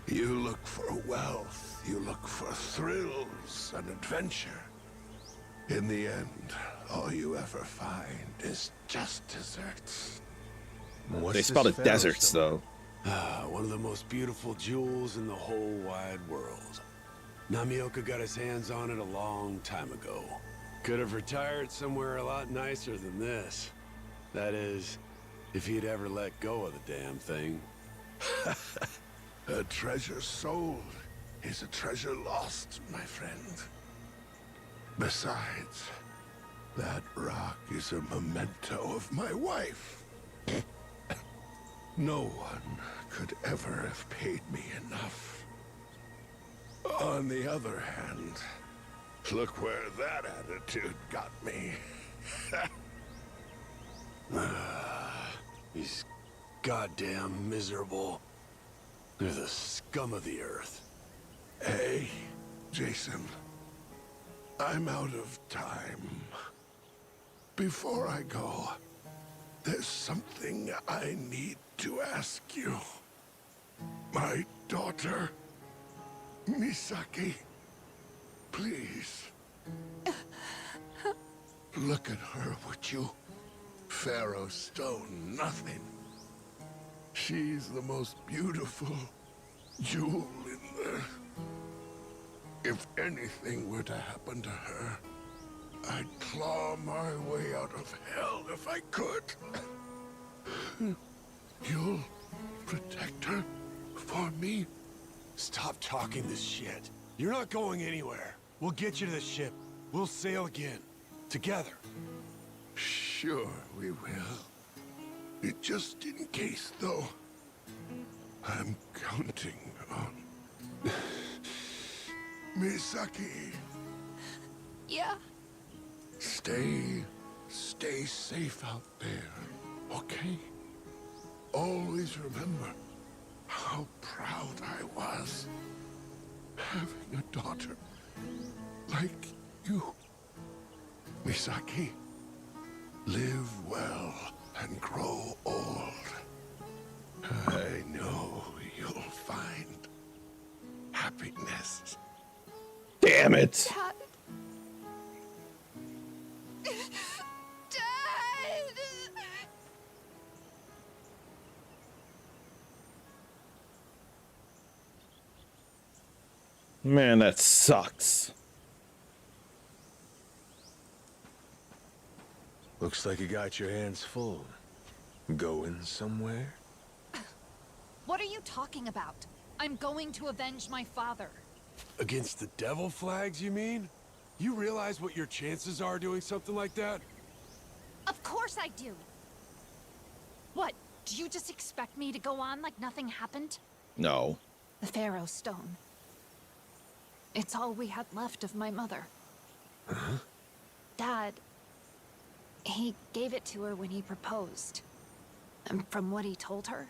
You look for wealth, you look for thrills and adventure. In the end, all you ever find is just deserts. They spelled it deserts, though. One of the most beautiful jewels in the whole wide world. Namioka got his hands on it a long time ago. Could have retired somewhere a lot nicer than this. That is, if he'd ever let go of the damn thing. A treasure sold is a treasure lost, my friend. Besides, that rock is a memento of my wife. No one could ever have paid me enough. On the other hand, look where that attitude got me. He's goddamn miserable. They're the scum of the earth. Hey, Jason. I'm out of time. Before I go, there's something I need to ask you. My daughter, Misaki, please. Look at her, would you? Pharaoh Stone, nothing. She's the most beautiful jewel in there. If anything were to happen to her, I'd claw my way out of hell if I could. You'll protect her for me? Stop talking this shit. You're not going anywhere. We'll get you to the ship. We'll sail again. Together. Sure we will. Just in case, though, I'm counting on... Misaki. Yeah? Stay safe out there, okay? Always remember how proud I was having a daughter like you. Misaki, live well and grow old. I know you'll find happiness. Damn it! Dad. Dad! Man, that sucks. Looks like you got your hands full. Going somewhere? What are you talking about? I'm going to avenge my father. Against the devil flags, you mean? You realize what your chances are doing something like that? Of course I do. What, do you just expect me to go on like nothing happened? No. The Pharaoh Stone. It's all we had left of my mother. Huh? Dad, he gave it to her when he proposed. And from what he told her,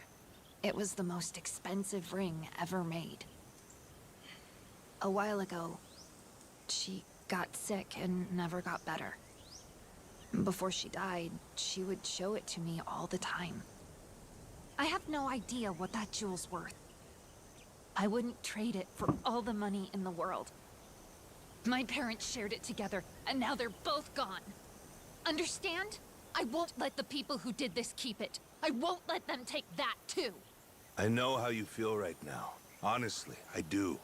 it was the most expensive ring ever made. A while ago, she got sick and never got better. Before she died, she would show it to me all the time. I have no idea what that jewel's worth. I wouldn't trade it for all the money in the world. My parents shared it together, and now they're both gone. Understand? I won't let the people who did this keep it. I won't let them take that, too. I know how you feel right now. Honestly, I do.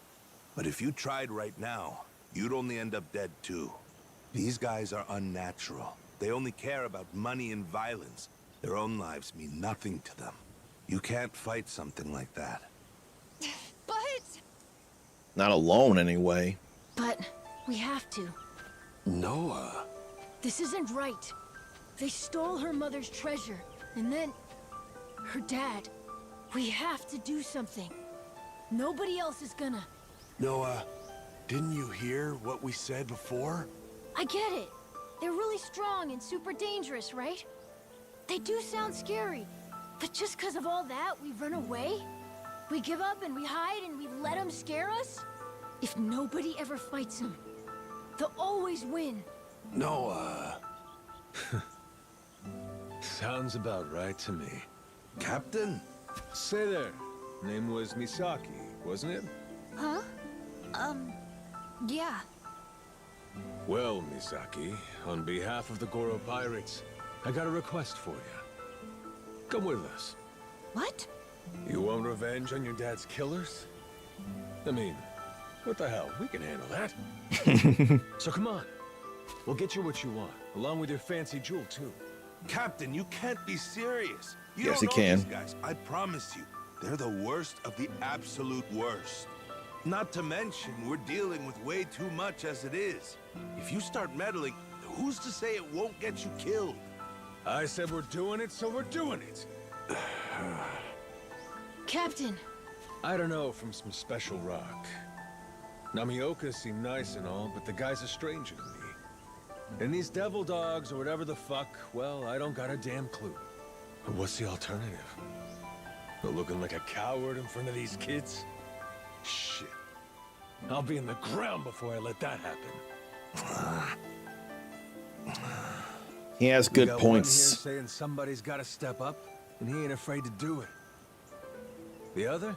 But if you tried right now, you'd only end up dead too. These guys are unnatural. They only care about money and violence. Their own lives mean nothing to them. You can't fight something like that. But... Not alone, anyway. But we have to. Noah. This isn't right. They stole her mother's treasure, and then... her dad. We have to do something. Nobody else is gonna... Noah, didn't you hear what we said before? I get it. They're really strong and super dangerous, right? They do sound scary. But just because of all that, we run away? We give up and we hide and we let them scare us? If nobody ever fights them, they'll always win. Noah. Sounds about right to me. Captain? Say there. Name was Misaki, wasn't it? Huh? Yeah. Well, Misaki, on behalf of the Goro Pirates, I got a request for you. Come with us. What? You want revenge on your dad's killers? I mean, what the hell? We can handle that. So come on. We'll get you what you want, along with your fancy jewel, too. Captain, you can't be serious. You Yes, don't he know can. these guys. I promise you, they're the worst of the absolute worst. Not to mention, we're dealing with way too much as it is. If you start meddling, who's to say it won't get you killed? I said we're doing it, so we're doing it. Captain. I don't know from some special rock. Namioka seemed nice and all, but the guy's a stranger to me. And these devil dogs or whatever the fuck, well, I don't got a damn clue. But what's the alternative? Looking like a coward in front of these kids? Shit. I'll be in the ground before I let that happen. He has We good got points. One here saying somebody's got to step up, and he ain't afraid to do it. The other,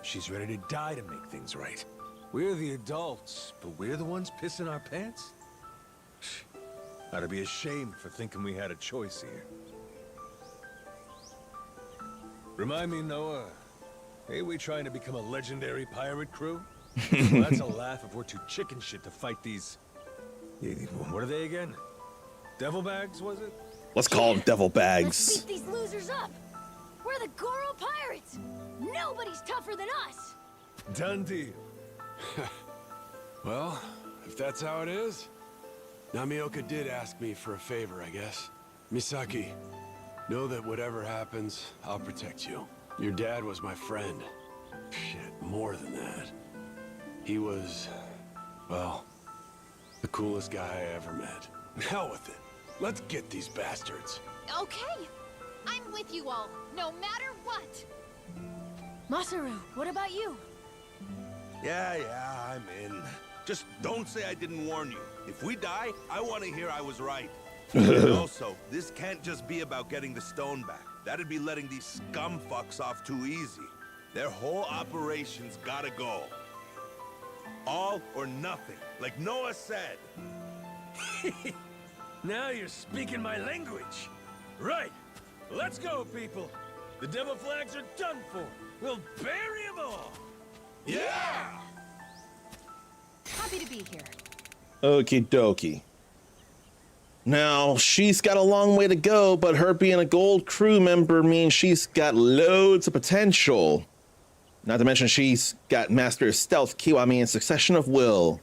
she's ready to die to make things right. We're the adults, but we're the ones pissing our pants? Ought to be ashamed for thinking we had a choice here. Remind me, Noah, ain't we trying to become a legendary pirate crew? Well, that's a laugh if we're too chicken shit to fight these... What are they again? Devil bags, was it? Let's call them devil Let's bags. beat these losers up. We're the Goro Pirates. Nobody's tougher than us. Done deal. Well, if that's how it is, Namioka did ask me for a favor, I guess. Misaki, know that whatever happens, I'll protect you. Your dad was my friend. Shit, more than that. He was, well, the coolest guy I ever met. Hell with it. Let's get these bastards. Okay. I'm with you all, no matter what. Masaru, what about you? Yeah, I'm in. Just don't say I didn't warn you. If we die, I want to hear I was right. And also, this can't just be about getting the stone back. That'd be letting these scum fucks off too easy. Their whole operation's gotta go. All or nothing, like Noah said. Now you're speaking my language. Right. Let's go, people. The devil flags are done for. We'll bury them all. Yeah! Happy to be here. Okie dokie. Now, she's got a long way to go, but her being a gold crew member means she's got loads of potential. Not to mention she's got Master of Stealth, Kiwami, and Succession of Will.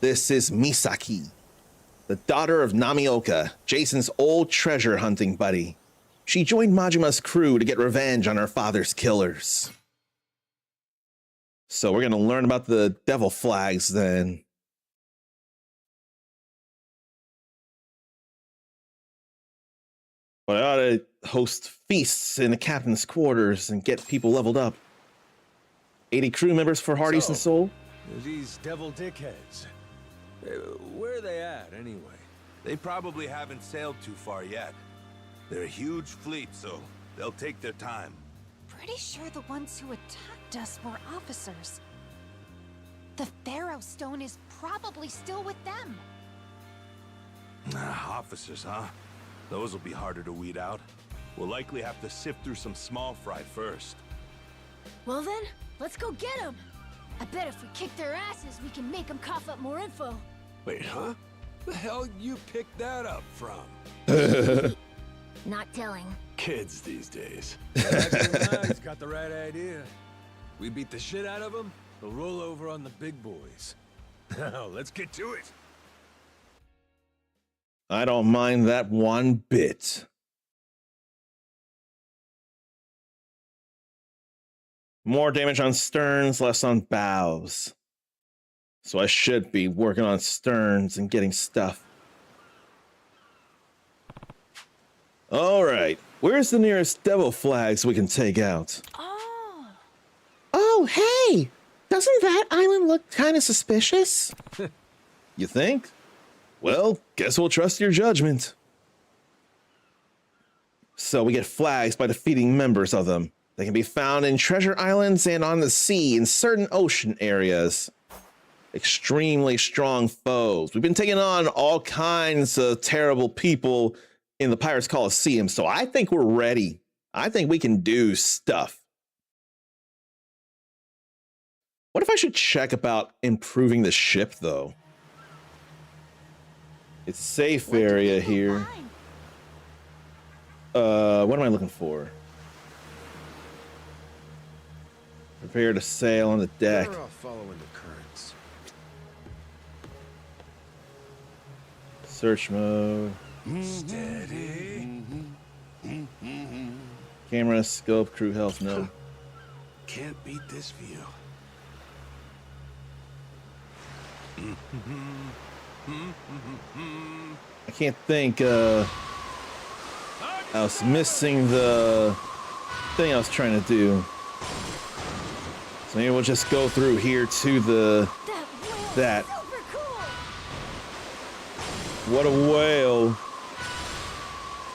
This is Misaki, the daughter of Namioka, Jason's old treasure hunting buddy. She joined Majima's crew to get revenge on her father's killers. So we're going to learn about the devil flags then. But I ought to host feasts in the captain's quarters and get people leveled up. 80 crew members for Hardy's and Soul. These devil dickheads. Where are they at, anyway? They probably haven't sailed too far yet. They're a huge fleet, so they'll take their time. Pretty sure the ones who attacked us were officers. The Pharaoh Stone is probably still with them. Officers, huh? Those will be harder to weed out. We'll likely have to sift through some small fry first. Well then, let's go get them. I bet if we kick their asses, we can make them cough up more info. Wait, huh? The hell you picked that up from? Not telling. Kids these days. He's got the right idea. We beat the shit out of them, they'll roll over on the big boys. Now, let's get to it. I don't mind that one bit. More damage on sterns, less on bows. So I should be working on sterns and getting stuff. All right, where's the nearest devil flags we can take out? Oh, hey! Doesn't that island look kind of suspicious? You think? Well, guess we'll trust your judgment. So we get flags by defeating members of them. They can be found in treasure islands and on the sea in certain ocean areas. extremely strong foes. We've been taking on all kinds of terrible people in the Pirates Coliseum, so I think we're ready. I think we can do stuff. What if I should check about improving the ship, though? It's a safe area here. What am I looking for? Prepare to sail on the deck. Better off following the currents. Search mode. Steady. Camera, scope, crew health, no. Can't beat this view. I can't think, I was missing the thing I was trying to do. So maybe we'll just go through here to the, that. What a whale.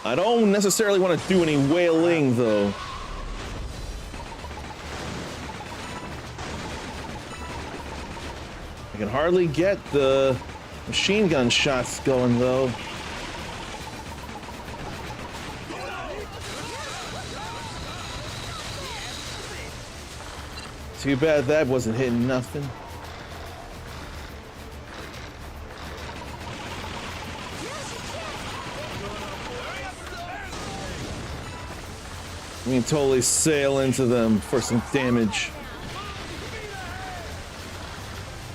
I don't necessarily want to do any whaling, though. I can hardly get the machine gun shots going, though. Too bad that wasn't hitting nothing. We can totally sail into them for some damage.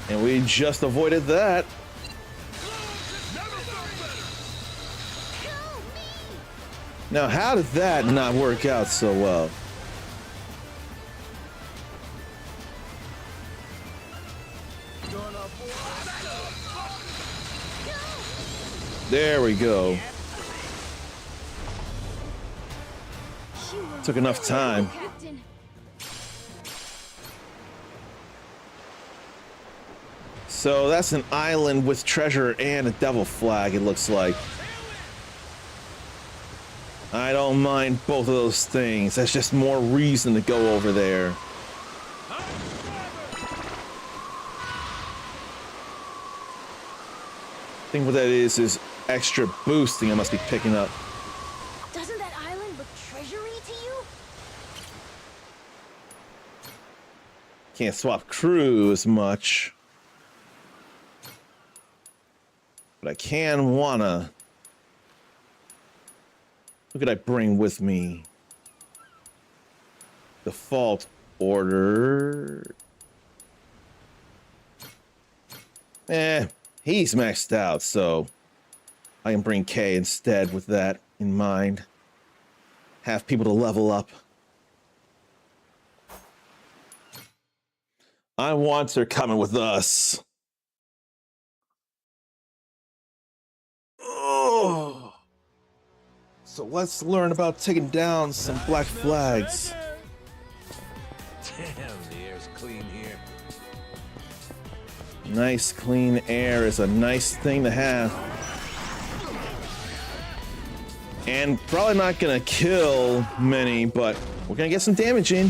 And we just avoided that. Now, how did that not work out so well? There we go. Took enough time. So that's an island with treasure and a devil flag, it looks like. I don't mind both of those things. That's just more reason to go over there. I think what that is extra boosting I must be picking up. Doesn't that island look treasury to you? Can't swap crew as much. But I can wanna. Who could I bring with me? Default order. He's maxed out, so I can bring Kay instead with that in mind. Have people to level up. I want her coming with us. Oh. So let's learn about taking down some black flags. Damn, the air's clean here. Nice clean air is a nice thing to have. And probably not gonna kill many, but we're gonna get some damage in.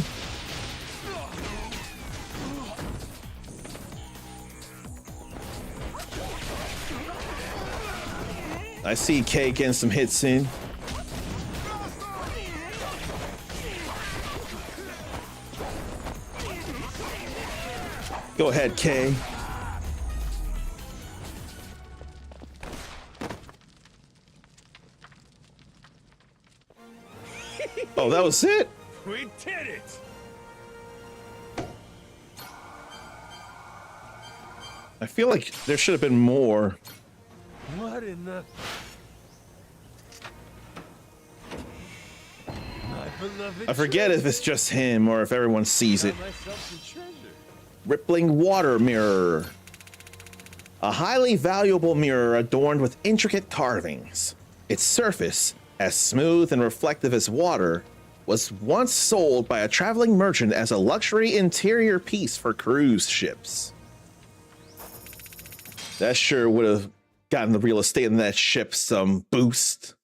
I see Kay getting some hits in. Go ahead, Kay. Oh, that was it? We did it! I feel like there should have been more. What in the... I forget if it's just him or if everyone sees it. Rippling water mirror. A highly valuable mirror adorned with intricate carvings. Its surface, as smooth and reflective as water, was once sold by a traveling merchant as a luxury interior piece for cruise ships. That sure would have gotten the real estate in that ship some boost.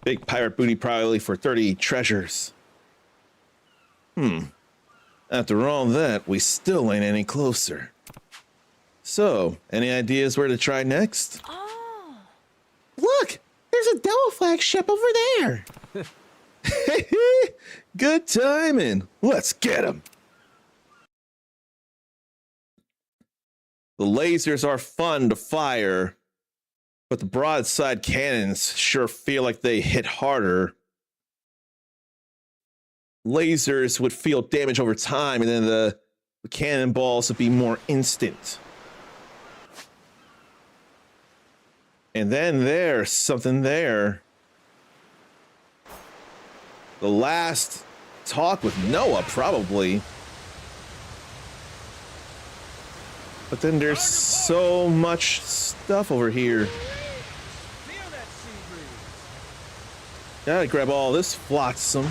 Big pirate booty probably for 30 treasures. After all that, we still ain't any closer. So, any ideas where to try next? Oh. Look, there's a devil flag ship over there. Good timing. Let's get him. The lasers are fun to fire, but the broadside cannons sure feel like they hit harder. Lasers would feel damage over time, and then the cannonballs would be more instant. And then there's something there. The last talk with Noah, probably. But then there's so much stuff over here. Gotta grab all this flotsam.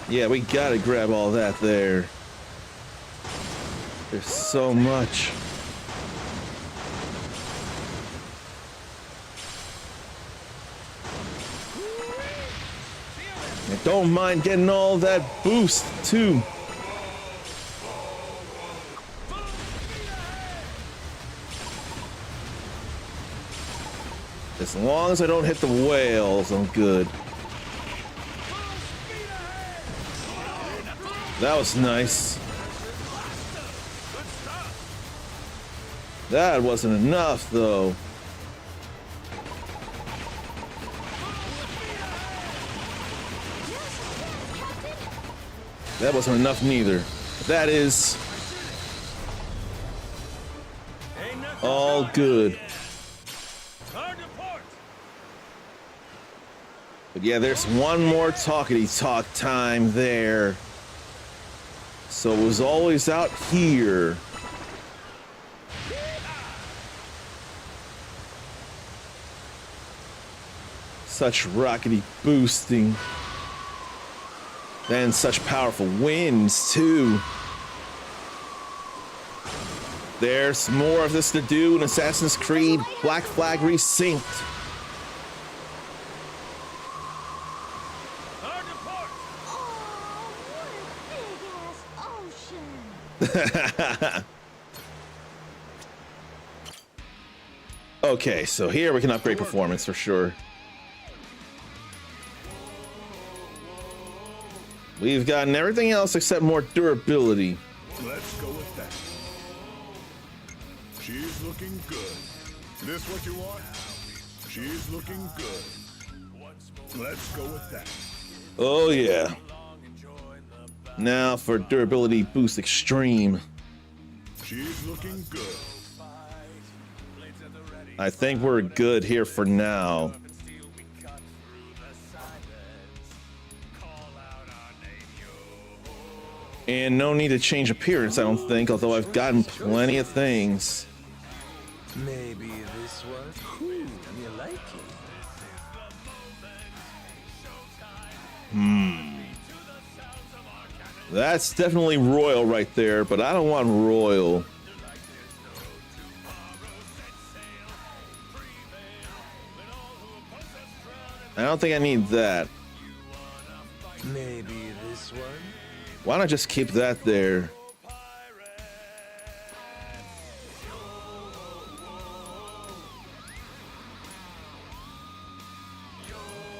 Yeah, we gotta grab all that there. There's so much. And don't mind getting all that boost, too. As long as I don't hit the whales, I'm good. That was nice. That wasn't enough, though. That wasn't enough neither. That is all good. But yeah, there's one more talkity-talk time there. So it was always out here. Such rockety boosting. And such powerful winds, too. There's more of this to do in Assassin's Creed Black Flag Resynced. Okay, so here we can upgrade performance for sure. We've gotten everything else except more durability. Let's go with that. She's looking good. This what you want? She's looking good. Let's go with that. Oh yeah. Now for durability boost extreme. She's looking good. I think we're good here for now. And no need to change appearance, I don't think, although I've gotten plenty of things. Maybe this one? Ooh, you like it? That's definitely royal right there, but I don't want royal. I don't think I need that. Maybe this one? Why not just keep that there?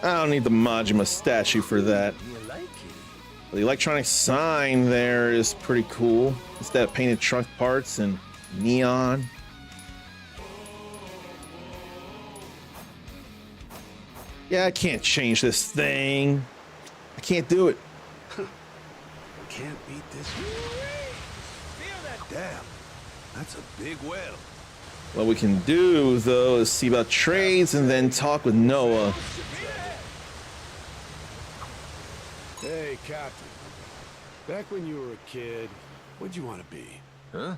I don't need the Majima statue for that. The electronic sign there is pretty cool. Instead of painted trunk parts and neon. Yeah, I can't change this thing. I can't do it. Can't beat this. Damn, that's a big whale. What we can do, though, is see about trades and then talk with Noah. Hey, Captain. Back when you were a kid, what'd you want to be? Huh?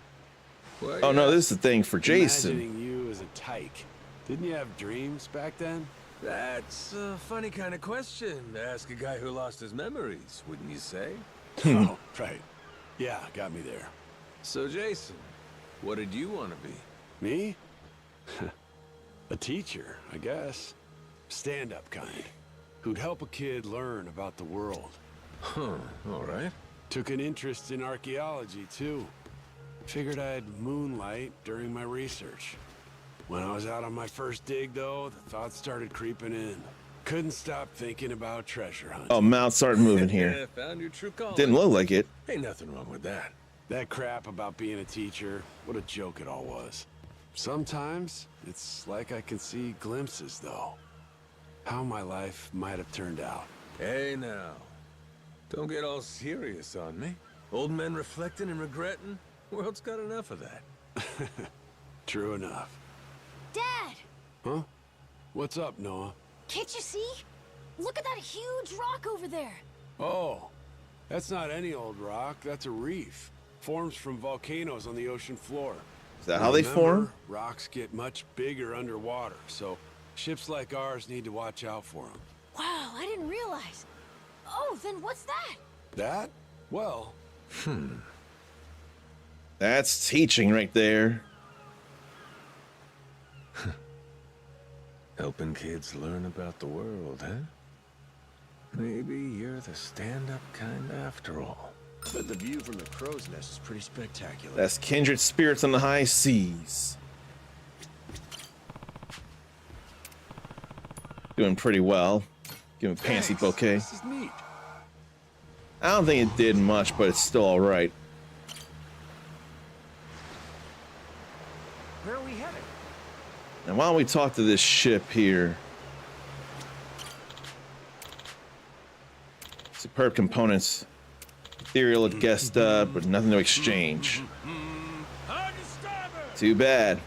Well, Oh no, this is the thing for Jason. Imagining you as a tyke. Didn't you have dreams back then? That's a funny kind of question to ask a guy who lost his memories, wouldn't you say? Oh, right. Yeah, got me there. So, Jason, what did you want to be? Me? A teacher, I guess. Stand-up kind. Who'd help a kid learn about the world. Huh, all right. Took an interest in archaeology, too. Figured I'd moonlight during my research. When I was out on my first dig, though, the thoughts started creeping in. Couldn't stop thinking about treasure hunting. Oh, mouth started moving here. Found your true calling. Didn't look like it. Ain't nothing wrong with that. That crap about being a teacher, what a joke it all was. Sometimes, it's like I can see glimpses, though. How my life might have turned out. Hey, now. Don't get all serious on me. Old men reflecting and regretting? World's got enough of that. True enough. Dad! Huh? What's up, Noah? Can't you see? Look at that huge rock over there. Oh, that's not any old rock. That's a reef. Forms from volcanoes on the ocean floor. Is that how they form? Rocks get much bigger underwater, so ships like ours need to watch out for them. Wow, I didn't realize. Oh, then what's that? That? Well... That's teaching right there. Helping kids learn about the world, huh? Maybe you're the stand-up kind after all. But the view from the crow's nest is pretty spectacular. That's kindred spirits on the high seas. Doing pretty well. Give him a pantsy bouquet. This is neat. I don't think it did much, but it's still alright. Where are we headed? Now why don't we talk to this ship here? Superb components. Ethereal guest but nothing to exchange. Too bad.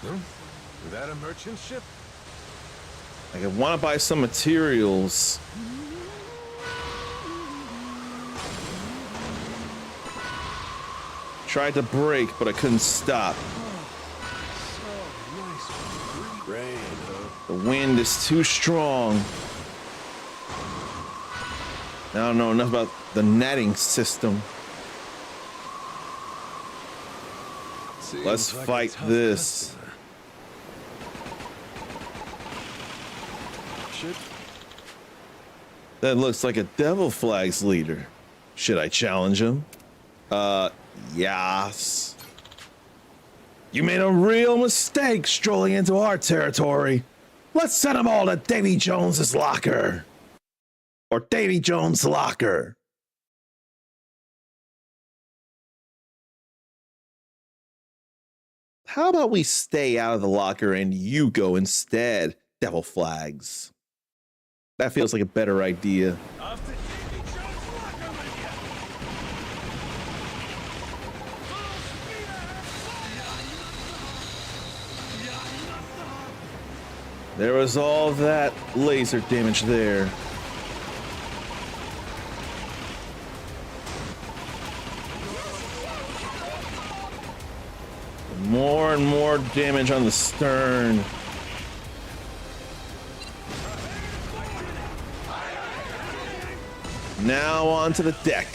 Is that a merchant ship? I want to buy some materials. Tried to brake, but I couldn't stop. Rain. The wind is too strong. I don't know enough about the netting system. Let's fight this. That looks like a Devil Flags leader. Should I challenge him? Yes. You made a real mistake strolling into our territory. Let's send them all to Davy Jones's locker. Or Davy Jones' locker. How about we stay out of the locker and you go instead, Devil Flags? That feels like a better idea. There was all that laser damage there. More and more damage on the stern. Now onto the deck.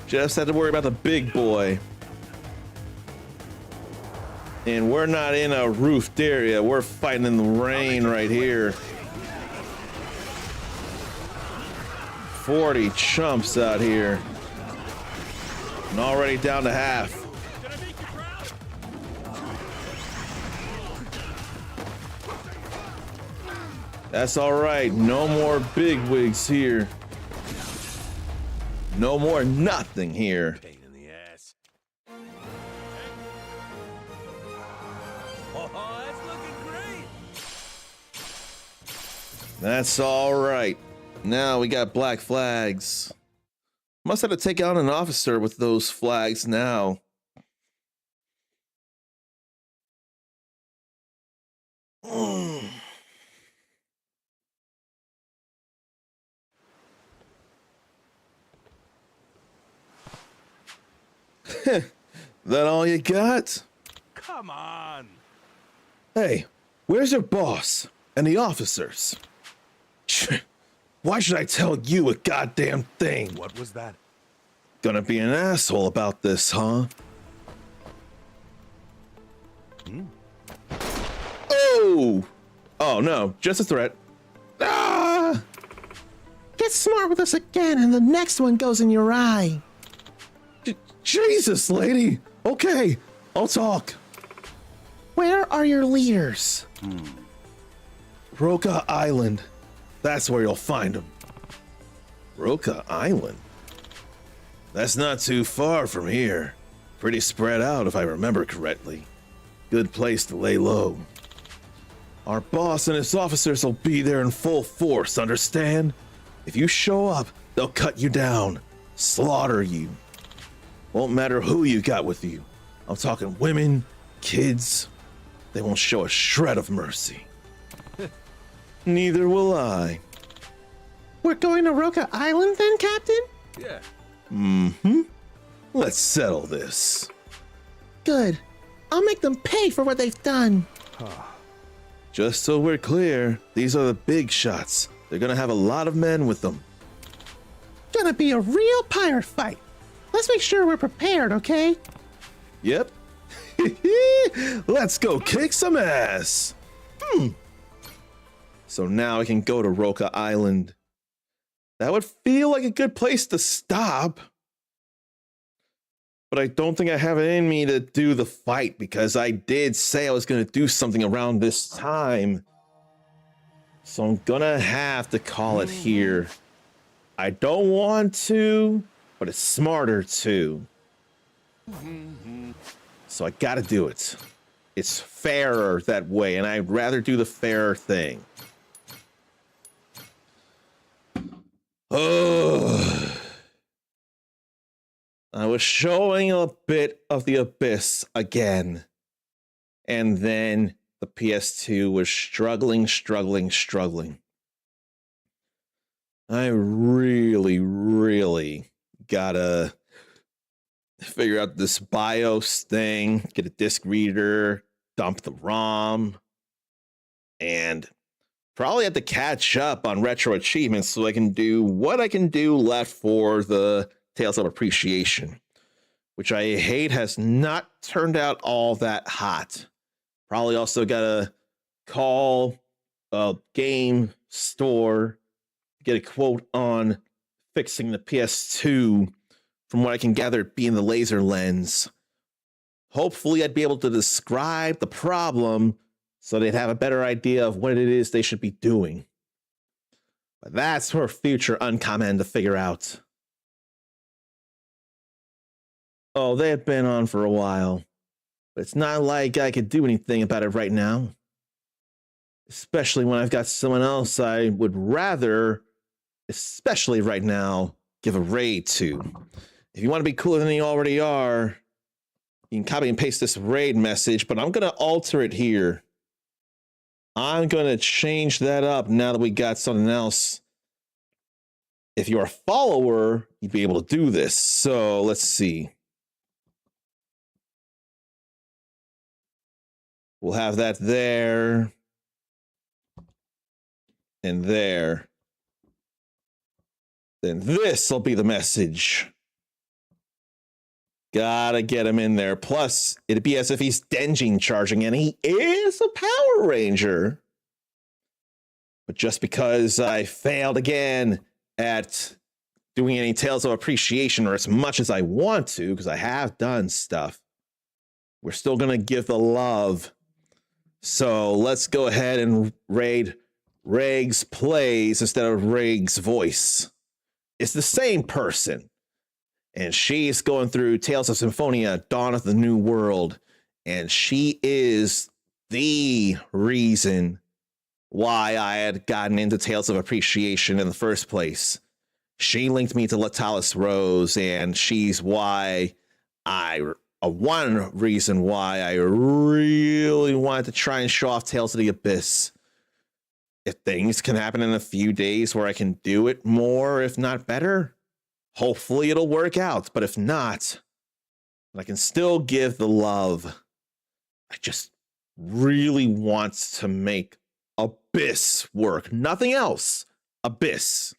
Just had to worry about the big boy. And we're not in a roofed area. We're fighting in the rain right here. 40 chumps out here. And already down to half. That's all right. No more bigwigs here. No more nothing here. Pain in the ass. Oh, that's looking great. That's all right. Now we got black flags. Must have to take out an officer with those flags now. That all you got? Come on. Hey, where's your boss and the officers? Why should I tell you a goddamn thing? What was that? Gonna be an asshole about this, huh? Oh! Oh no, just a threat. Ah! Get smart with us again, and the next one goes in your eye. Jesus, lady! Okay, I'll talk. Where are your leaders? Roka Island. That's where you'll find them. Roka Island? That's not too far from here. Pretty spread out if I remember correctly. Good place to lay low. Our boss and his officers will be there in full force, understand? If you show up, they'll cut you down, slaughter you. Won't matter who you got with you. I'm talking women, kids. They won't show a shred of mercy. Neither will I. We're going to Roka Island then, Captain? Yeah. Mm-hmm. Let's settle this. Good. I'll make them pay for what they've done. Just so we're clear, these are the big shots. They're gonna have a lot of men with them. Gonna be a real pirate fight. Let's make sure we're prepared, okay? Yep. Let's go kick some ass. So now I can go to Roka Island. That would feel like a good place to stop. But I don't think I have it in me to do the fight because I did say I was going to do something around this time. So I'm gonna have to call it here. I don't want to, but it's smarter to. So I gotta do it. It's fairer that way, and I'd rather do the fairer thing. Oh. I was showing a bit of the abyss again. And then the PS2 was struggling. I really gotta figure out this BIOS thing, get a disc reader, dump the ROM, and probably have to catch up on retro achievements so I can do what I can do left for the Tales of Appreciation, which I hate has not turned out all that hot. Probably also gotta call a game store, get a quote on fixing the PS2. From what I can gather, it being the laser lens. Hopefully I'd be able to describe the problem so they'd have a better idea of what it is they should be doing. But that's for future Uncommon to figure out. Oh, they have been on for a while. But it's not like I could do anything about it right now. Especially when I've got someone else I would rather, especially right now, give a raid to. If you want to be cooler than you already are, you can copy and paste this raid message, but I'm going to alter it here. I'm going to change that up now that we got something else. If you're a follower, you'd be able to do this. So let's see. We'll have that there. And there. Then this will be the message. Gotta get him in there. Plus, it'd be as if he's Denjin charging, and he is a Power Ranger. But just because I failed again at doing any Tales of Appreciation, or as much as I want to, because I have done stuff, we're still gonna give the love. So let's go ahead and raid Reg's Plays instead of Reg's Voice. It's the same person. And she's going through Tales of Symphonia, Dawn of the New World. And she is the reason why I had gotten into Tales of Appreciation in the first place. She linked me to Latalis Rose, and she's why one reason why I really wanted to try and show off Tales of the Abyss. If things can happen in a few days where I can do it more, if not better, hopefully it'll work out. But if not, I can still give the love. I just really want to make Abyss work. Nothing else. Abyss.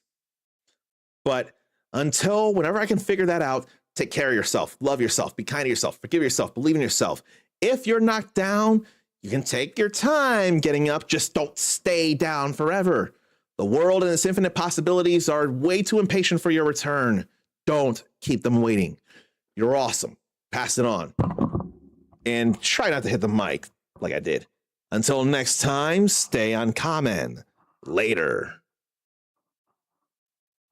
But Until whenever I can figure that out, take care of yourself, love yourself, be kind to yourself, forgive yourself, believe in yourself. If you're knocked down, you can take your time getting up, just don't stay down forever. The world and its infinite possibilities are way too impatient for your return. Don't keep them waiting. You're awesome. Pass it on. And try not to hit the mic like I did. Until next time, stay uncommon. Later.